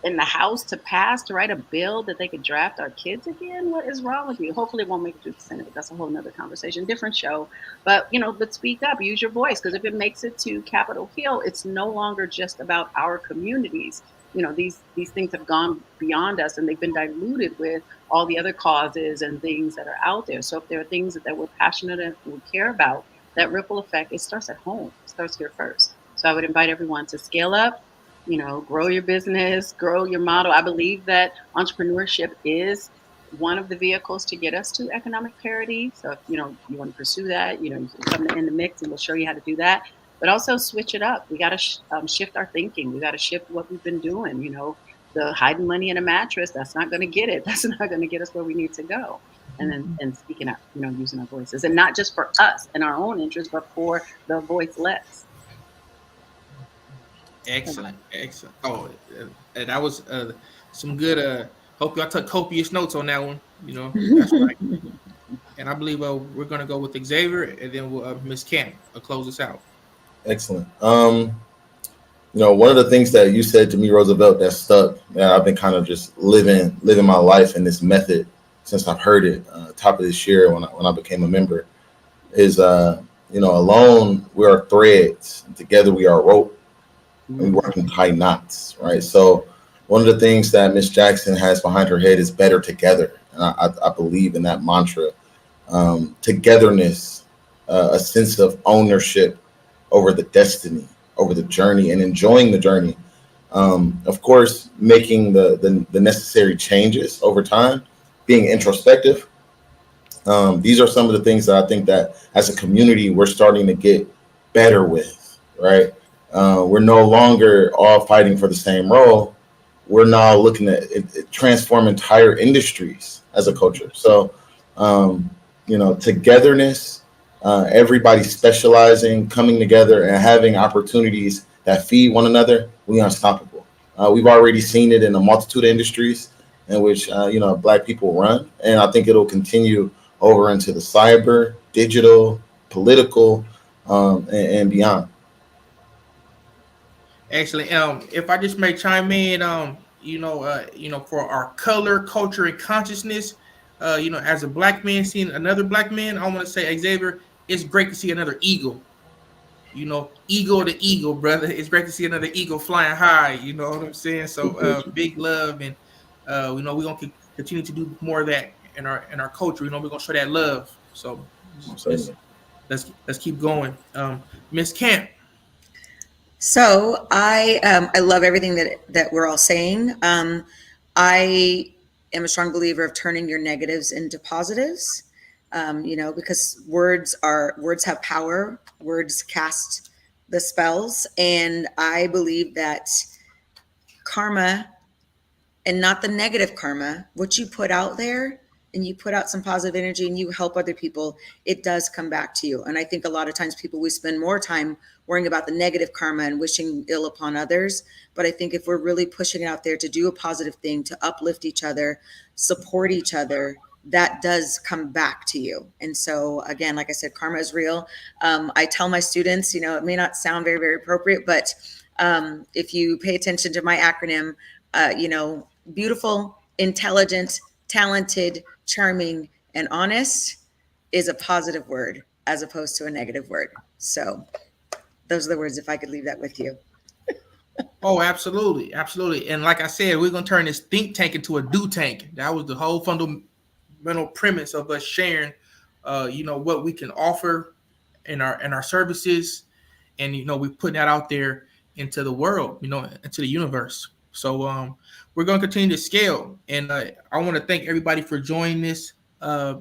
in the House to pass, to write a bill that they could draft our kids again. What is wrong with you? Hopefully it won't make it to the Senate. That's a whole nother conversation, different show. But, you know, but speak up, use your voice, because if it makes it to Capitol Hill, it's no longer just about our communities. You know, these things have gone beyond us and they've been diluted with all the other causes and things that are out there. So if there are things that we're passionate and we care about, that ripple effect, it starts at home. It starts here first. So I would invite everyone to scale up, you know, grow your business, grow your model. I believe that entrepreneurship is one of the vehicles to get us to economic parity. So if, you know, you want to pursue that, you know, you can come in the mix and we'll show you how to do that. But also switch it up. We got to shift our thinking. We got to shift what we've been doing. You know, the hiding money in a mattress, that's not going to get it. That's not going to get us where we need to go. And then and speaking up, you know, using our voices, and not just for us and our own interests, but for the voiceless. Excellent, excellent. Oh, and that was some good. Hope y'all took copious notes on that one. You know, that's right. And I believe we're gonna go with Xavier, and then we'll Miss Camp close us out. Excellent. You know, one of the things that you said to me, Roosevelt, that stuck. I've been kind of just living my life in this method since I've heard it. Top of this year, when I became a member, is you know, alone we are threads, and together we are rope. And we work in tight knots, right? So one of the things that Miss Jackson has behind her head is better together. And I believe in that mantra. Togetherness, a sense of ownership over the destiny, over the journey, and enjoying the journey. Of course, making the necessary changes over time, being introspective. These are some of the things that I think that as a community, we're starting to get better with, right? We're no longer all fighting for the same role. We're now looking at transform entire industries as a culture. So, you know, togetherness, everybody specializing, coming together, and having opportunities that feed one another, we unstoppable. We've already seen it in a multitude of industries in which Black people run, and I think it'll continue over into the cyber, digital, political, and beyond. Actually, if I just may chime in, for our color, culture, and consciousness, as a Black man seeing another Black man, I want to say, Xavier, it's great to see another eagle. Eagle to eagle, brother. It's great to see another eagle flying high. You know what I'm saying? So, big love, and we're gonna continue to do more of that in our culture. We're gonna show that love. So, let's keep going. Miss Camp. So I love everything that we're all saying. I am a strong believer of turning your negatives into positives. Because words have power. Words cast the spells, and I believe that karma, and not the negative karma, what you put out there, and you put out some positive energy and you help other people, it does come back to you. And I think a lot of times we spend more time worrying about the negative karma and wishing ill upon others. But I think if we're really pushing it out there to do a positive thing, to uplift each other, support each other, that does come back to you. And so again, like I said, karma is real. I tell my students, it may not sound very, very appropriate, but if you pay attention to my acronym, beautiful, intelligent, talented, charming, and honest is a positive word as opposed to a negative word. So those are the words, if I could leave that with you. Oh, absolutely. Absolutely. And like I said, we're going to turn this think tank into a do tank. That was the whole fundamental premise of us sharing, what we can offer in our services. And, we're putting that out there into the world, into the universe. So we're going to continue to scale. And I want to thank everybody for joining this, for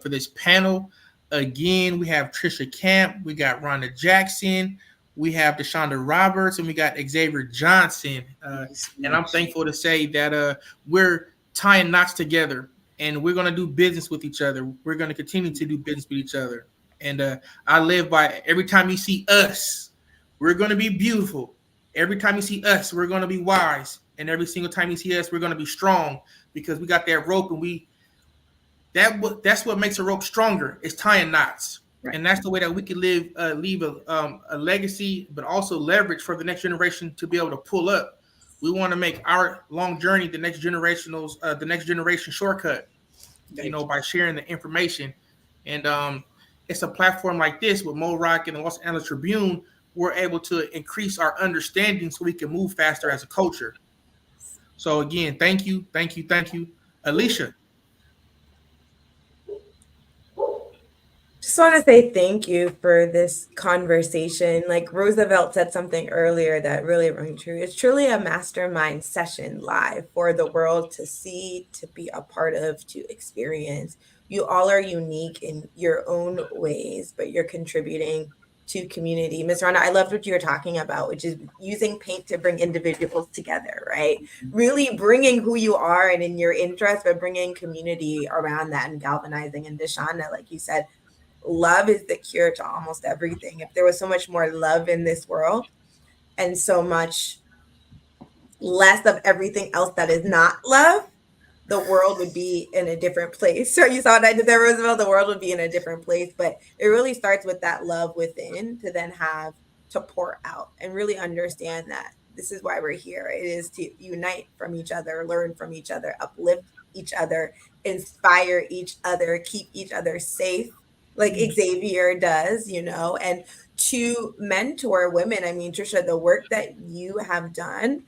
this panel. Again, we have Trisha Camp, we got Rhonda Jackson, we have Deshaunda Roberts, and we got Xavier Johnson. And I'm thankful to say that we're tying knots together, and we're going to do business with each other. We're going to continue to do business with each other. And I live by every time you see us, we're going to be beautiful. Every time you see us, we're going to be wise. And every single time you see us, we're going to be strong, because we got that rope, and that's what makes a rope stronger, is tying knots. Right. And that's the way that we can leave a legacy, but also leverage for the next generation to be able to pull up. We want to make our long journey the next generation shortcut, by sharing the information. And it's a platform like this with Mo Rock and the Los Angeles Tribune. We're able to increase our understanding so we can move faster as a culture. So again, thank you. Alicia. Just want to say thank you for this conversation. Like Roosevelt said something earlier that really rang true. It's truly a mastermind session live for the world to see, to be a part of, to experience. You all are unique in your own ways, but you're contributing to community. Ms. Rhonda, I loved what you were talking about, which is using paint to bring individuals together, right? Really bringing who you are and in your interest, but bringing community around that and galvanizing. And Deshaunda, like you said, love is the cure to almost everything. If there was so much more love in this world and so much less of everything else that is not love, the world would be in a different place. So you saw what I did there, Roosevelt, the world would be in a different place. But it really starts with that love within to then have to pour out and really understand that this is why we're here. It is to unite from each other, learn from each other, uplift each other, inspire each other, keep each other safe, like Xavier does, and to mentor women. I mean, Trisha, the work that you have done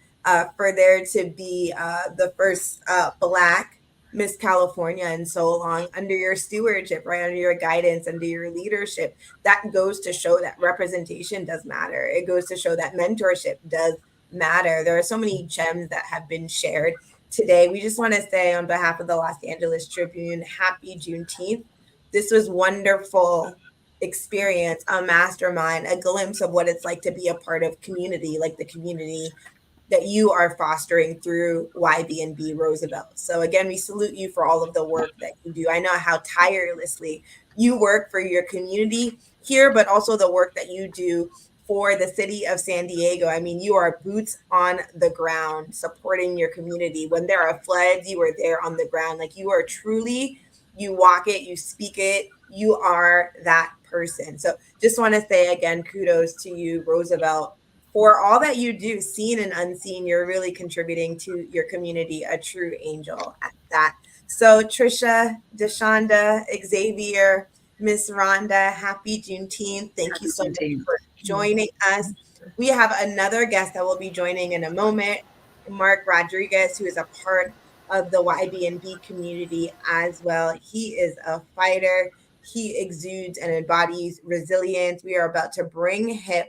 for there to be the first Black Miss California in so long under your stewardship, right, under your guidance, under your leadership, that goes to show that representation does matter. It goes to show that mentorship does matter. There are so many gems that have been shared today. We just want to say on behalf of the Los Angeles Tribune, happy Juneteenth. This was wonderful experience, a mastermind, a glimpse of what it's like to be a part of community, like the community that you are fostering through YB&B Roosevelt. So again, we salute you for all of the work that you do. I know how tirelessly you work for your community here, but also the work that you do for the city of San Diego. I mean, you are boots on the ground supporting your community. When there are floods, you are there on the ground. Like, you are truly, you walk it, you speak it, you are that person. So just want to say again, kudos to you, Roosevelt, for all that you do, seen and unseen. You're really contributing to your community, a true angel at that. So Trisha, Deshonda, Xavier, Miss Rhonda, happy Juneteenth. Thank you so much for joining us. We have another guest that will be joining in a moment, Mark Rodriguez, who is a part of the YBNB community as well. He is a fighter. He exudes and embodies resilience. We are about to bring him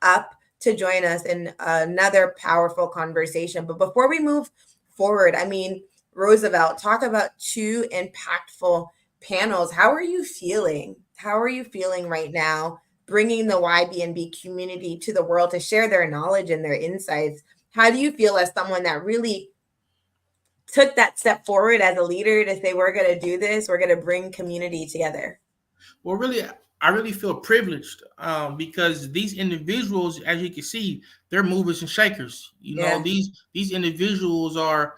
up to join us in another powerful conversation. But before we move forward, I mean, Roosevelt, talk about two impactful panels. How are you feeling? How are you feeling right now, bringing the YBNB community to the world to share their knowledge and their insights? How do you feel as someone that really took that step forward as a leader to say, we're going to do this, we're going to bring community together? Well, really, I really feel privileged because these individuals, as you can see, they're movers and shakers. You know, these individuals are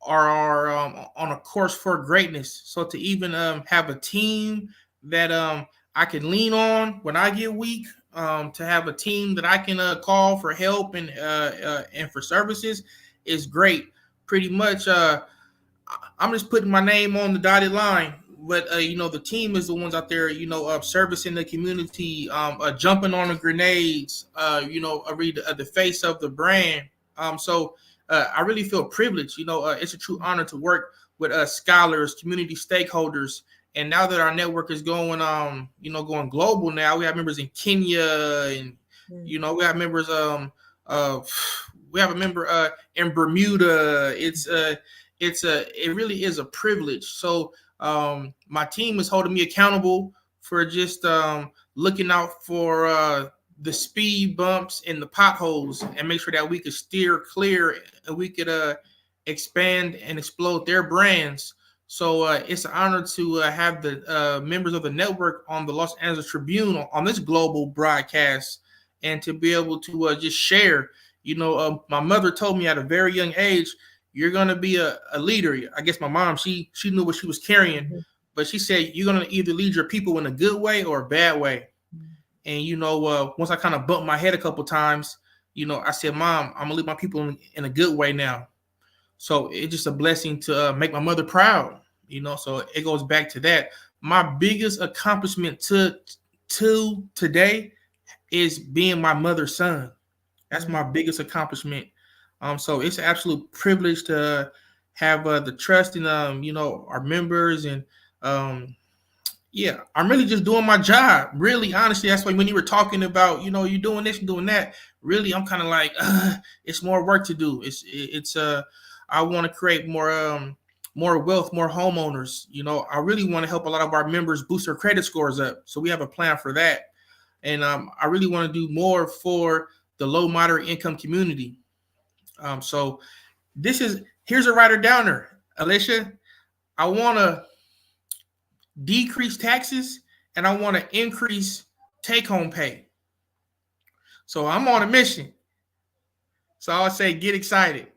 on a course for greatness. So to even have a team that I can lean on when I get weak, to have a team that I can call for help and for services is great. Pretty much, I'm just putting my name on the dotted line. But, the team is the ones out there, servicing the community, jumping on the grenades, the face of the brand. So I really feel privileged. It's a true honor to work with scholars, community stakeholders. And now that our network is going, going global now, we have members in Kenya and, we have members, we have a member in Bermuda. It really is a privilege. So, my team is holding me accountable for just looking out for the speed bumps and the potholes and make sure that we could steer clear and we could expand and explode their brands. So it's an honor to have the members of the network on the Los Angeles Tribune on this global broadcast and to be able to just share. My mother told me at a very young age, you're going to be a leader. I guess my mom, she knew what she was carrying, but she said, you're going to either lead your people in a good way or a bad way. And, once I kind of bumped my head a couple times, I said, Mom, I'm going to lead my people in a good way now. So it's just a blessing to make my mother proud, so it goes back to that. My biggest accomplishment to today is being my mother's son. That's my biggest accomplishment. So it's an absolute privilege to have the trust in, our members. And I'm really just doing my job. Really, honestly, that's why when you were talking about, you're doing this and doing that, really, I'm kind of like, it's more work to do. I want to create more wealth, more homeowners. I really want to help a lot of our members boost their credit scores up. So we have a plan for that. And I really want to do more for the low, moderate income community. So here's a writer downer, Alicia. I want to decrease taxes and I want to increase take-home pay. So I'm on a mission. So I would say, get excited.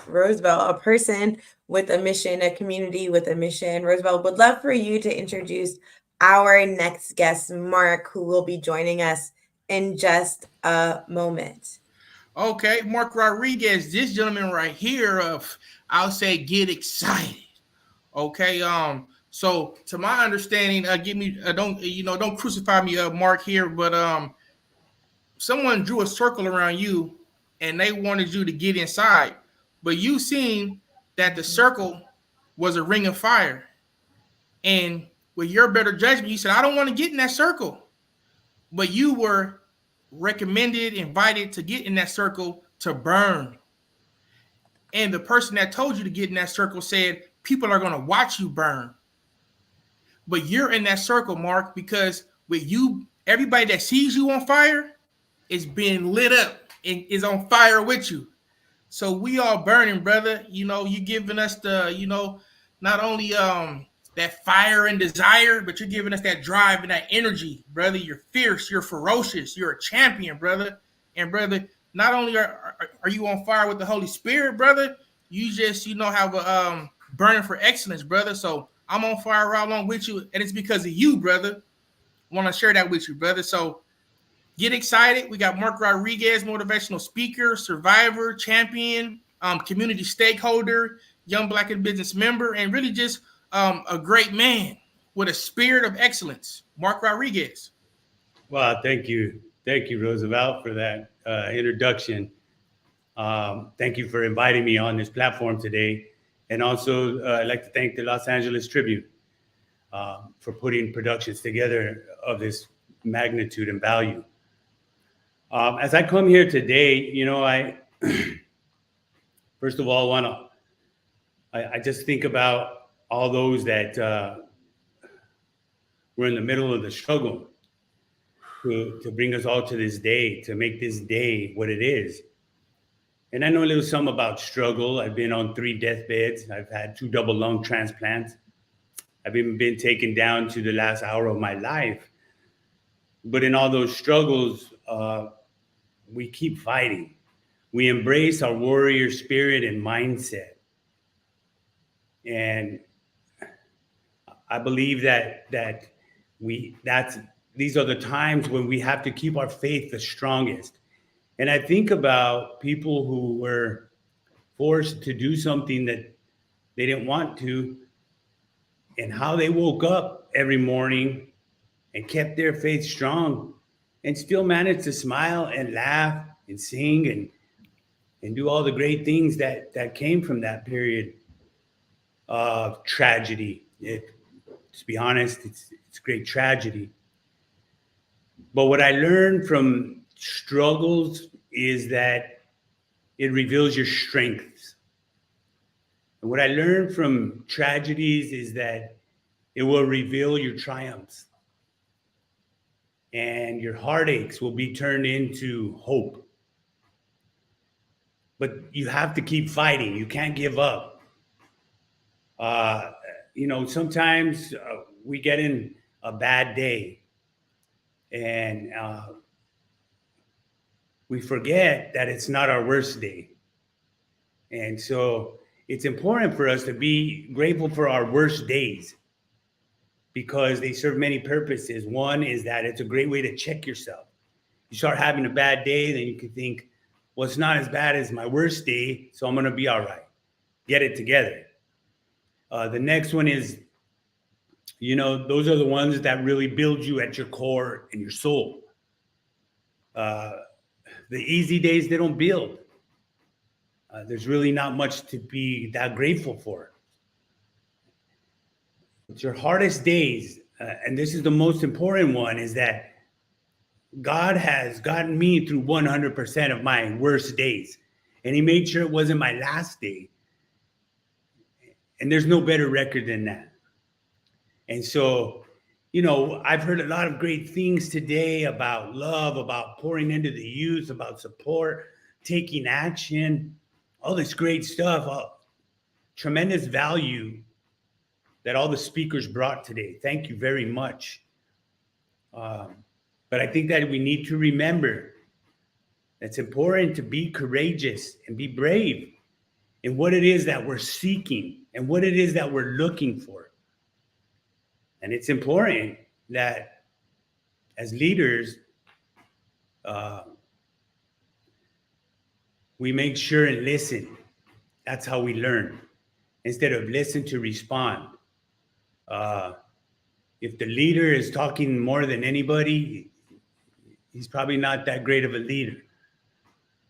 Roosevelt, a person with a mission, a community with a mission. Roosevelt, would love for you to introduce our next guest, Mark, who will be joining us in just a moment. Okay, Mark Rodriguez, this gentleman right here, I'll say, get excited. Okay, so to my understanding, don't crucify me, Mark here, but someone drew a circle around you and they wanted you to get inside, but you seen that the circle was a ring of fire, and with your better judgment, you said, I don't want to get in that circle, but you were recommended, invited to get in that circle to burn. And the person that told you to get in that circle said, people are going to watch you burn. But you're in that circle, Mark, because with you, everybody that sees you on fire is being lit up and is on fire with you. So we all burning, brother. You giving us the, not only the that fire and desire, but you're giving us that drive and that energy, brother. You're fierce, you're ferocious, you're a champion, brother. And brother, not only are you on fire with the Holy Spirit, brother, you just, have a burning for excellence, brother. So I'm on fire right along with you, and it's because of you, brother. I want to share that with you, brother. So get excited. We got Mark Rodriguez, motivational speaker, survivor, champion, community stakeholder, young Black in business member, and really just a great man with a spirit of excellence. Mark Rodriguez. Well, thank you. Thank you, Roosevelt, for that introduction. Thank you for inviting me on this platform today. And also, I'd like to thank the Los Angeles Tribune for putting productions together of this magnitude and value. As I come here today, I first of all I just think about all those that were in the middle of the struggle to bring us all to this day, to make this day what it is. And I know a little something about struggle. I've been on 3 deathbeds. I've had 2 double lung transplants. I've even been taken down to the last hour of my life. But in all those struggles, we keep fighting. We embrace our warrior spirit and mindset. And I believe that these are the times when we have to keep our faith the strongest. And I think about people who were forced to do something that they didn't want to, and how they woke up every morning and kept their faith strong and still managed to smile and laugh and sing and do all the great things that came from that period of tragedy. To be honest, it's great tragedy. But what I learned from struggles is that it reveals your strengths. And what I learned from tragedies is that it will reveal your triumphs. And your heartaches will be turned into hope. But you have to keep fighting. You can't give up. Sometimes we get in a bad day and we forget that it's not our worst day. And so it's important for us to be grateful for our worst days because they serve many purposes. One is that it's a great way to check yourself. You start having a bad day, then you can think, well, it's not as bad as my worst day, so I'm going to be all right. Get it together. The next one is, those are the ones that really build you at your core and your soul. The easy days, they don't build. There's really not much to be that grateful for. It's your hardest days, and this is the most important one, is that God has gotten me through 100% of my worst days, and he made sure it wasn't my last day. And there's no better record than that. And so, I've heard a lot of great things today about love, about pouring into the youth, about support, taking action, all this great stuff, tremendous value that all the speakers brought today. Thank you very much. But I think that we need to remember it's important to be courageous and be brave in what it is that we're seeking and what it is that we're looking for. And it's important that as leaders, we make sure and listen. That's how we learn. Instead of listen to respond. If the leader is talking more than anybody, he's probably not that great of a leader.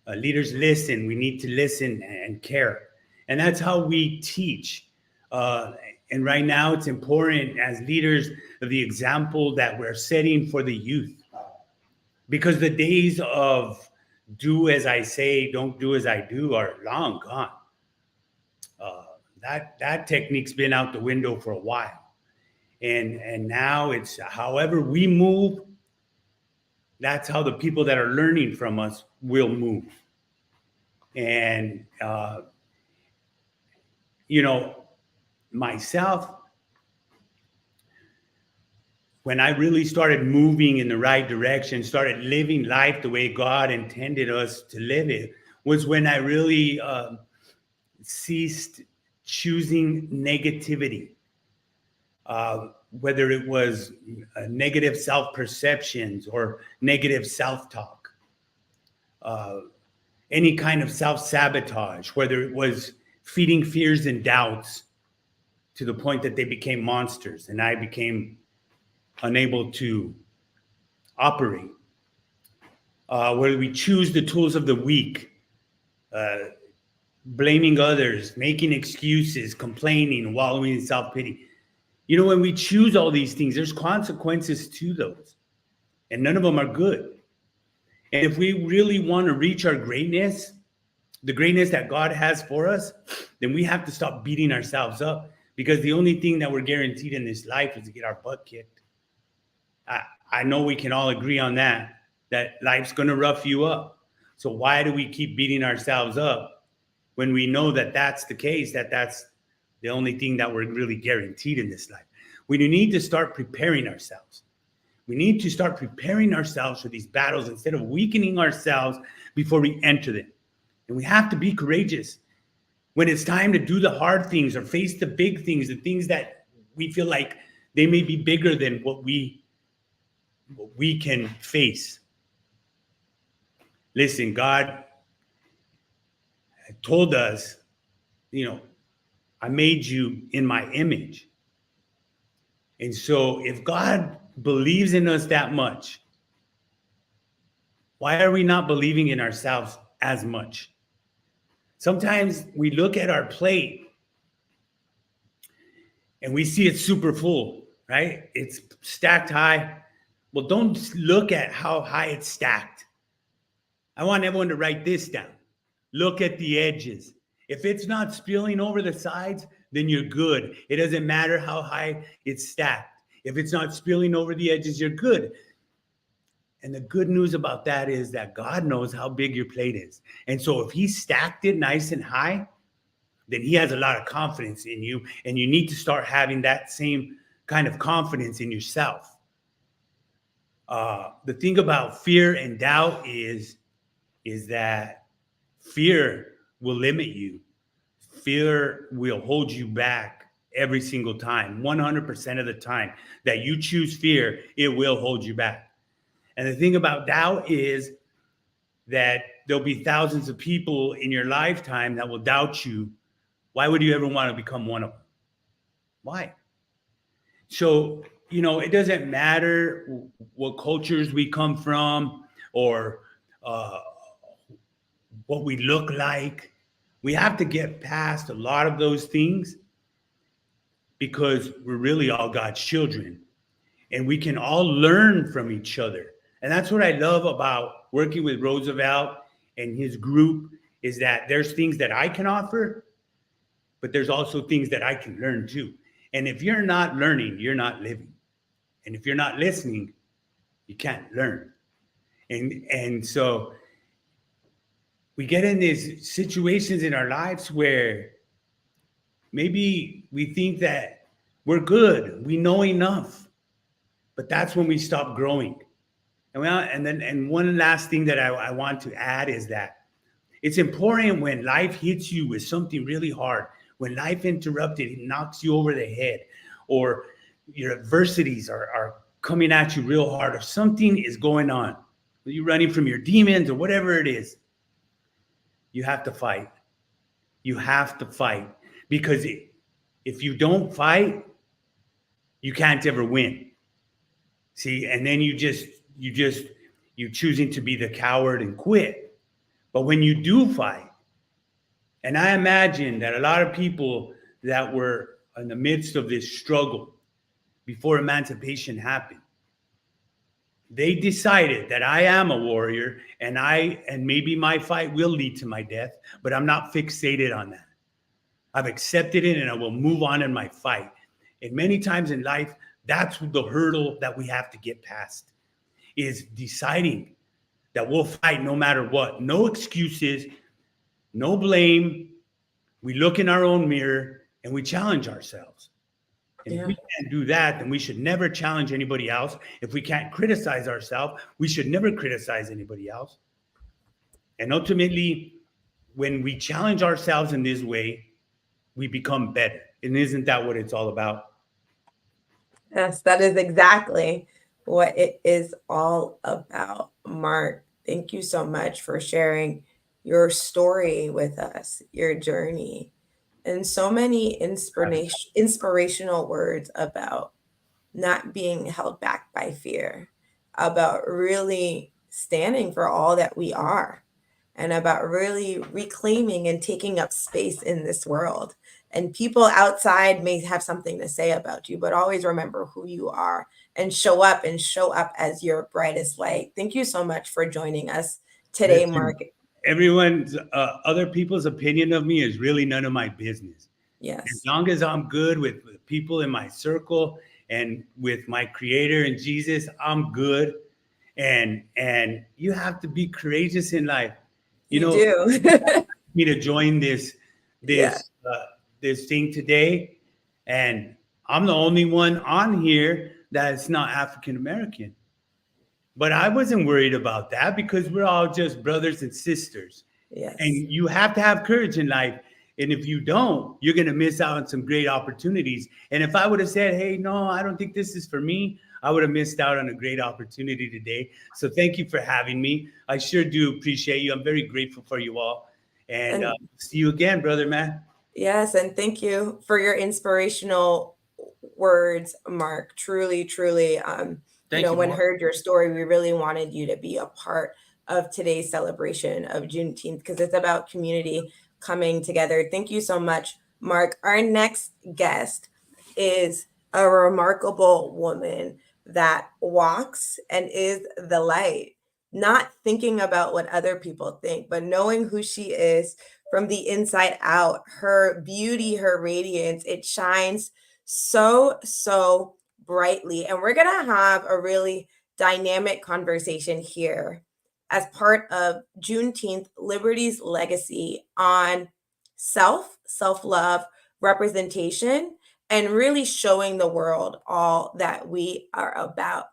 Leaders listen. We need to listen and care. And that's how we teach. And right now it's important as leaders of the example that we're setting for the youth. Because the days of do as I say, don't do as I do are long gone. That technique's been out the window for a while. And now it's however we move, that's how the people that are learning from us will move. And, myself, when I really started moving in the right direction, started living life the way God intended us to live it, was when I really ceased choosing negativity, whether it was negative self-perceptions or negative self-talk, any kind of self-sabotage, whether it was feeding fears and doubts to the point that they became monsters and I became unable to operate. Where we choose the tools of the weak, blaming others, making excuses, complaining, wallowing in self-pity. You know, when we choose all these things, there's consequences to those, and none of them are good. And if we really want to reach our greatness, the greatness that God has for us, then we have to stop beating ourselves up, because the only thing that we're guaranteed in this life is to get our butt kicked. I know we can all agree on that life's going to rough you up. So why do we keep beating ourselves up when we know that that's the case, that's the only thing that we're really guaranteed in this life? We need to start preparing ourselves. We need to start preparing ourselves for these battles instead of weakening ourselves before we enter them. And we have to be courageous when it's time to do the hard things or face the big things, the things that we feel like they may be bigger than what we can face. Listen, God told us, I made you in my image. And so if God believes in us that much, why are we not believing in ourselves as much? Sometimes we look at our plate and we see it's super full, right? It's stacked high. Well, don't look at how high it's stacked. I want everyone to write this down. Look at the edges. If it's not spilling over the sides, then you're good. It doesn't matter how high it's stacked. If it's not spilling over the edges, you're good. And the good news about that is that God knows how big your plate is. And so if he stacked it nice and high, then he has a lot of confidence in you. And you need to start having that same kind of confidence in yourself. The thing about fear and doubt is that fear will limit you. Fear will hold you back every single time. 100% of the time that you choose fear, it will hold you back. And the thing about doubt is that there'll be thousands of people in your lifetime that will doubt you. Why would you ever want to become one of them? Why? So, it doesn't matter what cultures we come from or what we look like. We have to get past a lot of those things because we're really all God's children and we can all learn from each other. And that's what I love about working with Roosevelt and his group is that there's things that I can offer, but there's also things that I can learn too. And if you're not learning, you're not living. And if you're not listening, you can't learn. And so we get in these situations in our lives where maybe we think that we're good, we know enough, but that's when we stop growing. And one last thing that I want to add is that it's important when life hits you with something really hard, when life interrupted, it knocks you over the head, or your adversities are coming at you real hard, or something is going on, you're running from your demons or whatever it is. You have to fight. You have to fight because if you don't fight, you can't ever win. See, and then you choosing to be the coward and quit. But when you do fight, and I imagine that a lot of people that were in the midst of this struggle before emancipation happened, they decided that I am a warrior and maybe my fight will lead to my death, but I'm not fixated on that. I've accepted it and I will move on in my fight. And many times in life, that's the hurdle that we have to get past, is deciding that we'll fight no matter what. No excuses, no blame. We look in our own mirror and we challenge ourselves. If we can't do that, then we should never challenge anybody else. If we can't criticize ourselves, we should never criticize anybody else. And ultimately, when we challenge ourselves in this way, we become better. And isn't that what it's all about? Yes, that is exactly what it is all about. Mark, thank you so much for sharing your story with us, your journey, and so many inspirational words about not being held back by fear, about really standing for all that we are, and about really reclaiming and taking up space in this world. And people outside may have something to say about you, but always remember who you are and show up as your brightest light. Thank you so much for joining us today, Mark. Everyone's other people's opinion of me is really none of my business. Yes. As long as I'm good with the people in my circle and with my creator and Jesus, I'm good. And you have to be courageous in life. You know, do. me to join this thing today, and I'm the only one on here that's not African American. But I wasn't worried about that because we're all just brothers and sisters. Yes. And you have to have courage in life. And if you don't, you're going to miss out on some great opportunities. And if I would have said, hey, no, I don't think this is for me, I would have missed out on a great opportunity today. So thank you for having me. I sure do appreciate you. I'm very grateful for you all. And see you again, brother, man. Yes, and thank you for your inspirational words, Mark. Truly, truly. When heard your story, we really wanted you to be a part of today's celebration of Juneteenth because it's about community coming together. Thank you so much, Mark. Our next guest is a remarkable woman that walks and is the light, not thinking about what other people think, but knowing who she is from the inside out. Her beauty, her radiance, it shines so brightly. And we're going to have a really dynamic conversation here as part of Juneteenth Liberty's legacy on self-love, representation, and really showing the world all that we are about.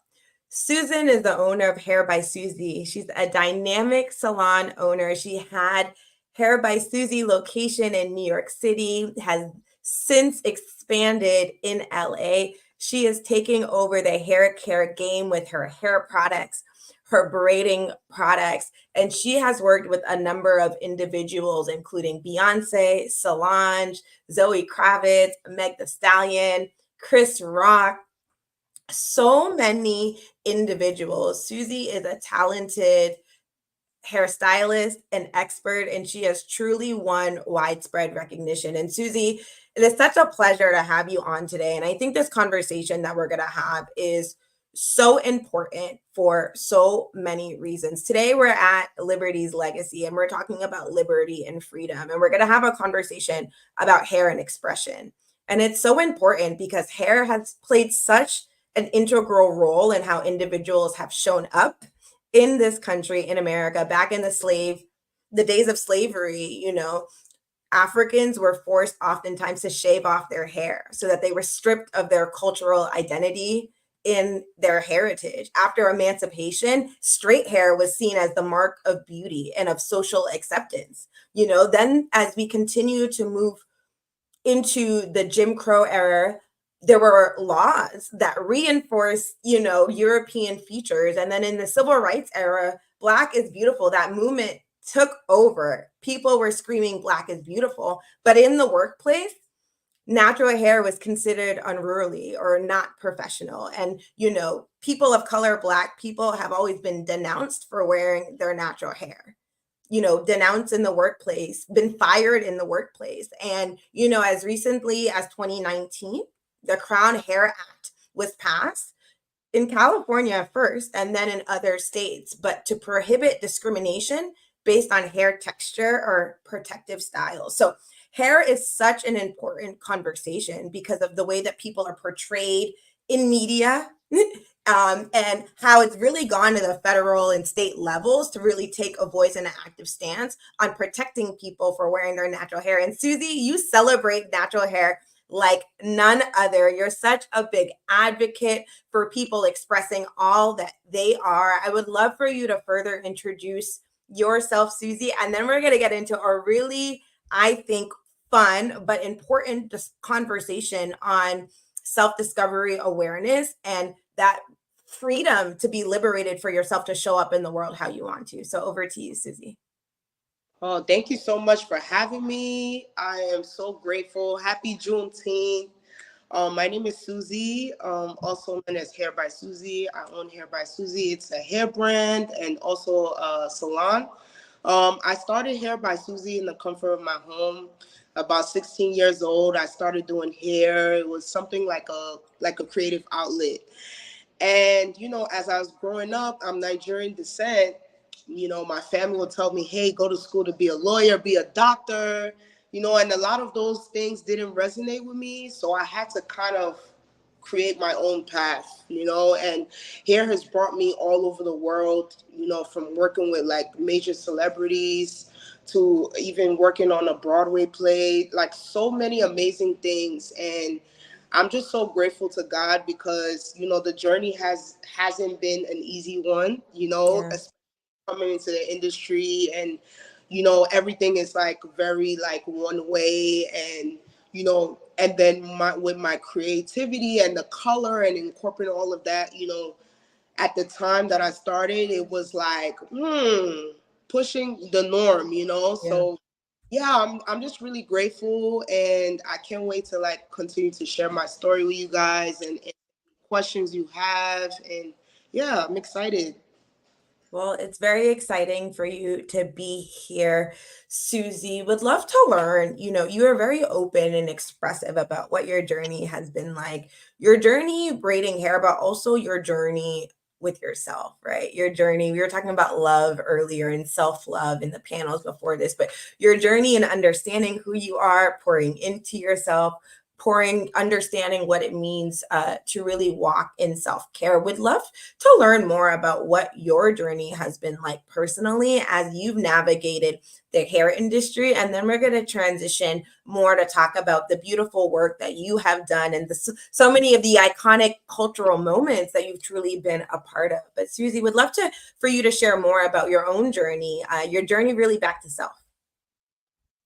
Susan is the owner of Hair by Susie. She's a dynamic salon owner. She had Hair by Susie location in New York City, has since expanded in LA. She is taking over the hair care game with her hair products, her braiding products, and she has worked with a number of individuals, including Beyonce, Solange, Zoe Kravitz, Meg Thee Stallion, Chris Rock, so many individuals. Susie is a talented hairstylist and expert, and she has truly won widespread recognition. And Susie, it is such a pleasure to have you on today. And I think this conversation that we're going to have is so important for so many reasons. Today, we're at Liberty's legacy, and we're talking about liberty and freedom. And we're going to have a conversation about hair and expression. And it's so important because hair has played such an integral role in how individuals have shown up in this country, in America. Back in the days of slavery, Africans were forced oftentimes to shave off their hair so that they were stripped of their cultural identity in their heritage. After emancipation, straight hair was seen as the mark of beauty and of social acceptance. Then as we continue to move into the Jim Crow era, there were laws that reinforce, European features. And then in the civil rights era, Black is beautiful. That movement took over. People were screaming Black is beautiful. But in the workplace, natural hair was considered unruly or not professional. And, people of color, Black people have always been denounced for wearing their natural hair. Denounced in the workplace, been fired in the workplace. And, as recently as 2019, the Crown Hair Act was passed in California first and then in other states, but to prohibit discrimination based on hair texture or protective styles. So hair is such an important conversation because of the way that people are portrayed in media and how it's really gone to the federal and state levels to really take a voice and an active stance on protecting people for wearing their natural hair. And Susie, you celebrate natural hair like none other. You're such a big advocate for people expressing all that they are. I would love for you to further introduce yourself, Susie, and then we're going to get into a really, I think, fun but important conversation on self-discovery awareness and that freedom to be liberated for yourself to show up in the world how you want to. So over to you, Susie. Oh, thank you so much for having me. I am so grateful. Happy Juneteenth. My name is Susie, also known as Hair by Susie. I own Hair by Susie. It's a hair brand and also a salon. I started Hair by Susie in the comfort of my home. About 16 years old, I started doing hair. It was something like a creative outlet. And, you know, as I was growing up, I'm Nigerian descent. You know, my family would tell me, hey, go to school to be a lawyer, be a doctor, you know, and a lot of those things didn't resonate with me. So I had to kind of create my own path, you know, and hair has brought me all over the world, you know, from working with like major celebrities to even working on a Broadway play, like so many amazing things. And I'm just so grateful to God because, you know, the journey hasn't been an easy one, you know, especially coming into the industry and, you know, everything is like very like one way and, you know, and then with my creativity and the color and incorporating all of that, you know, at the time that I started, it was like, pushing the norm, you know? So yeah, I'm just really grateful and I can't wait to like continue to share my story with you guys and questions you have. And yeah, I'm excited. Well, it's very exciting for you to be here, Susie. Would love to learn, you know, you are very open and expressive about what your journey has been like. Your journey braiding hair, but also your journey with yourself, right? Your journey, we were talking about love earlier and self-love in the panels before this, but your journey in understanding who you are, pouring into yourself, understanding what it means to really walk in self-care. Would love to learn more about what your journey has been like personally as you've navigated the hair industry. And then we're going to transition more to talk about the beautiful work that you have done and so many of the iconic cultural moments that you've truly been a part of. But Susie, would love for you to share more about your own journey, your journey really back to self.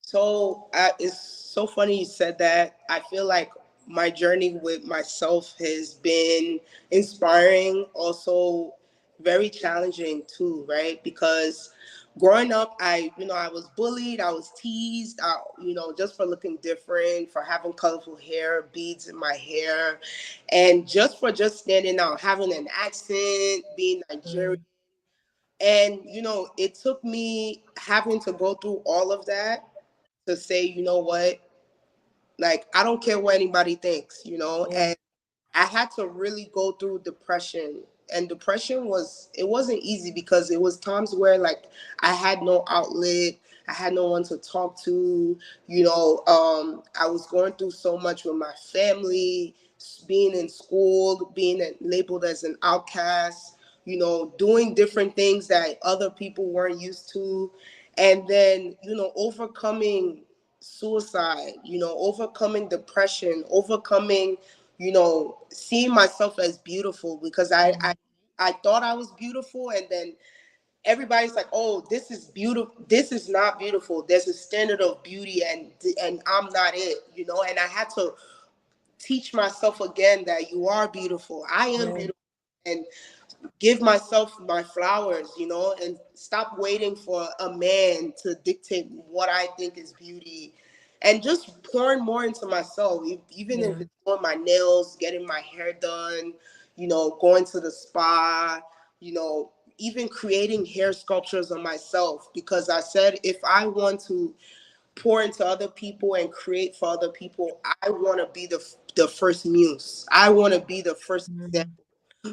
So it's so funny you said that. I feel like my journey with myself has been inspiring, also very challenging too, right? Because growing up, I was bullied, I was teased, you know, just for looking different, for having colorful hair, beads in my hair, and just standing out, having an accent, being Nigerian. And, you know, it took me having to go through all of that to say, you know what, like, I don't care what anybody thinks, you know, and I had to really go through depression. And depression wasn't easy because it was times where like I had no outlet, I had no one to talk to, you know, I was going through so much with my family, being in school, being labeled as an outcast, you know, doing different things that other people weren't used to. And then, you know, overcoming suicide, you know, overcoming depression, overcoming, you know, seeing myself as beautiful because I thought I was beautiful, and then everybody's like, oh, this is beautiful, this is not beautiful, there's a standard of beauty and I'm not it, you know. And I had to teach myself again that you are beautiful, I am beautiful, and give myself my flowers, you know, and stop waiting for a man to dictate what I think is beauty, and just pouring more into myself, even if it's doing my nails, getting my hair done, you know, going to the spa, you know, even creating hair sculptures on myself, because I said, if I want to pour into other people and create for other people, I want to be the first muse. I want to be the first example.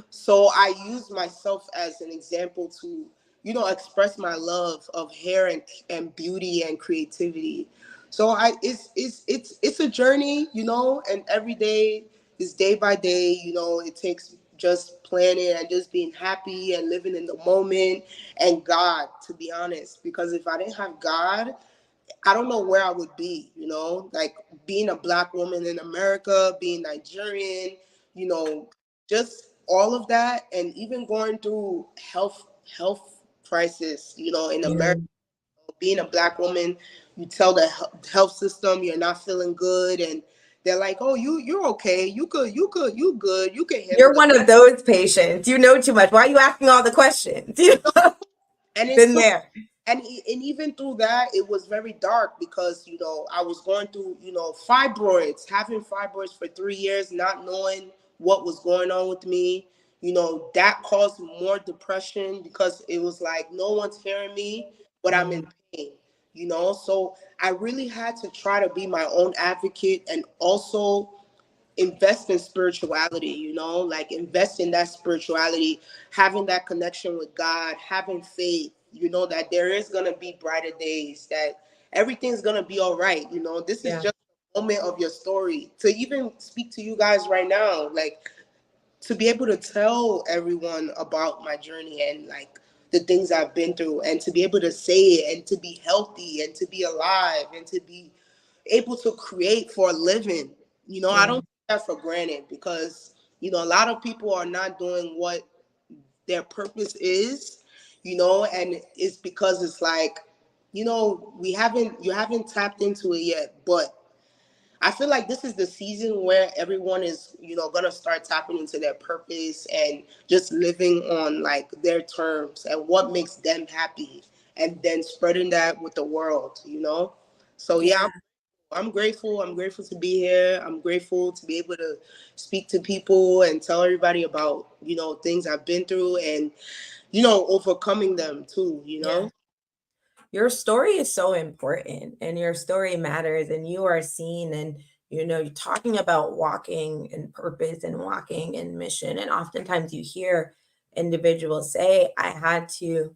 So I use myself as an example to, you know, express my love of hair and beauty and creativity. So it's a journey, you know, and every day is day by day, you know. It takes just planning and just being happy and living in the moment, and God, to be honest, because if I didn't have God, I don't know where I would be, you know, like being a Black woman in America, being Nigerian, you know, just all of that, and even going through health crisis, you know, in America, being a Black woman, you tell the health system you're not feeling good, and they're like, "Oh, you're okay. You good. You good. You good. You can handle You're it." one of those patients. You know too much. Why are you asking all the questions? And it's Been so, there. and even through that, it was very dark because, you know, I was going through, you know, having fibroids for 3 years, not knowing what was going on with me. You know, that caused more depression because it was like no one's hearing me, but I'm in pain, you know. So I really had to try to be my own advocate and also invest in spirituality, you know, like invest in that spirituality, having that connection with God, having faith, you know, that there is going to be brighter days, that everything's going to be all right. You know, this is just a moment of your story to even speak to you guys right now, like to be able to tell everyone about my journey and like the things I've been through, and to be able to say it, and to be healthy, and to be alive, and to be able to create for a living. You know, I don't take that for granted because, you know, a lot of people are not doing what their purpose is, you know, and it's because it's like, you know, you haven't tapped into it yet, but I feel like this is the season where everyone is, you know, gonna start tapping into their purpose and just living on like their terms and what makes them happy, and then spreading that with the world, you know. So yeah, I'm grateful. I'm grateful to be here. I'm grateful to be able to speak to people and tell everybody about, you know, things I've been through and, you know, overcoming them too, you know. Your story is so important and your story matters, and you are seen, and you know, you're talking about walking in purpose and walking in mission. And oftentimes you hear individuals say, I had to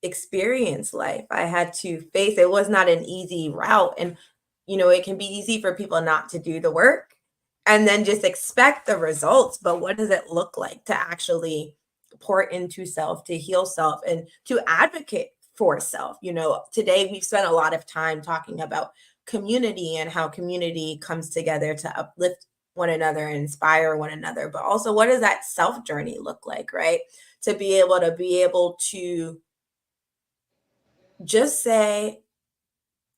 experience life. I had to face it. Was not an easy route. And, you know, it can be easy for people not to do the work and then just expect the results. But what does it look like to actually pour into self, to heal self, and to advocate for self? You know, today we've spent a lot of time talking about community and how community comes together to uplift one another and inspire one another. But also, what does that self journey look like, right? To be able to just say,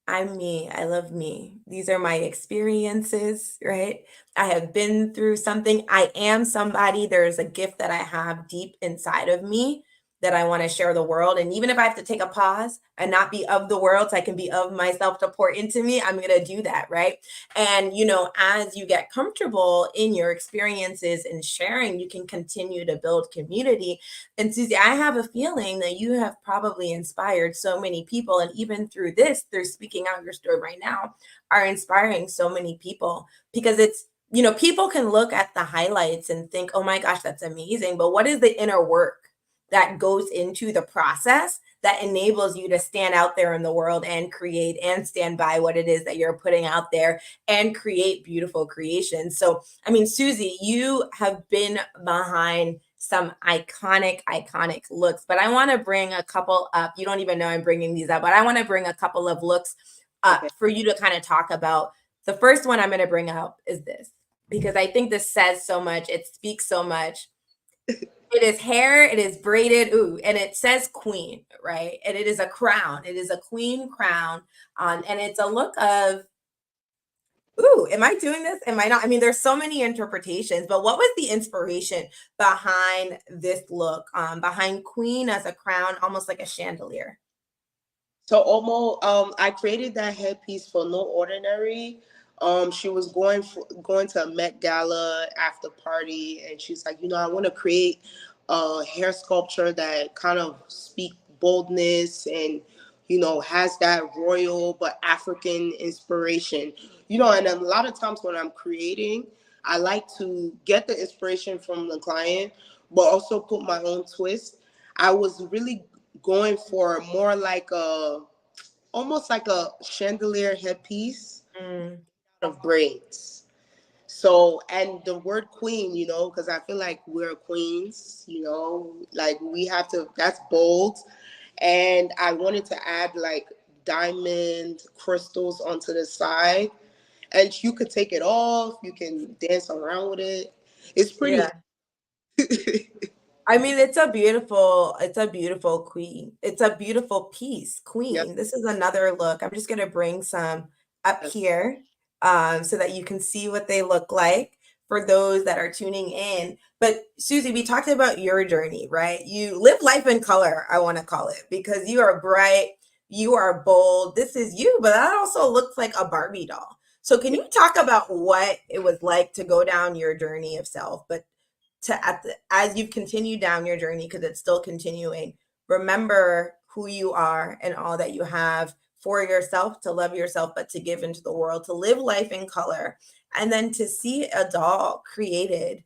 I'm me. I love me. These are my experiences, right? I have been through something. I am somebody. There is a gift that I have deep inside of me that I want to share the world. And even if I have to take a pause and not be of the world, so I can be of myself to pour into me, I'm going to do that, right? And, you know, as you get comfortable in your experiences and sharing, you can continue to build community. And Susie, I have a feeling that you have probably inspired so many people. And even through this, through speaking out your story right now, are inspiring so many people, because it's, you know, people can look at the highlights and think, oh my gosh, that's amazing. But what is the inner work that goes into the process that enables you to stand out there in the world and create and stand by what it is that you're putting out there and create beautiful creations? So, I mean, Susie, you have been behind some iconic looks, but I want to bring a couple up. You don't even know I'm bringing these up, but I want to bring a couple of looks up for you to kind of talk about. The first one I'm going to bring up is this, because I think this says so much. It speaks so much. It is hair, it is braided, and it says queen, right? And it is a crown. It is a queen crown. And it's a look of, am I doing this? Am I not? I mean, there's so many interpretations, but what was the inspiration behind this look, behind queen as a crown, almost like a chandelier? So Omo, I created that headpiece for No Ordinary. She was going to a Met Gala after party, and she's like, you know, I want to create a hair sculpture that kind of speak boldness and, you know, has that royal but African inspiration. You know, and a lot of times when I'm creating, I like to get the inspiration from the client, but also put my own twist. I was really going for more like almost like a chandelier headpiece of braids. So, and the word queen, you know, because I feel like we're queens, you know, like we have to, that's bold. And I wanted to add like diamond crystals onto the side. and you could take it off. You can dance around with it. It's pretty. Yeah. I mean, it's a beautiful queen. It's a beautiful piece, queen. Yep. This is another look. I'm just gonna bring some up here so that you can see what they look like for those that are tuning in. But Susie, we talked about your journey, right? You live life in color, I want to call it, because you are bright, you are bold. This is you, but that also looks like a Barbie doll. So can you talk about what it was like to go down your journey of self, but as you've continued down your journey, because it's still continuing, remember who you are and all that you have for yourself, to love yourself, but to give into the world, to live life in color, and then to see a doll created,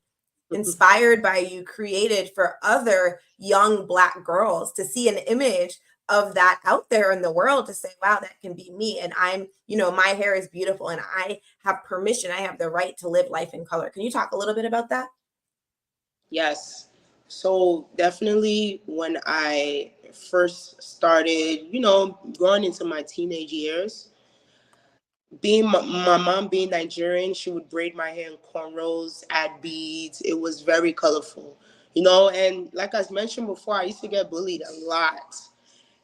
inspired by you, created for other young Black girls, to see an image of that out there in the world, to say, wow, that can be me. And I'm, my hair is beautiful and I have permission, I have the right to live life in color. Can you talk a little bit about that? Yes. So definitely when I first started, going into my teenage years, my mom being Nigerian, she would braid my hair in cornrows, add beads. It was very colorful, and like I mentioned before, I used to get bullied a lot.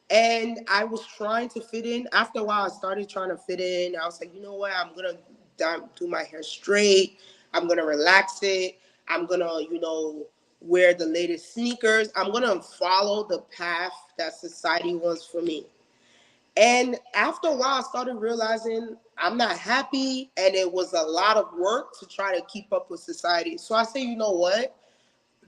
And I was trying to fit in. After a while, I started trying to fit in. I was like, you know what? I'm going to do my hair straight. I'm going to relax it. I'm going to, wear the latest sneakers. I'm going to follow the path that society wants for me. And after a while, I started realizing I'm not happy. And it was a lot of work to try to keep up with society. So I say, you know what?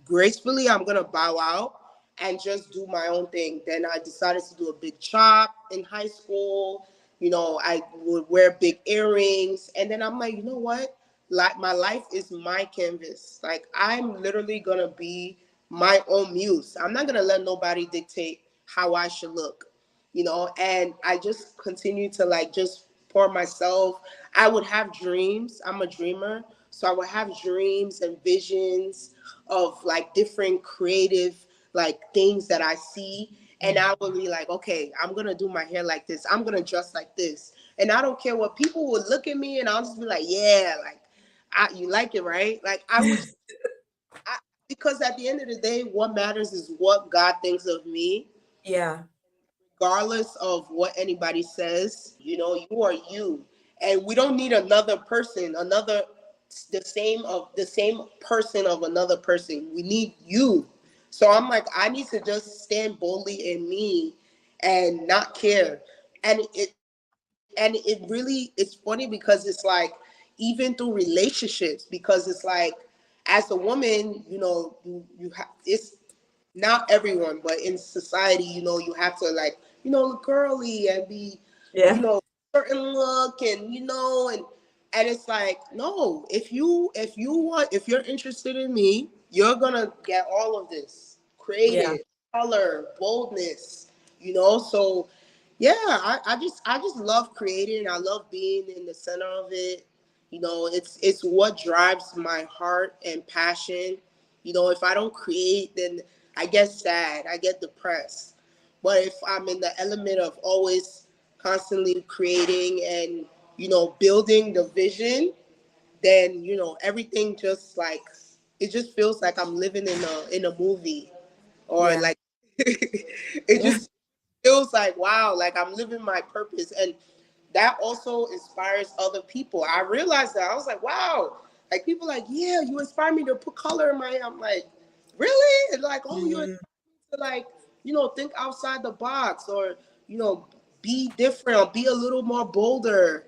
Gracefully, I'm going to bow out and just do my own thing. Then I decided to do a big chop in high school. I would wear big earrings. And then I'm like, you know what? Like, my life is my canvas. Like, I'm literally going to be my own muse. I'm not going to let nobody dictate how I should look, and I just continue to just pour myself. I would have dreams. I'm a dreamer. So I would have dreams and visions of different creative things that I see. And I would be like, okay, I'm going to do my hair like this. I'm going to dress like this. And I don't care what people would look at me, and I'll just be like, yeah, you like it, right? Because at the end of the day, what matters is what God thinks of me. Yeah. Regardless of what anybody says, you are you. And we don't need another person, the same person of another person. We need you. So I'm like, I need to just stand boldly in me and not care. And it really, it's funny because it's even through relationships, because it's as a woman, you have, it's not everyone, but in society, you have to look girly and be, certain look, and and it's no, if you're interested in me, you're gonna get all of this creative, color, boldness, so yeah, I just love creating. I love being in the center of it. It's what drives my heart and passion. If I don't create, then I get sad, I get depressed. But if I'm in the element of always constantly creating and, building the vision, then, everything just it just feels like I'm living in a movie, or it just feels like, wow, I'm living my purpose. And that also inspires other people. I realized that. I was like, wow, people yeah, you inspire me to put color in my hair. I'm like, really? And oh, you inspire me to think outside the box, or, be different, or be a little more bolder,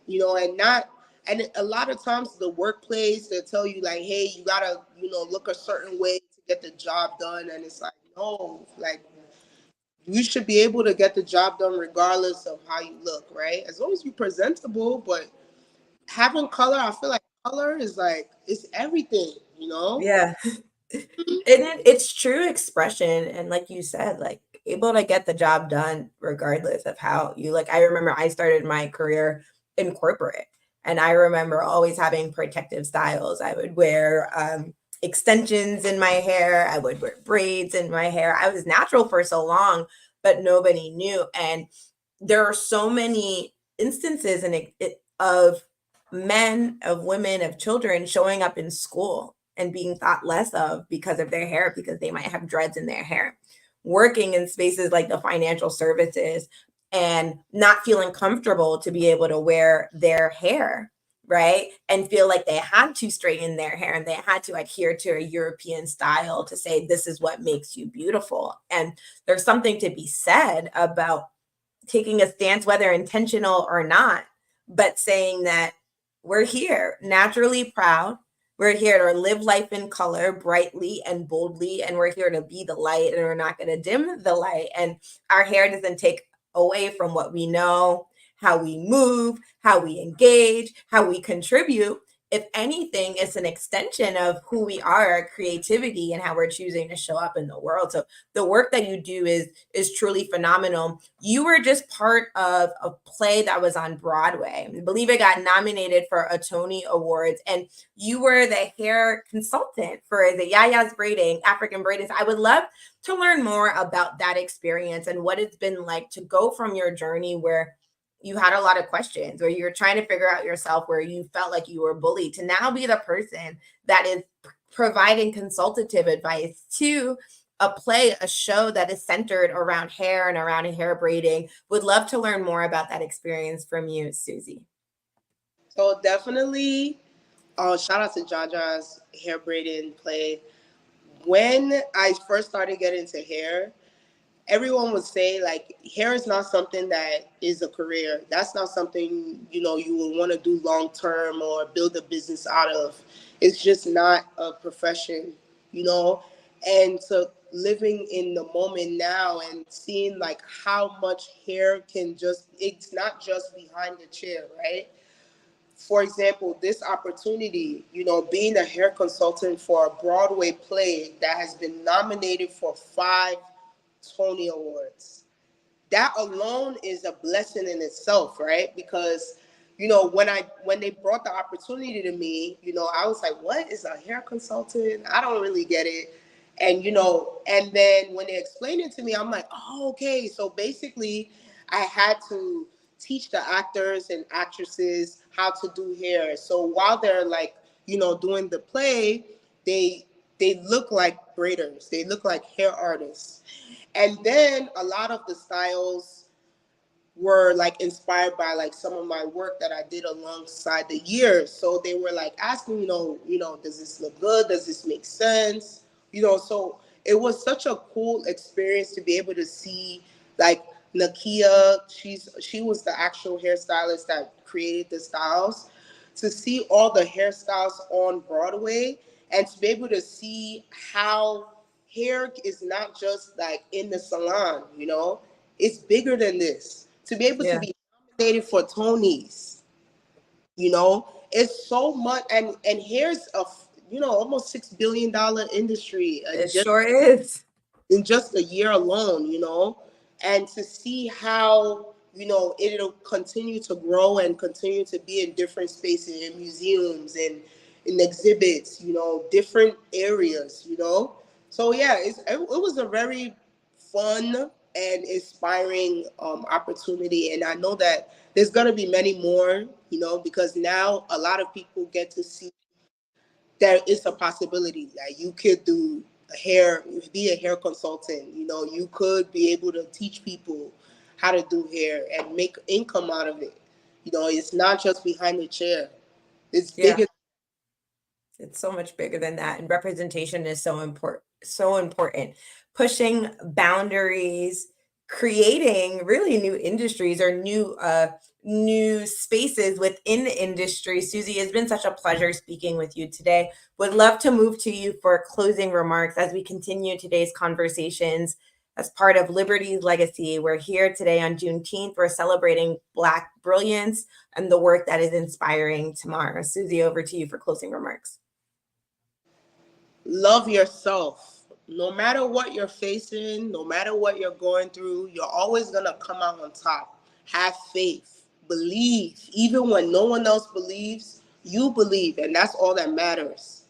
and a lot of times the workplace, they'll tell you hey, you gotta, look a certain way to get the job done. And it's no, you should be able to get the job done regardless of how you look, right? As long as you're presentable. But having color, I feel like color is it's everything, Yeah. It's true expression. And like you said, able to get the job done regardless of how you look. I remember I started my career in corporate, and I remember always having protective styles. I would wear extensions in my hair. I would wear braids in my hair. I was natural for so long, but nobody knew. And there are so many instances of men, of women, of children showing up in school and being thought less of because of their hair, because they might have dreads in their hair, working in spaces like the financial services and not feeling comfortable to be able to wear their hair, right? And feel like they had to straighten their hair and they had to adhere to a European style to say, this is what makes you beautiful. And there's something to be said about taking a stance, whether intentional or not, but saying that we're here, naturally proud. We're here to live life in color, brightly and boldly, and we're here to be the light, and we're not going to dim the light. And our hair doesn't take away from what we know, how we move, how we engage, how we contribute. If anything, it's an extension of who we are, our creativity, and how we're choosing to show up in the world. So the work that you do is truly phenomenal. You were just part of a play that was on Broadway. I believe it got nominated for a Tony Awards, and you were the hair consultant for the Yaya's braiding, African braiding. So I would love to learn more about that experience and what it's been like to go from your journey where you had a lot of questions, where you're trying to figure out yourself, where you felt like you were bullied, to now be the person that is providing consultative advice to a play, a show that is centered around hair and around hair braiding. Would love to learn more about that experience from you, Susie. So definitely, shout out to Jaja's hair braiding play. When I first started getting into hair, everyone would say, like, hair is not something that is a career. That's not something, you would want to do long term or build a business out of. It's just not a profession, And so living in the moment now and seeing like how much hair it's not just behind the chair, right? For example, this opportunity, being a hair consultant for a Broadway play that has been nominated for 5 Tony Awards. That alone is a blessing in itself, right? Because, when they brought the opportunity to me, I was like, what is a hair consultant? I don't really get it. And, and then when they explained it to me, I'm like, oh, okay. So basically I had to teach the actors and actresses how to do hair. So while they're like, doing the play, they look like braiders. They look like hair artists. And then a lot of the styles were like inspired by like some of my work that I did alongside the years. So they were like asking, does this look good? Does this make sense? So it was such a cool experience to be able to see like Nakia, she was the actual hairstylist that created the styles, to see all the hairstyles on Broadway and to be able to see how hair is not just like in the salon, it's bigger than this. To be able to be nominated for Tonys, it's so much. And hair's almost $6 billion industry. It sure is. In just a year alone, and to see how, it'll continue to grow and continue to be in different spaces, in museums and in exhibits, different areas, So yeah, it was a very fun and inspiring opportunity. And I know that there's going to be many more, because now a lot of people get to see there is a possibility that you could do be a hair consultant. You could be able to teach people how to do hair and make income out of it. It's not just behind the chair. It's bigger. It's so much bigger than that. And representation is so important. Pushing boundaries, creating really new industries or new spaces within the industry. Susie, it's been such a pleasure speaking with you today. Would love to move to you for closing remarks as we continue today's conversations as part of Liberty's Legacy. We're here today on Juneteenth. We're celebrating Black Brilliance and the work that is inspiring tomorrow. Susie, over to you for closing remarks. Love yourself. No matter what you're facing, no matter what you're going through, you're always going to come out on top. Have faith. Believe. Even when no one else believes, you believe, and that's all that matters.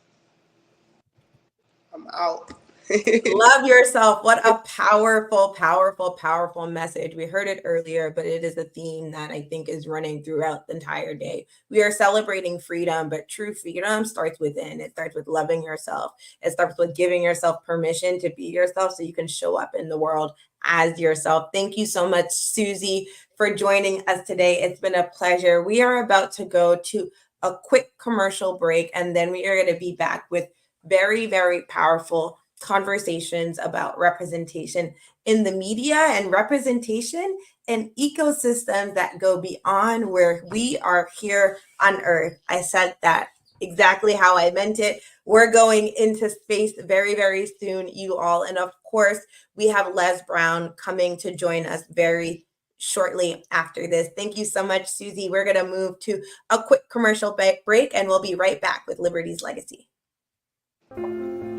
I'm out. Love yourself. What a powerful, powerful, powerful message. We heard it earlier, but it is a theme that I think is running throughout the entire day. We are celebrating freedom, but true freedom starts within. It starts with loving yourself. It starts with giving yourself permission to be yourself so you can show up in the world as yourself. Thank you so much, Susie, for joining us today. It's been a pleasure. We are about to go to a quick commercial break, and then we are going to be back with very, very powerful conversations about representation in the media and representation in ecosystems that go beyond where we are here on Earth. I said that exactly how I meant it. We're going into space very, very soon, you all. And of course, we have Les Brown coming to join us very shortly after this. Thank you so much, Susie. We're going to move to a quick commercial break, and we'll be right back with Liberty's Legacy.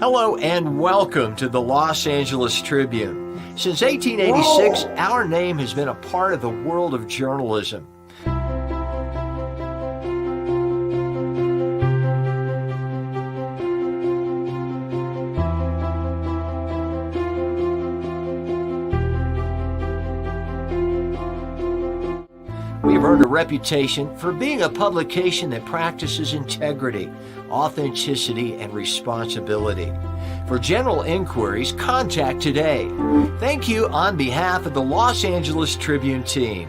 Hello and welcome to the Los Angeles Tribune. Since 1886, our name has been a part of the world of journalism. We've earned a reputation for being a publication that practices integrity, authenticity, and responsibility. For general inquiries, contact today. Thank you on behalf of the Los Angeles Tribune team.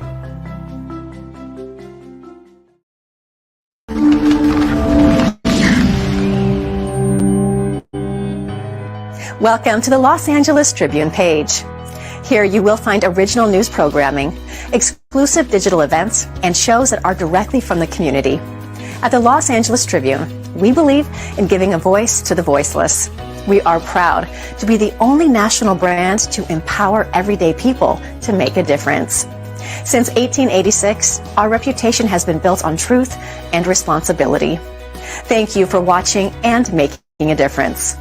Welcome to the Los Angeles Tribune page. Here you will find original news programming, exclusive digital events, and shows that are directly from the community. At the Los Angeles Tribune, we believe in giving a voice to the voiceless. We are proud to be the only national brand to empower everyday people to make a difference. Since 1886, our reputation has been built on truth and responsibility. Thank you for watching and making a difference.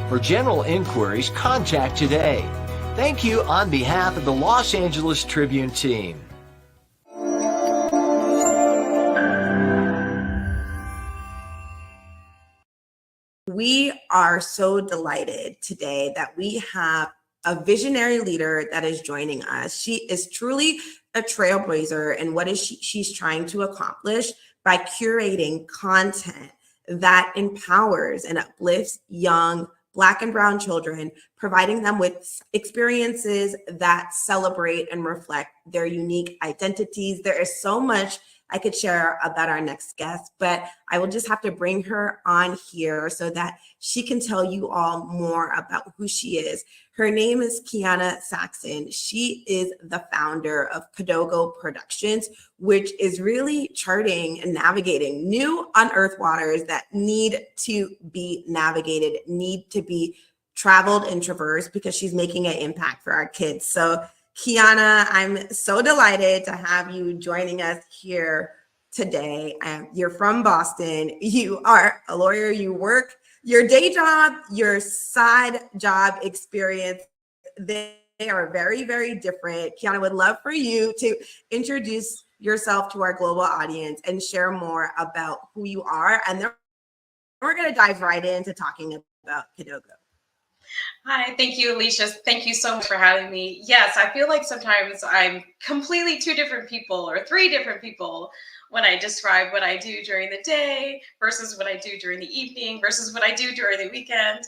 For general inquiries, contact today. Thank you on behalf of the Los Angeles Tribune team. We are so delighted today that we have a visionary leader that is joining us. She is truly a trailblazer in what is she's trying to accomplish by curating content that empowers and uplifts young Black and brown children, providing them with experiences that celebrate and reflect their unique identities. There is so much I could share about our next guest, but I will just have to bring her on here so that she can tell you all more about who she is. Her name is Kiana Saxon. She is the founder of Kadogo Productions, which is really charting and navigating new unearthed waters that need to be navigated, need to be traveled and traversed, because she's making an impact for our kids. So Kiana, I'm so delighted to have you joining us here today. You're from Boston. You are a lawyer. You work your day job, your side job experience. They are very, very different. Kiana, would love for you to introduce yourself to our global audience and share more about who you are. And then we're going to dive right into talking about Kadogo. Hi, thank you, Alicia. Thank you so much for having me. Yes, I feel like sometimes I'm completely two different people or three different people when I describe what I do during the day versus what I do during the evening versus what I do during the weekend.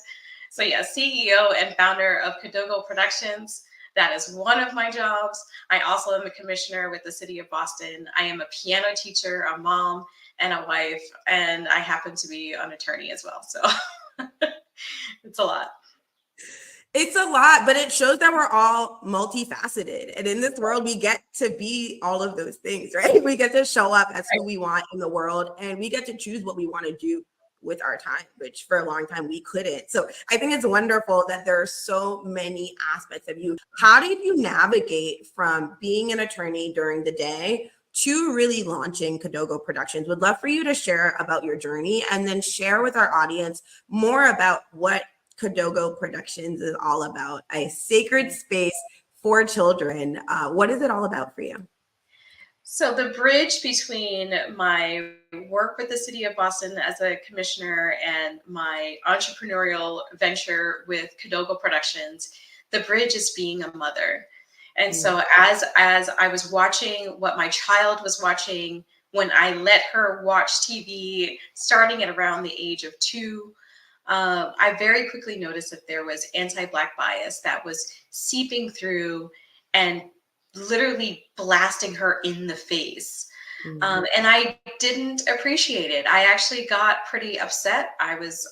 So yeah, CEO and founder of Kadogo Productions. That is one of my jobs. I also am a commissioner with the city of Boston. I am a piano teacher, a mom, and a wife, and I happen to be an attorney as well. So it's a lot. It's a lot, but it shows that we're all multifaceted. And in this world, we get to be all of those things, right? We get to show up as who we want in the world, and we get to choose what we want to do with our time, which for a long time we couldn't. So I think it's wonderful that there are so many aspects of you. How did you navigate from being an attorney during the day to really launching Kadogo Productions? Would love for you to share about your journey and then share with our audience more about what Kadogo Productions is all about, a sacred space for children. What is it all about for you? So the bridge between my work with the city of Boston as a commissioner and my entrepreneurial venture with Kadogo Productions, the bridge is being a mother. And so as I was watching what my child was watching, when I let her watch TV starting at around the age of 2, I very quickly noticed that there was anti-Black bias that was seeping through and literally blasting her in the face. And I didn't appreciate it. I actually got pretty upset. I was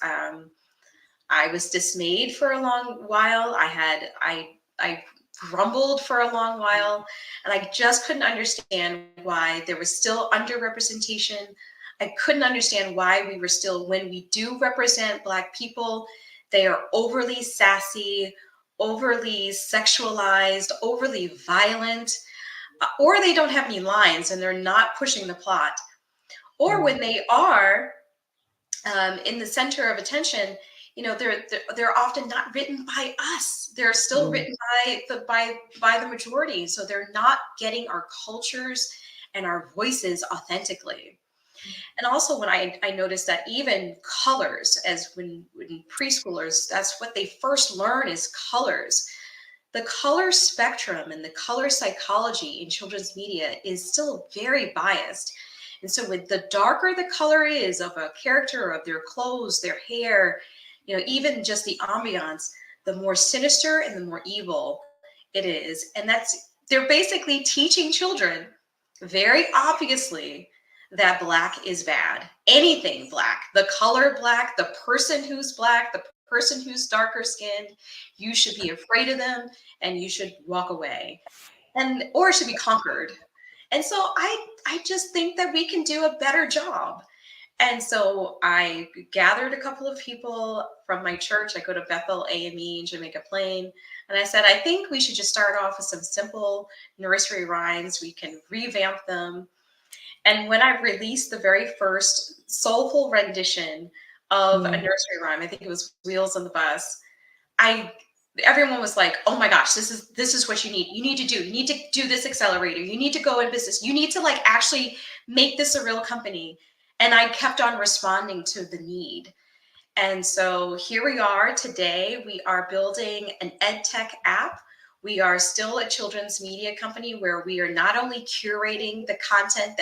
dismayed for a long while. I grumbled for a long while, and I just couldn't understand why there was still underrepresentation. I couldn't understand why we were still, when we do represent Black people, they are overly sassy, overly sexualized, overly violent, or they don't have any lines and they're not pushing the plot. Or when they are in the center of attention, you know, they're often not written by us. They're still written by the majority. So they're not getting our cultures and our voices authentically. And also when I noticed that even colors, as when preschoolers, that's what they first learn is colors. The color spectrum and the color psychology in children's media is still very biased. And so with the darker the color is of a character, of their clothes, their hair, you know, even just the ambiance, the more sinister and the more evil it is. And they're basically teaching children very obviously that Black is bad. Anything Black, the color Black, the person who's Black, the person who's darker skinned, you should be afraid of them and you should walk away, or it should be conquered. And so I just think that we can do a better job. And so I gathered a couple of people from my church. I go to Bethel AME in Jamaica Plain. And I said, I think we should just start off with some simple nursery rhymes. We can revamp them. And when I released the very first soulful rendition of a nursery rhyme, I think it was Wheels on the Bus, everyone was like, oh my gosh, this is what you need. You need to do this accelerator. You need to go in business. You need to like actually make this a real company. And I kept on responding to the need. And so here we are today. We are building an ed tech app. We are still a children's media company where we are not only curating the content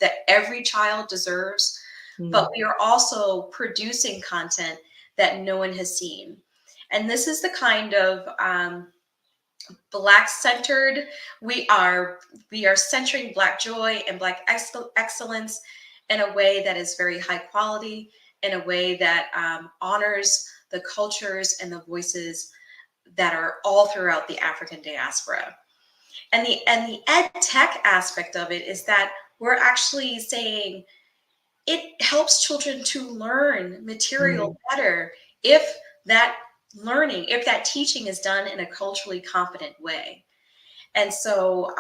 that every child deserves, but we are also producing content that no one has seen. And this is the kind of Black-centered, we are centering Black joy and Black excellence in a way that is very high quality, in a way that honors the cultures and the voices that are all throughout the African diaspora. And the ed tech aspect of it is that we're actually saying it helps children to learn material better if that teaching is done in a culturally competent way. And so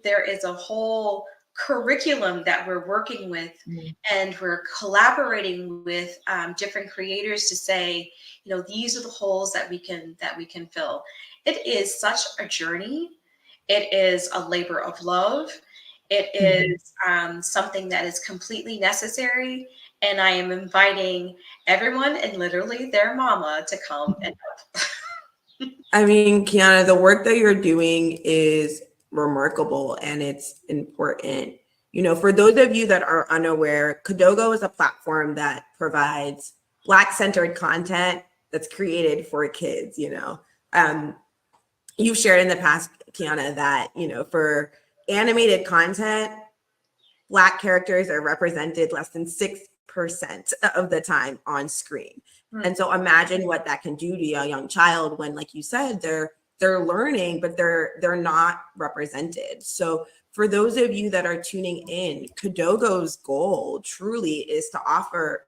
there is a whole curriculum that we're working with, and we're collaborating with different creators to say, you know, these are the holes that we can fill. It is such a journey. It is a labor of love. It is something that is completely necessary. And I am inviting everyone and literally their mama to come and help. I mean, Kiana, the work that you're doing is remarkable and it's important. You know, for those of you that are unaware, Kadogo is a platform that provides Black-centered content that's created for kids, you know. You've shared in the past, Kiana, that, you know, for animated content, Black characters are represented less than 6% of the time on screen. And so imagine what that can do to a young child when, like you said, they're learning, but they're not represented. So for those of you that are tuning in, Kadogo's goal truly is to offer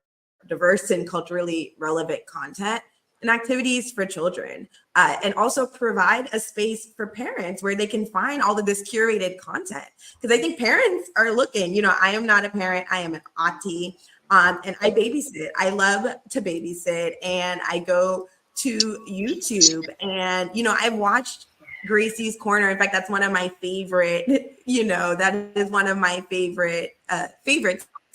diverse and culturally relevant content and activities for children, and also provide a space for parents where they can find all of this curated content. Because I think parents are looking, you know, I am not a parent, I am an auntie, and I babysit. I love to babysit, and I go to YouTube, and, you know, I've watched Gracie's Corner. In fact, that's one of my favorite, you know, that is one of my favorites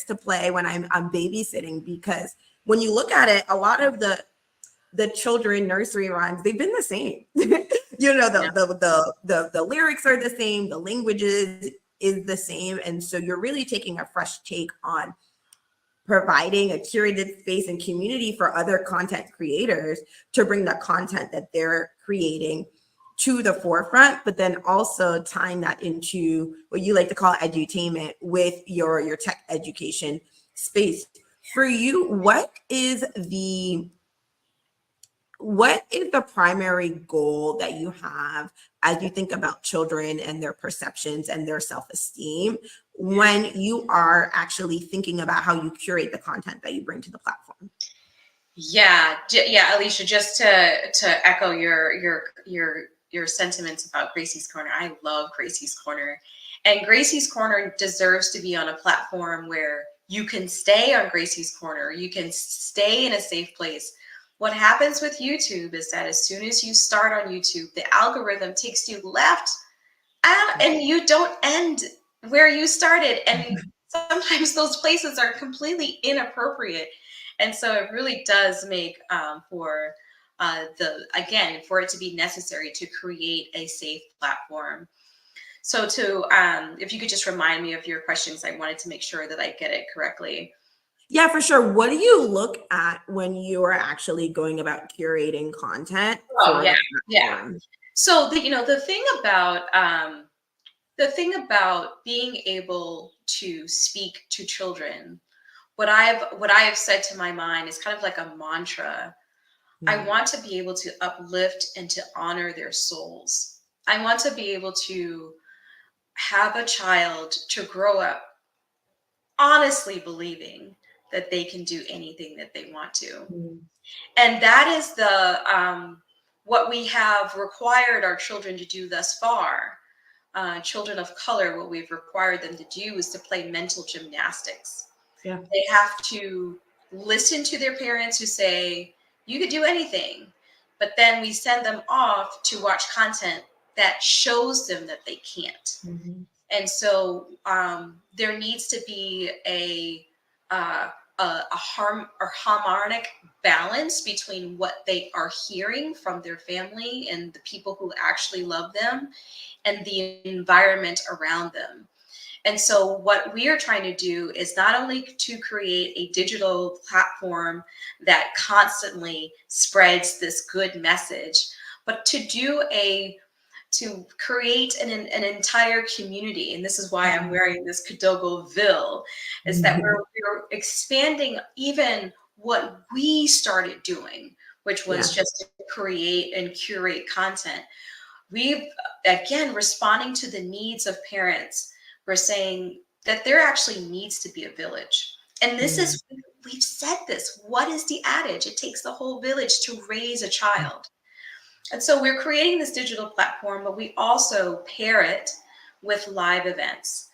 to play when I'm babysitting, because when you look at it, a lot of the children nursery rhymes, they've been the same. The lyrics are the same, the languages is the same. And so you're really taking a fresh take on providing a curated space and community for other content creators to bring the content that they're creating to the forefront, but then also tying that into what you like to call edutainment with your tech education space. For you, what is the primary goal that you have as you think about children and their perceptions and their self-esteem when you are actually thinking about how you curate the content that you bring to the platform? Yeah, Alicia, just to echo your sentiments about Gracie's Corner. I love Gracie's Corner, and Gracie's Corner deserves to be on a platform where you can stay on Gracie's Corner. You can stay in a safe place. What happens with YouTube is that as soon as you start on YouTube, the algorithm takes you left and you don't end where you started. And sometimes those places are completely inappropriate. And so it really does make for it to be necessary to create a safe platform. So if you could just remind me of your questions, I wanted to make sure that I get it correctly. Yeah, for sure. What do you look at when you are actually going about curating content? Oh, yeah. So the thing about being able to speak to children, what I have said to my mind is kind of like a mantra. I want to be able to uplift and to honor their souls. I want to be able to have a child to grow up honestly believing that they can do anything that they want to. And that is what we have required our children to do thus far. Children of color, what we've required them to do is to play mental gymnastics. Yeah. They have to listen to their parents who say, you could do anything. But then we send them off to watch content that shows them that they can't. And so there needs to be a harmonic balance between what they are hearing from their family and the people who actually love them and the environment around them. And so what we are trying to do is not only to create a digital platform that constantly spreads this good message, but to create an entire community. And this is why I'm wearing this Kadogo is that we're expanding even what we started doing, which was just to create and curate content. We've, again, responding to the needs of parents, we're saying that there actually needs to be a village. And this is, we've said this, what is the adage? It takes the whole village to raise a child. And so we're creating this digital platform, but we also pair it with live events.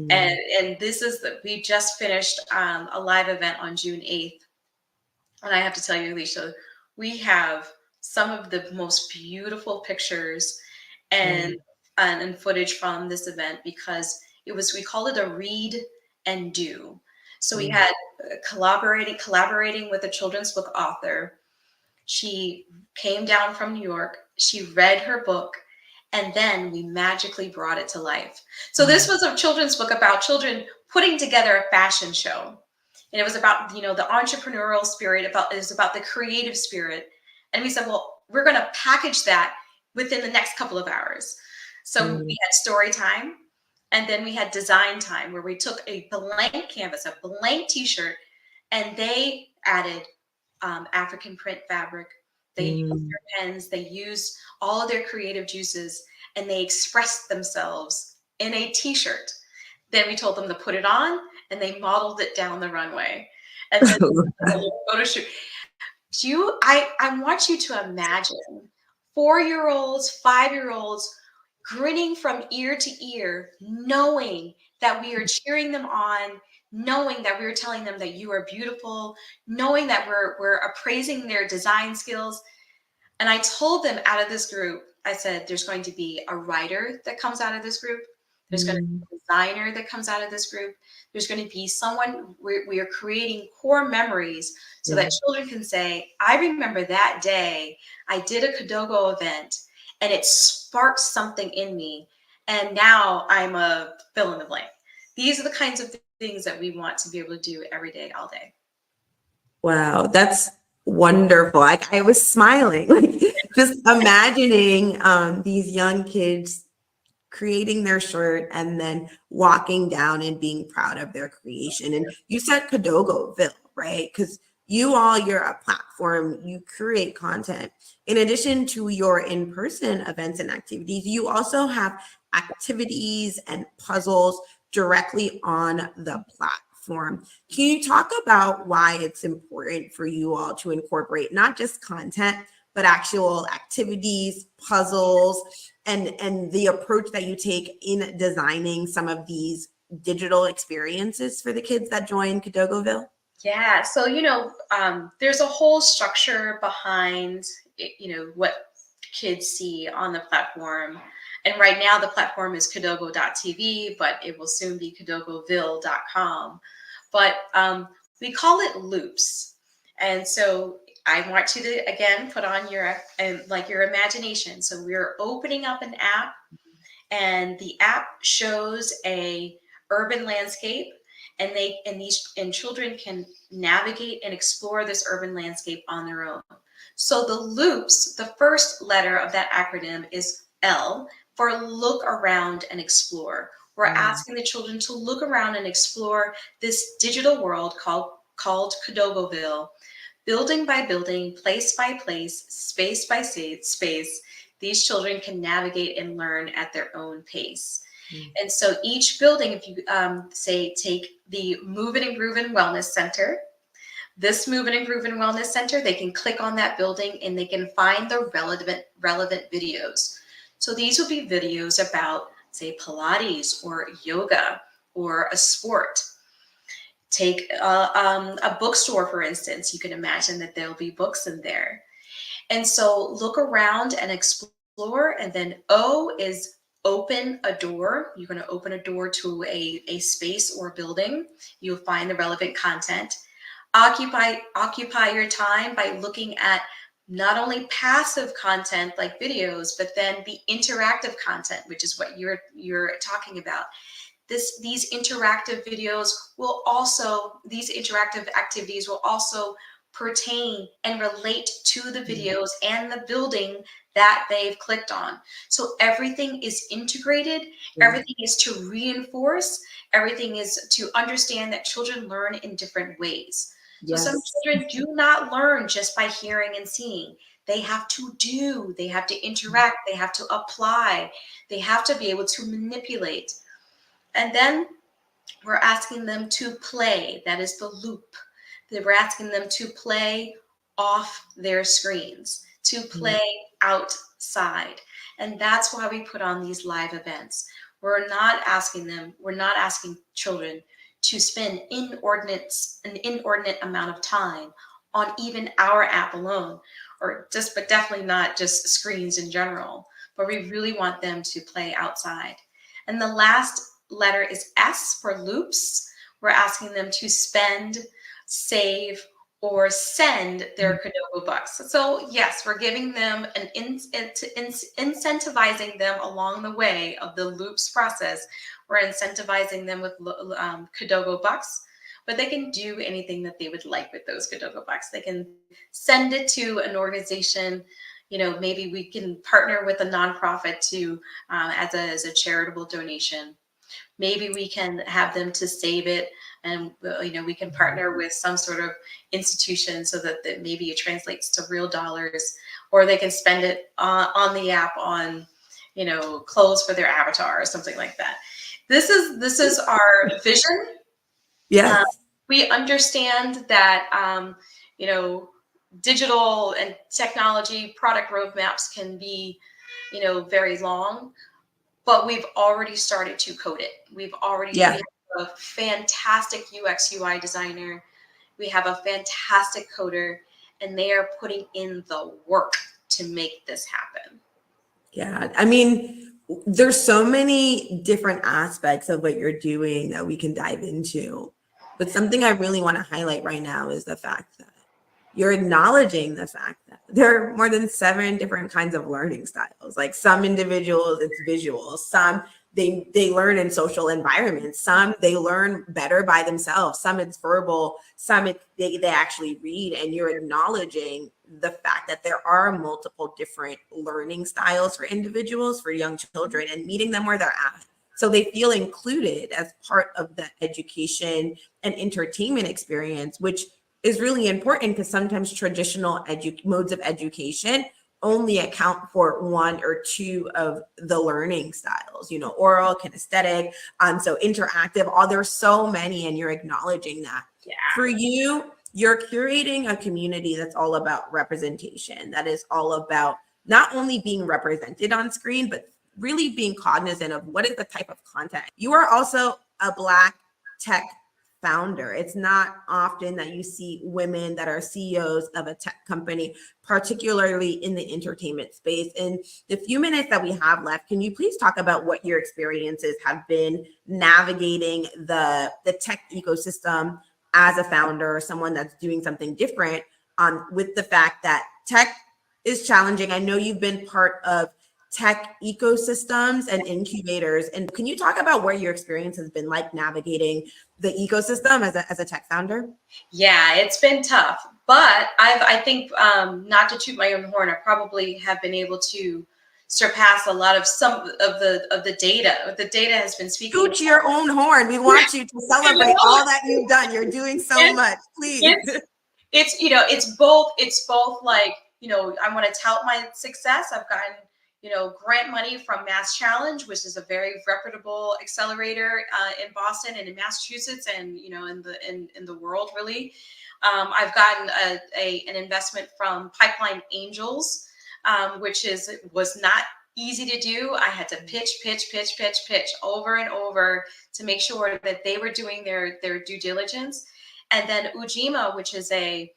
And this is we just finished a live event on June 8th. And I have to tell you, Alicia, we have some of the most beautiful pictures and footage from this event because we call it a read and do. So we had collaborating with a children's book author. She came down from New York, she read her book, and then we magically brought it to life. So this was a children's book about children putting together a fashion show. And it was about, the entrepreneurial spirit, it was about the creative spirit. And we said, well, we're going to package that within the next couple of hours. So we had story time, and then we had design time where we took a blank canvas, a blank t-shirt, and they added African print fabric. They used their pens, they used all of their creative juices, and they expressed themselves in a t-shirt. Then we told them to put it on, and they modeled it down the runway. And then a photo shoot. I want you to imagine 4-year-olds, 5-year-olds grinning from ear to ear, knowing that we are cheering them on, knowing that we're telling them that you are beautiful, knowing that we're appraising their design skills. And I told them out of this group, I said, there's going to be a writer that comes out of this group. There's going to be a designer that comes out of this group. There's going to be someone, we are creating core memories so that children can say, I remember that day I did a Kadogo event and it sparked something in me. And now I'm a fill in the blank. These are the kinds of things that we want to be able to do every day, all day. Wow, that's wonderful. I was smiling, like just imagining these young kids creating their shirt and then walking down and being proud of their creation. And you said Kadogoville, right? Because you're a platform, you create content. In addition to your in-person events and activities, you also have activities and puzzles directly on the platform. Can you talk about why it's important for you all to incorporate not just content, but actual activities, puzzles, and the approach that you take in designing some of these digital experiences for the kids that join Kadogoville? Yeah, so there's a whole structure behind what kids see on the platform. And right now the platform is kadogo.tv, but it will soon be kadogoville.com. But we call it loops. And so I want you to, again, put on your imagination. So we're opening up an app, and the app shows a urban landscape, and children can navigate and explore this urban landscape on their own. So the loops, the first letter of that acronym is L for look around and explore. We're asking the children to look around and explore this digital world called Kadogoville. Building by building, place by place, space by space, these children can navigate and learn at their own pace. And so each building, if you take the Move It and Groove and Wellness Center, this Move It and Groove and Wellness Center, they can click on that building and they can find the relevant videos. So these will be videos about, say, Pilates or yoga or a sport. Take a bookstore, for instance. You can imagine that there'll be books in there. And so look around and explore. And then O is open a door. You're going to open a door to a space or building. You'll find the relevant content. Occupy your time by looking at not only passive content like videos, but then the interactive content, which is what you're talking about. These interactive videos will also, these interactive activities will also pertain and relate to the videos and the building that they've clicked on. So everything is integrated, everything is to reinforce, everything is to understand that children learn in different ways. So some children do not learn just by hearing and seeing. They have to do, they have to interact, they have to apply, they have to be able to manipulate. And then we're asking them to play. That is the loop. We're asking them to play off their screens, to play outside. And that's why we put on these live events. We're not asking children to spend an inordinate amount of time on even our app alone, but definitely not just screens in general. But we really want them to play outside. And the last letter is S for loops. We're asking them to spend, save, or send their Kadogo bucks. So yes, we're giving them incentivizing them along the way of the loops process. We're incentivizing them with Kadogo bucks, but they can do anything that they would like with those Kadogo bucks. They can send it to an organization. Maybe we can partner with a nonprofit to as a charitable donation. Maybe we can have them to save it, and we can partner with some sort of institution so that maybe it translates to real dollars, or they can spend it on the app on clothes for their avatar or something like that. This is our vision. Yes. We understand that digital and technology product roadmaps can be very long. But we've already started to code it. We have a fantastic UX UI designer. We have a fantastic coder, and they are putting in the work to make this happen. Yeah, I mean, there's so many different aspects of what you're doing that we can dive into. But something I really want to highlight right now is the fact that you're acknowledging the fact that there are more than 7 different kinds of learning styles. Like some individuals, it's visual. Some they learn in social environments. Some they learn better by themselves. Some it's verbal. Some they actually read. And you're acknowledging the fact that there are multiple different learning styles for individuals, for young children, and meeting them where they're at, so they feel included as part of the education and entertainment experience, which is really important because sometimes traditional modes of education only account for 1 or 2 of the learning styles, oral, kinesthetic, so interactive. There's so many, and you're acknowledging that. Yeah. For you, you're curating a community that's all about representation, that is all about not only being represented on screen, but really being cognizant of what is the type of content. You are also a Black tech founder. It's not often that you see women that are CEOs of a tech company, particularly in the entertainment space. In the few minutes that we have left, can you please talk about what your experiences have been navigating the tech ecosystem as a founder, someone that's doing something different, with the fact that tech is challenging. I know you've been part of tech ecosystems and incubators. And can you talk about where your experience has been like navigating the ecosystem as a tech founder? Yeah, it's been tough, but I think not to toot my own horn, I probably have been able to surpass a lot of some of the data. The data has been speaking. Toot your own horn. We want you to celebrate all that you've done. You're doing so much. Please. It's both like, I want to tout my success. I've gotten grant money from Mass Challenge, which is a very reputable accelerator in Boston and in Massachusetts, and in the world really. I've gotten an investment from Pipeline Angels, which was not easy to do. I had to pitch over and over to make sure that they were doing their due diligence. And then Ujima, which is a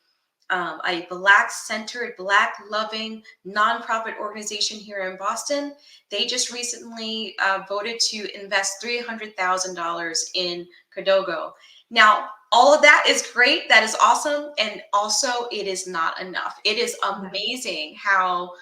Black-centered, Black-loving nonprofit organization here in Boston. They just recently voted to invest $300,000 in Kadogo. Now, all of that is great. That is awesome. And also, it is not enough. It is amazing how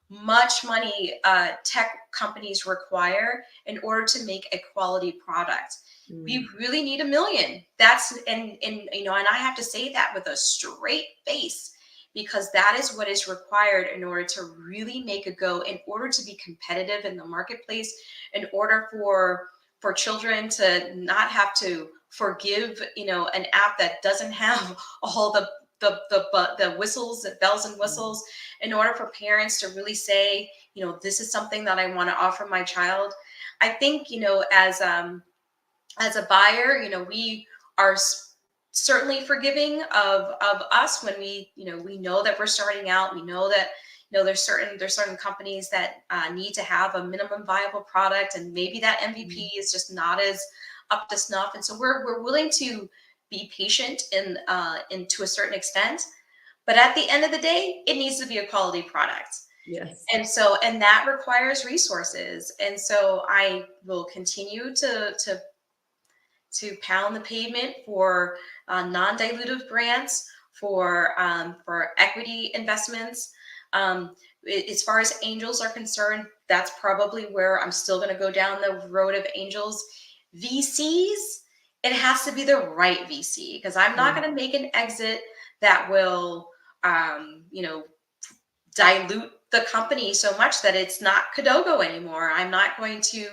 much money tech companies require in order to make a quality product. We really need $1 million. And I have to say that with a straight face, because that is what is required in order to really make a go, in order to be competitive in the marketplace, in order for children to not have to forgive, an app that doesn't have all the whistles, the bells and whistles, in order for parents to really say, this is something that I want to offer my child. I think, as a buyer, we are certainly forgiving of us when we know that we're starting out. We know that there's certain companies that need to have a minimum viable product, and maybe that MVP is just not as up to snuff. And so we're willing to be patient in to a certain extent. But at the end of the day, it needs to be a quality product. Yes. And that requires resources. And so I will continue to pound the pavement for non-dilutive grants, for equity investments. As far as angels are concerned, that's probably where I'm still going to go down the road of angels. VCs, it has to be the right VC, because I'm not going to make an exit that will, dilute the company so much that it's not Kadogo anymore. I'm not going to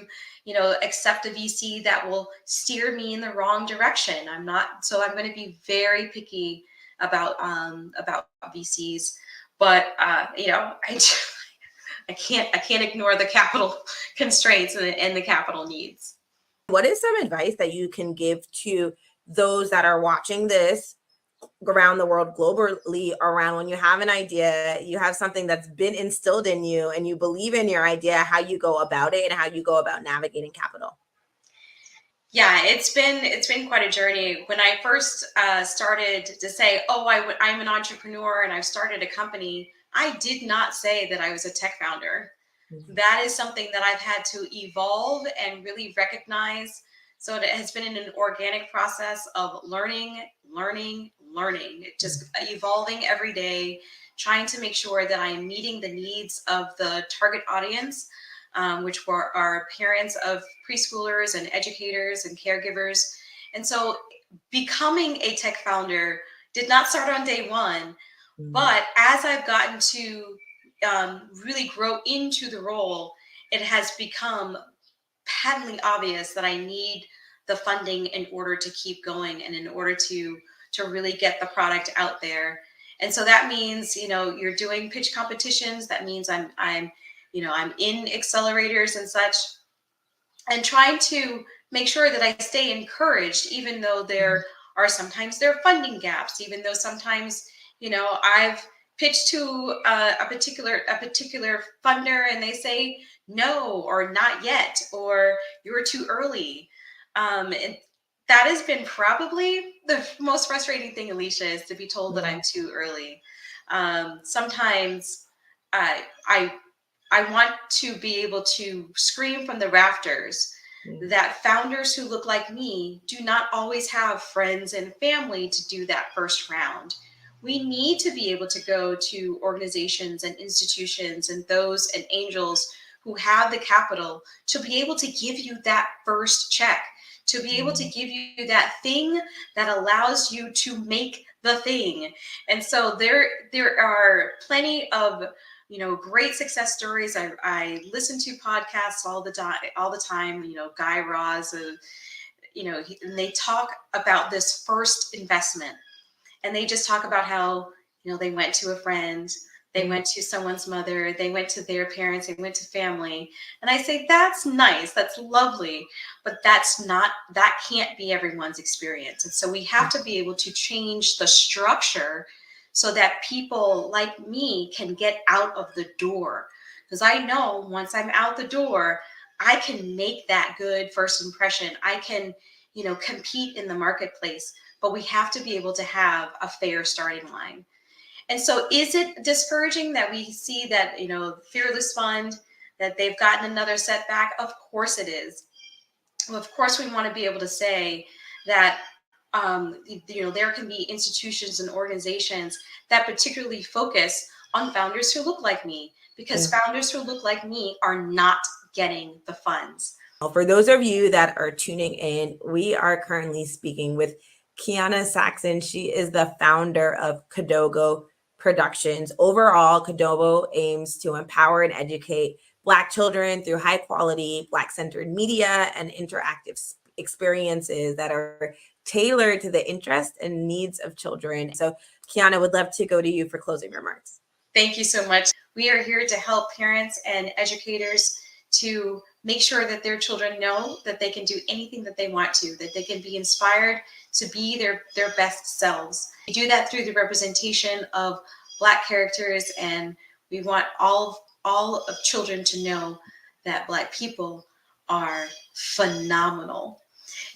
accept a VC that will steer me in the wrong direction. So I'm going to be very picky about VCs, but I can't ignore the capital constraints and the capital needs. What is some advice that you can give to those that are watching this around the world, globally, around when you have an idea, you have something that's been instilled in you and you believe in your idea, how you go about it and how you go about navigating capital? Yeah, it's been quite a journey. When I first started to say, I'm an entrepreneur and I've started a company, I did not say that I was a tech founder. That is something that I've had to evolve and really recognize. So it has been an organic process of learning, just evolving every day, trying to make sure that I am meeting the needs of the target audience, which were our parents of preschoolers and educators and caregivers. And so becoming a tech founder did not start on day one, but as I've gotten to really grow into the role, it has become patently obvious that I need the funding in order to keep going and in order to really get the product out there. And so that means, you're doing pitch competitions. That means I'm in accelerators and such, and trying to make sure that I stay encouraged, even though there are funding gaps, even though sometimes, I've pitched to a particular funder and they say no, or not yet, or you're too early. And that has been probably the most frustrating thing, Alicia, is to be told that I'm too early. Sometimes I want to be able to scream from the rafters that founders who look like me do not always have friends and family to do that first round. We need to be able to go to organizations and institutions and those and angels who have the capital to be able to give you that first check, to be able to give you that thing that allows you to make the thing. And so there are plenty of great success stories. I listen to podcasts all the time. Guy Raz, and they talk about this first investment, and they just talk about how they went to a friend, they went to someone's mother, they went to their parents, they went to family. And I say, that's nice, that's lovely, but that can't be everyone's experience. And so we have to be able to change the structure so that people like me can get out of the door. Because I know once I'm out the door, I can make that good first impression. I can, compete in the marketplace, but we have to be able to have a fair starting line. And so is it discouraging that we see that, Fearless Fund, that they've gotten another setback? Of course it is. Well, of course we want to be able to say that there can be institutions and organizations that particularly focus on founders who look like me, because founders who look like me are not getting the funds. For those of you that are tuning in, we are currently speaking with Kiana Saxon. She is the founder of Kadogo Productions. Overall, Kadogo aims to empower and educate Black children through high quality Black-centered media and interactive experiences that are tailored to the interests and needs of children. So Kiana, would love to go to you for closing remarks. Thank you so much. We are here to help parents and educators to make sure that their children know that they can do anything that they want to, that they can be inspired to be their best selves. We do that through the representation of Black characters, and we want all of children to know that Black people are phenomenal.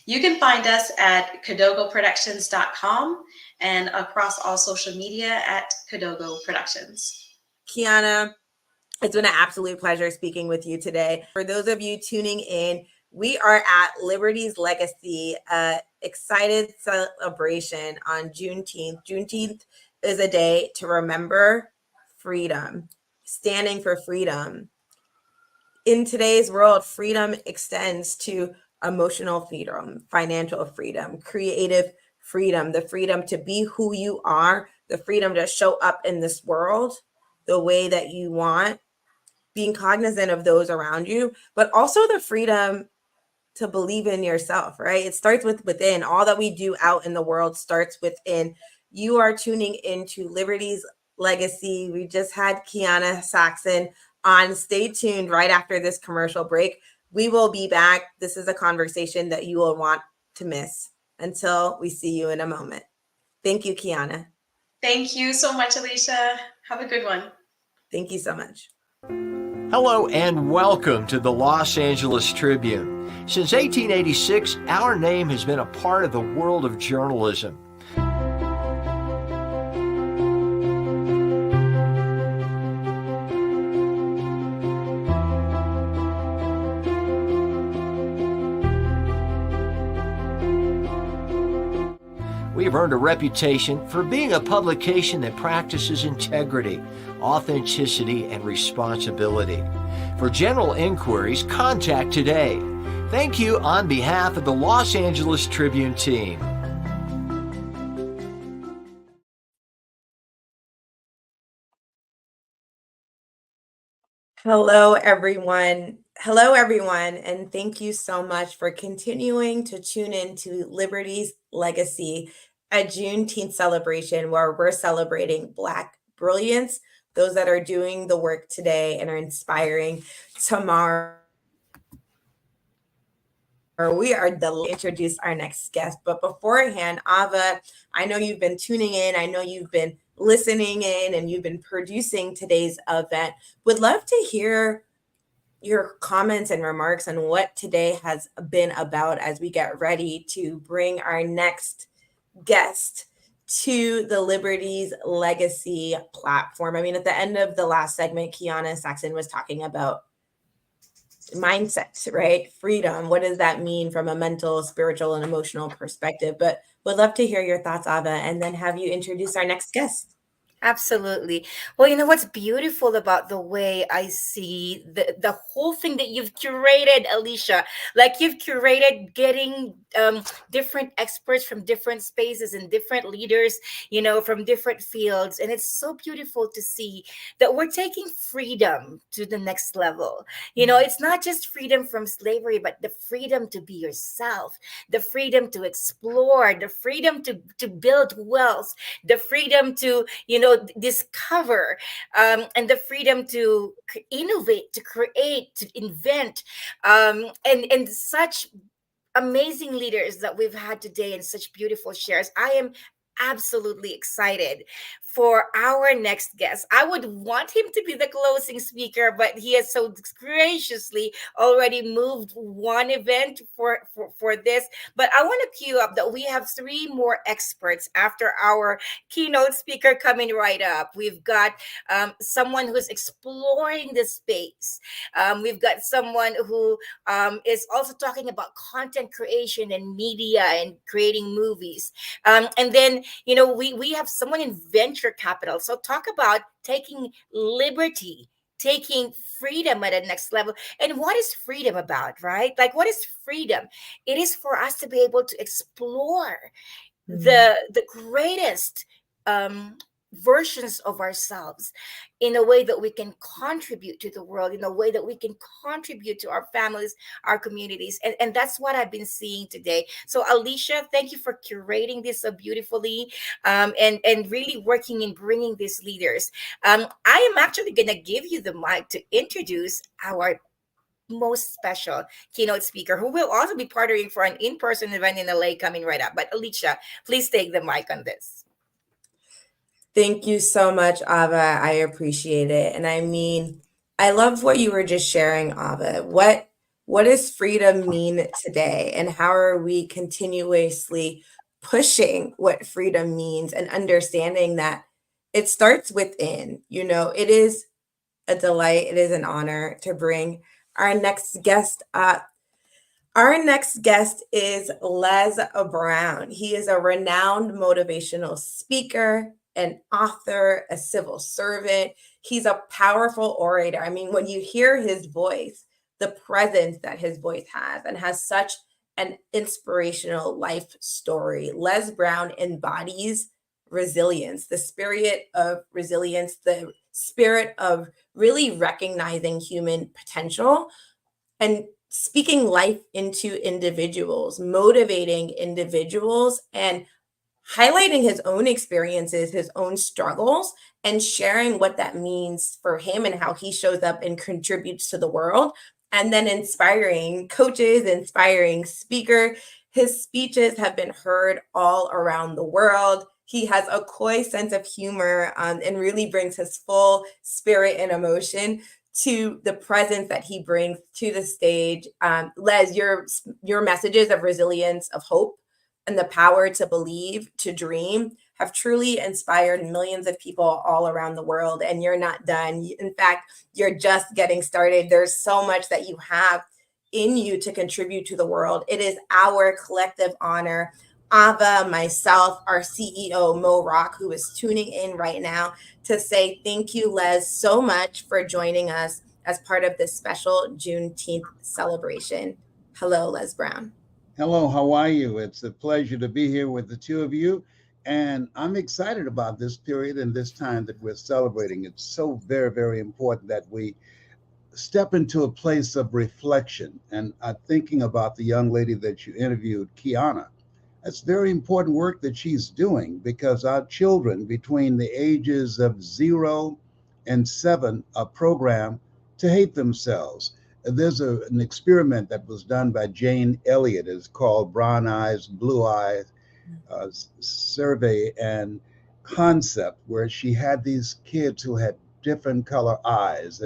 You can find us at kadogoproductions.com and across all social media at Kadogo Productions. Kiana, it's been an absolute pleasure speaking with you today. For those of you tuning in, we are at Liberty's Legacy, excited celebration on Juneteenth. Juneteenth is a day to remember freedom, standing for freedom. In today's world, freedom extends to emotional freedom, financial freedom, creative freedom, the freedom to be who you are, the freedom to show up in this world the way that you want, being cognizant of those around you, but also the freedom to believe in yourself, right? It starts within. All that we do out in the world starts within. You are tuning into Liberty's Legacy. We just had Kiana Saxon on. Stay tuned right after this commercial break. We will be back. This is a conversation that you will want to miss. Until we see you in a moment. Thank you, Kiana. Thank you so much, Alicia. Have a good one. Thank you so much. Hello and welcome to the Los Angeles Tribune. Since 1886, our name has been a part of the world of journalism. have earned a reputation for being a publication that practices integrity, authenticity, and responsibility. For general inquiries, contact today. Thank you on behalf of the Los Angeles Tribune team. Hello, everyone. Hello, everyone, and thank you so much for continuing to tune in to Liberty's Legacy, a Juneteenth celebration where we're celebrating Black Brilliance, those that are doing the work today and are inspiring tomorrow. We are delighted to introduce our next guest, but beforehand, Ava, I know you've been tuning in. I know you've been listening in and you've been producing today's event. Would love to hear your comments and remarks on what today has been about as we get ready to bring our next guest to the Liberty's Legacy platform. I mean, at the end of the last segment, Kiana Saxon was talking about mindset, right? Freedom. What does that mean from a mental, spiritual, and emotional perspective? But would love to hear your thoughts, Ava, and then have you introduce our next guest. Absolutely. Well, you know what's beautiful about the way I see the whole thing that you've curated, Alicia, like you've curated getting different experts from different spaces and different leaders, you know, from different fields. And it's so beautiful to see that we're taking freedom to the next level. You know, it's not just freedom from slavery, but the freedom to be yourself, the freedom to explore, the freedom to build wealth, the freedom to, you know, discover, and the freedom to innovate, to create, to invent, and such amazing leaders that we've had today and such beautiful shares. I am absolutely excited for our next guest. I would want him to be the closing speaker, but he has so graciously already moved one event for this. But I want to cue up that we have three more experts after our keynote speaker coming right up. We've got someone who's exploring the space. We've got someone who is also talking about content creation and media and creating movies. And then, you know, we have someone in venture capital. So talk about taking liberty, taking freedom at the next level. And what is freedom about, right? Like, what is freedom? It is for us to be able to explore the greatest versions of ourselves in a way that we can contribute to the world, in a way that we can contribute to our families, our communities. And that's what I've been seeing today. So Alicia, thank you for curating this so beautifully, and really working in bringing these leaders. I am actually going to give you the mic to introduce our most special keynote speaker, who will also be partnering for an in-person event in LA coming right up. But Alicia, please take the mic on this. Thank you so much, Ava. I appreciate it. And I mean, I love what you were just sharing, Ava. What does freedom mean today? And how are we continuously pushing what freedom means and understanding that it starts within? You know, it is a delight, it is an honor to bring our next guest up. Our next guest is Les Brown. He is a renowned motivational speaker, an author, a civil servant. He's a powerful orator. I mean, when you hear his voice, the presence that his voice has, and has such an inspirational life story. Les Brown embodies resilience, the spirit of resilience, the spirit of really recognizing human potential and speaking life into individuals, motivating individuals, and highlighting his own experiences, his own struggles, and sharing what that means for him and how he shows up and contributes to the world, and then inspiring coaches, inspiring speaker. His speeches have been heard all around the world. He has a coy sense of humor, and really brings his full spirit and emotion to the presence that he brings to the stage. Les, your messages of resilience, of hope, and the power to believe, to dream, have truly inspired millions of people all around the world. And you're not done. In fact, you're just getting started. There's so much that you have in you to contribute to the world. It is our collective honor, Ava, myself, our CEO, Mo Rock, who is tuning in right now, to say thank you, Les, so much for joining us as part of this special Juneteenth celebration. Hello, Les Brown. Hello, how are you? It's a pleasure to be here with the two of you. And I'm excited about this period and this time that we're celebrating. It's so very, very important that we step into a place of reflection. And I'm thinking about the young lady that you interviewed, Kiana. That's very important work that she's doing, because our children between the ages of 0 and 7 are programmed to hate themselves. There's an experiment that was done by Jane Elliott. It's called Brown Eyes, Blue Eyes Survey and Concept, where she had these kids who had different color eyes.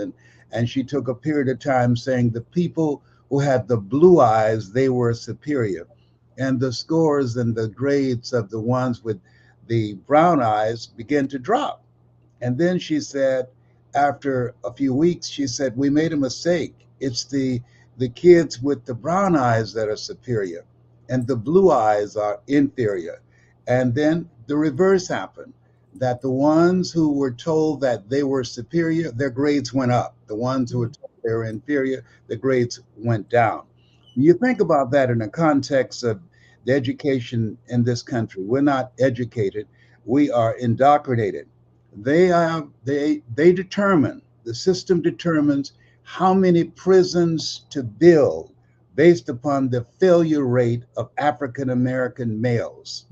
And she took a period of time saying the people who had the blue eyes, they were superior. And the scores and the grades of the ones with the brown eyes began to drop. And then she said, after a few weeks, she said, we made a mistake. It's the kids with the brown eyes that are superior, and the blue eyes are inferior. And then the reverse happened, that the ones who were told that they were superior, their grades went up. The ones who were told they were inferior, the grades went down. You think about that in the context of the education in this country. We're not educated, we are indoctrinated. They determine, the system determines how many prisons to build based upon the failure rate of African American males.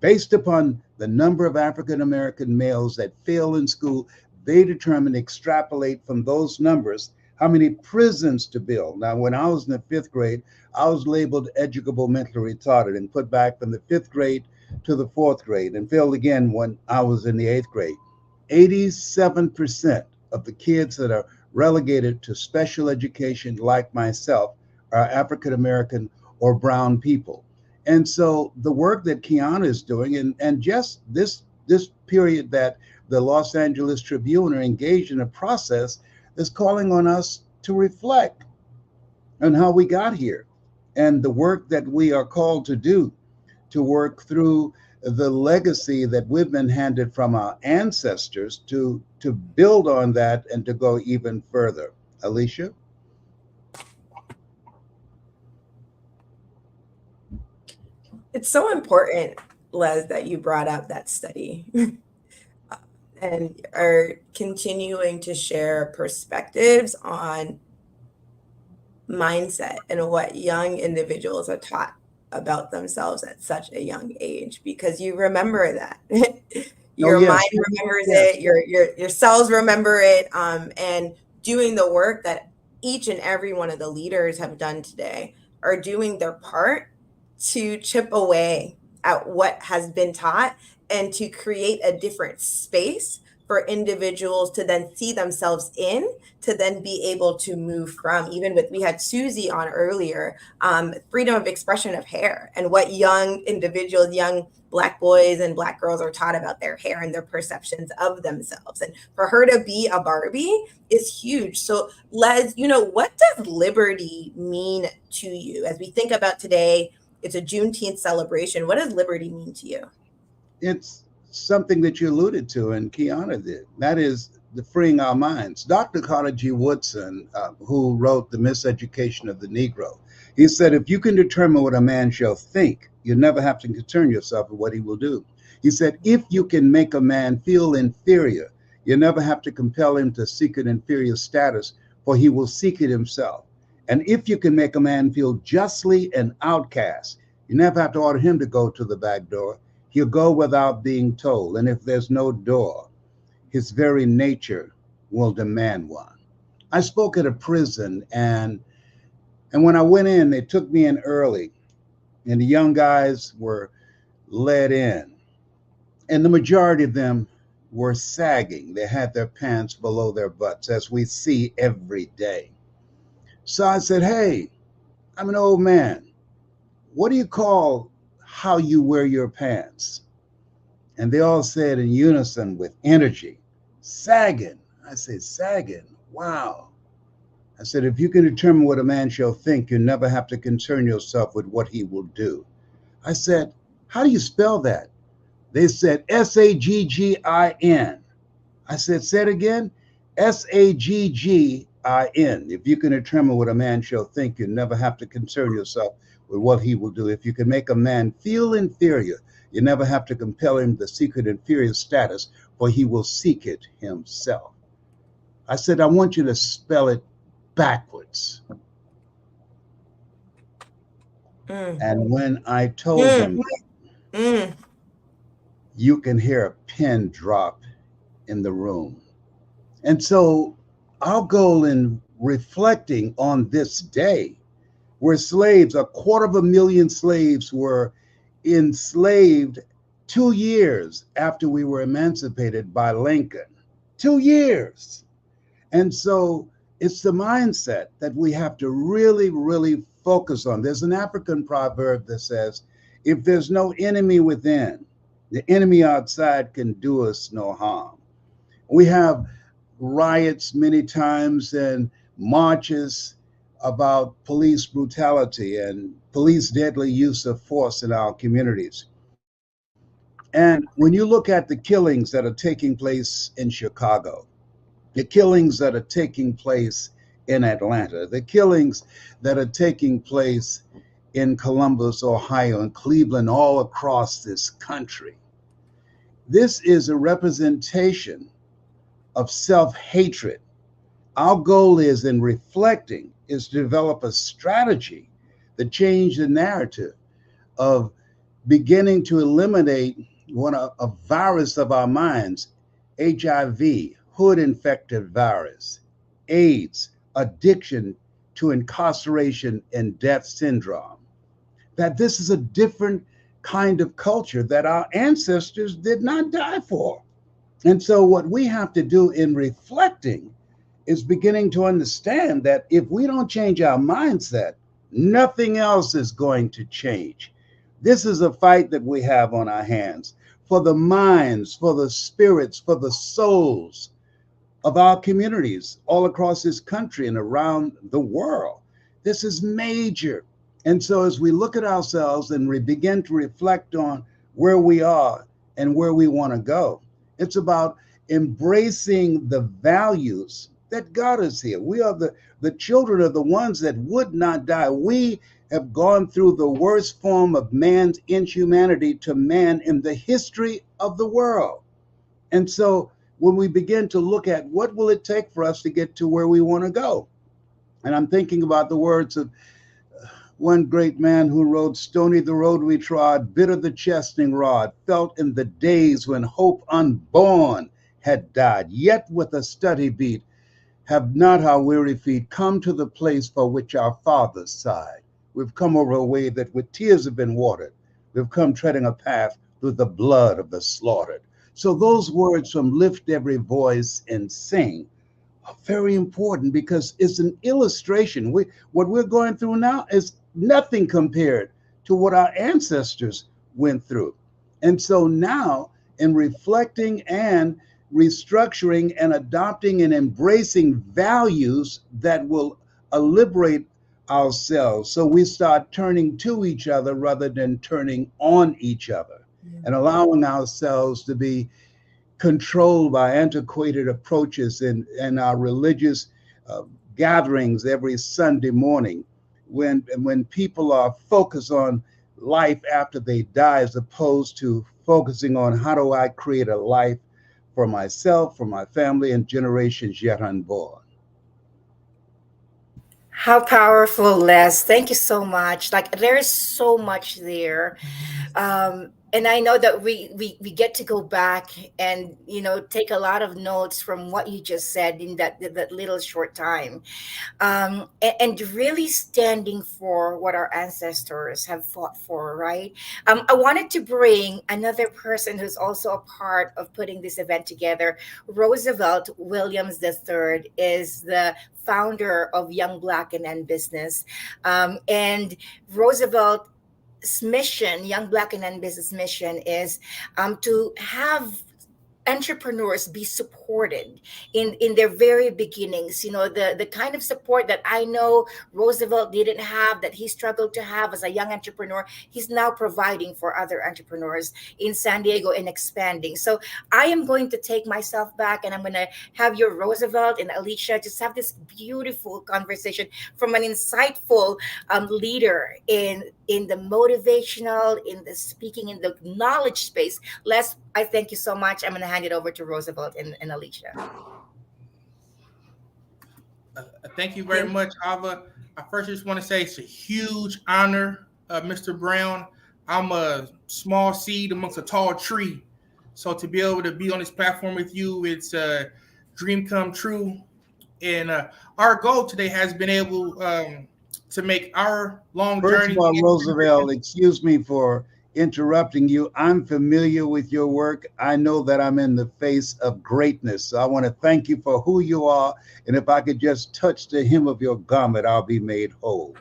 Based upon the number of African American males that fail in school, they determine, extrapolate from those numbers how many prisons to build. Now, when I was in the 5th grade, I was labeled educable mentally retarded and put back from the 5th grade to the 4th grade, and failed again when I was in the 8th grade. 87% of the kids that are relegated to special education, like myself, are African American or brown people. And so the work that Kiana is doing, and just this period that the Los Angeles Tribune are engaged in a process, is calling on us to reflect on how we got here and the work that we are called to do, to work through the legacy that we've been handed from our ancestors, to build on that and to go even further. Alicia? It's so important, Les, that you brought up that study and are continuing to share perspectives on mindset and what young individuals are taught about themselves at such a young age, because you remember that. Your yes. mind remembers Yes. it, your cells remember it, and doing the work that each and every one of the leaders have done today are doing their part to chip away at what has been taught and to create a different space for individuals to then see themselves in, to then be able to move from. Even with, we had Susie on earlier, freedom of expression of hair, and what young individuals, young Black boys and Black girls are taught about their hair and their perceptions of themselves. And for her to be a Barbie is huge. So Les, what does liberty mean to you? As we think about today, it's a Juneteenth celebration. What does liberty mean to you? It's something that you alluded to and Kiana did. That is the freeing our minds. Dr. Carter G. Woodson, who wrote The Miseducation of the Negro, he said, if you can determine what a man shall think, you never have to concern yourself with what he will do. He said, if you can make a man feel inferior, you never have to compel him to seek an inferior status, for he will seek it himself. And if you can make a man feel justly an outcast, you never have to order him to go to the back door. He'll go without being told. And if there's no door, his very nature will demand one. I spoke at a prison, and when I went in, they took me in early, and the young guys were led in. And the majority of them were sagging. They had their pants below their butts, as we see every day. So I said, hey, I'm an old man. What do you call how you wear your pants? And they all said in unison with energy, sagging. I said, sagging, wow. I said, if you can determine what a man shall think, you never have to concern yourself with what he will do. I said, How do you spell that? They said Saggin. I said, say it again. Saggin. If you can determine what a man shall think, you never have to concern yourself with what he will do. If you can make a man feel inferior, you never have to compel him to seek an inferior status, for he will seek it himself. I said, I want you to spell it backwards. And when I told them, you can hear a pin drop in the room. And so our goal in reflecting on this day, where slaves, 250,000 slaves were enslaved 2 years after we were emancipated by Lincoln. 2 years. And so it's the mindset that we have to really, really focus on. There's an African proverb that says, if there's no enemy within, the enemy outside can do us no harm. We have riots many times and marches about police brutality and police deadly use of force in our communities. And when you look at the killings that are taking place in Chicago, the killings that are taking place in Atlanta, the killings that are taking place in Columbus, Ohio, and Cleveland, all across this country, this is a representation of self-hatred. Our goal is, in reflecting, is to develop a strategy to change the narrative of beginning to eliminate a virus of our minds, HIV, hood infected virus, AIDS, addiction to incarceration and death syndrome. That this is a different kind of culture that our ancestors did not die for. And so what we have to do in reflecting is beginning to understand that if we don't change our mindset, nothing else is going to change. This is a fight that we have on our hands for the minds, for the spirits, for the souls of our communities all across this country and around the world. This is major. And so as we look at ourselves and we begin to reflect on where we are and where we want to go, it's about embracing the values that got us here. We are the children of the ones that would not die. We have gone through the worst form of man's inhumanity to man in the history of the world. And so when we begin to look at what will it take for us to get to where we want to go, and I'm thinking about the words of one great man who wrote, "Stony the road we trod, bitter the chastening rod, felt in the days when hope unborn had died. Yet with a steady beat, have not our weary feet come to the place for which our fathers sighed. We've come over a way that with tears have been watered. We've come treading a path through the blood of the slaughtered." So those words from Lift Every Voice and Sing are very important because it's an illustration. What we're going through now is nothing compared to what our ancestors went through. And so now, in reflecting and restructuring and adopting and embracing values that will liberate ourselves, so we start turning to each other rather than turning on each other, and allowing ourselves to be controlled by antiquated approaches in our religious gatherings every Sunday morning, when people are focused on life after they die, as opposed to focusing on how do I create a life for myself, for my family, and generations yet unborn. How powerful, Les. Thank you so much. Like, there's so much there. And I know that we get to go back and, take a lot of notes from what you just said in that little short time. And really standing for what our ancestors have fought for, right? I wanted to bring another person who's also a part of putting this event together. Roosevelt Williams III is the founder of Young Black and N Business. And Roosevelt's mission, Young Black and N Business mission, is to have entrepreneurs be supported in their very beginnings, the kind of support that I know Roosevelt didn't have, that he struggled to have as a young entrepreneur, he's now providing for other entrepreneurs in San Diego and expanding. So I am going to take myself back, and I'm going to have your Roosevelt and Alicia just have this beautiful conversation from an insightful leader in the motivational, in the speaking, in the knowledge space. Les, I thank you so much. I'm going to hand it over to Roosevelt and Alicia. Thank you very much, Ava. I first just want to say it's a huge honor, Mr. Brown. I'm a small seed amongst a tall tree. So to be able to be on this platform with you, it's a dream come true. And our goal today has been able to make our long First journey. of all, Roosevelt, excuse me for interrupting you. I'm familiar with your work. I know that I'm in the face of greatness. So I want to thank you for who you are. And if I could just touch the hem of your garment, I'll be made whole.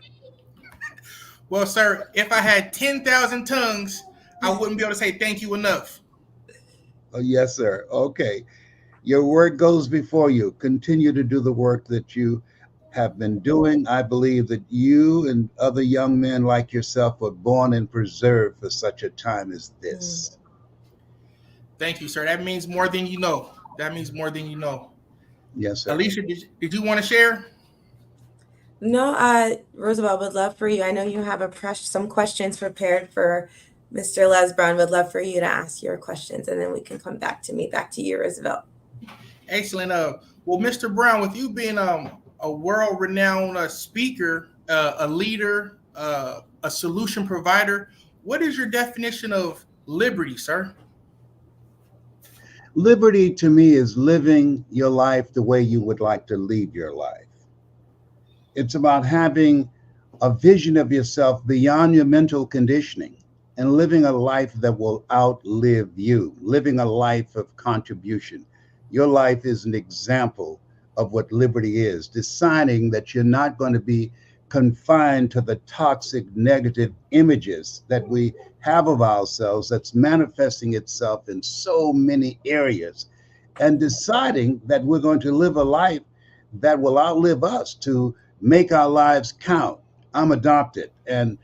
Well, sir, if I had 10,000 tongues, I wouldn't be able to say thank you enough. Oh, yes, sir. Okay. Your work goes before you. Continue to do the work that you have been doing. I believe that you and other young men like yourself were born and preserved for such a time as this. Thank you, sir. That means more than you know. That means more than you know. Yes, sir. Alicia, did you want to share? No, Roosevelt, would love for you. I know you have some questions prepared for Mr. Les Brown. Would love for you to ask your questions, and then we can come back to you, Roosevelt. Excellent. Well, Mr. Brown, with you being a world-renowned speaker, a leader, a solution provider, what is your definition of liberty, sir? Liberty to me is living your life the way you would like to lead your life. It's about having a vision of yourself beyond your mental conditioning and living a life that will outlive you, living a life of contribution. Your life is an example of what liberty is, deciding that you're not going to be confined to the toxic negative images that we have of ourselves that's manifesting itself in so many areas, and deciding that we're going to live a life that will outlive us, to make our lives count. I'm adopted, and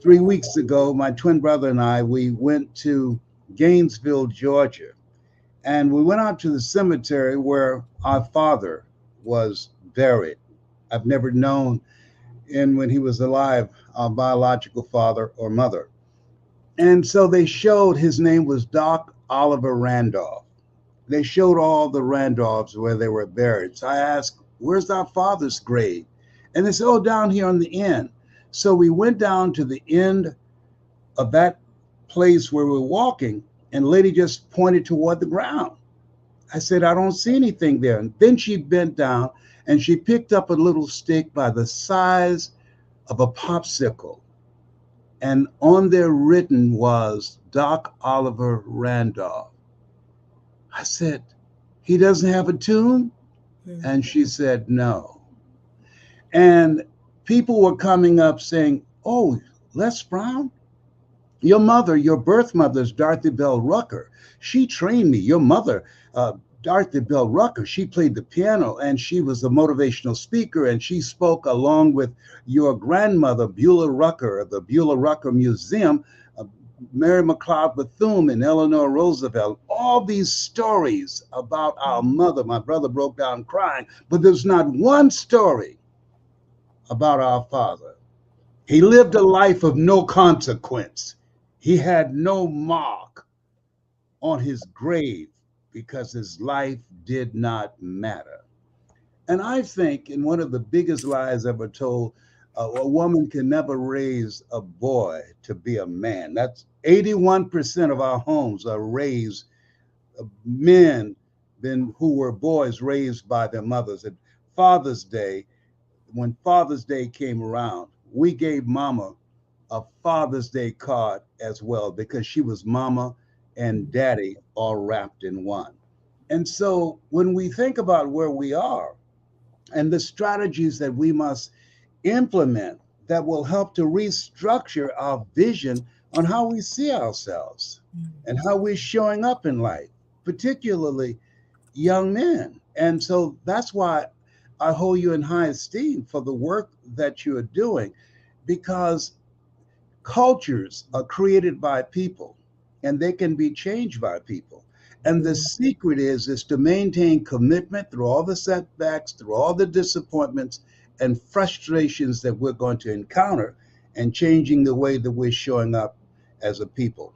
3 weeks ago, my twin brother and I, we went to Gainesville, Georgia, and we went out to the cemetery where our father was buried. I've never known him when he was alive, our biological father or mother. And so they showed, his name was Doc Oliver Randolph. They showed all the Randolphs where they were buried. So I asked, where's our father's grave? And they said, oh, down here on the end. So we went down to the end of that place where we were walking, and the lady just pointed toward the ground. I said, I don't see anything there. And then she bent down and she picked up a little stick by the size of a popsicle. And on there written was Doc Oliver Randolph. I said, he doesn't have a tomb? And she said, no. And people were coming up saying, oh, Les Brown, your mother, your birth mother's Dorothy Bell Rucker. She trained me. Your mother, Dorothy Bell Rucker, she played the piano and she was a motivational speaker, and she spoke along with your grandmother, Beulah Rucker, of the Beulah Rucker Museum, Mary McLeod Bethune and Eleanor Roosevelt. All these stories about our mother. My brother broke down crying, but there's not one story about our father. He lived a life of no consequence. He had no mark on his grave because his life did not matter. And I think, in one of the biggest lies ever told, a woman can never raise a boy to be a man. That's 81% of our homes are raised, men who were boys raised by their mothers. At Father's Day, when Father's Day came around, we gave Mama a Father's Day card as well, because she was Mama and Daddy all wrapped in one. And so when we think about where we are and the strategies that we must implement that will help to restructure our vision on how we see ourselves and how we're showing up in life, particularly young men. And so that's why I hold you in high esteem for the work that you are doing, because cultures are created by people and they can be changed by people. And the secret is to maintain commitment through all the setbacks, through all the disappointments and frustrations that we're going to encounter, and changing the way that we're showing up as a people.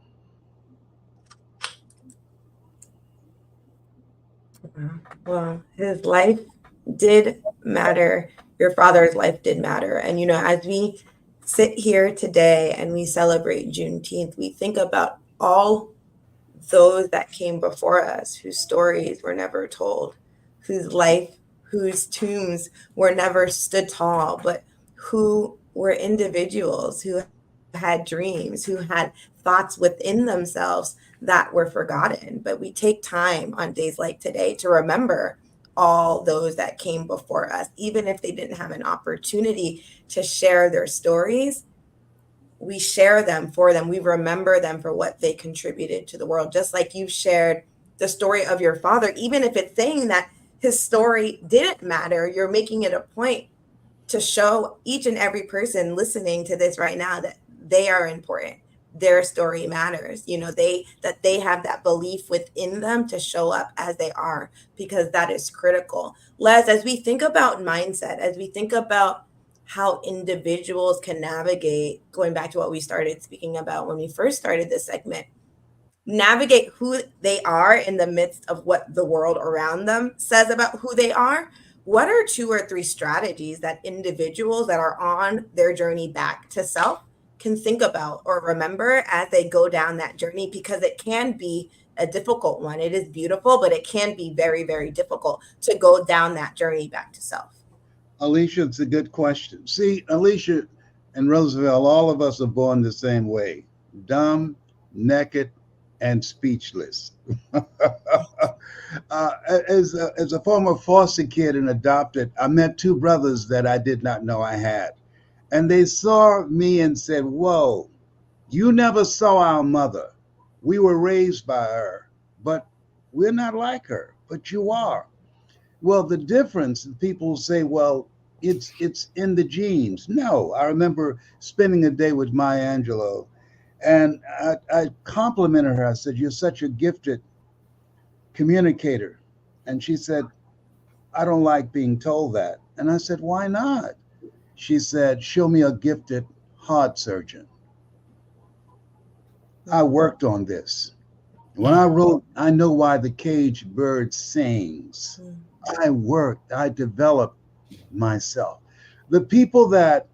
Well, his life did matter. Your father's life did matter. And, you know, as we sit here today and we celebrate Juneteenth, we think about all those that came before us, whose stories were never told, whose tombs were never stood tall, but who were individuals who had dreams, who had thoughts within themselves that were forgotten. But we take time on days like today to remember all those that came before us, even if they didn't have an opportunity to share their stories. We share them for them. We remember them for what they contributed to the world. Just like you've shared the story of your father, even if it's saying that his story didn't matter, you're making it a point to show each and every person listening to this right now that they are important. Their story matters. You know, that they have that belief within them to show up as they are, because that is critical. Les, as we think about mindset, as we think about how individuals can navigate, going back to what we started speaking about when we first started this segment, navigate who they are in the midst of what the world around them says about who they are. What are 2 or 3 strategies that individuals that are on their journey back to self can think about or remember as they go down that journey? Because it can be a difficult one. It is beautiful, but it can be very, very difficult to go down that journey back to self. Alicia, it's a good question. See, Alicia and Roosevelt, all of us are born the same way: dumb, naked, and speechless. As a former foster kid and adopted, I met 2 brothers that I did not know I had. And they saw me and said, "Whoa, you never saw our mother. We were raised by her, but we're not like her, but you are." Well, the difference, people say, well, it's in the genes. No, I remember spending a day with Maya Angelou, and I complimented her. I said, "You're such a gifted communicator." And she said, "I don't like being told that." And I said, "Why not?" She said, "Show me a gifted heart surgeon." I worked on this. When I wrote, "I Know Why the Caged Bird Sings," I developed myself. The people that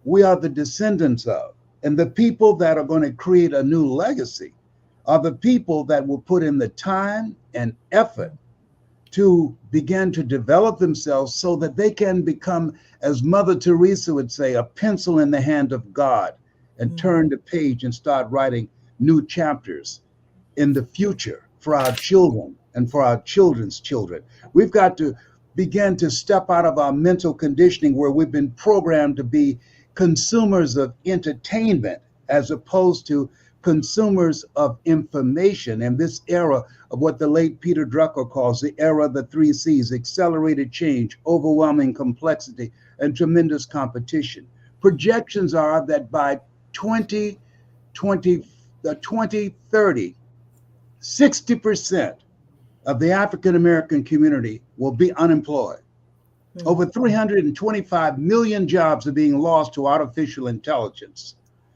we are the descendants of, and the people that are going to create a new legacy, are the people that will put in the time and effort to begin to develop themselves so that they can become, as Mother Teresa would say, a pencil in the hand of God, and turn the page and start writing new chapters in the future for our children and for our children's children. We've got to begin to step out of our mental conditioning where we've been programmed to be consumers of entertainment as opposed to consumers of information. And this era of what the late Peter Drucker calls the era of the 3 C's: accelerated change, overwhelming complexity, and tremendous competition. Projections are that by 2030, 60% of the African American community will be unemployed. Over 325 million jobs are being lost to artificial intelligence.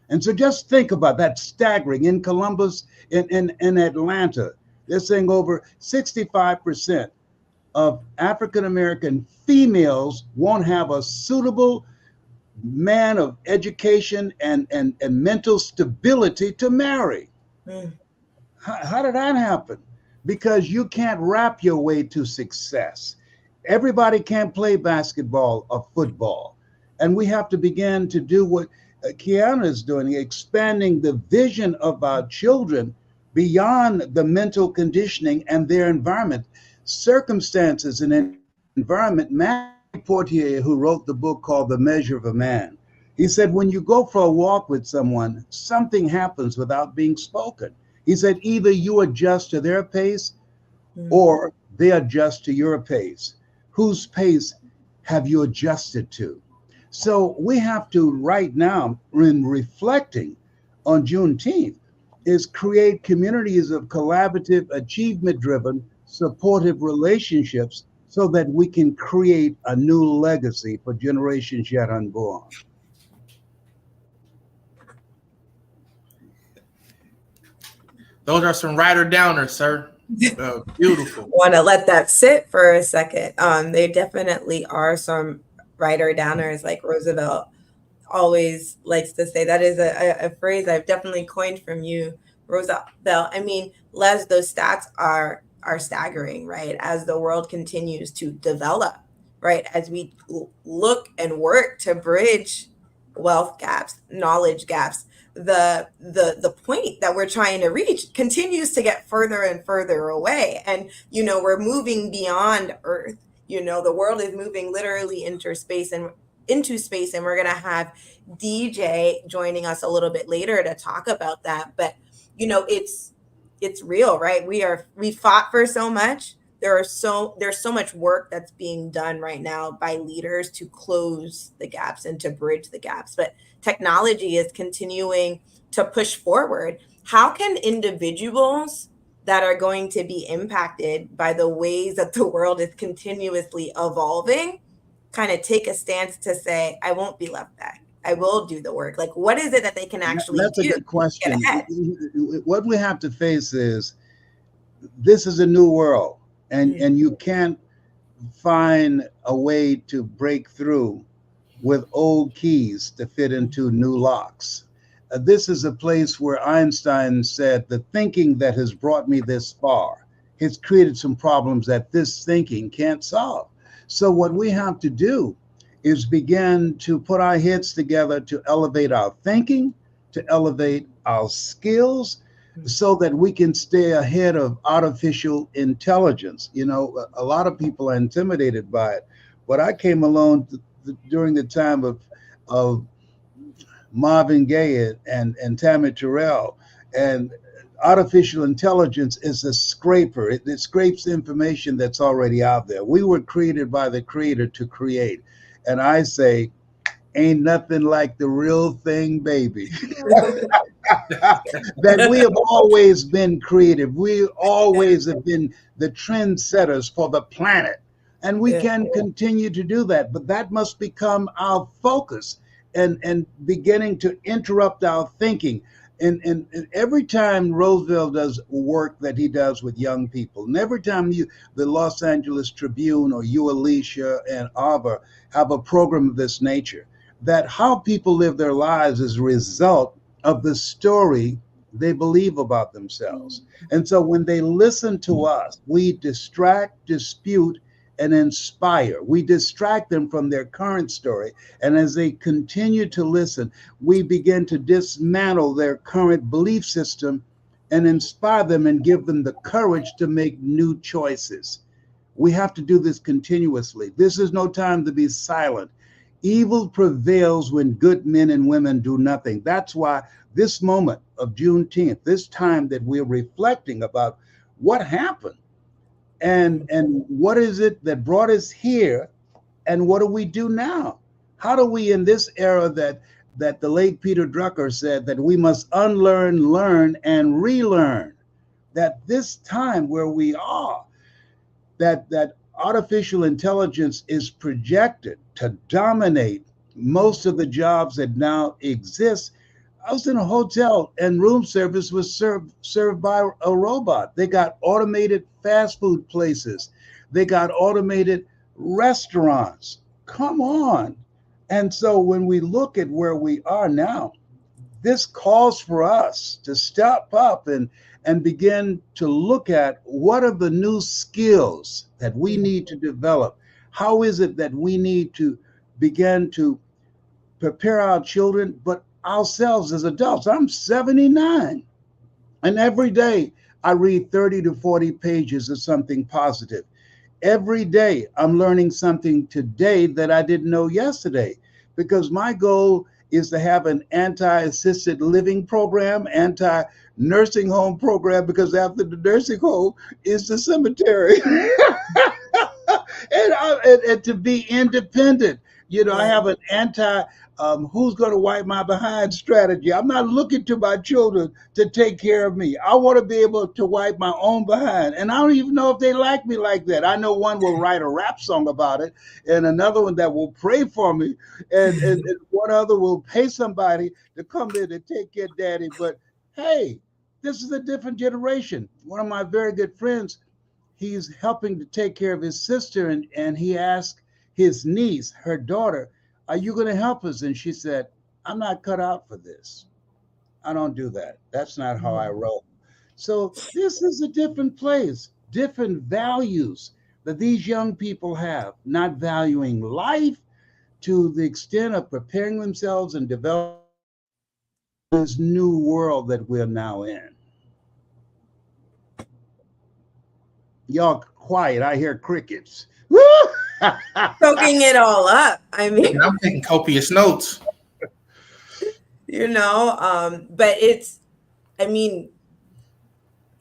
And so just think about that. Staggering. In Columbus, in Atlanta, they're saying over 65% of African American females won't have a suitable man of education and mental stability to marry. How did that happen? Because you can't rap your way to success. Everybody can't play basketball or football. And we have to begin to do what Kiana is doing, expanding the vision of our children beyond the mental conditioning and their environment. Circumstances and environment. Matthew Portier, who wrote the book called The Measure of a Man, he said, when you go for a walk with someone, something happens without being spoken. He said, either you adjust to their pace or they adjust to your pace. Whose pace have you adjusted to? So we have to right now, in reflecting on Juneteenth, is create communities of collaborative, achievement-driven, supportive relationships so that we can create a new legacy for generations yet unborn. Those are some rider downers, sir. Beautiful. Want to let that sit for a second. They definitely are some writer downers, like Roosevelt always likes to say. That is a phrase I've definitely coined from you, Roosevelt. I mean, Les, those stats are staggering, right? As the world continues to develop, right? As we look and work to bridge wealth gaps, knowledge gaps, the point that we're trying to reach continues to get further and further away. And, you know, we're moving beyond Earth. You know, the world is moving literally into space, and we're going to have DJ joining us a little bit later to talk about that. But, you know, it's real, right? We fought for so much. There's so much work that's being done right now by leaders to close the gaps and to bridge the gaps. But technology is continuing to push forward. How can individuals that are going to be impacted by the ways that the world is continuously evolving kind of take a stance to say, I won't be left back, I will do the work? Like, what is it that they can actually do? That's a good question. Get ahead? What we have to face is, this is a new world, and you can't find a way to break through with old keys to fit into new locks. This is a place where Einstein said, the thinking that has brought me this far has created some problems that this thinking can't solve. So what we have to do is begin to put our heads together to elevate our thinking, to elevate our skills, so that we can stay ahead of artificial intelligence. You know, a lot of people are intimidated by it, but I came along during the time of Marvin Gaye and Tammy Terrell, and artificial intelligence is a scraper. It scrapes information that's already out there. We were created by the creator to create. And I say, ain't nothing like the real thing, baby. That we have always been creative. We always have been the trendsetters for the planet. And we can continue to do that, but that must become our focus and beginning to interrupt our thinking. And every time Roosevelt does work that he does with young people, and every time the Los Angeles Tribune or you, Alicia, and Arbor have a program of this nature, that how people live their lives is a result of the story they believe about themselves. And so when they listen to us, we distract, dispute, and inspire. We distract them from their current story. And as they continue to listen, we begin to dismantle their current belief system and inspire them and give them the courage to make new choices. We have to do this continuously. This is no time to be silent. Evil prevails when good men and women do nothing. That's why this moment of Juneteenth, this time that we're reflecting about what happened, and what is it that brought us here, and what do we do now? How do we, in this era that the late Peter Drucker said that we must unlearn, learn, and relearn, that this time where we are, that artificial intelligence is projected to dominate most of the jobs that now exist. I was in a hotel and room service was served by a robot. They got automated fast food places. They got automated restaurants. Come on. And so when we look at where we are now, this calls for us to step up and begin to look at what are the new skills that we need to develop. How is it that we need to begin to prepare our children, but ourselves as adults? I'm 79, and every day I read 30 to 40 pages of something positive. Every day I'm learning something today that I didn't know yesterday, because my goal is to have an anti-assisted living program, anti-nursing home program, because after the nursing home is the cemetery. And to be independent. You know, I have an who's going to wipe my behind strategy. I'm not looking to my children to take care of me. I want to be able to wipe my own behind. And I don't even know if they like me like that. I know one will write a rap song about it, and another one that will pray for me, and one other will pay somebody to come in and take care of daddy. But hey, this is a different generation. One of my very good friends, he's helping to take care of his sister, and he asked his niece, her daughter, are you going to help us? And she said, I'm not cut out for this. I don't do that. That's not how I roll. So this is a different place, different values that these young people have, not valuing life to the extent of preparing themselves and developing this new world that we're now in. Y'all quiet. I hear crickets. Woo! Soaking it all up. I mean, and I'm taking copious notes. You know, but it's, I mean,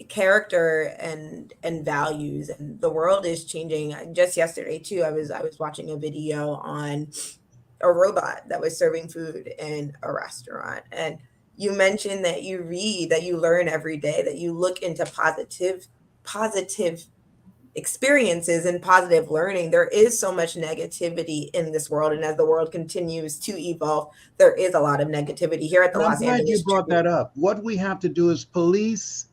character and values, and the world is changing. Just yesterday too, I was watching a video on a robot that was serving food in a restaurant, and you mentioned that you read, that you learn every day, that you look into positive experiences and positive learning. There is so much negativity in this world, and as the world continues to evolve, there is a lot of negativity here at the Los Angeles Tribune. I'm glad you brought that up. What we have to do is police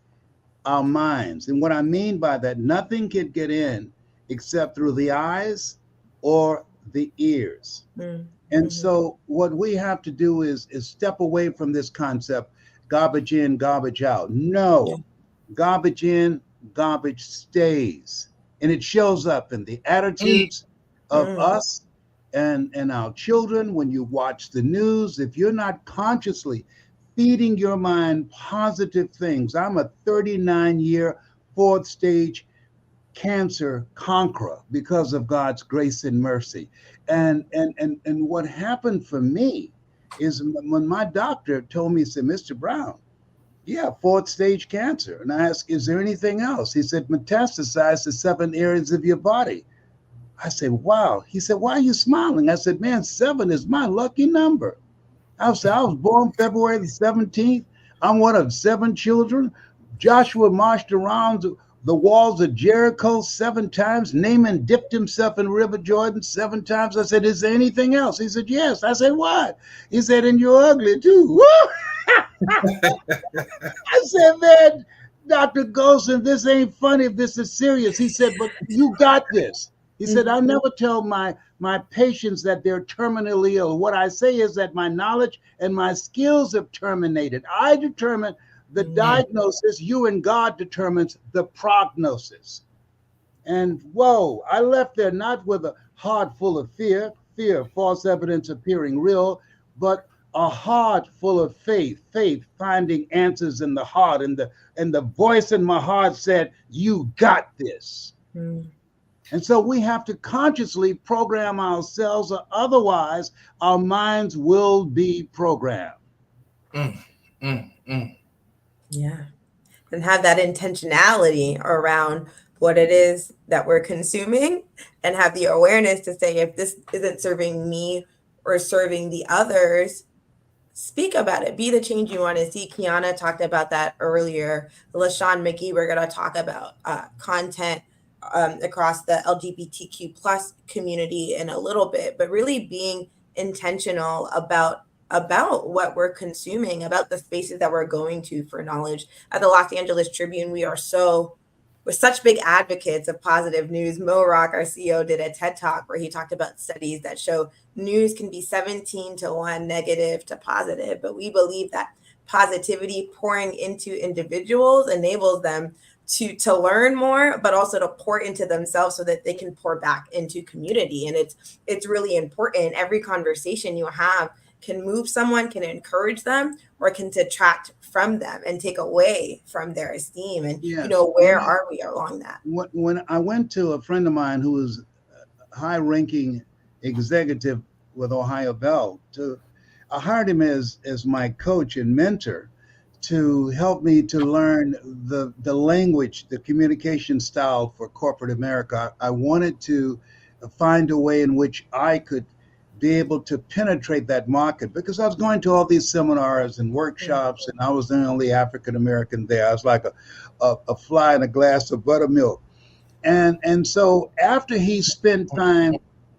our minds, and what I mean by that, nothing can get in except through the eyes or the ears. And so what we have to do is step away from this concept, garbage in, garbage out. No, garbage in, garbage stays. And it shows up in the attitudes of us and our children. When you watch the news, if you're not consciously feeding your mind positive things. I'm a 39-year fourth stage cancer conqueror because of God's grace and mercy. And what happened for me is when my doctor told me, he said, Mr. Brown, yeah, fourth stage cancer. And I asked, is there anything else? He said, metastasized to 7 areas of your body. I said, wow. He said, why are you smiling? I said, man, 7 is my lucky number. I was born February the 17th. I'm one of 7 children. Joshua marched around the walls of Jericho 7 times. Naaman dipped himself in River Jordan 7 times. I said, is there anything else? He said, yes. I said, what? He said, and you're ugly too. Woo! I said, man, Dr. Golson, this ain't funny if this is serious. He said, but you got this. He said, I never tell my patients that they're terminally ill. What I say is that my knowledge and my skills have terminated. I determine the diagnosis. You and God determines the prognosis. And whoa, I left there not with a heart full of fear, false evidence appearing real, but a heart full of faith finding answers in the heart. And the voice in my heart said, you got this. And so we have to consciously program ourselves, or otherwise our minds will be programmed. Yeah. And have that intentionality around what it is that we're consuming, and have the awareness to say, if this isn't serving me or serving the others, speak about it. Be the change you want to see. Kiana talked about that earlier. LaShawn McGee, we're going to talk about content across the LGBTQ plus community in a little bit, but really being intentional about what we're consuming, about the spaces that we're going to for knowledge. At the Los Angeles Tribune, we're such big advocates of positive news. Mo Rock, our CEO, did a TED Talk where he talked about studies that show news can be 17-1 negative to positive, but we believe that positivity pouring into individuals enables them to learn more, but also to pour into themselves so that they can pour back into community. And it's really important. Every conversation you have can move someone, can encourage them, or can detract from them and take away from their esteem. And where are we along that? When I went to a friend of mine who was a high-ranking executive with Ohio Bell, I hired him as my coach and mentor to help me to learn the language, the communication style for corporate America. I wanted to find a way in which I could be able to penetrate that market, because I was going to all these seminars and workshops, and I was the only African American there. I was like a fly in a glass of buttermilk. And so after he spent time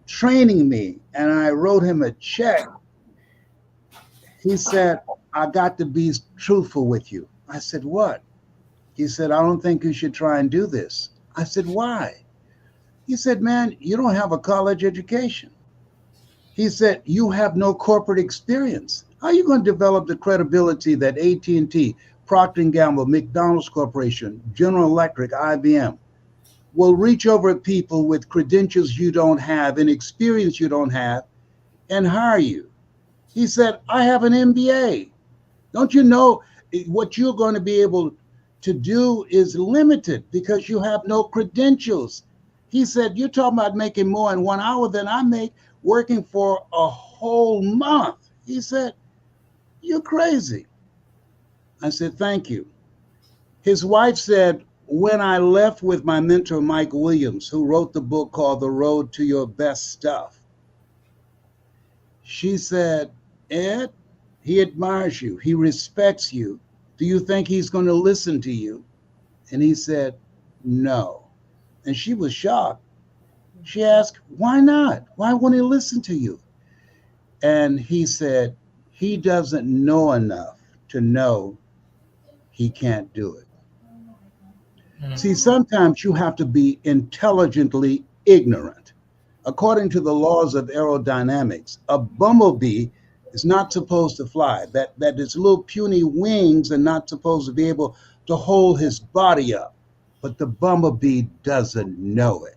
training me and I wrote him a check, he said, I got to be truthful with you. I said, what? He said, I don't think you should try and do this. I said, why? He said, man, you don't have a college education. He said, you have no corporate experience. How are you going to develop the credibility that AT&T, Procter & Gamble, McDonald's Corporation, General Electric, IBM will reach over people with credentials you don't have and experience you don't have and hire you? He said, I have an MBA. Don't you know what you're going to be able to do is limited because you have no credentials? He said, you're talking about making more in 1 hour than I make working for a whole month. He said, you're crazy. I said, thank you. His wife said, when I left with my mentor, Mike Williams, who wrote the book called The Road to Your Best Stuff, she said, Ed, he admires you. He respects you. Do you think he's going to listen to you? And he said, no. And she was shocked. She asked, why not? Why won't he listen to you? And he said, he doesn't know enough to know he can't do it. See, sometimes you have to be intelligently ignorant. According to the laws of aerodynamics, a bumblebee is not supposed to fly. That its little puny wings are not supposed to be able to hold his body up. But the bumblebee doesn't know it.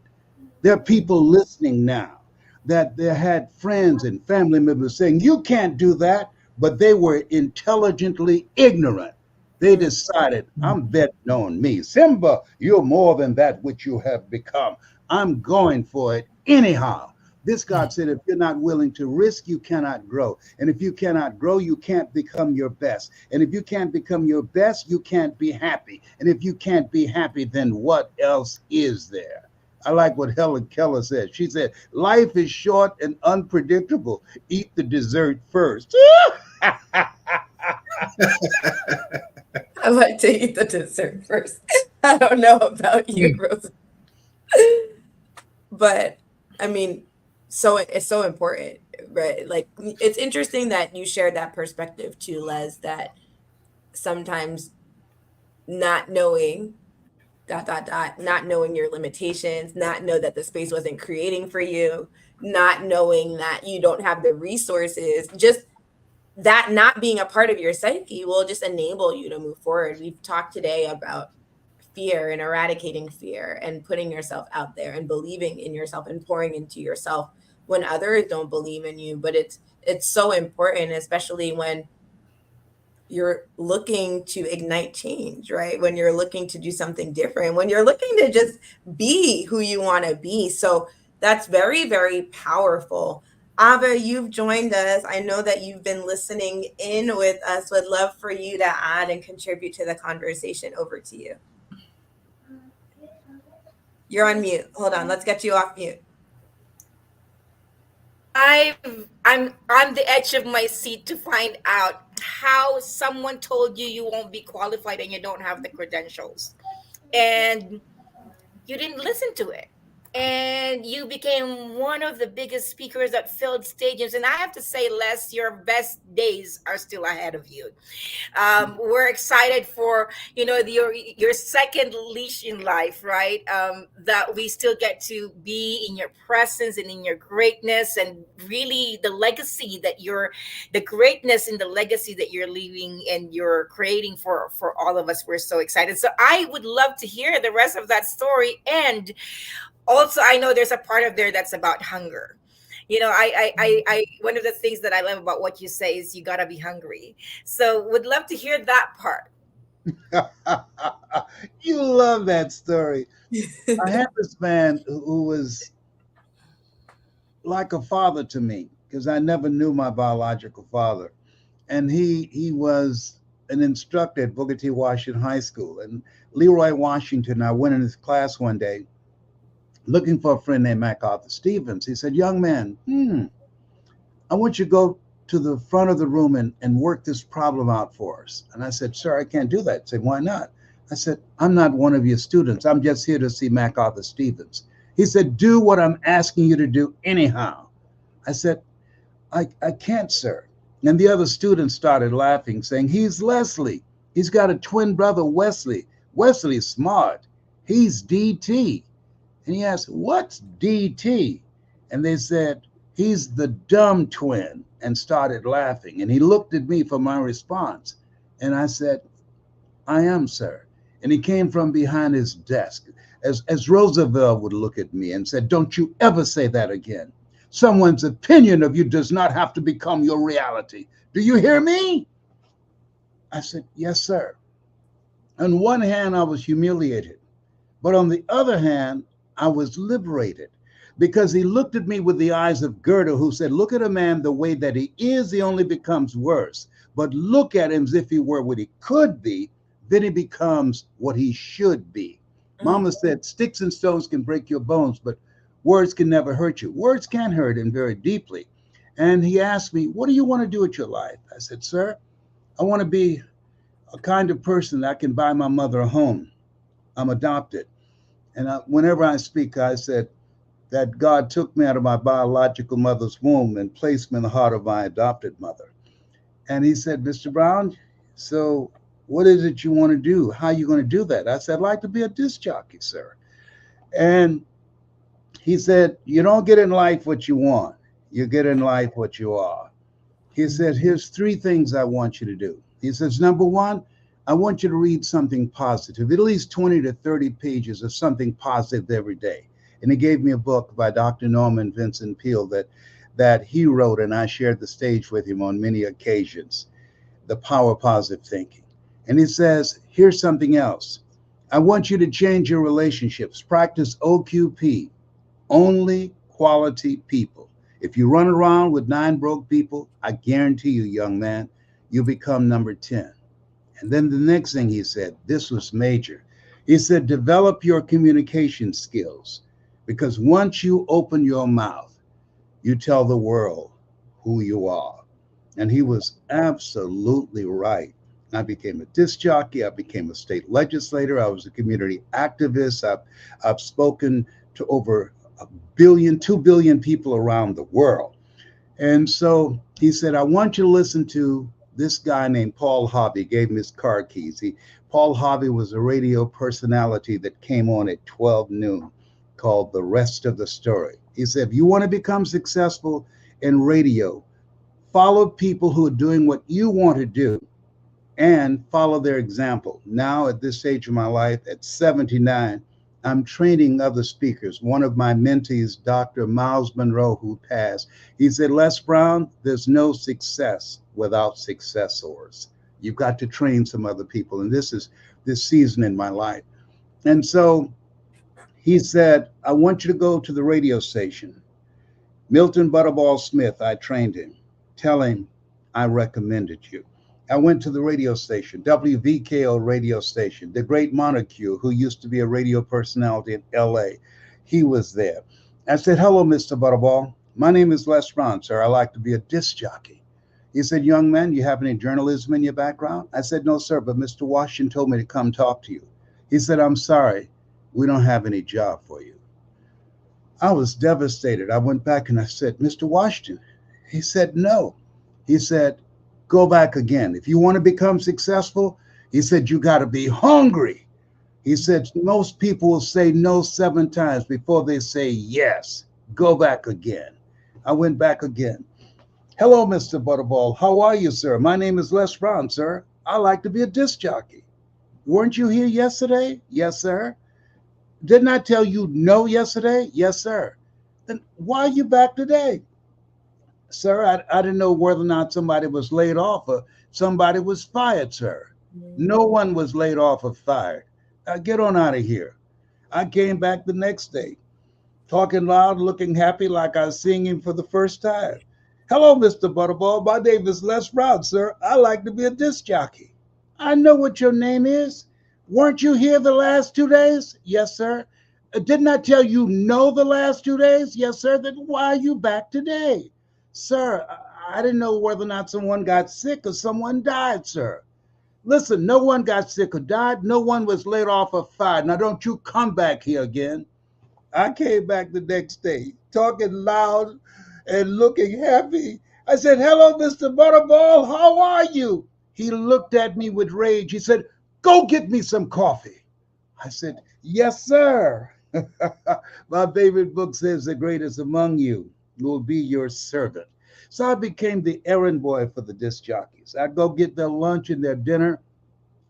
There are people listening now that they had friends and family members saying, you can't do that, but they were intelligently ignorant. They decided, I'm betting on me. Simba, you're more than that which you have become. I'm going for it anyhow. This God said, if you're not willing to risk, you cannot grow. And if you cannot grow, you can't become your best. And if you can't become your best, you can't be happy. And if you can't be happy, then what else is there? I like what Helen Keller said. She said, life is short and unpredictable. Eat the dessert first. I like to eat the dessert first. I don't know about you, Rose. But I mean, so it's so important, right? Like, it's interesting that you shared that perspective too, Les, that sometimes not knowing not knowing your limitations, not know that the space wasn't creating for you, not knowing that you don't have the resources, just that not being a part of your psyche will just enable you to move forward. We've talked today about fear and eradicating fear and putting yourself out there and believing in yourself and pouring into yourself when others don't believe in you. But it's so important, especially when you're looking to ignite change, right? When you're looking to do something different, when you're looking to just be who you want to be. So that's very, very powerful. Ava, you've joined us. I know that you've been listening in with us. Would love for you to add and contribute to the conversation. Over to you. You're on mute. Hold on. Let's get you off mute. I'm on the edge of my seat to find out how someone told you you won't be qualified and you don't have the credentials, and you didn't listen to it, and you became one of the biggest speakers that filled stadiums. And I have to say, Les, your best days are still ahead of you. We're excited for your second leash in life, right? That we still get to be in your presence and in your greatness, and really the greatness and the legacy that you're leaving and you're creating for all of us. We're so excited. So I would love to hear the rest of that story. And also, I know there's a part of there that's about hunger. I one of the things that I love about what you say is you gotta be hungry. So would love to hear that part. You love that story. I had this man who was like a father to me. because I never knew my biological father. And he was an instructor at Booker T. Washington High School. And Leroy Washington, I went in his class one day looking for a friend named MacArthur Stevens. He said, young man, I want you to go to the front of the room and work this problem out for us. And I said, sir, I can't do that. He said, why not? I said, I'm not one of your students. I'm just here to see MacArthur Stevens. He said, do what I'm asking you to do anyhow. I said, I can't, sir. And the other students started laughing, saying, he's Leslie. He's got a twin brother, Wesley. Wesley's smart. He's DT. And he asked, what's DT? And they said, he's the dumb twin, and started laughing. And he looked at me for my response. And I said, I am, sir. And he came from behind his desk, as Roosevelt would look at me and said, don't you ever say that again. Someone's opinion of you does not have to become your reality. Do you hear me? I said, yes, sir. On one hand, I was humiliated. But on the other hand, I was liberated, because he looked at me with the eyes of Goethe, who said, look at a man the way that he is, he only becomes worse. But look at him as if he were what he could be, then he becomes what he should be. Mama said, sticks and stones can break your bones, but words can never hurt you. Words can hurt, and very deeply. And he asked me, what do you want to do with your life? I said, sir, I want to be a kind of person that can buy my mother a home. I'm adopted. And whenever I speak, I said that God took me out of my biological mother's womb and placed me in the heart of my adopted mother. And he said, Mr. Brown, so what is it you want to do? How are you going to do that? I said, I'd like to be a disc jockey, sir. And he said, you don't get in life what you want. You get in life what you are. He said, here's 3 things I want you to do. He says, number 1, I want you to read something positive, at least 20 to 30 pages of something positive every day. And he gave me a book by Dr. Norman Vincent Peale that he wrote, and I shared the stage with him on many occasions, The Power of Positive Thinking. And he says, here's something else. I want you to change your relationships. Practice OQP, only quality people. If you run around with 9 broke people, I guarantee you, young man, you become number 10. And then the next thing he said, this was major. He said, develop your communication skills, because once you open your mouth, you tell the world who you are. And he was absolutely right. I became a disc jockey. I became a state legislator. I was a community activist. I've spoken to over 2 billion people around the world. And so he said, I want you to listen to this guy named Paul Harvey. Gave him his car keys. Paul Harvey was a radio personality that came on at 12 noon called The Rest of the Story. He said, if you want to become successful in radio, follow people who are doing what you want to do and follow their example. Now, at this stage of my life, at 79, I'm training other speakers. One of my mentees, Dr. Miles Monroe, who passed, he said, Les Brown, there's no success without successors. You've got to train some other people. And this is this season in my life. And so he said, I want you to go to the radio station. Milton Butterball Smith, I trained him. Tell him I recommended you. I went to the radio station, WVKO radio station, the great Montague, who used to be a radio personality in LA. He was there. I said, hello, Mr. Butterball. My name is Les Brown, sir. I like to be a disc jockey. He said, young man, you have any journalism in your background? I said, no, sir, but Mr. Washington told me to come talk to you. He said, I'm sorry, we don't have any job for you. I was devastated. I went back and I said, Mr. Washington. He said, no. He said, go back again. If you want to become successful, he said, you got to be hungry. He said, most people will say no 7 times before they say yes. Go back again. I went back again. Hello, Mr. Butterball. How are you, sir? My name is Les Brown, sir. I like to be a disc jockey. Weren't you here yesterday? Yes, sir. Didn't I tell you no yesterday? Yes, sir. Then why are you back today? Sir, I didn't know whether or not somebody was laid off or somebody was fired, sir. No one was laid off or fired. Get on out of here. I came back the next day, talking loud, looking happy like I was seeing him for the first time. Hello, Mr. Butterball. My name is Les Brown, sir. I like to be a disc jockey. I know what your name is. Weren't you here the last 2 days? Yes, sir. Didn't I tell you no the last 2 days? Yes, sir. Then why are you back today? Sir, I didn't know whether or not someone got sick or someone died, sir. Listen, no one got sick or died. No one was laid off or fired. Now don't you come back here again. I came back the next day, talking loud and looking happy. I said, hello, Mr. Butterball. How are you? He looked at me with rage. He said, go get me some coffee. I said, yes, sir. My favorite book says the greatest among you will be your servant. So I became the errand boy for the disc jockeys. I'd go get their lunch and their dinner,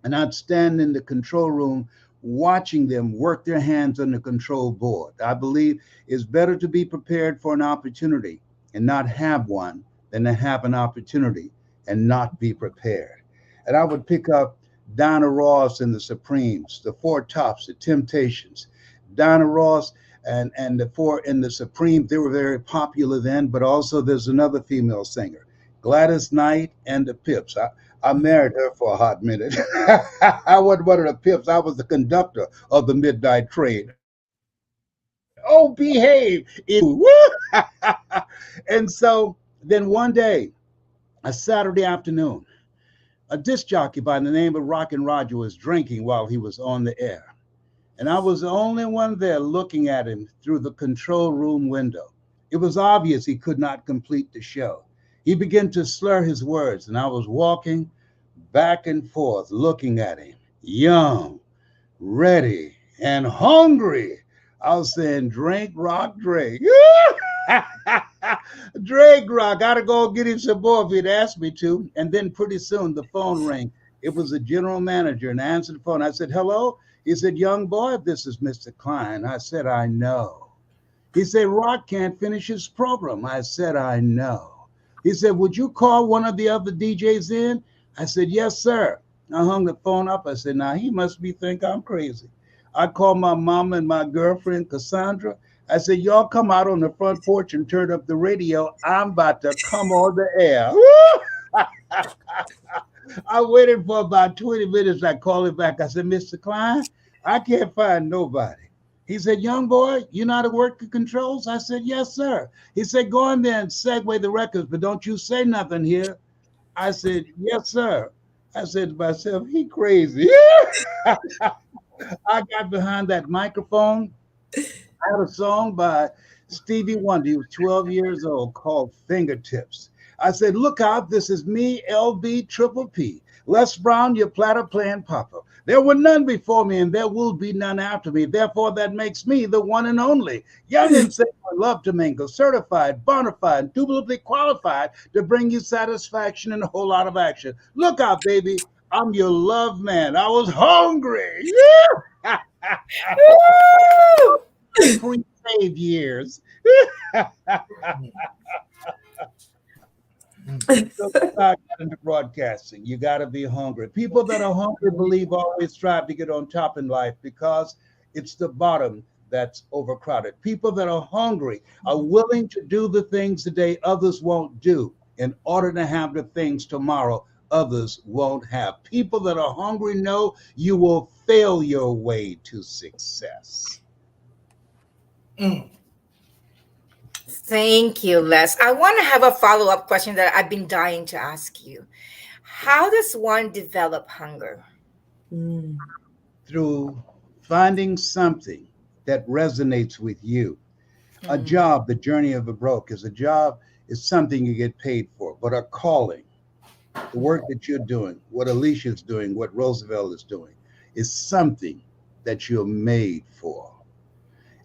and I'd stand in the control room watching them work their hands on the control board. I believe it's better to be prepared for an opportunity and not have one than to have an opportunity and not be prepared. And I would pick up Donna Ross and the Supremes, the Four Tops, the Temptations. Donna Ross and the Four and the Supremes, they were very popular then, but also there's another female singer, Gladys Knight and the Pips. I married her for a hot minute. I wasn't one of the Pips. I was the conductor of the midnight train. Oh, behave. And so then one day, a Saturday afternoon, a disc jockey by the name of Rockin' Roger was drinking while he was on the air. And I was the only one there looking at him through the control room window. It was obvious he could not complete the show. He began to slur his words, and I was walking back and forth looking at him, young, ready, and hungry. I was saying, drink, rock, drink. Drink, rock. Gotta go get him some more if he'd asked me to. And then pretty soon the phone rang. It was the general manager, and I answered the phone. I said, hello? He said, young boy, this is Mr. Klein. I said, I know. He said, Rock can't finish his program. I said, I know. He said, would you call one of the other DJs in? I said, yes, sir. I hung the phone up. I said, now he must think I'm crazy. I called my mama and my girlfriend, Cassandra. I said, y'all come out on the front porch and turn up the radio. I'm about to come on the air. I waited for about 20 minutes. I called him back. I said, Mr. Klein, I can't find nobody. He said, young boy, you know how to work the controls? I said, yes, sir. He said, go in there and segue the records, but don't you say nothing here. I said, yes, sir. I said to myself, he crazy. I got behind that microphone. I had a song by Stevie Wonder. He was 12 years old called Fingertips. I said, look out, this is me, LB Triple P. Les Brown, your platter playing Papa. There were none before me, and there will be none after me. Therefore, that makes me the one and only. Young and single, love to mingle, certified, bona fide, indubitably qualified to bring you satisfaction and a whole lot of action. Look out, baby. I'm your love man. I was hungry. Pre-save years. So I got into broadcasting. You got to be hungry. People that are hungry believe always strive to get on top in life because it's the bottom that's overcrowded. People that are hungry are willing to do the things today others won't do in order to have the things tomorrow others won't have. People that are hungry know you will fail your way to success. Thank you, Les. I want to have a follow-up question that I've been dying to ask you. How does one develop hunger? Through finding something that resonates with you. A job, the journey of a broke, is something you get paid for, but a calling, the work that you're doing, what Alicia's doing, what Roosevelt is doing, is something that you're made for.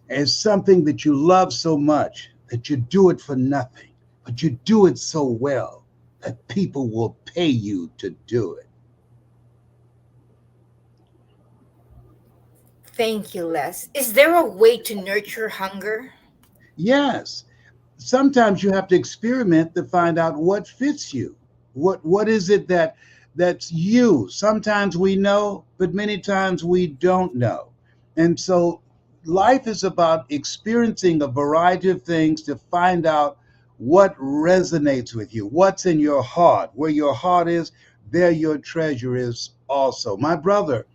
And it's something that you love so much that you do it for nothing, but you do it so well that people will pay you to do it. Thank you, Les. Is there a way to nurture hunger? Yes. Sometimes you have to experiment to find out what fits you. What is it that's you? Sometimes we know, but many times we don't know. And so life is about experiencing a variety of things to find out What resonates with you? What's in your heart? Where your heart is, there your treasure is also. My brother,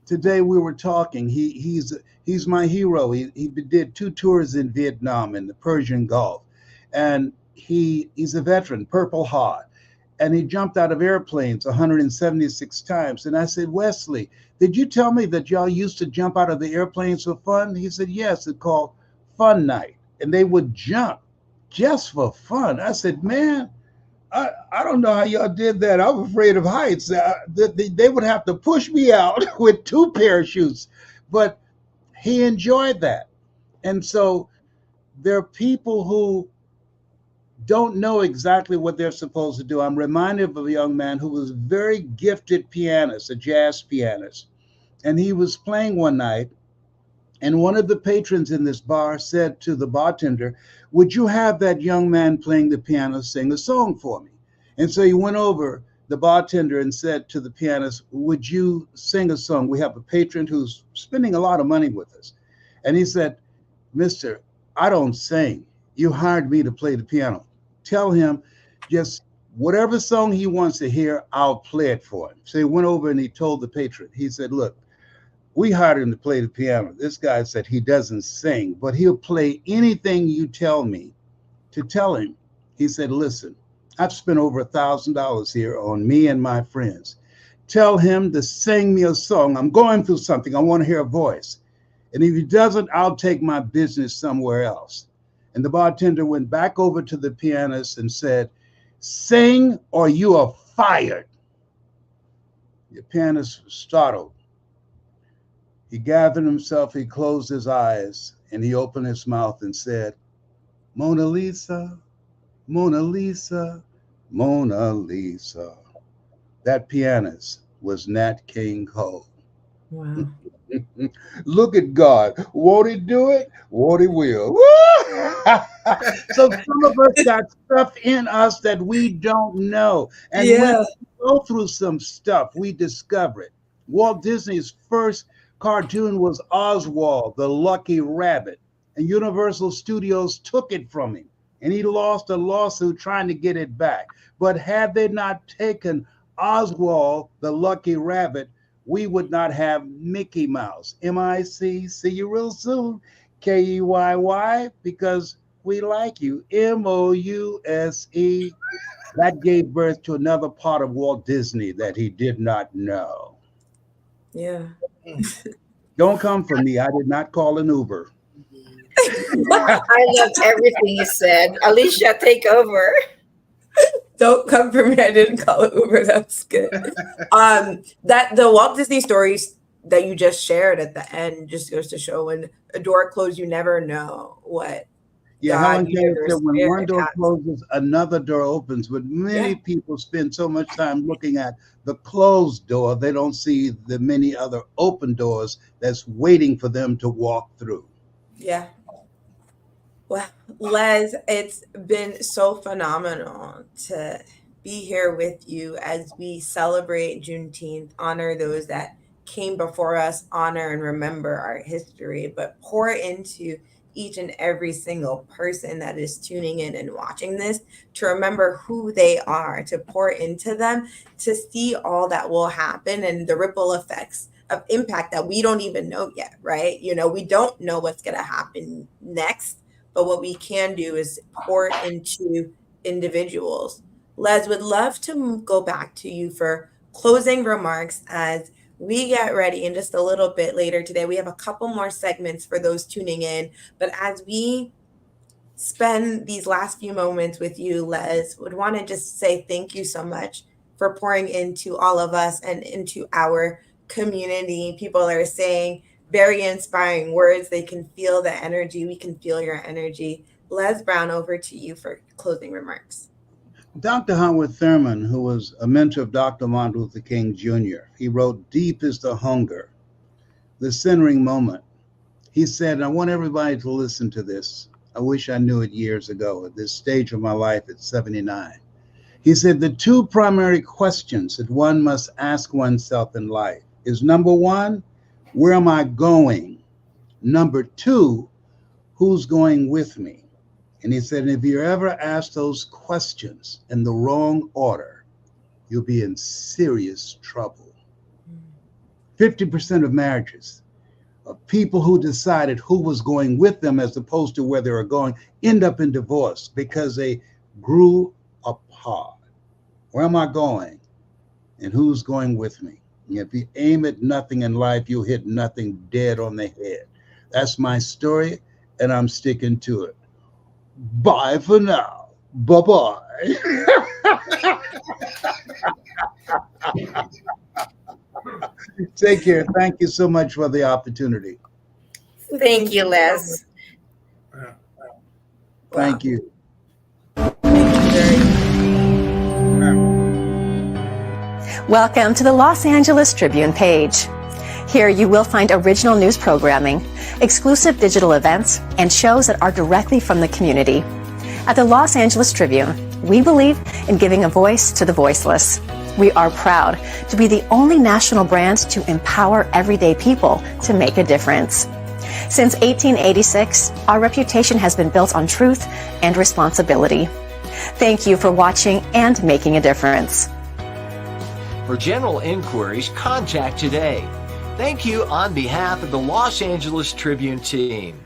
today we were talking. He's my hero. He did 2 tours in Vietnam and the Persian Gulf, and he's a veteran, Purple Heart, and he jumped out of airplanes 176 times. And I said, Wesley, did you tell me that y'all used to jump out of the airplanes for fun? He said, yes, it's called Fun Night, and they would jump just for fun. I said, man, I don't know how y'all did that. I'm afraid of heights. They would have to push me out with 2 parachutes. But he enjoyed that. And so there are people who don't know exactly what they're supposed to do. I'm reminded of a young man who was a very gifted pianist, a jazz pianist. And he was playing one night, and one of the patrons in this bar said to the bartender, would you have that young man playing the piano sing a song for me? And so he went over the bartender and said to the pianist, would you sing a song? We have a patron who's spending a lot of money with us. And he said, mister, I don't sing. You hired me to play the piano. Tell him just whatever song he wants to hear, I'll play it for him. So he went over and he told the patron, he said, look, we hired him to play the piano. This guy said he doesn't sing, but he'll play anything you tell me to tell him. He said, listen, I've spent over $1,000 here on me and my friends. Tell him to sing me a song. I'm going through something. I want to hear a voice. And if he doesn't, I'll take my business somewhere else. And the bartender went back over to the pianist and said, sing or you are fired. The pianist was startled. He gathered himself, he closed his eyes, and he opened his mouth and said, Mona Lisa, Mona Lisa, Mona Lisa. That pianist was Nat King Cole. Wow. Look at God. Won't he do it? Won't he will? So some of us got stuff in us that we don't know. And when we go through some stuff, we discover it. Walt Disney's first cartoon was Oswald, the Lucky Rabbit. And Universal Studios took it from him. And he lost a lawsuit trying to get it back. But had they not taken Oswald, the Lucky Rabbit, we would not have Mickey Mouse. M-I-C, see you real soon. K-E-Y-Y, because we like you. M-O-U-S-E. That gave birth to another part of Walt Disney that he did not know. Yeah. Don't come for me. I did not call an Uber. I loved everything you said. Alicia, take over. Don't come for me. I didn't call it Uber. That's good. That the Walt Disney stories that you just shared at the end just goes to show when a door closed, you never know what. Yeah, God, Helen Keller universe, said when spirit one door has. closes, another door opens. But many people spend so much time looking at the closed door, they don't see the many other open doors that's waiting for them to walk through. Yeah. Well, Les, it's been so phenomenal to be here with you as we celebrate Juneteenth, honor those that came before us, honor and remember our history, but pour into each and every single person that is tuning in and watching this to remember who they are, to pour into them, to see all that will happen and the ripple effects of impact that we don't even know yet, right? You know, we don't know what's going to happen next, but what we can do is pour into individuals. Les, would love to go back to you for closing remarks as we get ready in just a little bit later today. We have a couple more segments for those tuning in, but as we spend these last few moments with you, Les, would want to just say thank you so much for pouring into all of us and into our community. People are saying very inspiring words. They can feel the energy. We can feel your energy. Les Brown, over to you for closing remarks. Dr. Howard Thurman, who was a mentor of Dr. Martin Luther King Jr., he wrote, "Deep is the hunger, the centering moment." He said, and I want everybody to listen to this. I wish I knew it years ago at this stage of my life at 79. He said, the two primary questions that one must ask oneself in life is, number one, where am I going? Number two, who's going with me? And he said, if you ever ask those questions in the wrong order, you'll be in serious trouble. 50% of marriages of people who decided who was going with them as opposed to where they were going end up in divorce because they grew apart. Where am I going? And who's going with me? And if you aim at nothing in life, you'll hit nothing dead on the head. That's my story, and I'm sticking to it. Bye for now. Bye-bye. Take care. Thank you so much for the opportunity. Thank you, Les. Thank you. Welcome to the Los Angeles Tribune page. Here you will find original news programming, exclusive digital events, and shows that are directly from the community. At the Los Angeles Tribune, we believe in giving a voice to the voiceless. We are proud to be the only national brand to empower everyday people to make a difference. Since 1886, our reputation has been built on truth and responsibility. Thank you for watching and making a difference. For general inquiries, contact today. Thank you on behalf of the Los Angeles Tribune team.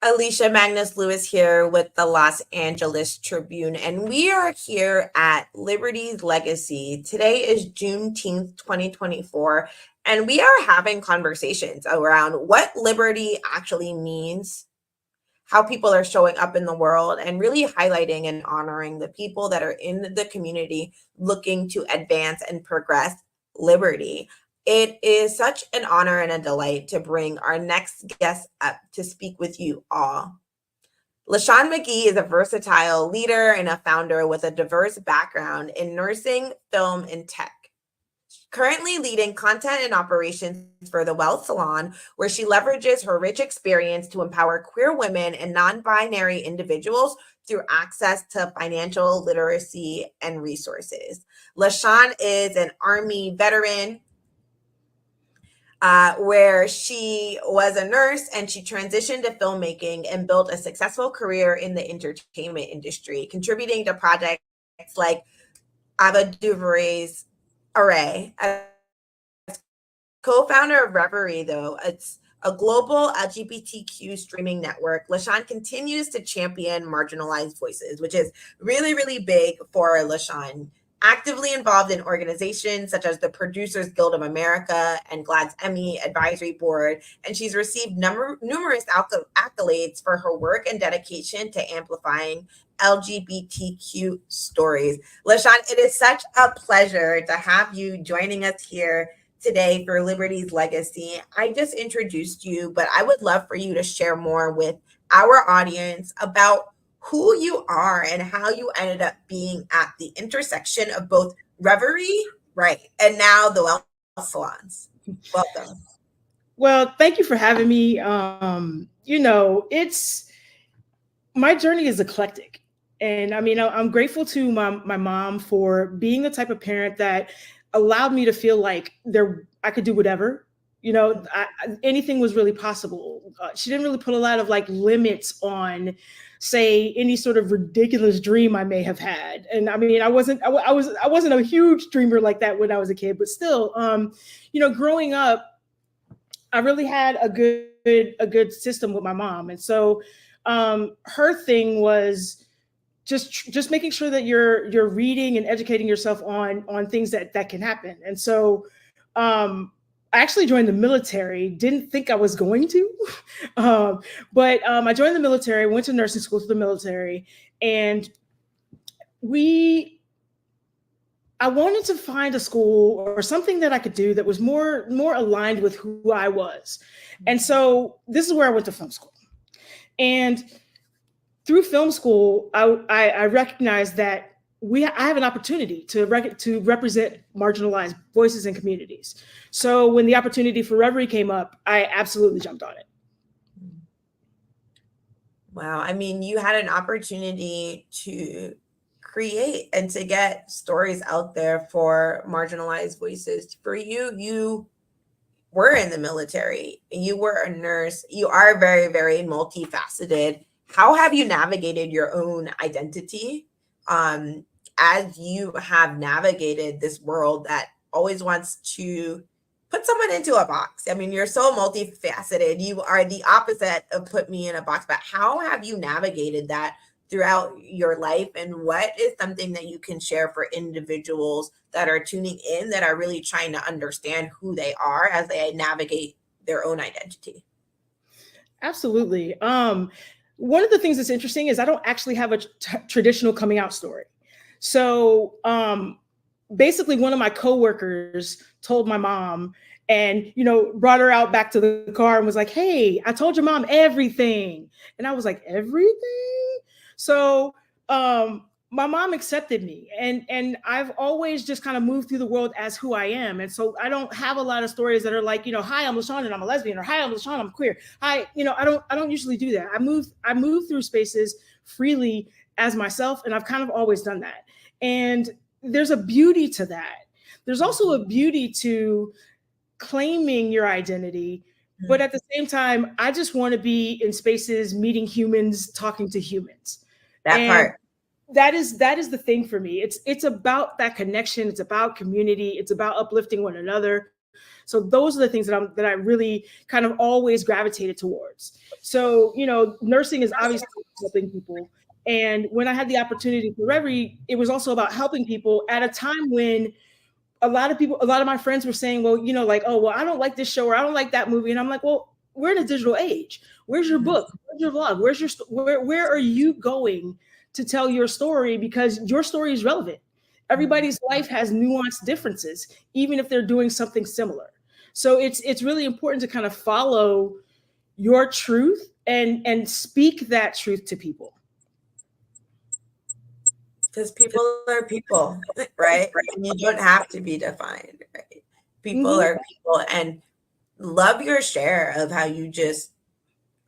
Alicia Magnus Lewis here with the Los Angeles Tribune, and we are here at Liberty's Legacy. Today is Juneteenth 2024, and we are having conversations around what liberty actually means, how people are showing up in the world, and really highlighting and honoring the people that are in the community looking to advance and progress liberty. It is such an honor and a delight to bring our next guest up to speak with you all. LaShawn McGee is a versatile leader and a founder with a diverse background in nursing, film, and tech. Currently leading content and operations for the Wealth Salon, where she leverages her rich experience to empower queer women and non-binary individuals through access to financial literacy and resources. LaShawn is an Army veteran, where she was a nurse and she transitioned to filmmaking and built a successful career in the entertainment industry, contributing to projects like Ava DuVernay's Array. As co-founder of Reverie, though, it's a global LGBTQ streaming network, LaShawn continues to champion marginalized voices, which is really, really big for LaShawn. Actively involved in organizations such as the Producers Guild of America and GLAAD's Emmy Advisory Board, and she's received numerous accolades for her work and dedication to amplifying LGBTQ stories. LaShawn, it is such a pleasure to have you joining us here today for Liberty's Legacy. I just introduced you, but I would love for you to share more with our audience about who you are and how you ended up being at the intersection of both Reverie, right, and now the Wealth Salons. Welcome. Well, thank you for having me. It's my journey is eclectic. And I mean, I'm grateful to my mom for being the type of parent that allowed me to feel like I could do whatever. Anything was really possible. She didn't really put a lot of limits on, say, any sort of ridiculous dream I may have had. And I mean, I wasn't a huge dreamer like that when I was a kid, but still, growing up, I really had a good system with my mom. And so her thing was just making sure that you're reading and educating yourself on things that can happen. And so I actually joined the military, didn't think I was going to, but I joined the military, went to nursing school through the military, and I wanted to find a school or something that I could do that was more aligned with who I was. And so this is where I went to film school. And through film school, I recognized that I have an opportunity to represent marginalized voices and communities. So when the opportunity for Reverie came up, I absolutely jumped on it. Wow. I mean, you had an opportunity to create and to get stories out there for marginalized voices. For you, you were in the military, you were a nurse, you are very, very multifaceted. How have you navigated your own identity as you have navigated this world that always wants to put someone into a box? I mean, you're so multifaceted. You are the opposite of put me in a box, but how have you navigated that throughout your life? And what is something that you can share for individuals that are tuning in, that are really trying to understand who they are as they navigate their own identity? Absolutely. One of the things that's interesting is I don't actually have a traditional coming out story. So basically one of my coworkers told my mom and, brought her out back to the car and was like, hey, I told your mom everything. And I was like, everything? So my mom accepted me, and I've always just kind of moved through the world as who I am. And so I don't have a lot of stories that are like, hi, I'm LaShawn and I'm a lesbian, or hi, I'm LaShawn, I'm queer. Hi, I don't usually do that. I move through spaces freely as myself, and I've kind of always done that. And there's a beauty to that. There's also a beauty to claiming your identity, but at the same time, I just want to be in spaces, meeting humans, talking to humans. That part. That is the thing for me. It's about that connection. It's about community. It's about uplifting one another. So those are the things that I really kind of always gravitated towards. So, nursing is obviously helping people. And when I had the opportunity for Reverie, it was also about helping people at a time when a lot of my friends were saying, well, oh, well, I don't like this show, or I don't like that movie. And I'm like, well, we're in a digital age. Where's your book? Where's your vlog? Where are you going to tell your story? Because your story is relevant. Everybody's life has nuanced differences, even if they're doing something similar. So it's really important to kind of follow your truth and speak that truth to people. Because people are people, right? And you don't have to be defined, right? People are people, and love your share of how you just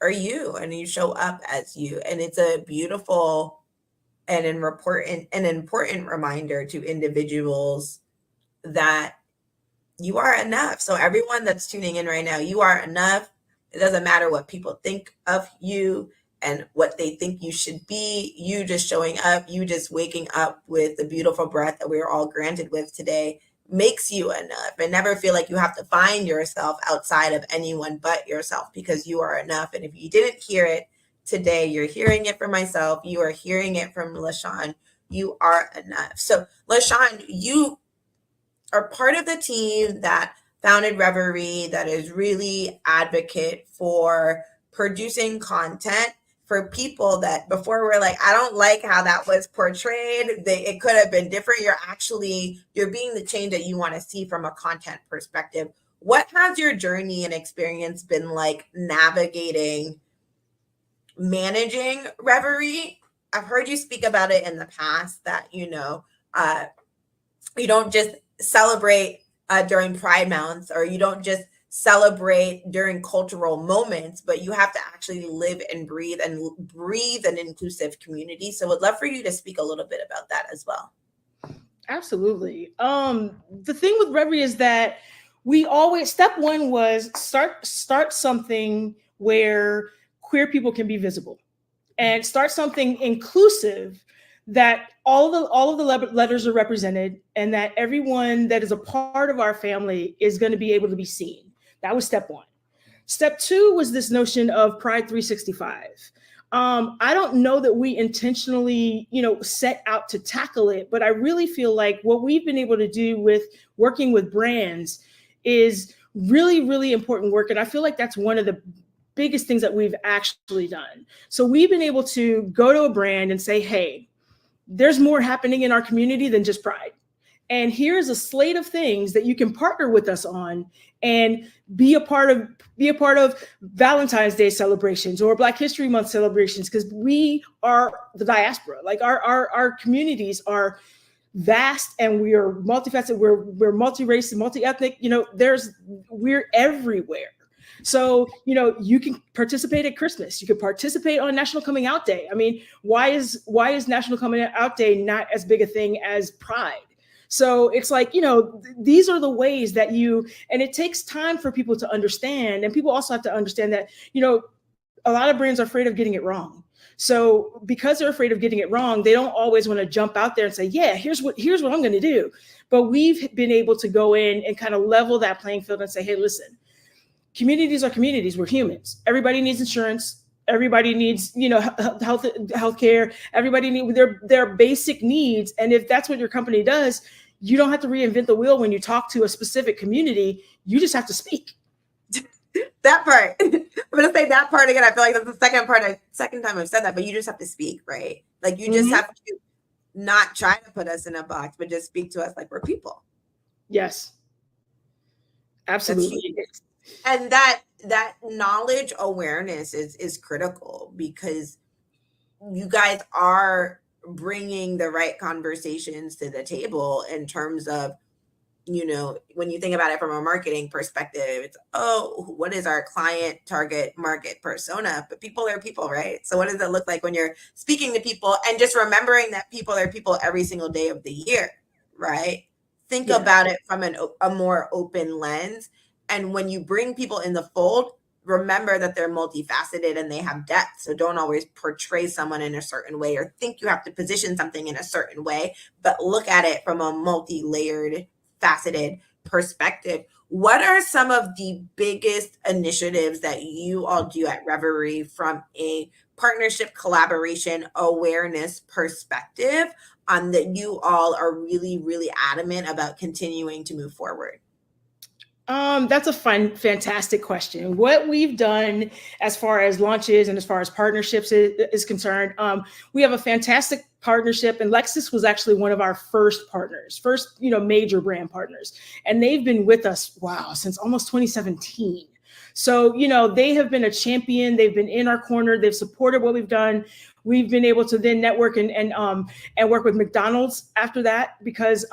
are you, and you show up as you. And it's a beautiful and an important reminder to individuals that you are enough. So everyone that's tuning in right now, you are enough. It doesn't matter what people think of you and what they think you should be. You just showing up, you just waking up with the beautiful breath that we are all granted with today makes you enough. And never feel like you have to find yourself outside of anyone but yourself, because you are enough. And if you didn't hear it today, you're hearing it from myself. You are hearing it from LaShawn. You are enough. So LaShawn, you are part of the team that founded Reverie, that is really advocate for producing content for people that before were like, I don't like how that was portrayed. It could have been different. You're being the change that you want to see from a content perspective. What has your journey and experience been like navigating, managing Reverie? I've heard you speak about it in the past that, you don't just celebrate during Pride Month, or you don't just celebrate during cultural moments, but you have to actually live and breathe an inclusive community. So would love for you to speak a little bit about that as well. Absolutely. The thing with Reverie is that we always, step one was start something where queer people can be visible, and start something inclusive, that all of the letters are represented, and that everyone that is a part of our family is going to be able to be seen. That was step one. Step two was this notion of Pride 365. I don't know that we intentionally, set out to tackle it, but I really feel like what we've been able to do with working with brands is really, really important work. And I feel like that's one of the biggest things that we've actually done. So we've been able to go to a brand and say, hey, there's more happening in our community than just Pride. And here's a slate of things that you can partner with us on and be a part of Valentine's Day celebrations or Black History Month celebrations, because we are the diaspora. Like our communities are vast, and we are multifaceted. We're multi-race and multi-ethnic. We're everywhere. So, you can participate at Christmas. You can participate on National Coming Out Day. I mean, why is National Coming Out Day not as big a thing as Pride? So it's like, these are the ways that and it takes time for people to understand. And people also have to understand that, a lot of brands are afraid of getting it wrong. So because they're afraid of getting it wrong, they don't always want to jump out there and say, yeah, here's what I'm going to do. But we've been able to go in and kind of level that playing field and say, hey, listen, communities are communities. We're humans. Everybody needs insurance. Everybody needs, healthcare. Everybody needs their basic needs. And if that's what your company does, you don't have to reinvent the wheel when you talk to a specific community. You just have to speak. That part. I'm going to say that part again. I feel like that's the second time I've said that, but you just have to speak, right? Like you just have to not try to put us in a box, but just speak to us like we're people. Yes. Absolutely. And that knowledge awareness is critical, because you guys are bringing the right conversations to the table in terms of, when you think about it from a marketing perspective, it's, what is our client target market persona? But people are people, right? So what does it look like when you're speaking to people and just remembering that people are people every single day of the year, right? Think about it from a more open lens. And when you bring people in the fold, remember that they're multifaceted and they have depth. So don't always portray someone in a certain way or think you have to position something in a certain way, but look at it from a multi-layered, faceted perspective. What are some of the biggest initiatives that you all do at Reverie from a partnership, collaboration, awareness perspective that you all are really, really adamant about continuing to move forward? That's a fantastic question. What we've done as far as launches and as far as partnerships is concerned, we have a fantastic partnership, and Lexus was actually one of our first partners, major brand partners. And they've been with us, since almost 2017. So, they have been a champion. They've been in our corner. They've supported what we've done. We've been able to then network and work with McDonald's after that, because,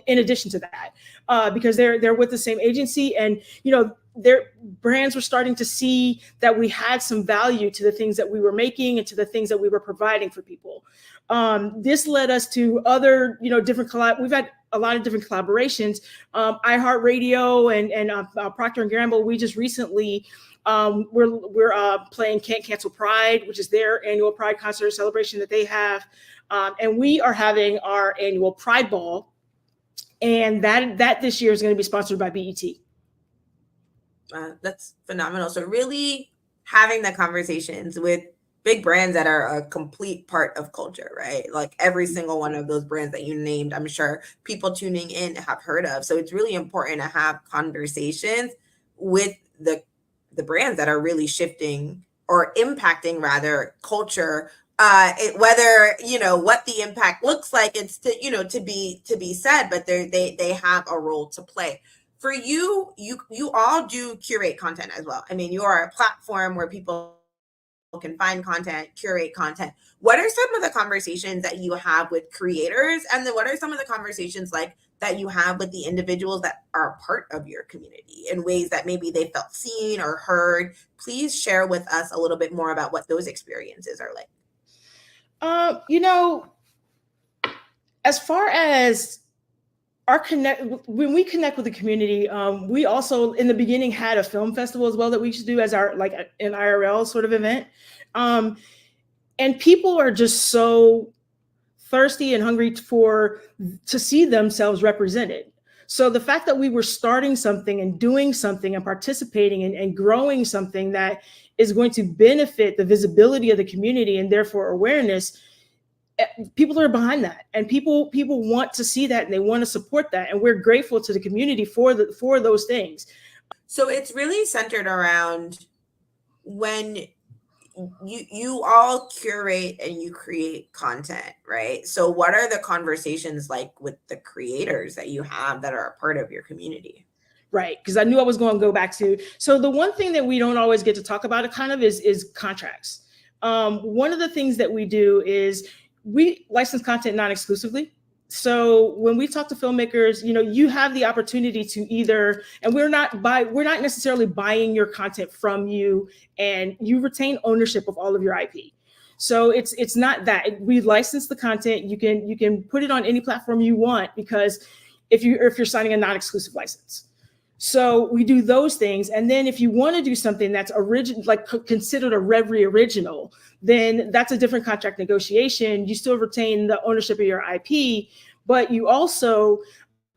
in addition to that, because they're with the same agency, and, their brands were starting to see that we had some value to the things that we were making and to the things that we were providing for people. This led us to other, different we've had a lot of different collaborations. iHeartRadio and Procter & Gamble. We just recently we're playing Can't Cancel Pride, which is their annual Pride concert celebration that they have, and we are having our annual Pride Ball, and that this year is going to be sponsored by BET. That's phenomenal. So really having the conversations with big brands that are a complete part of culture, right? Like every single one of those brands that you named, I'm sure people tuning in have heard of. So it's really important to have conversations with the brands that are really shifting or impacting rather culture. Whether what the impact looks like, it's to be said, but they have a role to play. For you all do curate content as well. I mean, you are a platform where people can find content, curate content. What are some of the conversations that you have with creators? And then what are some of the conversations like that you have with the individuals that are a part of your community in ways that maybe they felt seen or heard? Please share with us a little bit more about what those experiences are like. As far as when we connect with the community, we also in the beginning had a film festival as well that we should do as our an IRL sort of event. And people are just so thirsty and hungry to see themselves represented. So the fact that we were starting something and doing something and participating and growing something that is going to benefit the visibility of the community and therefore awareness, people are behind that, and people want to see that and they want to support that. And we're grateful to the community for those things. So it's really centered around when you all curate and you create content, right? So what are the conversations like with the creators that you have that are a part of your community? Right, because I knew I was going to go back to. So the one thing that we don't always get to talk about it kind of is contracts. One of the things that we do is we license content non-exclusively. So when we talk to filmmakers, you have the opportunity to either, and we're not necessarily buying your content from you, and you retain ownership of all of your IP. So it's not that we license the content. You can put it on any platform you want, because if you're signing a non-exclusive license. So we do those things. And then if you want to do something that's original, like considered a Revry original, then that's a different contract negotiation. You still retain the ownership of your IP, but you also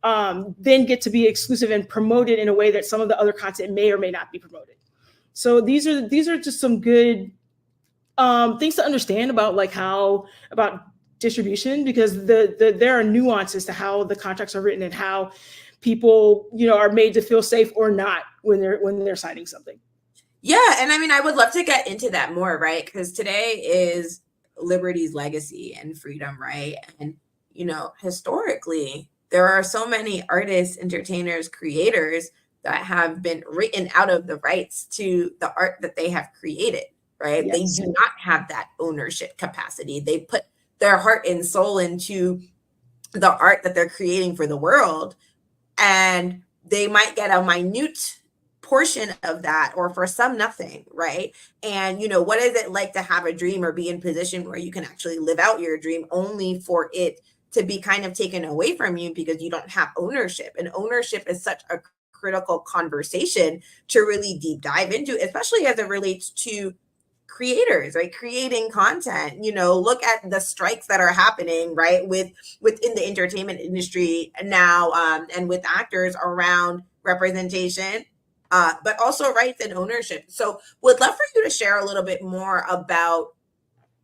then get to be exclusive and promoted in a way that some of the other content may or may not be promoted. So these are just some good things to understand about about distribution, because there are nuances to how the contracts are written and how people, are made to feel safe or not when they're signing something. Yeah, and I mean, I would love to get into that more, right? Because today is liberty's legacy and freedom, right? And historically, there are so many artists, entertainers, creators that have been written out of the rights to the art that they have created, right? Yes. They do not have that ownership capacity. They put their heart and soul into the art that they're creating for the world, and they might get a minute portion of that, or for some nothing, right? And what is it like to have a dream or be in position where you can actually live out your dream, only for it to be kind of taken away from you because you don't have ownership? And ownership is such a critical conversation to really deep dive into, especially as it relates to creators, right? Creating content. Look at the strikes that are happening, right, within the entertainment industry now, and with actors around representation, but also rights and ownership. So would love for you to share a little bit more about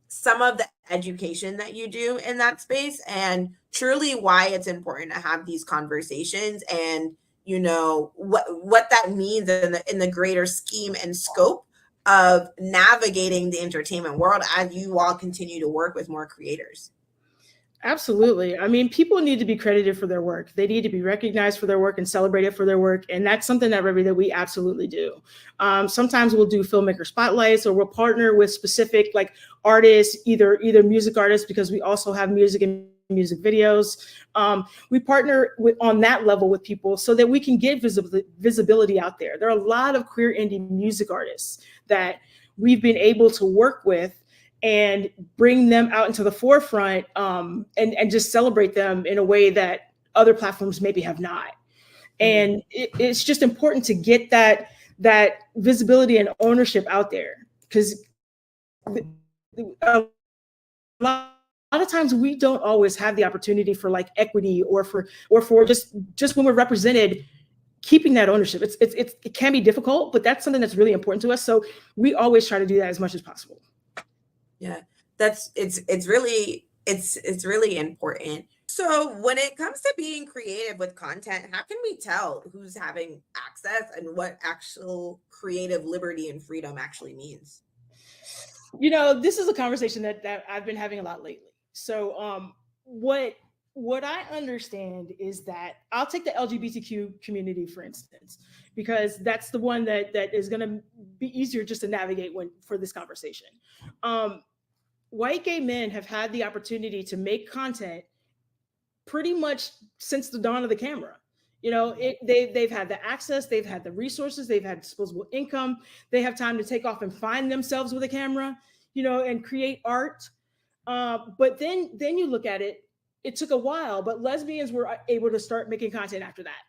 some of the education that you do in that space, and truly why it's important to have these conversations, and what that means in the greater scheme and scope of navigating the entertainment world as you all continue to work with more creators. Absolutely. I mean, people need to be credited for their work. They need to be recognized for their work and celebrated for their work. And that's something that we absolutely do. Sometimes we'll do filmmaker spotlights, or we'll partner with specific artists, either music artists, because we also have music and music videos. We partner on that level with people so that we can get visibility out there. There are a lot of queer indie music artists that we've been able to work with and bring them out into the forefront, and just celebrate them in a way that other platforms maybe have not. And it's just important to get that visibility and ownership out there, because a lot of times we don't always have the opportunity for equity, or for just when we're represented, keeping that ownership. It can be difficult, but that's something that's really important to us. So we always try to do that as much as possible. Yeah, it's really important. So when it comes to being creative with content, how can we tell who's having access and what actual creative liberty and freedom actually means? This is a conversation that I've been having a lot lately. So what I understand is that I'll take the LGBTQ community, for instance, because that's the one that is going to be easier just to navigate for this conversation. White gay men have had the opportunity to make content pretty much since the dawn of the camera. They've had the access, they've had the resources, they've had disposable income, they have time to take off and find themselves with a camera, and create art. But then you look at it, it took a while, but lesbians were able to start making content after that.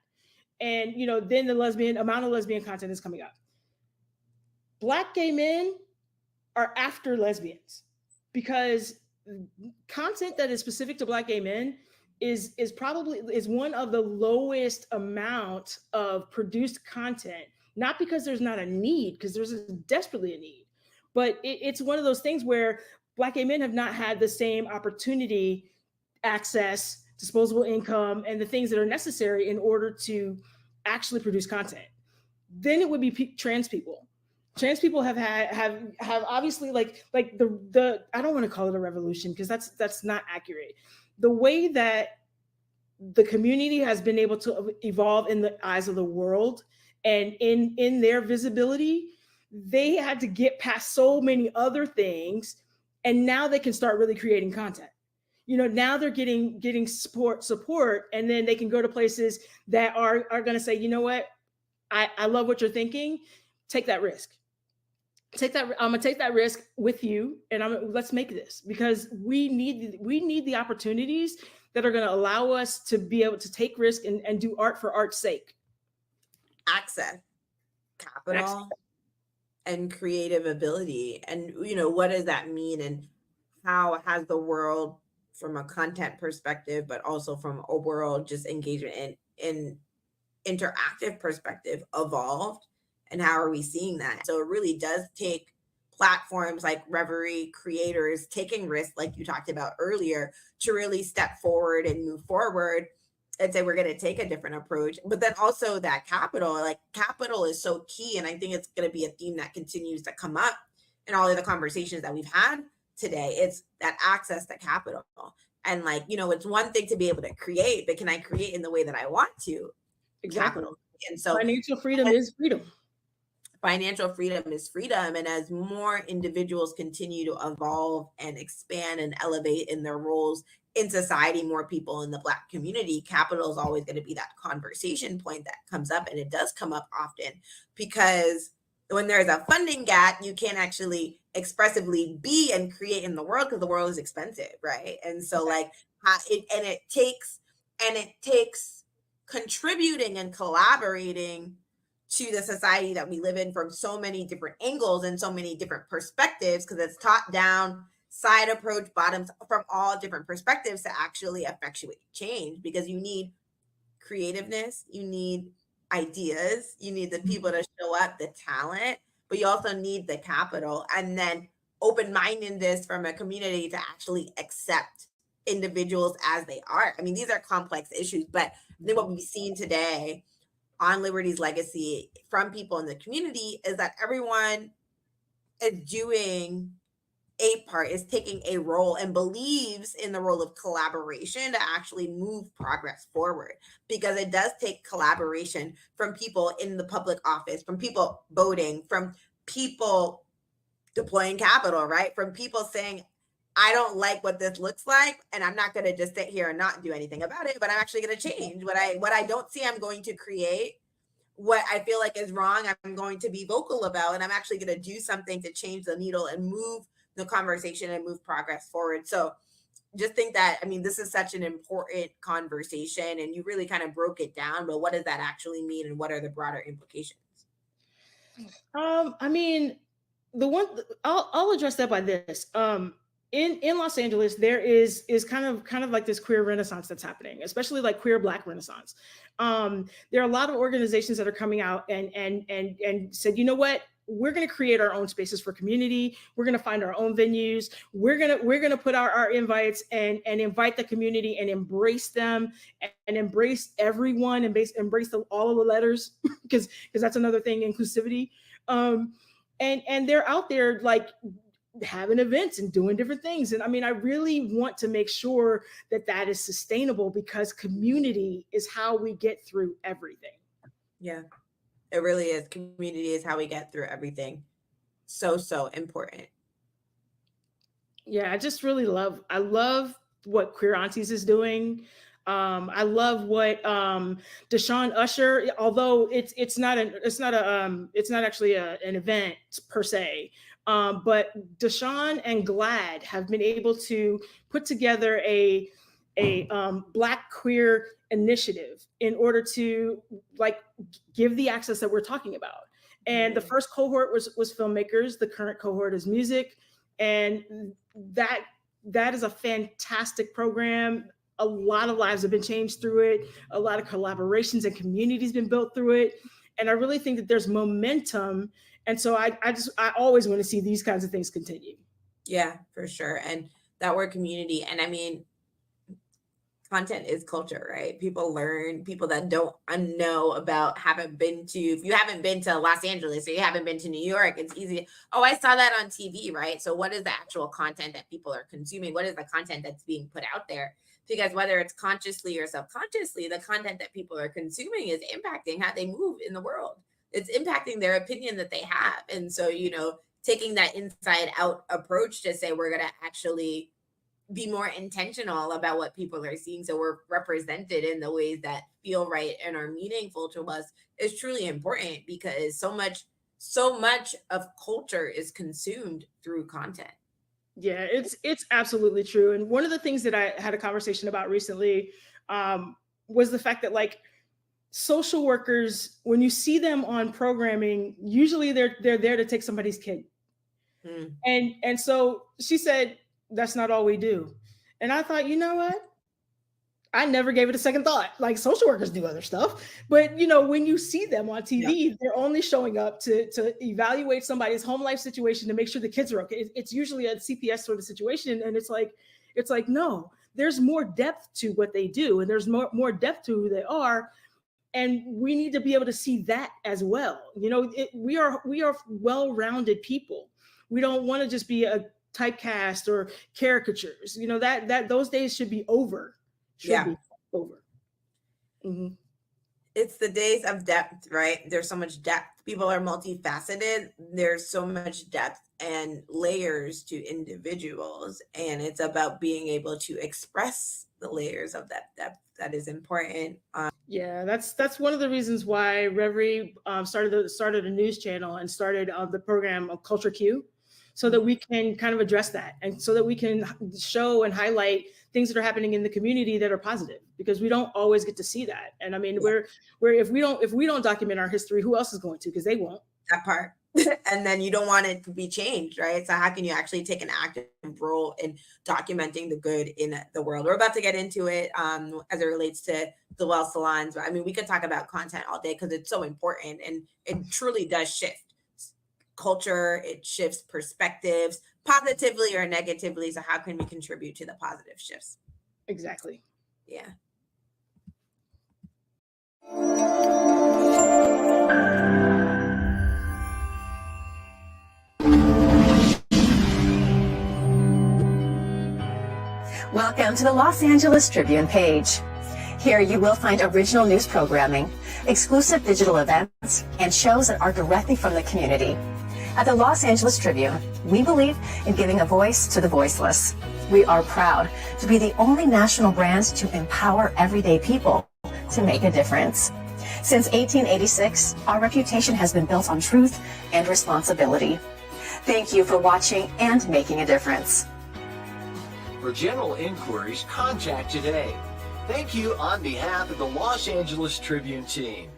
And, then the amount of lesbian content is coming up. Black gay men are after lesbians, because content that is specific to Black gay men is one of the lowest amount of produced content, not because there's not a need, because there's desperately a need, but it's one of those things where Black gay men have not had the same opportunity, access, disposable income, and the things that are necessary in order to actually produce content. Then it would be trans people. Trans people have obviously the I don't want to call it a revolution, because that's not accurate. The way that the community has been able to evolve in the eyes of the world and in their visibility, they had to get past so many other things, and now they can start really creating content. now they're getting support, and then they can go to places that are going to say, you know what, I love what you're thinking. Take that risk. I'm gonna take that risk with you, and let's make this, because we need the opportunities that are going to allow us to be able to take risk and do art for art's sake. Access, capital, and creative ability. And what does that mean, and how has the world, from a content perspective, but also from a world just engagement and interactive perspective, evolved? And how are we seeing that? So it really does take platforms like Reverie, creators taking risks, like you talked about earlier, to really step forward and move forward and say, we're going to take a different approach. But then also that capital is so key. And I think it's going to be a theme that continues to come up in all of the conversations that we've had today. It's that access to capital. And it's one thing to be able to create, but can I create in the way that I want to? Exactly. Capital. And so financial freedom is freedom. Financial freedom is freedom. And as more individuals continue to evolve and expand and elevate in their roles in society, more people in the Black community, capital is always going to be that conversation point that comes up. And it does come up often, because when there's a funding gap, you can't actually expressively be and create in the world, because the world is expensive, right? And so it takes contributing and collaborating to the society that we live in from so many different angles and so many different perspectives, because it's top down, side approach, bottoms, from all different perspectives to actually effectuate change. Because you need creativeness, you need ideas, you need the people to show up, the talent, but you also need the capital, and then open-mindedness from a community to actually accept individuals as they are. I mean, these are complex issues, but I think what we've seen today on Liberty's legacy from people in the community is that everyone is doing a part, is taking a role, and believes in the role of collaboration to actually move progress forward. Because it does take collaboration from people in the public office, from people voting, from people deploying capital, right? From people saying, I don't like what this looks like, and I'm not going to just sit here and not do anything about it, but I'm actually going to change what I don't see. I'm going to create what I feel like is wrong. I'm going to be vocal about, and I'm actually going to do something to change the needle and move the conversation and move progress forward. So just think that, this is such an important conversation, and you really kind of broke it down, but what does that actually mean, and what are the broader implications? I'll address that by this. In Los Angeles, there is kind of like this queer renaissance that's happening, especially like queer Black renaissance. There are a lot of organizations that are coming out and said, you know what, we're going to create our own spaces for community. We're going to find our own venues. We're going to put our invites and invite the community and embrace them and embrace everyone and embrace all of the letters, because that's another thing, inclusivity. And they're out there like having events and doing different things. And I really want to make sure that is sustainable, because community is how we get through everything. Yeah, it really is. Community is how we get through everything. So important. Yeah, I love what Queer Aunties is doing. I love what Deshaun Usher, although it's not actually an event per se. But Deshaun and GLAAD have been able to put together a Black queer initiative in order to give the access that we're talking about. And the first cohort was filmmakers. The current cohort is music, and that is a fantastic program. A lot of lives have been changed through it. A lot of collaborations and communities been built through it. And I really think that there's momentum. And so I always want to see these kinds of things continue. Yeah, for sure. And that word community, and content is culture, right? People learn, people that don't know about, if you haven't been to Los Angeles or you haven't been to New York, it's easy. Oh, I saw that on TV, right? So what is the actual content that people are consuming? What is the content that's being put out there? Because whether it's consciously or subconsciously, the content that people are consuming is impacting how they move in the world. It's impacting their opinion that they have. And so, taking that inside out approach to say, we're going to actually be more intentional about what people are seeing, so we're represented in the ways that feel right and are meaningful to us, is truly important, because so much of culture is consumed through content. Yeah, it's absolutely true. And one of the things that I had a conversation about recently was the fact that, like, social workers, when you see them on programming, usually they're there to take somebody's kid. And so she said, that's not all we do. And I thought, you know what? I never gave it a second thought. Like, social workers do other stuff, but when you see them on TV, they're only showing up to evaluate somebody's home life situation to make sure the kids are okay. It's usually a CPS sort of situation, and it's like no, there's more depth to what they do, and there's more depth to who they are, and we need to be able to see that as well. We are well-rounded people. We don't want to just be a typecast or caricatures. That those days should be over. Be over. Mm-hmm. It's the days of depth, right? There's so much depth. People are multifaceted. There's so much depth and layers to individuals, and it's about being able to express the layers of that depth that is important. Yeah, that's one of the reasons why Reverie started a news channel and started the program of Culture Q, so that we can kind of address that, and so that we can show and highlight things that are happening in the community that are positive, because we don't always get to see that. And I mean, if we don't document our history, who else is going to? Because they won't. That part. And then you don't want it to be changed, right? So how can you actually take an active role in documenting the good in the world? We're about to get into it as it relates to the well salons. I mean, we could talk about content all day because it's so important, and it truly does shift culture. It shifts perspectives positively or negatively. So how can we contribute to the positive shifts? Exactly. Yeah. Welcome to the Los Angeles Tribune page. Here you will find original news programming, exclusive digital events, and shows that are directly from the community. At the Los Angeles Tribune, we believe in giving a voice to the voiceless. We are proud to be the only national brand to empower everyday people to make a difference. Since 1886, our reputation has been built on truth and responsibility. Thank you for watching and making a difference. For general inquiries, contact today. Thank you on behalf of the Los Angeles Tribune team.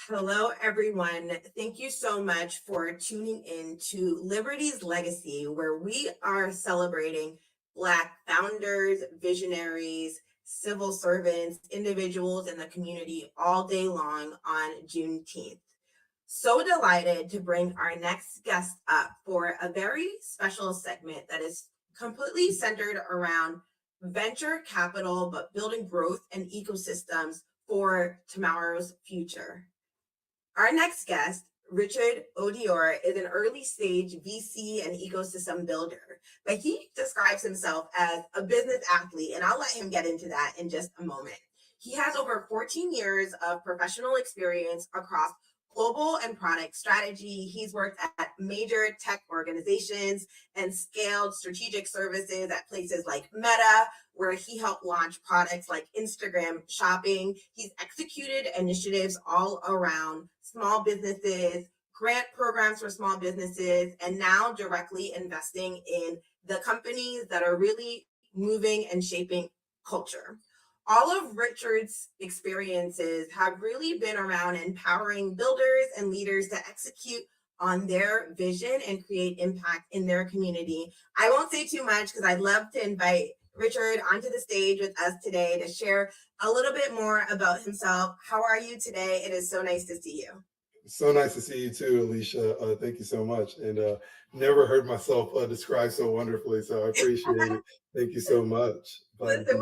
Hello, everyone. Thank you so much for tuning in to Liberty's Legacy, where we are celebrating Black founders, visionaries, civil servants, individuals in the community all day long on Juneteenth. So delighted to bring our next guest up for a very special segment that is completely centered around venture capital, but building growth and ecosystems for tomorrow's future. Our next guest, Richard Odior, is an early stage VC and ecosystem builder, but he describes himself as a business athlete, and I'll let him get into that in just a moment. He has over 14 years of professional experience across global and product strategy. He's worked at major tech organizations and scaled strategic services at places like Meta, where he helped launch products like Instagram shopping. He's executed initiatives all around small businesses, grant programs for small businesses, and now directly investing in the companies that are really moving and shaping culture. All of Richard's experiences have really been around empowering builders and leaders to execute on their vision and create impact in their community. I won't say too much because I'd love to invite Richard onto the stage with us today to share a little bit more about himself. How are you today? It is so nice to see you. So nice to see you too, Alicia. Thank you so much. And never heard myself described so wonderfully, so I appreciate it. Thank you so much. Listen,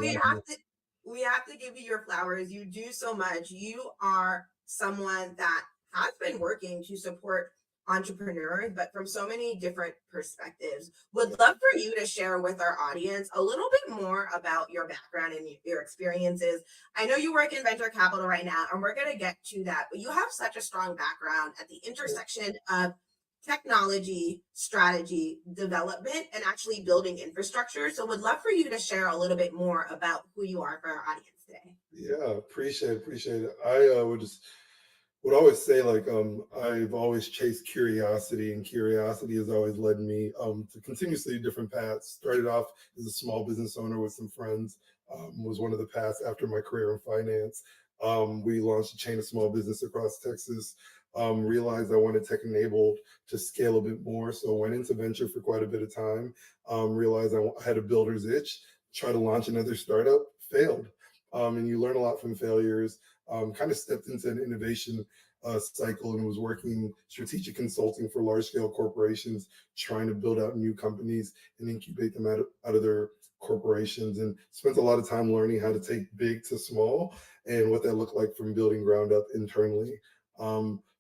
we have to give you your flowers. You do so much. You are someone that has been working to support entrepreneurs, but from so many different perspectives. Would love for you to share with our audience a little bit more about your background and your experiences. I know you work in venture capital right now, and we're going to get to that, but you have such a strong background at the intersection of technology, strategy, development, and actually building infrastructure. So would love for you to share a little bit more about who you are for our audience today. Yeah, appreciate it. I would always say, like, I've always chased curiosity, and curiosity has always led me to continuously different paths. Started off as a small business owner with some friends, was one of the paths after my career in finance. We launched a chain of small business across Texas. Realized I wanted tech enabled to scale a bit more, so went into venture for quite a bit of time. Realized I had a builder's itch, tried to launch another startup, failed. And you learn a lot from failures. Kind of stepped into an innovation cycle and was working strategic consulting for large scale corporations, trying to build out new companies and incubate them out of their corporations, and spent a lot of time learning how to take big to small and what that looked like from building ground up internally.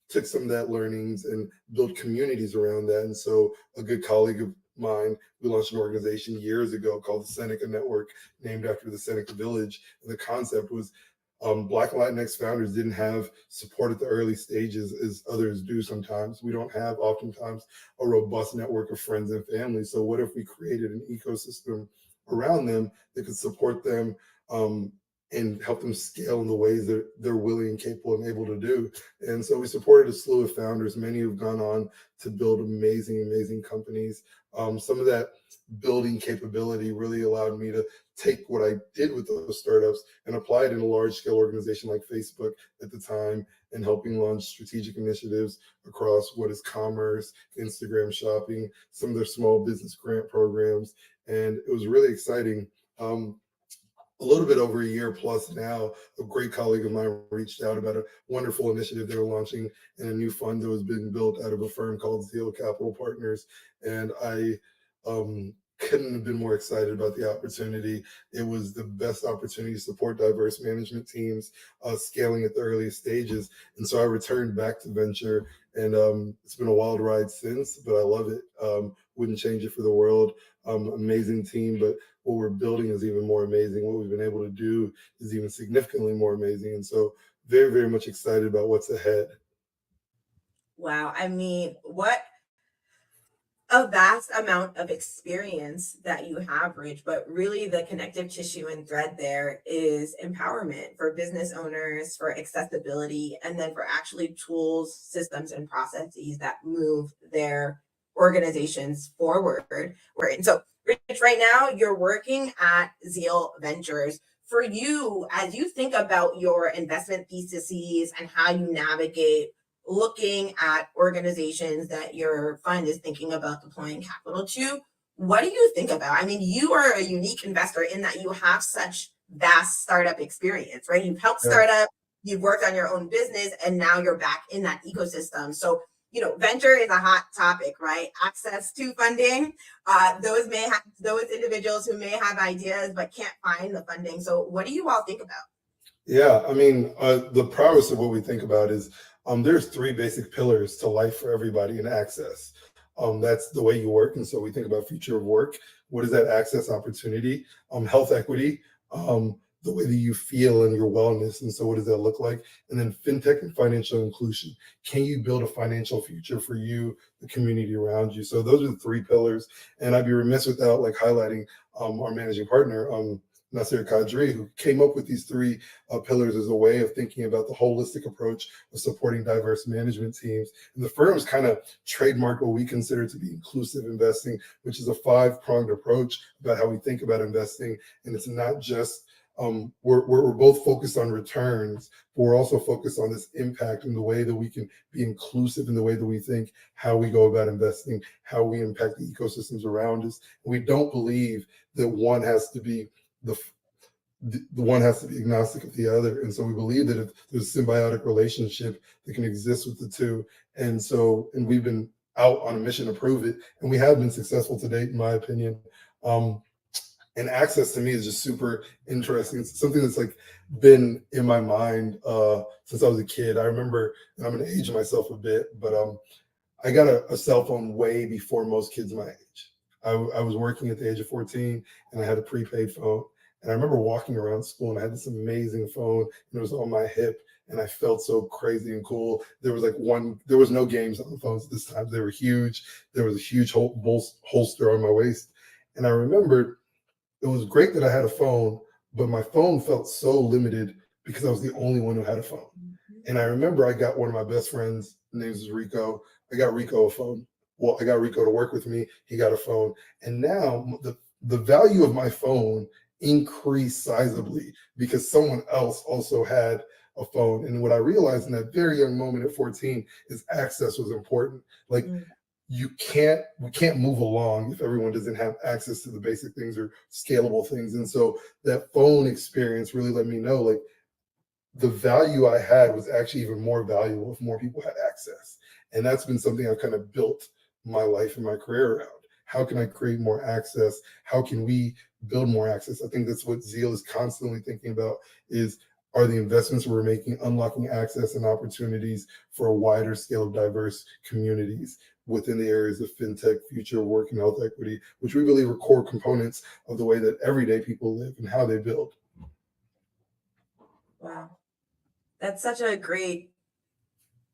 Took some of that learnings and built communities around that. And so a good colleague of mine, we launched an organization years ago called the Seneca Network, named after the Seneca Village. And the concept was Black and Latinx founders didn't have support at the early stages as others do sometimes. We don't have oftentimes a robust network of friends and family. So what if we created an ecosystem around them that could support them and help them scale in the ways that they're willing and capable and able to do? And so we supported a slew of founders, many who've gone on to build amazing companies. Some of that building capability really allowed me to take what I did with those startups and apply it in a large scale organization like Facebook at the time, and helping launch strategic initiatives across what is commerce, Instagram shopping, some of their small business grant programs. And it was really exciting. A little bit over a year plus now, a great colleague of mine reached out about a wonderful initiative they were launching and a new fund that was being built out of a firm called Zeal Capital Partners. And I couldn't have been more excited about the opportunity. It was the best opportunity to support diverse management teams, scaling at the earliest stages. And so I returned back to venture, and it's been a wild ride since, but I love it. Wouldn't change it for the world. Amazing team, but what we're building is even more amazing. What we've been able to do is even significantly more amazing. And so very much excited about what's ahead. Wow. I mean, what a vast amount of experience that you have, Rich, but really the connective tissue and thread there is empowerment for business owners, for accessibility, and then for actually tools, systems, and processes that move their organizations forward. So, Rich, right now you're working at Zeal Ventures. For you, as you think about your investment theses and how you navigate looking at organizations that your fund is thinking about deploying capital to, what do you think about? I mean, you are a unique investor in that you have such vast startup experience, right? You've helped startup, you've worked on your own business, and now you're back in that ecosystem. So, you know, venture is a hot topic, right? Access to funding. Those individuals who may have ideas but can't find the funding. So what do you all think about? Yeah, I mean, the prowess of what we think about is there's three basic pillars to life for everybody in access. That's the way you work. And so we think about future of work. What is that access opportunity? Health equity, the way that you feel and your wellness. And so what does that look like? And then fintech and financial inclusion. Can you build a financial future for you, the community around you? So those are the three pillars. And I'd be remiss without like highlighting our managing partner, Nasir Kadri, who came up with these three pillars as a way of thinking about the holistic approach of supporting diverse management teams. And the firm's kind of trademarked what we consider to be inclusive investing, which is a five-pronged approach about how we think about investing. And it's not just, we're both focused on returns, but we're also focused on this impact and the way that we can be inclusive in the way that we think, how we go about investing, how we impact the ecosystems around us. And we don't believe that one has to be the one has to be agnostic of the other. And so we believe that if there's a symbiotic relationship that can exist with the two. And we've been out on a mission to prove it. And we have been successful to date, in my opinion. And access to me is just super interesting. It's something that's like been in my mind since I was a kid. I remember, and I'm going to age myself a bit, but I got a cell phone way before most kids my age. I was working at the age of 14 and I had a prepaid phone. And I remember walking around school and I had this amazing phone and it was on my hip and I felt so crazy and cool. There was no games on the phones at this time. They were huge. There was a huge holster on my waist. And I remembered it was great that I had a phone, but my phone felt so limited because I was the only one who had a phone. And I remember I got one of my best friends, his name is Rico. I got Rico a phone. Well, I got Rico to work with me. He got a phone. And now the value of my phone increased sizably because someone else also had a phone. And what I realized in that very young moment at 14 is access was important. Like we can't move along if everyone doesn't have access to the basic things or scalable things. And so that phone experience really let me know like the value I had was actually even more valuable if more people had access. And that's been something I've kind of built my life and my career around. How can I create more access? How can we build more access? I think that's what Zeal is constantly thinking about is, are the investments we're making unlocking access and opportunities for a wider scale of diverse communities within the areas of fintech, future work, and health equity, which we believe are core components of the way that everyday people live and how they build. Wow. That's such a great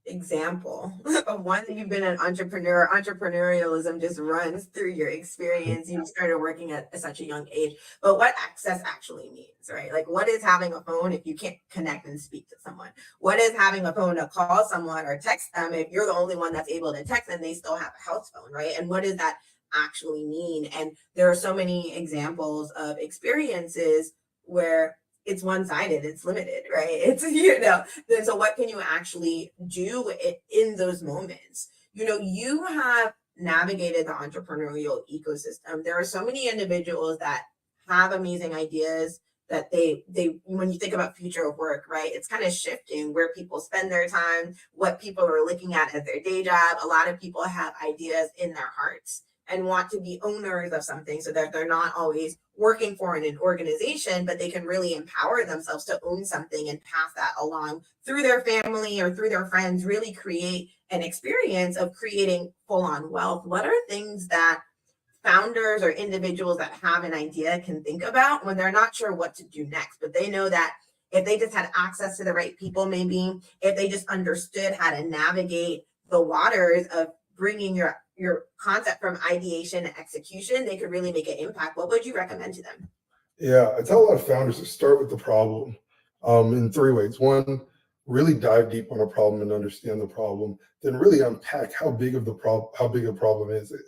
example of one that you've been an entrepreneur. Entrepreneurialism just runs through your experience. You started working at such a young age, but what access actually means, right? Like, what is having a phone if you can't connect and speak to someone? What is having a phone to call someone or text them if you're the only one that's able to text and they still have a house phone, right? And what does that actually mean? And there are so many examples of experiences where it's one-sided, it's limited, right? It's, then so what can you actually do in those moments? You have navigated the entrepreneurial ecosystem. There are so many individuals that have amazing ideas that they when you think about future of work, right? It's kind of shifting where people spend their time, what people are looking at as their day job. A lot of people have ideas in their hearts and want to be owners of something so that they're not always working for an organization, but they can really empower themselves to own something and pass that along through their family or through their friends, really create an experience of creating full-on wealth. What are things that founders or individuals that have an idea can think about when they're not sure what to do next, but they know that if they just had access to the right people, maybe if they just understood how to navigate the waters of bringing your concept from ideation to execution, they could really make an impact. What would you recommend to them? Yeah, I tell a lot of founders to start with the problem in three ways. One, really dive deep on a problem and understand the problem. Then really unpack how big a problem is it?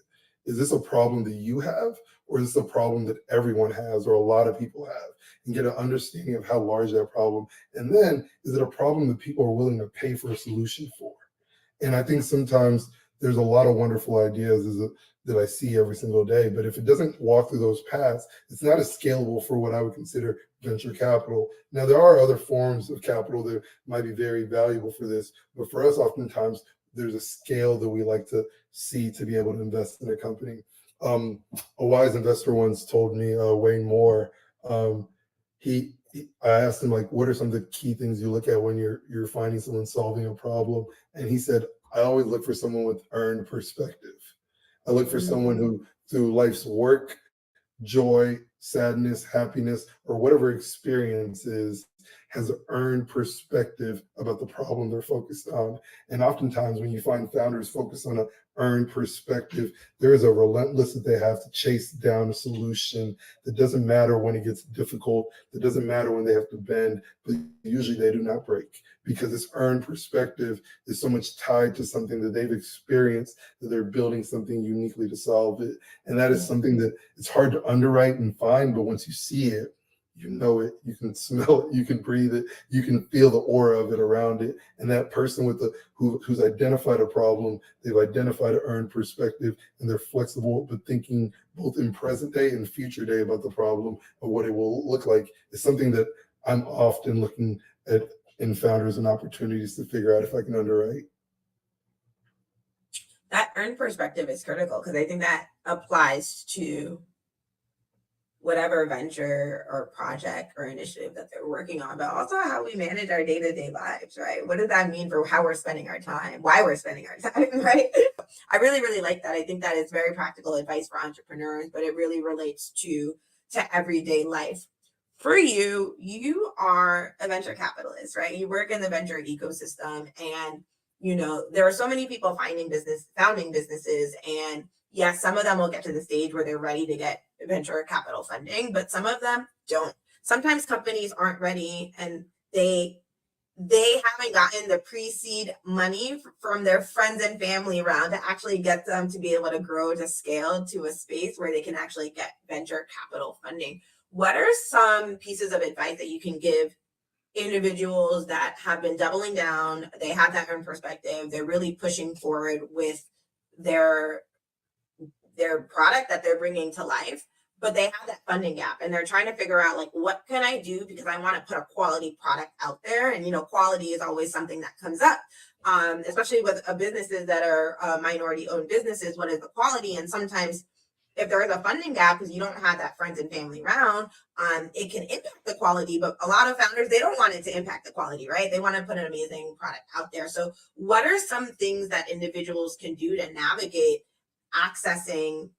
Is this a problem that you have, or is this a problem that everyone has or a lot of people have? And get an understanding of how large that problem. And then, is it a problem that people are willing to pay for a solution for? And I think sometimes there's a lot of wonderful ideas that I see every single day, but if it doesn't walk through those paths, it's not as scalable for what I would consider venture capital. Now, there are other forms of capital that might be very valuable for this, but for us, oftentimes, there's a scale that we like to see to be able to invest in a company. A wise investor once told me, Wayne Moore, I asked him, like, what are some of the key things you look at when you're finding someone solving a problem? And he said, I always look for someone with earned perspective. I look for someone who, through life's work, joy, sadness, happiness, or whatever experience is, has an earned perspective about the problem they're focused on. And oftentimes when you find founders focused on an earned perspective, there is a relentless that they have to chase down a solution that doesn't matter when it gets difficult, that doesn't matter when they have to bend, but usually they do not break, because this earned perspective is so much tied to something that they've experienced, that they're building something uniquely to solve it. And that is something that it's hard to underwrite and find, but once you see it, you know it, you can smell it, you can breathe it, you can feel the aura of it around it. And that person who's identified a problem, they've identified an earned perspective, and they're flexible, but thinking both in present day and future day about the problem of what it will look like, is something that I'm often looking at in founders and opportunities to figure out if I can underwrite. That earned perspective is critical, because I think that applies to whatever venture or project or initiative that they're working on, but also how we manage our day-to-day lives, right? What does that mean for how we're spending our time, why we're spending our time, right? I really, really like that. I think that is very practical advice for entrepreneurs, but it really relates to everyday life. For you, you are a venture capitalist, right? You work in the venture ecosystem, and there are so many people founding businesses, and yes, some of them will get to the stage where they're ready to get venture capital funding, but some of them don't. Sometimes companies aren't ready, and they haven't gotten the pre-seed money from their friends and family around to actually get them to be able to grow to scale to a space where they can actually get venture capital funding. What are some pieces of advice that you can give individuals that have been doubling down? They have that own perspective. They're really pushing forward with their product that they're bringing to life, but they have that funding gap, and they're trying to figure out, like, what can I do because I want to put a quality product out there. And quality is always something that comes up, especially with businesses that are minority owned businesses. What is the quality? And sometimes if there is a funding gap because you don't have that friends and family around, it can impact the quality. But a lot of founders, they don't want it to impact the quality, right? They want to put an amazing product out there. So what are some things that individuals can do to navigate accessing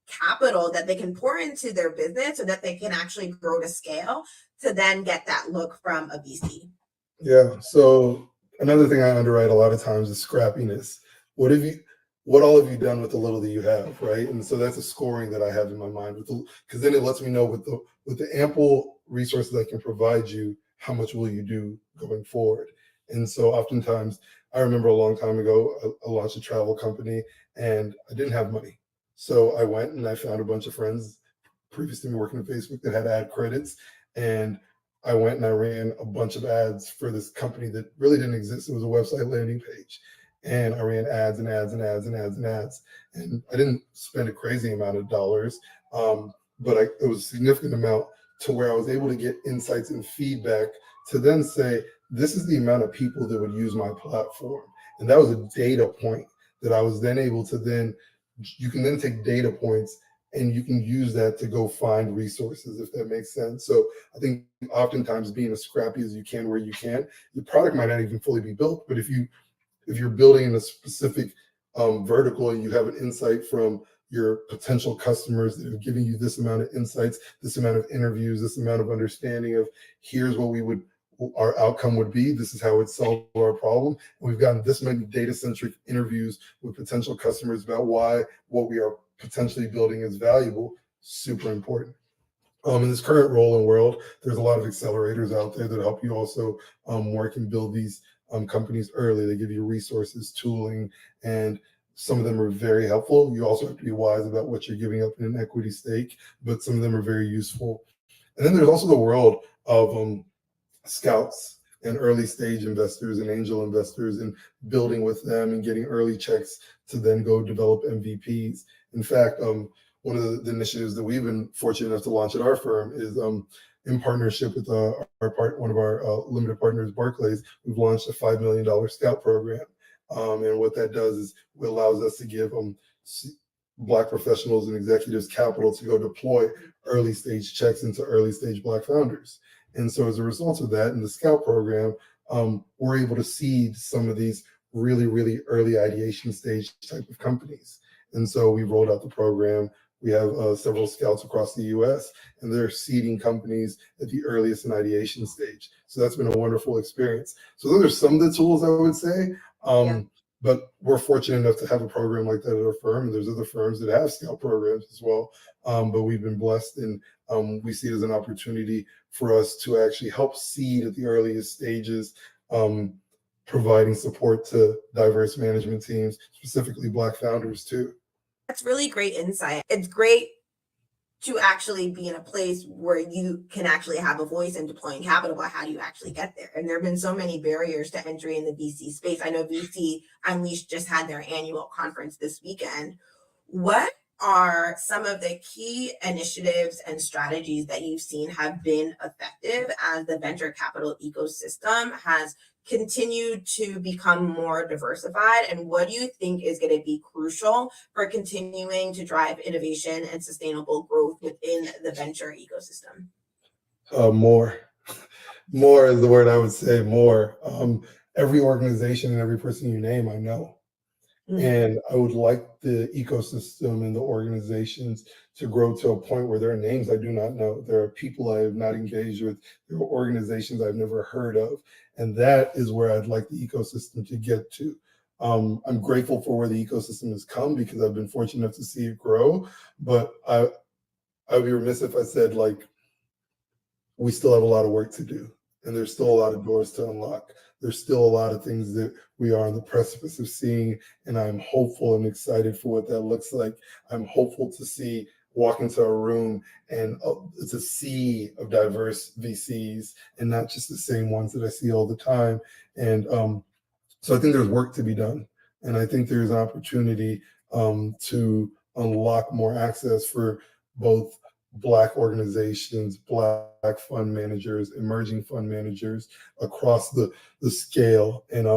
capital that they can pour into their business so that they can actually grow to scale to then get that look from a VC? Yeah. So another thing I underwrite a lot of times is scrappiness. What all have you done with the little that you have, right? And so that's a scoring that I have in my mind, because then it lets me know with the ample resources I can provide you, how much will you do going forward? And so oftentimes, I remember a long time ago, I launched a travel company and I didn't have money. So I went and I found a bunch of friends previous to me working at Facebook that had ad credits, and I went and I ran a bunch of ads for this company that really didn't exist. It was a website landing page. And I ran ads and ads and ads and ads and ads. And I didn't spend a crazy amount of dollars, but it was a significant amount to where I was able to get insights and feedback to then say, this is the amount of people that would use my platform. And that was a data point that I was then able to you can then take data points and you can use that to go find resources, if that makes sense. So I think oftentimes being as scrappy as you can where you can, the product might not even fully be built, but if you're building in a specific vertical and you have an insight from your potential customers that have given you this amount of insights, this amount of interviews, this amount of understanding of here's what our outcome would be, this is how it solve our problem. And we've gotten this many data-centric interviews with potential customers about why what we are potentially building is valuable, super important. In this current role and world, there's a lot of accelerators out there that help you also work and build these companies early. They give you resources, tooling, and some of them are very helpful. You also have to be wise about what you're giving up in an equity stake, but some of them are very useful. And then there's also the world of scouts and early stage investors and angel investors, and building with them and getting early checks to then go develop MVPs. In fact, one of the initiatives that we've been fortunate enough to launch at our firm is in partnership with one of our limited partners, Barclays. We've launched a $5 million scout program. And what that does is it allows us to give Black professionals and executives capital to go deploy early stage checks into early stage Black founders. And so as a result of that, in the Scout program, we're able to seed some of these really, really early ideation stage type of companies. And so we rolled out the program. We have several scouts across the US, and they're seeding companies at the earliest in ideation stage. So that's been a wonderful experience. So those are some of the tools I would say. But we're fortunate enough to have a program like that at our firm. And there's other firms that have scout programs as well. But we've been blessed, and we see it as an opportunity for us to actually help seed at the earliest stages, providing support to diverse management teams, specifically Black founders too. That's really great insight. It's great to actually be in a place where you can actually have a voice in deploying capital, but how do you actually get there? And there have been so many barriers to entry in the VC space. I know VC Unleashed just had their annual conference this weekend. What are some of the key initiatives and strategies that you've seen have been effective as the venture capital ecosystem has continue to become more diversified? And what do you think is going to be crucial for continuing to drive innovation and sustainable growth within the venture ecosystem? More. More is the word I would say, more. Every organization and every person you name, I know. And I would like the ecosystem and the organizations to grow to a point where there are names I do not know. There are people I have not engaged with. There are organizations I've never heard of. And that is where I'd like the ecosystem to get to. I'm grateful for where the ecosystem has come because I've been fortunate enough to see it grow. But I would be remiss if I said, like, we still have a lot of work to do. And there's still a lot of doors to unlock. There's still a lot of things that we are on the precipice of seeing, and I'm hopeful and excited for what that looks like. I'm hopeful to walk into a room and it's a sea of diverse VCs and not just the same ones that I see all the time. And so I think there's work to be done. And I think there's an opportunity to unlock more access for both Black organizations, Black fund managers, emerging fund managers across the scale. And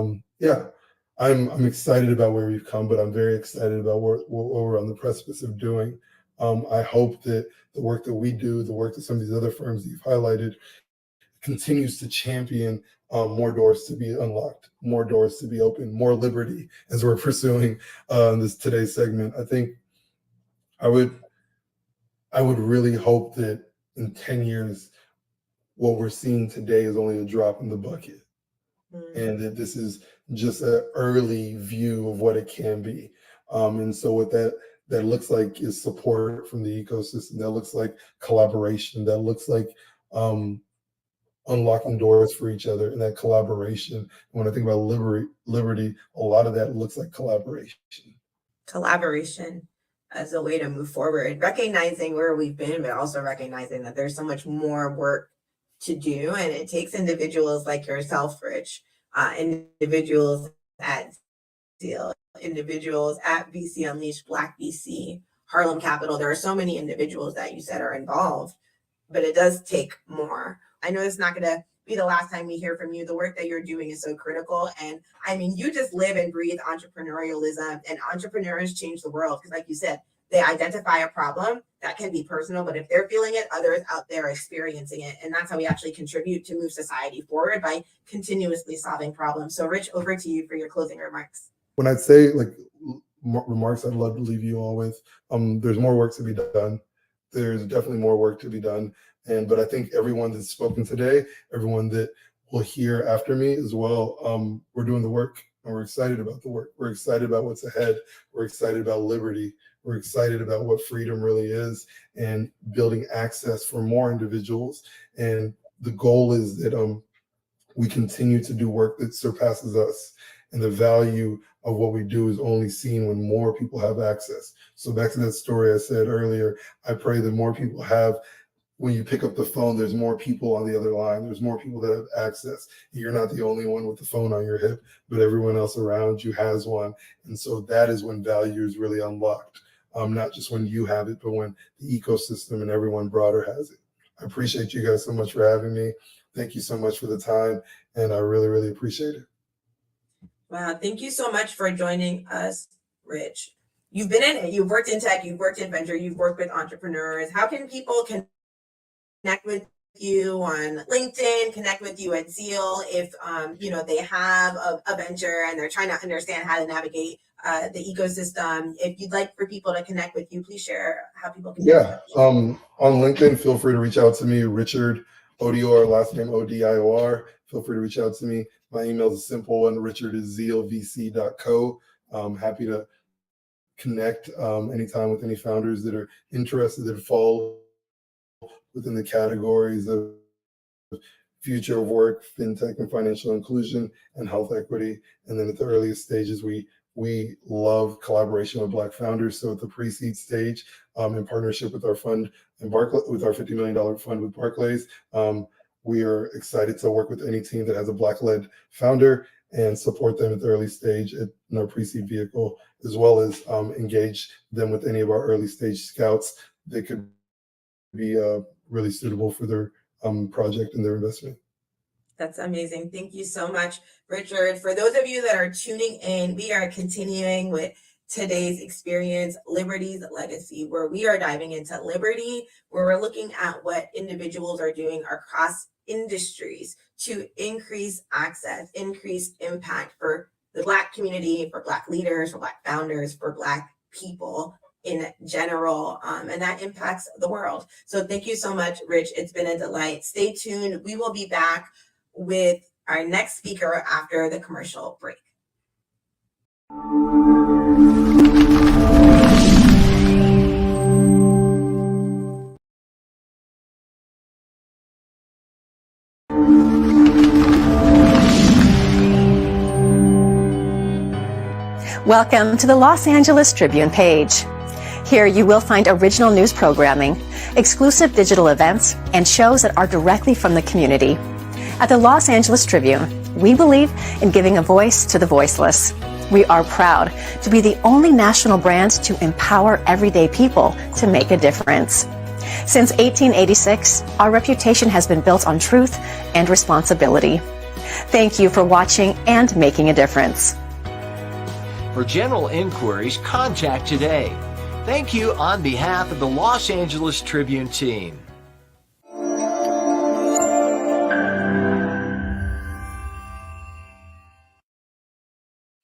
I'm excited about where we've come, but I'm very excited about what we're on the precipice of doing. I hope that the work that we do, the work that some of these other firms that you've highlighted, continues to champion more doors to be unlocked, more doors to be open, more liberty as we're pursuing in today's segment. I think I would really hope that in 10 years, what we're seeing today is only a drop in the bucket. And that this is just an early view of what it can be. And so what that looks like is support from the ecosystem. That looks like collaboration. That looks like unlocking doors for each other and that collaboration. When I think about liberty, a lot of that looks like collaboration. Collaboration as a way to move forward, recognizing where we've been, but also recognizing that there's so much more work to do. And it takes individuals like yourself, Rich, individuals at Seal, individuals at VC Unleashed, Black VC, Harlem Capital. There are so many individuals that you said are involved, but it does take more. I know it's not going to be the last time we hear from you. The work that you're doing is so critical. And I mean, you just live and breathe entrepreneurialism, and entrepreneurs change the world. Because like you said, they identify a problem that can be personal, but if they're feeling it, others out there are experiencing it. And that's how we actually contribute to move society forward, by continuously solving problems. So Rich, over to you for your closing remarks. When I'd say like remarks I'd love to leave you all with, there's more work to be done. There's definitely more work to be done. But I think everyone that's spoken today, everyone that will hear after me as well, we're doing the work and we're excited about the work. We're excited about what's ahead. We're excited about liberty. We're excited about what freedom really is and building access for more individuals. And the goal is that we continue to do work that surpasses us. And the value of what we do is only seen when more people have access. So back to that story I said earlier, I pray that more people have. When you pick up the phone, there's more people on the other line. There's more people that have access. You're not the only one with the phone on your hip, but everyone else around you has one. And so that is when value is really unlocked. Not just when you have it, but when the ecosystem and everyone broader has it. I appreciate you guys so much for having me. Thank you so much for the time. And I really, really appreciate it. Wow. Thank you so much for joining us, Rich. You've been in it. You've worked in tech. You've worked in venture. You've worked with entrepreneurs. How can people connect with you on LinkedIn, connect with you at Zeal if they have a venture and they're trying to understand how to navigate the ecosystem? If you'd like for people to connect with you, please share how people can. On LinkedIn, feel free to reach out to me, Richard Odior, last name Odior. Feel free to reach out to me. My email is a simple one, richard@zealvc.co. I'm happy to connect anytime with any founders that are interested, that fall within the categories of future of work, fintech and financial inclusion, and health equity. And then at the earliest stages, we love collaboration with Black founders. So at the pre-seed stage, in partnership with our fund and with our $50 million fund with Barclays, we are excited to work with any team that has a Black-led founder and support them at the early stage in our pre-seed vehicle, as well as engage them with any of our early stage scouts that could be really suitable for their project and their investment. That's amazing. Thank you so much, Richard. For those of you that are tuning in, we are continuing with today's experience, Liberty's Legacy, where we are diving into liberty, where we're looking at what individuals are doing across industries to increase access, increase impact for the Black community, for Black leaders, for Black founders, for Black people in general, and that impacts the world. So thank you so much, Rich. It's been a delight. Stay tuned. We will be back with our next speaker after the commercial break. Welcome to the Los Angeles Tribune page. Here you will find original news programming, exclusive digital events, and shows that are directly from the community. At the Los Angeles Tribune, we believe in giving a voice to the voiceless. We are proud to be the only national brand to empower everyday people to make a difference. Since 1886, our reputation has been built on truth and responsibility. Thank you for watching and making a difference. For general inquiries, contact today. Thank you on behalf of the Los Angeles Tribune team.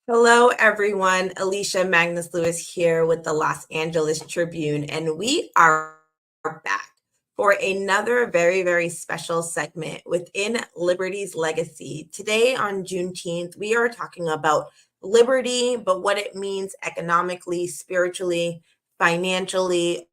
Hello, everyone. Alicia Magnus Lewis here with the Los Angeles Tribune, and we are back for another very, very special segment within Liberty's Legacy. Today on Juneteenth, we are talking about liberty, but what it means economically, spiritually, financially,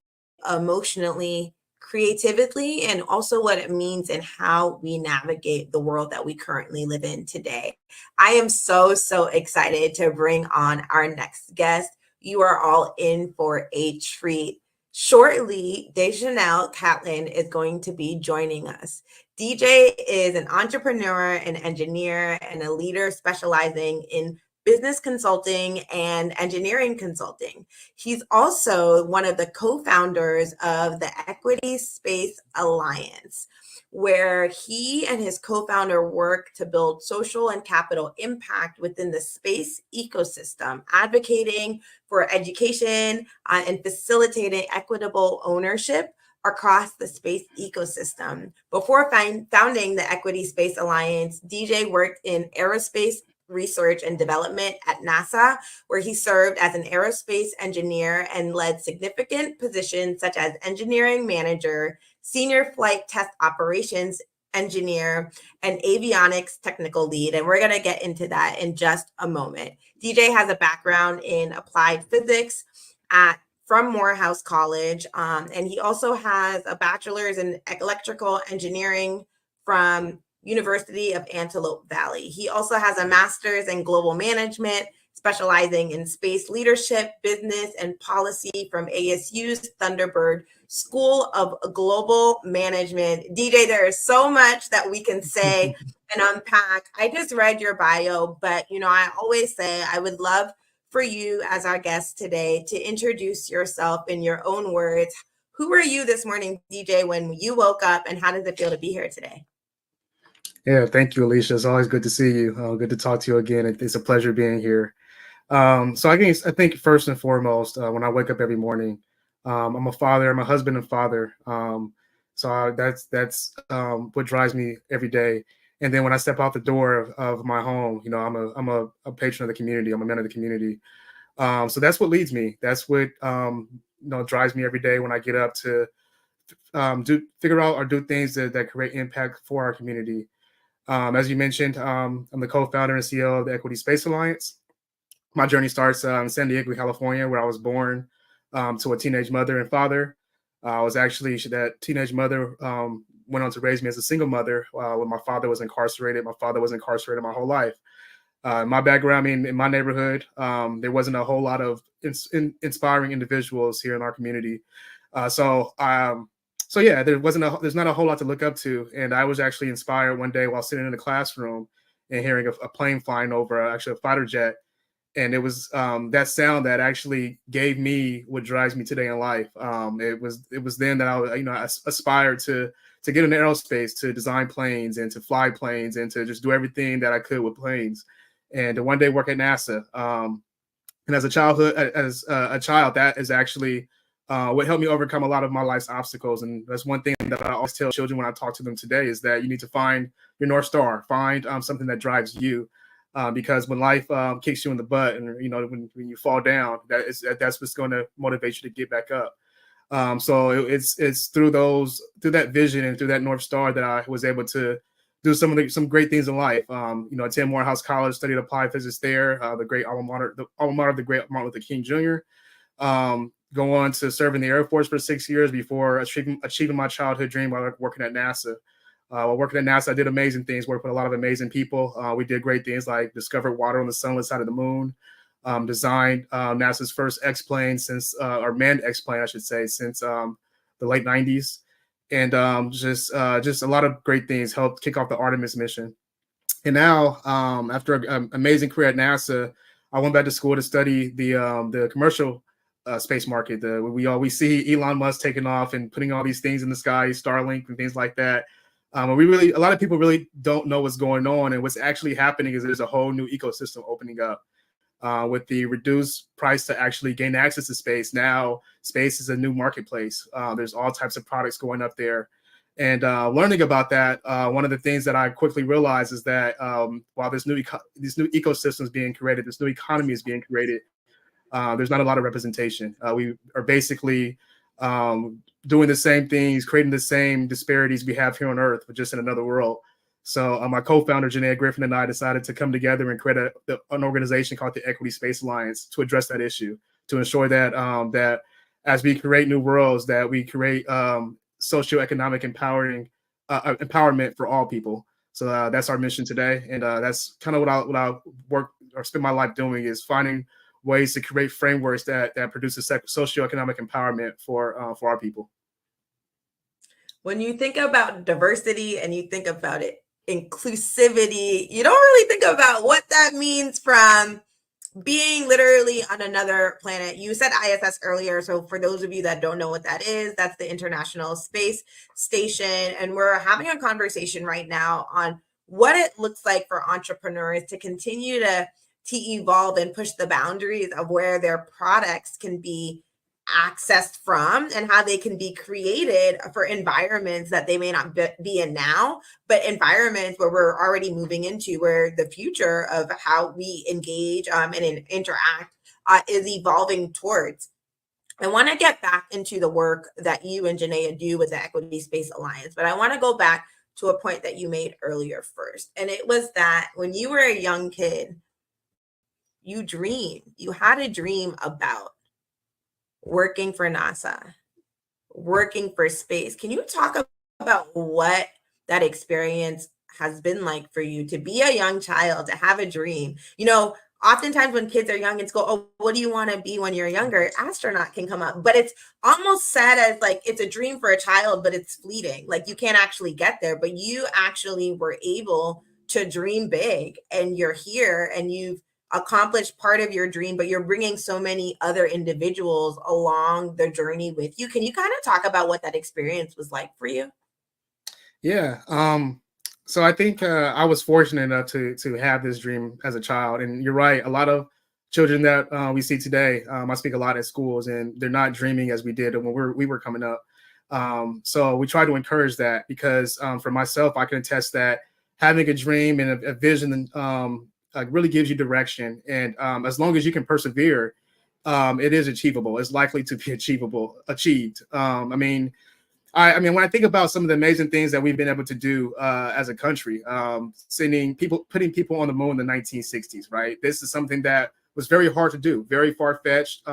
emotionally, creatively, and also what it means and how we navigate the world that we currently live in today. I am so excited to bring on our next guest. You are all in for a treat. Shortly, Dejanelle Catlin is going to be joining us. DJ is an entrepreneur, an engineer, and a leader specializing in business consulting and engineering consulting. He's also one of the co-founders of the Equity Space Alliance, where he and his co-founder work to build social and capital impact within the space ecosystem, advocating for education and facilitating equitable ownership across the space ecosystem. Before founding the Equity Space Alliance, DJ worked in aerospace research and development at NASA, where he served as an aerospace engineer and led significant positions such as engineering manager, senior flight test operations engineer, and avionics technical lead. And we're going to get into that in just a moment. DJ has a background in applied physics from Morehouse College, and he also has a bachelor's in electrical engineering from University of Antelope Valley. He also has a master's in global management, specializing in space leadership, business, and policy from ASU's Thunderbird School of Global Management. DJ, there is so much that we can say and unpack. I just read your bio, but I always say I would love for you as our guest today to introduce yourself in your own words. Who were you this morning, DJ, when you woke up, and how does it feel to be here today? Yeah, thank you, Alicia. It's always good to see you. Good to talk to you again. It's a pleasure being here. So I think first and foremost, when I wake up every morning, I'm a father. I'm a husband and father. So that's what drives me every day. And then when I step out the door of my home, I'm a patron of the community. I'm a man of the community. So that's what leads me. That's what drives me every day when I get up to figure out or do things that create impact for our community. As you mentioned, I'm the co-founder and CEO of the Equity Space Alliance. My journey starts in San Diego, California, where I was born to a teenage mother and father. I was actually, that teenage mother went on to raise me as a single mother when my father was incarcerated. My father was incarcerated my whole life. My background, in my neighborhood, there wasn't a whole lot of inspiring individuals here in our community. So yeah, there's not a whole lot to look up to. And I was actually inspired one day while sitting in the classroom and hearing a plane flying over, actually a fighter jet. And it was that sound that actually gave me what drives me today in life. It was then that I aspired to get into aerospace, to design planes and to fly planes and to just do everything that I could with planes, and to one day work at NASA. And as a child, that is actually what helped me overcome a lot of my life's obstacles. And that's one thing that I always tell children when I talk to them today is that you need to find your North Star, find something that drives you. Because when life kicks you in the butt, and when you fall down, that's what's going to motivate you to get back up. So it's through that vision and through that North Star that I was able to do some great things in life. Attend Morehouse College, studied applied physics there, the great alma mater of the great Martin Luther King Jr. Go on to serve in the Air Force for 6 years before achieving my childhood dream while working at NASA. While working at NASA, I did amazing things, worked with a lot of amazing people. We did great things like discovered water on the sunlit side of the moon, designed NASA's first X-plane or manned X-plane, I should say, since the late 90s. And just a lot of great things, helped kick off the Artemis mission. And now, after an amazing career at NASA, I went back to school to study the commercial space market. We see Elon Musk taking off and putting all these things in the sky, Starlink and things like that. A lot of people really don't know what's going on, and what's actually happening is there's a whole new ecosystem opening up with the reduced price to actually gain access to space. Now, space is a new marketplace. There's all types of products going up there, and learning about that, one of the things that I quickly realized is that while these new ecosystems being created, this new economy is being created, there's not a lot of representation. We are basically doing the same things, creating the same disparities we have here on Earth, but just in another world. So my co-founder, Janaea Griffin, and I decided to come together and create an organization called the Equity Space Alliance to address that issue, to ensure that that as we create new worlds, that we create socioeconomic empowerment for all people. So that's our mission today, and that's kind of what I work or spend my life doing, is finding ways to create frameworks that produces socioeconomic empowerment for our people. When you think about diversity and you think about inclusivity, you don't really think about what that means from being literally on another planet. You said ISS earlier, so for those of you that don't know what that is, that's the International Space Station, and we're having a conversation right now on what it looks like for entrepreneurs to continue to evolve and push the boundaries of where their products can be accessed from, and how they can be created for environments that they may not be in now, but environments where we're already moving into, where the future of how we engage and interact is evolving towards. I want to get back into the work that you and Janaea do with the Equity Space Alliance, but I want to go back to a point that you made earlier first. And it was that when you were a young kid, you had a dream about working for NASA, working for space. Can you talk about what that experience has been like for you, to be a young child, to have a dream? Oftentimes when kids are young, it's oh, what do you want to be when you're younger? Astronaut can come up, but it's almost said as like it's a dream for a child, but it's fleeting. Like you can't actually get there, but you actually were able to dream big, and you're here and you've accomplished part of your dream, but you're bringing so many other individuals along the journey with you. Can you kind of talk about what that experience was like for you? Yeah. So I think I was fortunate enough to have this dream as a child. And you're right, a lot of children that we see today, I speak a lot at schools, and they're not dreaming as we did when we were coming up. So we try to encourage that, because for myself, I can attest that having a dream and a vision really gives you direction. And as long as you can persevere, it is achievable. It's likely to be achieved. I mean, when I think about some of the amazing things that we've been able to do as a country, putting people on the moon in the 1960s, right? This is something that was very hard to do, very far-fetched,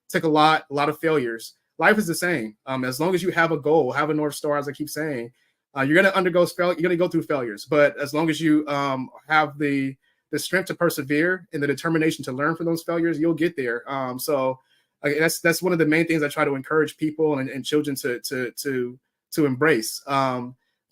took a lot of failures. Life is the same. As long as you have a goal, have a North Star, as I keep saying, you're going to go through failures. But as long as you have the strength to persevere and the determination to learn from those failures, you'll get there. So that's one of the main things I try to encourage people and children to embrace.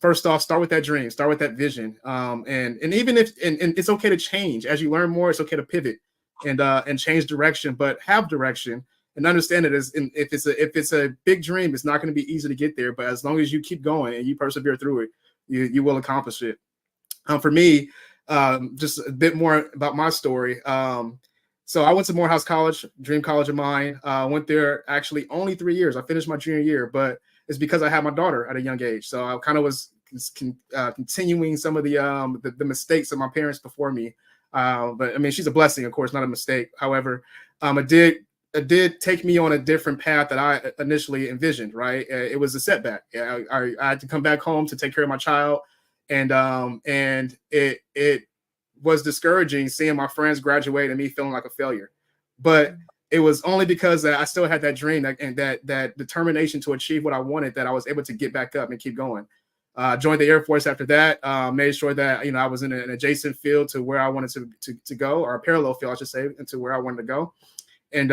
First off, start with that dream, start with that vision. And even if it's okay to change as you learn more, it's okay to pivot. and change direction, but have direction and understand it as if it's a big dream, it's not going to be easy to get there. But as long as you keep going and you persevere through it, you will accomplish it. For me, just a bit more about my story. So I went to Morehouse College, dream college of mine. Went there actually only 3 years. I finished my junior year, but it's because I had my daughter at a young age. So I kind of was continuing some of the mistakes of my parents before me. But I mean, she's a blessing, of course, not a mistake. However, it did take me on a different path that I initially envisioned. Right, it was a setback. I had to come back home to take care of my child, and it was discouraging seeing my friends graduate and me feeling like a failure. But it was only because I still had that dream and that determination to achieve what I wanted that I was able to get back up and keep going. Joined the Air Force after that, made sure that, you know, I was in an adjacent field to where I wanted to go, or a parallel field, I should say, into where I wanted to go. And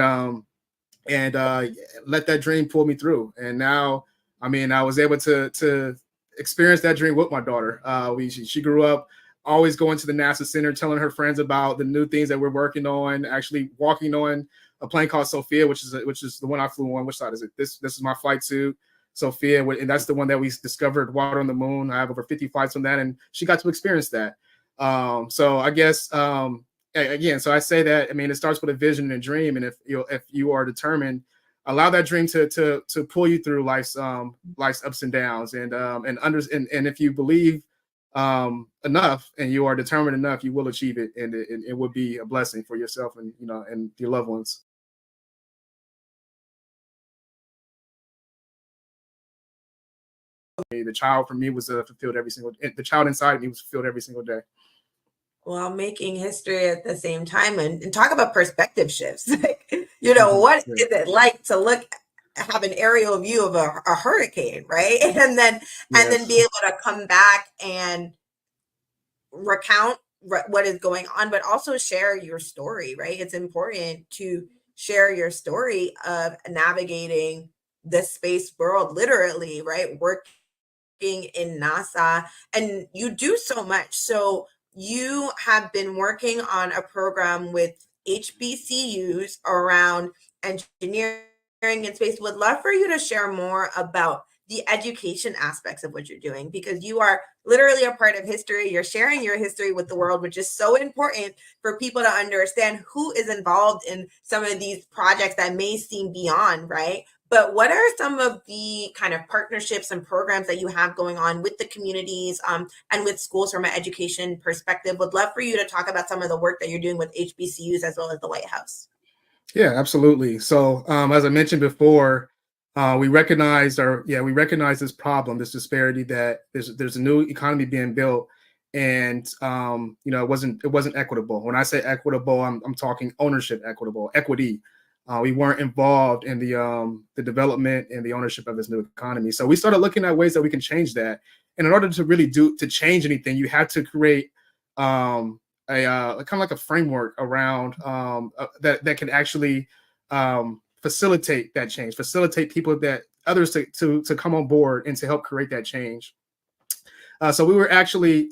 let that dream pull me through. And now, I mean, I was able to experience that dream with my daughter. She grew up always going to the NASA Center, telling her friends about the new things that we're working on, actually walking on a plane called Sophia, which is the one I flew on. Which side is it? This is my flight to Sophia, and that's the one that we discovered water on the moon. I have over 50 flights on that, and she got to experience that. So I guess again, so I say that, I mean, it starts with a vision and a dream, and if you are determined, allow that dream to pull you through life's ups and downs, and if you believe enough and you are determined enough, you will achieve it, and it will be a blessing for yourself and, you know, and your loved ones. The child for me was fulfilled the child inside me was fulfilled every single day. While making history at the same time, and talk about perspective shifts. You know, what is it like to have an aerial view of a hurricane, right? And then be able to come back and recount what is going on, but also share your story, right? It's important to share your story of navigating the space world, literally, right? Working in NASA, and you do so much. So you have been working on a program with HBCUs around engineering and space. Would love for you to share more about the education aspects of what you're doing, because you are literally a part of history. You're sharing your history with the world, which is so important for people to understand who is involved in some of these projects that may seem beyond, right? But what are some of the kind of partnerships and programs that you have going on with the communities and with schools from an education perspective? Would love for you to talk about some of the work that you're doing with HBCUs as well as the White House. Yeah, absolutely. So as I mentioned before, we recognize this problem, this disparity, that there's a new economy being built, and you know, it wasn't equitable. When I say equitable, I'm talking ownership equity. We weren't involved in the development and the ownership of this new economy. So we started looking at ways that we can change that. And in order to really to change anything, you had to create a kind of like a framework around that can actually facilitate that change, facilitate others to come on board and to help create that change. So we were actually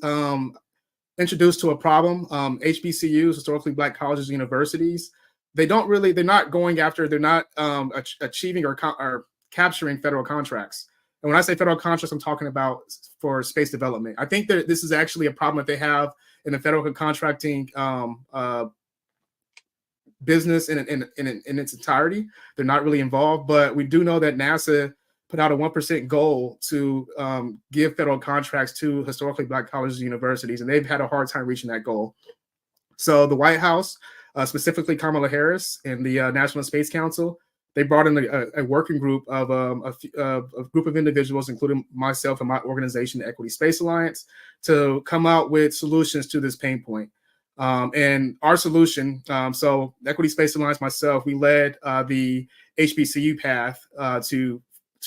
introduced to a problem. HBCUs, historically Black colleges and universities, they're not achieving or capturing federal contracts. And when I say federal contracts, I'm talking about for space development. I think that this is actually a problem that they have in the federal contracting business in its entirety. They're not really involved, but we do know that NASA put out a 1% goal to give federal contracts to historically Black colleges and universities, and they've had a hard time reaching that goal. So the White House, specifically Kamala Harris and the National Space Council, they brought in a working group of a group of individuals, including myself and my organization, the Equity Space Alliance, to come out with solutions to this pain point. And our solution, so Equity Space Alliance, myself, we led the HBCU path to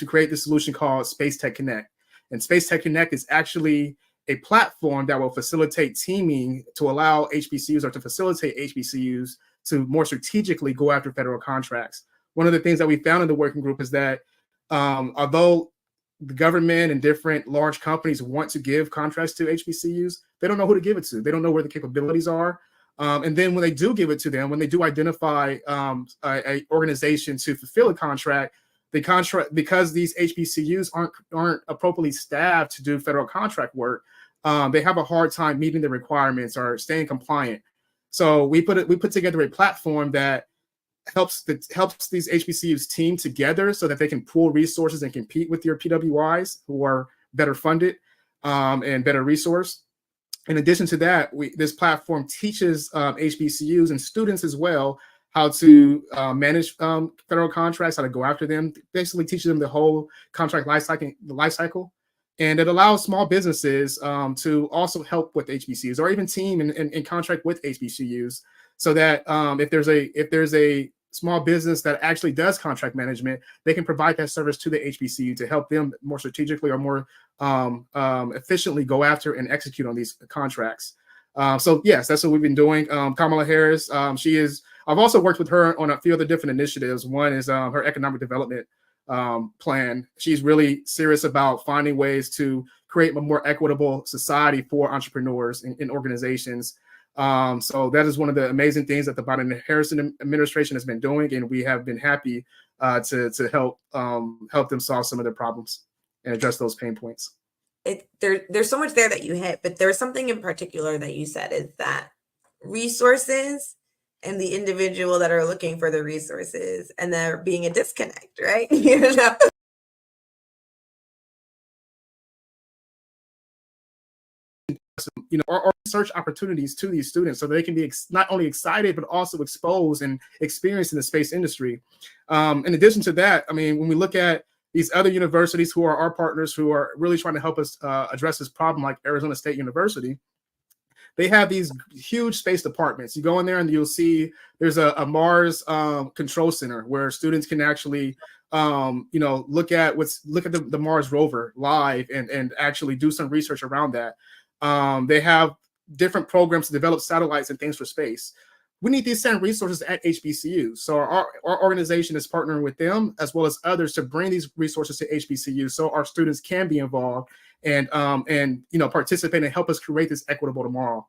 create the solution called Space Tech Connect. And Space Tech Connect is actually a platform that will facilitate teaming to allow HBCUs, or to facilitate HBCUs to more strategically go after federal contracts. One of the things that we found in the working group is that although the government and different large companies want to give contracts to HBCUs, they don't know who to give it to. They don't know where the capabilities are. And then when they do give it to them, when they do identify a organization to fulfill a contract, the contract, because these HBCUs aren't appropriately staffed to do federal contract work, they have a hard time meeting the requirements or staying compliant. So we put together a platform that helps these HBCUs team together so that they can pool resources and compete with your PWIs who are better funded and better resourced. In addition to that, this platform teaches HBCUs and students as well how to manage federal contracts, how to go after them. Basically, teaches them the whole contract life cycle, and it allows small businesses to also help with HBCUs or even team and contract with HBCUs, so that if there's a small business that actually does contract management, they can provide that service to the HBCU to help them more strategically or more efficiently go after and execute on these contracts. So yes, that's what we've been doing. Kamala Harris, I've also worked with her on a few other different initiatives. One is her economic development plan. She's really serious about finding ways to create a more equitable society for entrepreneurs in organizations. So that is one of the amazing things that the Biden-Harris administration has been doing, and we have been happy to help them solve some of their problems and address those pain points. There's so much there that you hit, but there's something in particular that you said, is that resources and the individual that are looking for the resources, and there being a disconnect, right? Or research opportunities to these students so that they can be not only excited, but also exposed and experienced in the space industry. In addition to that, I mean, when we look at these other universities who are our partners, who are really trying to help us address this problem, like Arizona State University, they have these huge space departments. You go in there and you'll see there's a Mars control center where students can actually look at the Mars rover live and actually do some research around that. They have different programs to develop satellites and things for space. We need these same resources at HBCUs. So our organization is partnering with them as well as others to bring these resources to HBCUs so our students can be involved and participate and help us create this equitable tomorrow.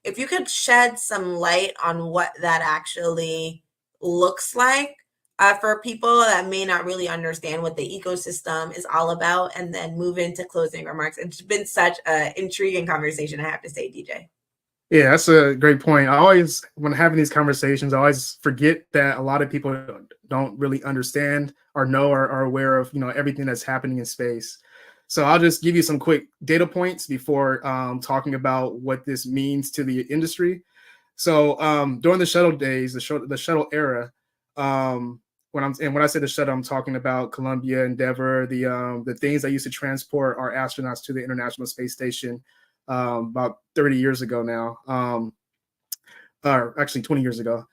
If you could shed some light on what that actually looks like for people that may not really understand what the ecosystem is all about, and then move into closing remarks. It's been such an intriguing conversation, I have to say, DJ. Yeah, that's a great point. When having these conversations, I always forget that a lot of people don't really understand or know or are aware of, everything that's happening in space. So I'll just give you some quick data points before talking about what this means to the industry. So during the shuttle days, the shuttle era, when I say the shuttle, I'm talking about Columbia, Endeavour, the things that used to transport our astronauts to the International Space Station about 30 years ago now, or actually 20 years ago.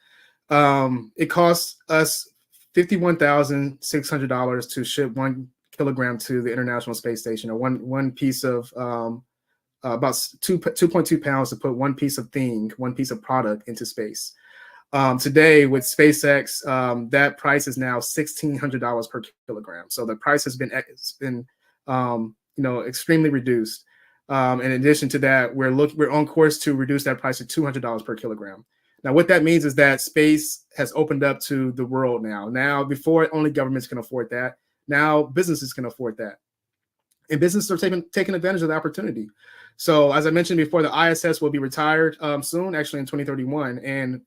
It cost us $51,600 to ship 1 kilogram to the International Space Station, or one piece of about 2.2 pounds to put one piece of product into space. Today with SpaceX, that price is now $1,600 per kilogram. So the price has been extremely reduced. In addition to that, we're on course to reduce that price to $200 per kilogram. Now, what that means is that space has opened up to the world now. Now, before only governments can afford that. Now businesses can afford that, and businesses are taking advantage of the opportunity. So, as I mentioned before, the ISS will be retired soon, actually in 2031, and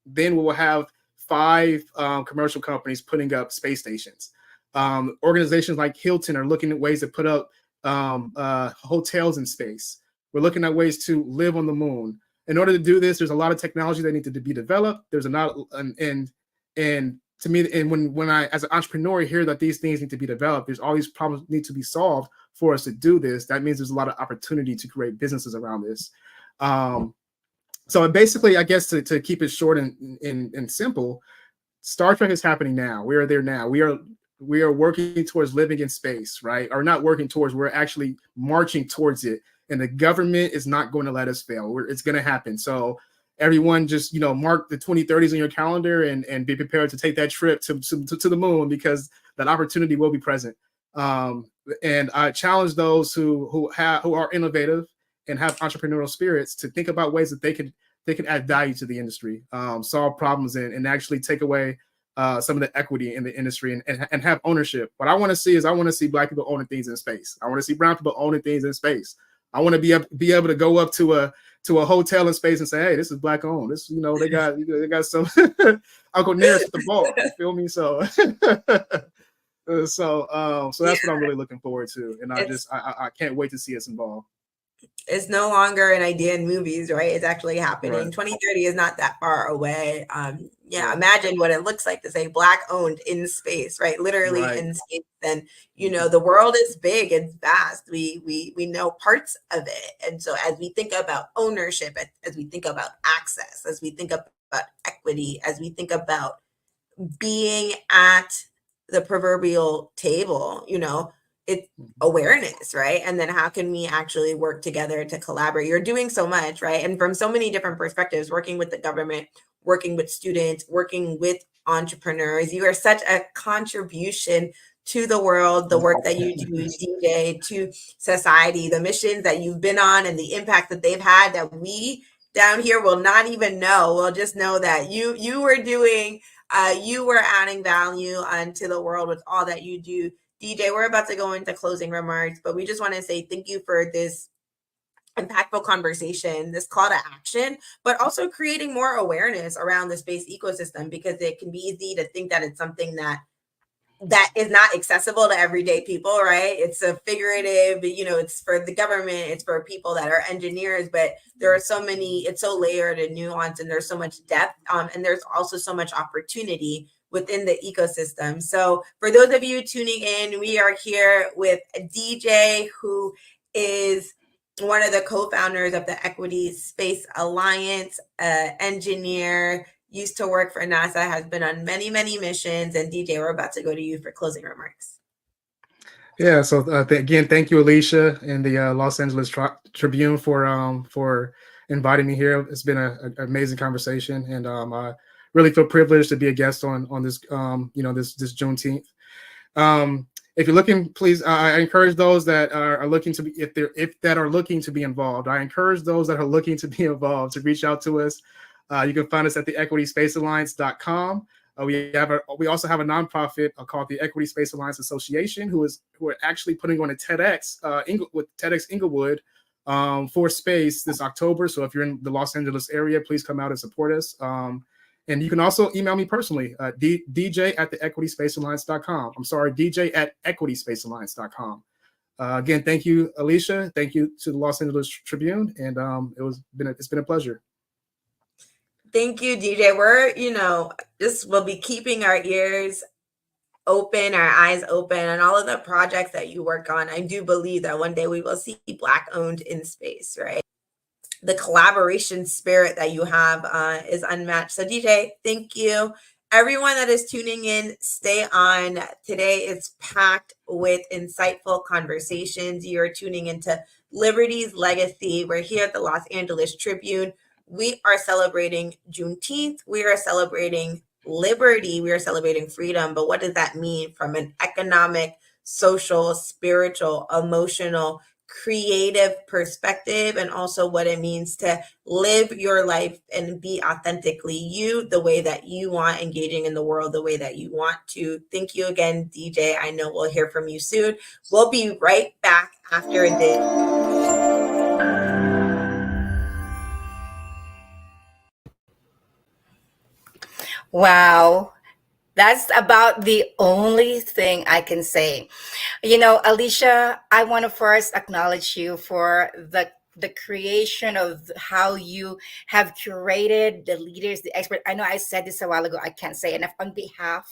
then we will have 5 commercial companies putting up space stations. Organizations like Hilton are looking at ways to put up hotels in space. We're looking at ways to live on the moon. In order to do this, there's a lot of technology that needs to be developed. There's and to me, and when I, as an entrepreneur, hear that these things need to be developed, there's all these problems need to be solved for us to do this. That means there's a lot of opportunity to create businesses around this. So basically, I guess to keep it short and simple, Star Trek is happening now. We are there now. We are working towards living in space, right? Or not working towards, we're actually marching towards it. And the government is not going to let us fail. It's going to happen. So everyone just, mark the 2030s on your calendar and be prepared to take that trip to the moon, because that opportunity will be present. And I challenge those who are innovative and have entrepreneurial spirits to think about ways that they could they can add value to the industry, solve problems, and actually take away some of the equity in the industry and have ownership. What I want to see is I want to see Black people owning things in space. I want to see brown people owning things in space. I want to be able to go up to a hotel in space and say, hey, this is Black owned. This, they got some Uncle Nearest with the ball. You feel me? So so that's what I'm really looking forward to. And I can't wait to see us involved. It's no longer an idea in movies, right? It's actually happening. Right. 2030 is not that far away. Imagine what it looks like to say Black owned in space, right? Literally in space. And the world is big and vast. We know parts of it. And so as we think about ownership, as we think about access, as we think about equity, as we think about being at the proverbial table, it's awareness, right? And then how can we actually work together to collaborate? You're doing so much, right? And from so many different perspectives, working with the government, working with students, working with entrepreneurs. You are such a contribution to the world, the work that you do, DJ, to society, the missions that you've been on and the impact that they've had that we down here will not even know. We'll just know that you were doing, you were adding value onto the world with all that you do. DJ, we're about to go into closing remarks, but we just want to say thank you for this impactful conversation, this call to action, but also creating more awareness around the space ecosystem, because it can be easy to think that it's something that is not accessible to everyday people, right? It's a figurative, it's for the government, it's for people that are engineers, but there are so many, it's so layered and nuanced, and there's so much depth, and there's also so much opportunity within the ecosystem. So for those of you tuning in, we are here with DJ, who is one of the co-founders of the Equity Space Alliance, engineer, used to work for NASA, has been on many, many missions. And DJ, we're about to go to you for closing remarks. Yeah. So again, thank you, Alicia, and the Los Angeles Tribune for inviting me here. It's been an amazing conversation, and I really feel privileged to be a guest on this this Juneteenth. If you're looking, please, I encourage those that are looking to be, that are looking to be involved. I encourage those that are looking to be involved to reach out to us. You can find us at the equityspacealliance.com. We also have a nonprofit called the Equity Space Alliance Association, who are actually putting on a TEDx with TEDx Inglewood for space this October. So if you're in the Los Angeles area, please come out and support us. And you can also email me personally, dj@theequityspacealliance.com. I'm sorry, dj@equityspacealliance.com. Again, thank you, Alicia. Thank you to the Los Angeles Tribune, and it's been a pleasure. Thank you, DJ. We'll be keeping our ears open, our eyes open on all of the projects that you work on. I do believe that one day we will see Black owned in space, right? The collaboration spirit that you have is unmatched. So DJ, thank you. Everyone that is tuning in, stay on. Today is packed with insightful conversations. You are tuning into Liberty's Legacy. We're here at the Los Angeles Tribune. We are celebrating Juneteenth. We are celebrating liberty. We are celebrating freedom. But what does that mean from an economic, social, spiritual, emotional, creative perspective, and also what it means to live your life and be authentically you, the way that you want, engaging in the world the way that you want to. Thank you again, DJ. I know we'll hear from you soon. We'll be right back after this. Wow. That's about the only thing I can say. Alicia, I want to first acknowledge you for the creation of how you have curated the leaders, the experts. I know I said this a while ago. I can't say enough. On behalf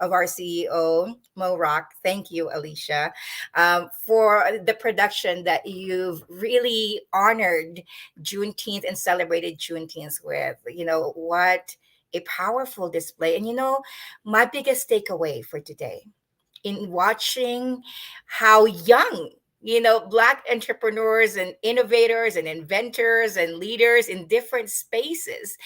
of our CEO, Mo Rock, thank you, Alicia, for the production that you've really honored Juneteenth and celebrated Juneteenth with. What a powerful display. And my biggest takeaway for today in watching how young, Black entrepreneurs and innovators and inventors and leaders in different spaces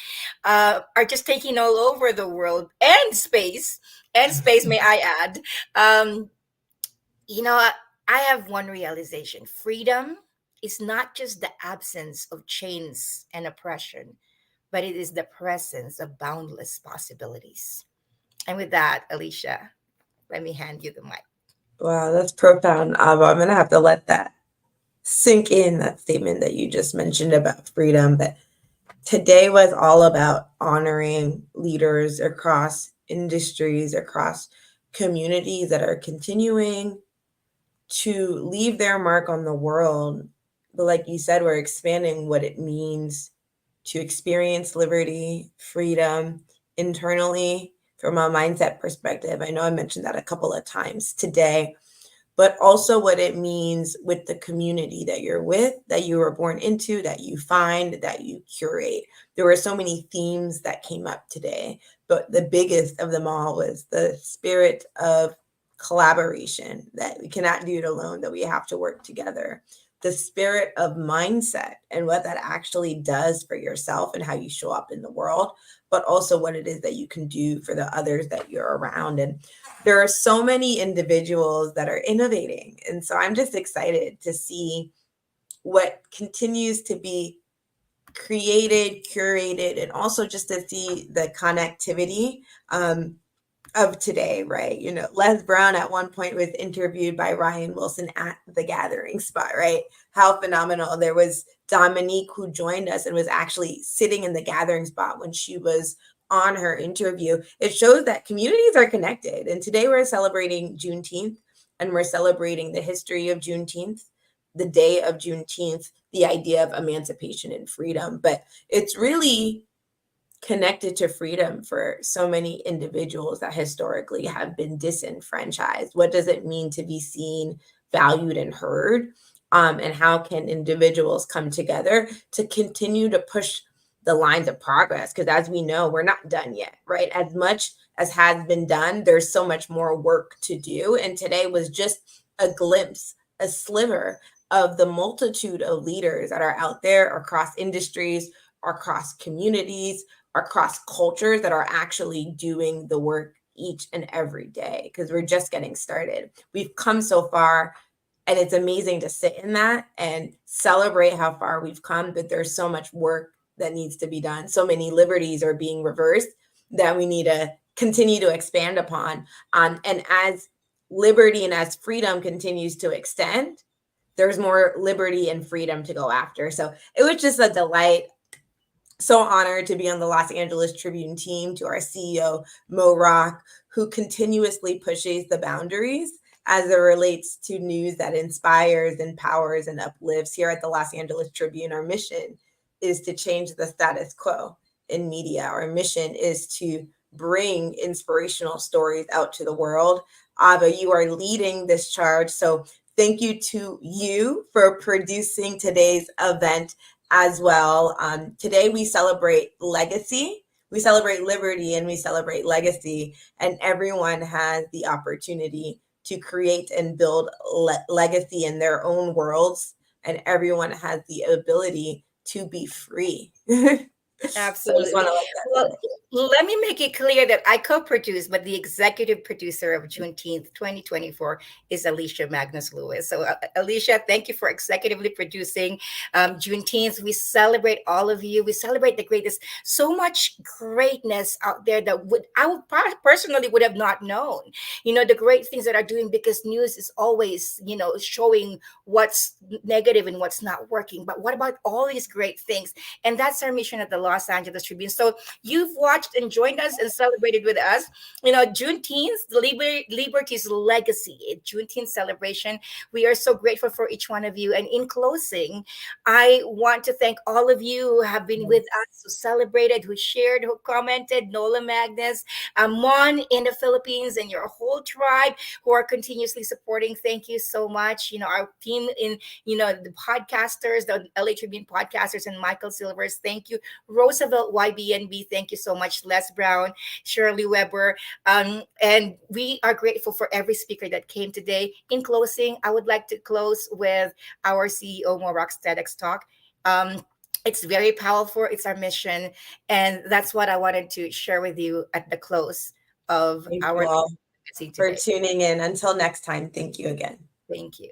are just taking all over the world and space, may I add. I have one realization. Freedom is not just the absence of chains and oppression, but it is the presence of boundless possibilities. And with that, Alicia, let me hand you the mic. Wow, that's profound, Ava. I'm gonna have to let that sink in, that statement that you just mentioned about freedom. But today was all about honoring leaders across industries, across communities that are continuing to leave their mark on the world. But like you said, we're expanding what it means to experience liberty, freedom internally from a mindset perspective. I know I mentioned that a couple of times today, but also what it means with the community that you're with, that you were born into, that you find, that you curate. There were so many themes that came up today, but the biggest of them all was the spirit of collaboration, that we cannot do it alone, that we have to work together. The spirit of mindset and what that actually does for yourself and how you show up in the world, but also what it is that you can do for the others that you're around. And there are so many individuals that are innovating. And so I'm just excited to see what continues to be created, curated, and also just to see the connectivity of today, right? You know, Les Brown at one point was interviewed by Ryan Wilson at the Gathering spot, right? How phenomenal. There was Dominique who joined us and was actually sitting in the Gathering spot when she was on her interview. It shows that communities are connected. And today we're celebrating Juneteenth, and we're celebrating the history of Juneteenth, the day of Juneteenth, the idea of emancipation and freedom. But it's really connected to freedom for so many individuals that historically have been disenfranchised. What does it mean to be seen, valued, and heard? And how can individuals come together to continue to push the lines of progress? Because as we know, we're not done yet, right? As much as has been done, there's so much more work to do. And today was just a glimpse, a sliver of the multitude of leaders that are out there across industries, across communities, across cultures that are actually doing the work each and every day, because we're just getting started. We've come so far, and it's amazing to sit in that and celebrate how far we've come, but there's so much work that needs to be done. So many liberties are being reversed that we need to continue to expand upon. And as liberty and as freedom continues to extend, there's more liberty and freedom to go after. So it was just a delight. So honored to be on the Los Angeles Tribune team, to our CEO, Mo Rock, who continuously pushes the boundaries as it relates to news that inspires, empowers, and uplifts. Here at the Los Angeles Tribune, our mission is to change the status quo in media. Our mission is to bring inspirational stories out to the world. Ava, you are leading this charge. So thank you to you for producing today's event as well. Today we celebrate legacy, we celebrate liberty, and we celebrate legacy. And everyone has the opportunity to create and build legacy in their own worlds. And everyone has the ability to be free. Absolutely. Well, let me make it clear that I co-produce, but the executive producer of Juneteenth 2024 is Alicia Magnus Lewis. So Alicia, thank you for executively producing Juneteenth. We celebrate all of you. We celebrate the greatness. So much greatness out there that I would personally would have not known. You know, the great things that are doing, because news is always, you know, showing what's negative and what's not working. But what about all these great things? And that's our mission at the Los Angeles Tribune. So you've watched and joined us and celebrated with us. You know, Juneteenth, Liberty's legacy, a Juneteenth celebration. We are so grateful for each one of you. And in closing, I want to thank all of you who have been with us, who celebrated, who shared, who commented, Nola Magnus, Mon in the Philippines, and your whole tribe who are continuously supporting. Thank you so much. You know, our team in, you know, the podcasters, the LA Tribune podcasters, and Michael Silvers, thank you. Roosevelt YBNB, thank you so much. Les Brown, Shirley Weber. And we are grateful for every speaker that came today. In closing, I would like to close with our CEO, Mo Rock's TEDx talk. It's very powerful. It's our mission. And that's what I wanted to share with you at the close of Thank our you all for today. tuning in. Until next time, thank you again. Thank you.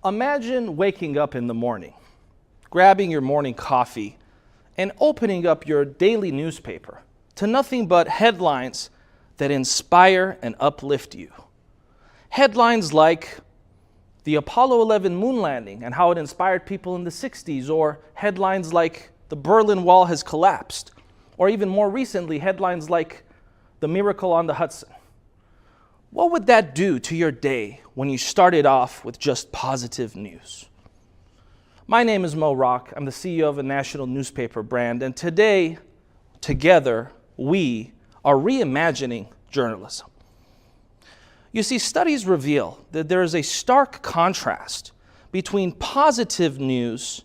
Imagine waking up in the morning, grabbing your morning coffee, and opening up your daily newspaper to nothing but headlines that inspire and uplift you. Headlines like the Apollo 11 moon landing and how it inspired people in the 60s, or headlines like the Berlin Wall has collapsed, or even more recently, headlines like the miracle on the Hudson. What would that do to your day when you started off with just positive news? My name is Mo Rock. I'm the CEO of a national newspaper brand, and today, together, we are reimagining journalism. You see, studies reveal that there is a stark contrast between positive news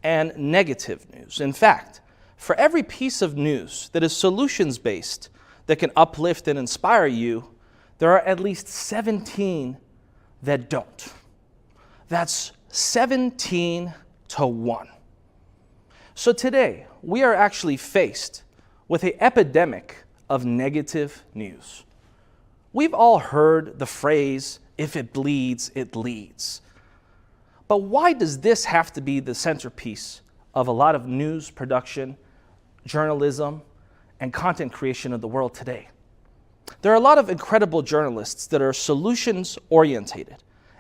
and negative news. In fact, for every piece of news that is solutions-based, that can uplift and inspire you, there are at least 17 that don't. That's 17 to 1. So today, we are actually faced with an epidemic of negative news. We've all heard the phrase, if it bleeds, it leads. But why does this have to be the centerpiece of a lot of news production, journalism, and content creation of the world today? There are a lot of incredible journalists that are solutions orientated,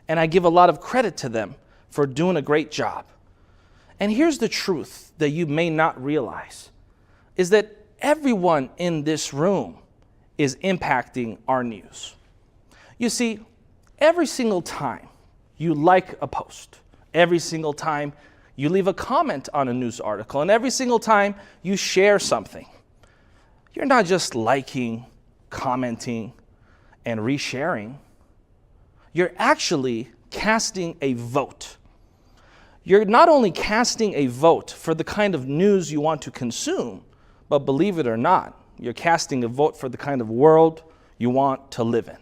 and I give a lot of credit to them for doing a great job. And here's the truth that you may not realize, is that everyone in this room is impacting our news. You see, every single time you like a post, every single time you leave a comment on a news article, and every single time you share something, you're not just liking, commenting, and resharing. You're actually casting a vote. You're not only casting a vote for the kind of news you want to consume, but believe it or not, you're casting a vote for the kind of world you want to live in.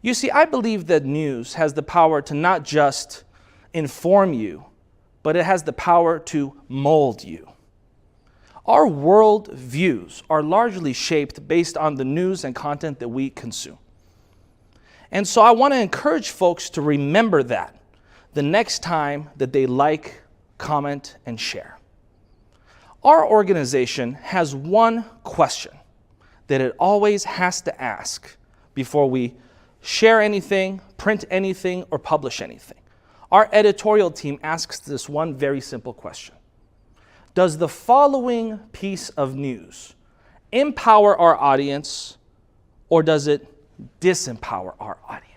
You see, I believe that news has the power to not just inform you, but it has the power to mold you. Our world views are largely shaped based on the news and content that we consume. And so I want to encourage folks to remember that the next time that they like, comment, and share. Our organization has one question that it always has to ask before we share anything, print anything, or publish anything. Our editorial team asks this one very simple question. Does the following piece of news empower our audience, or does it disempower our audience?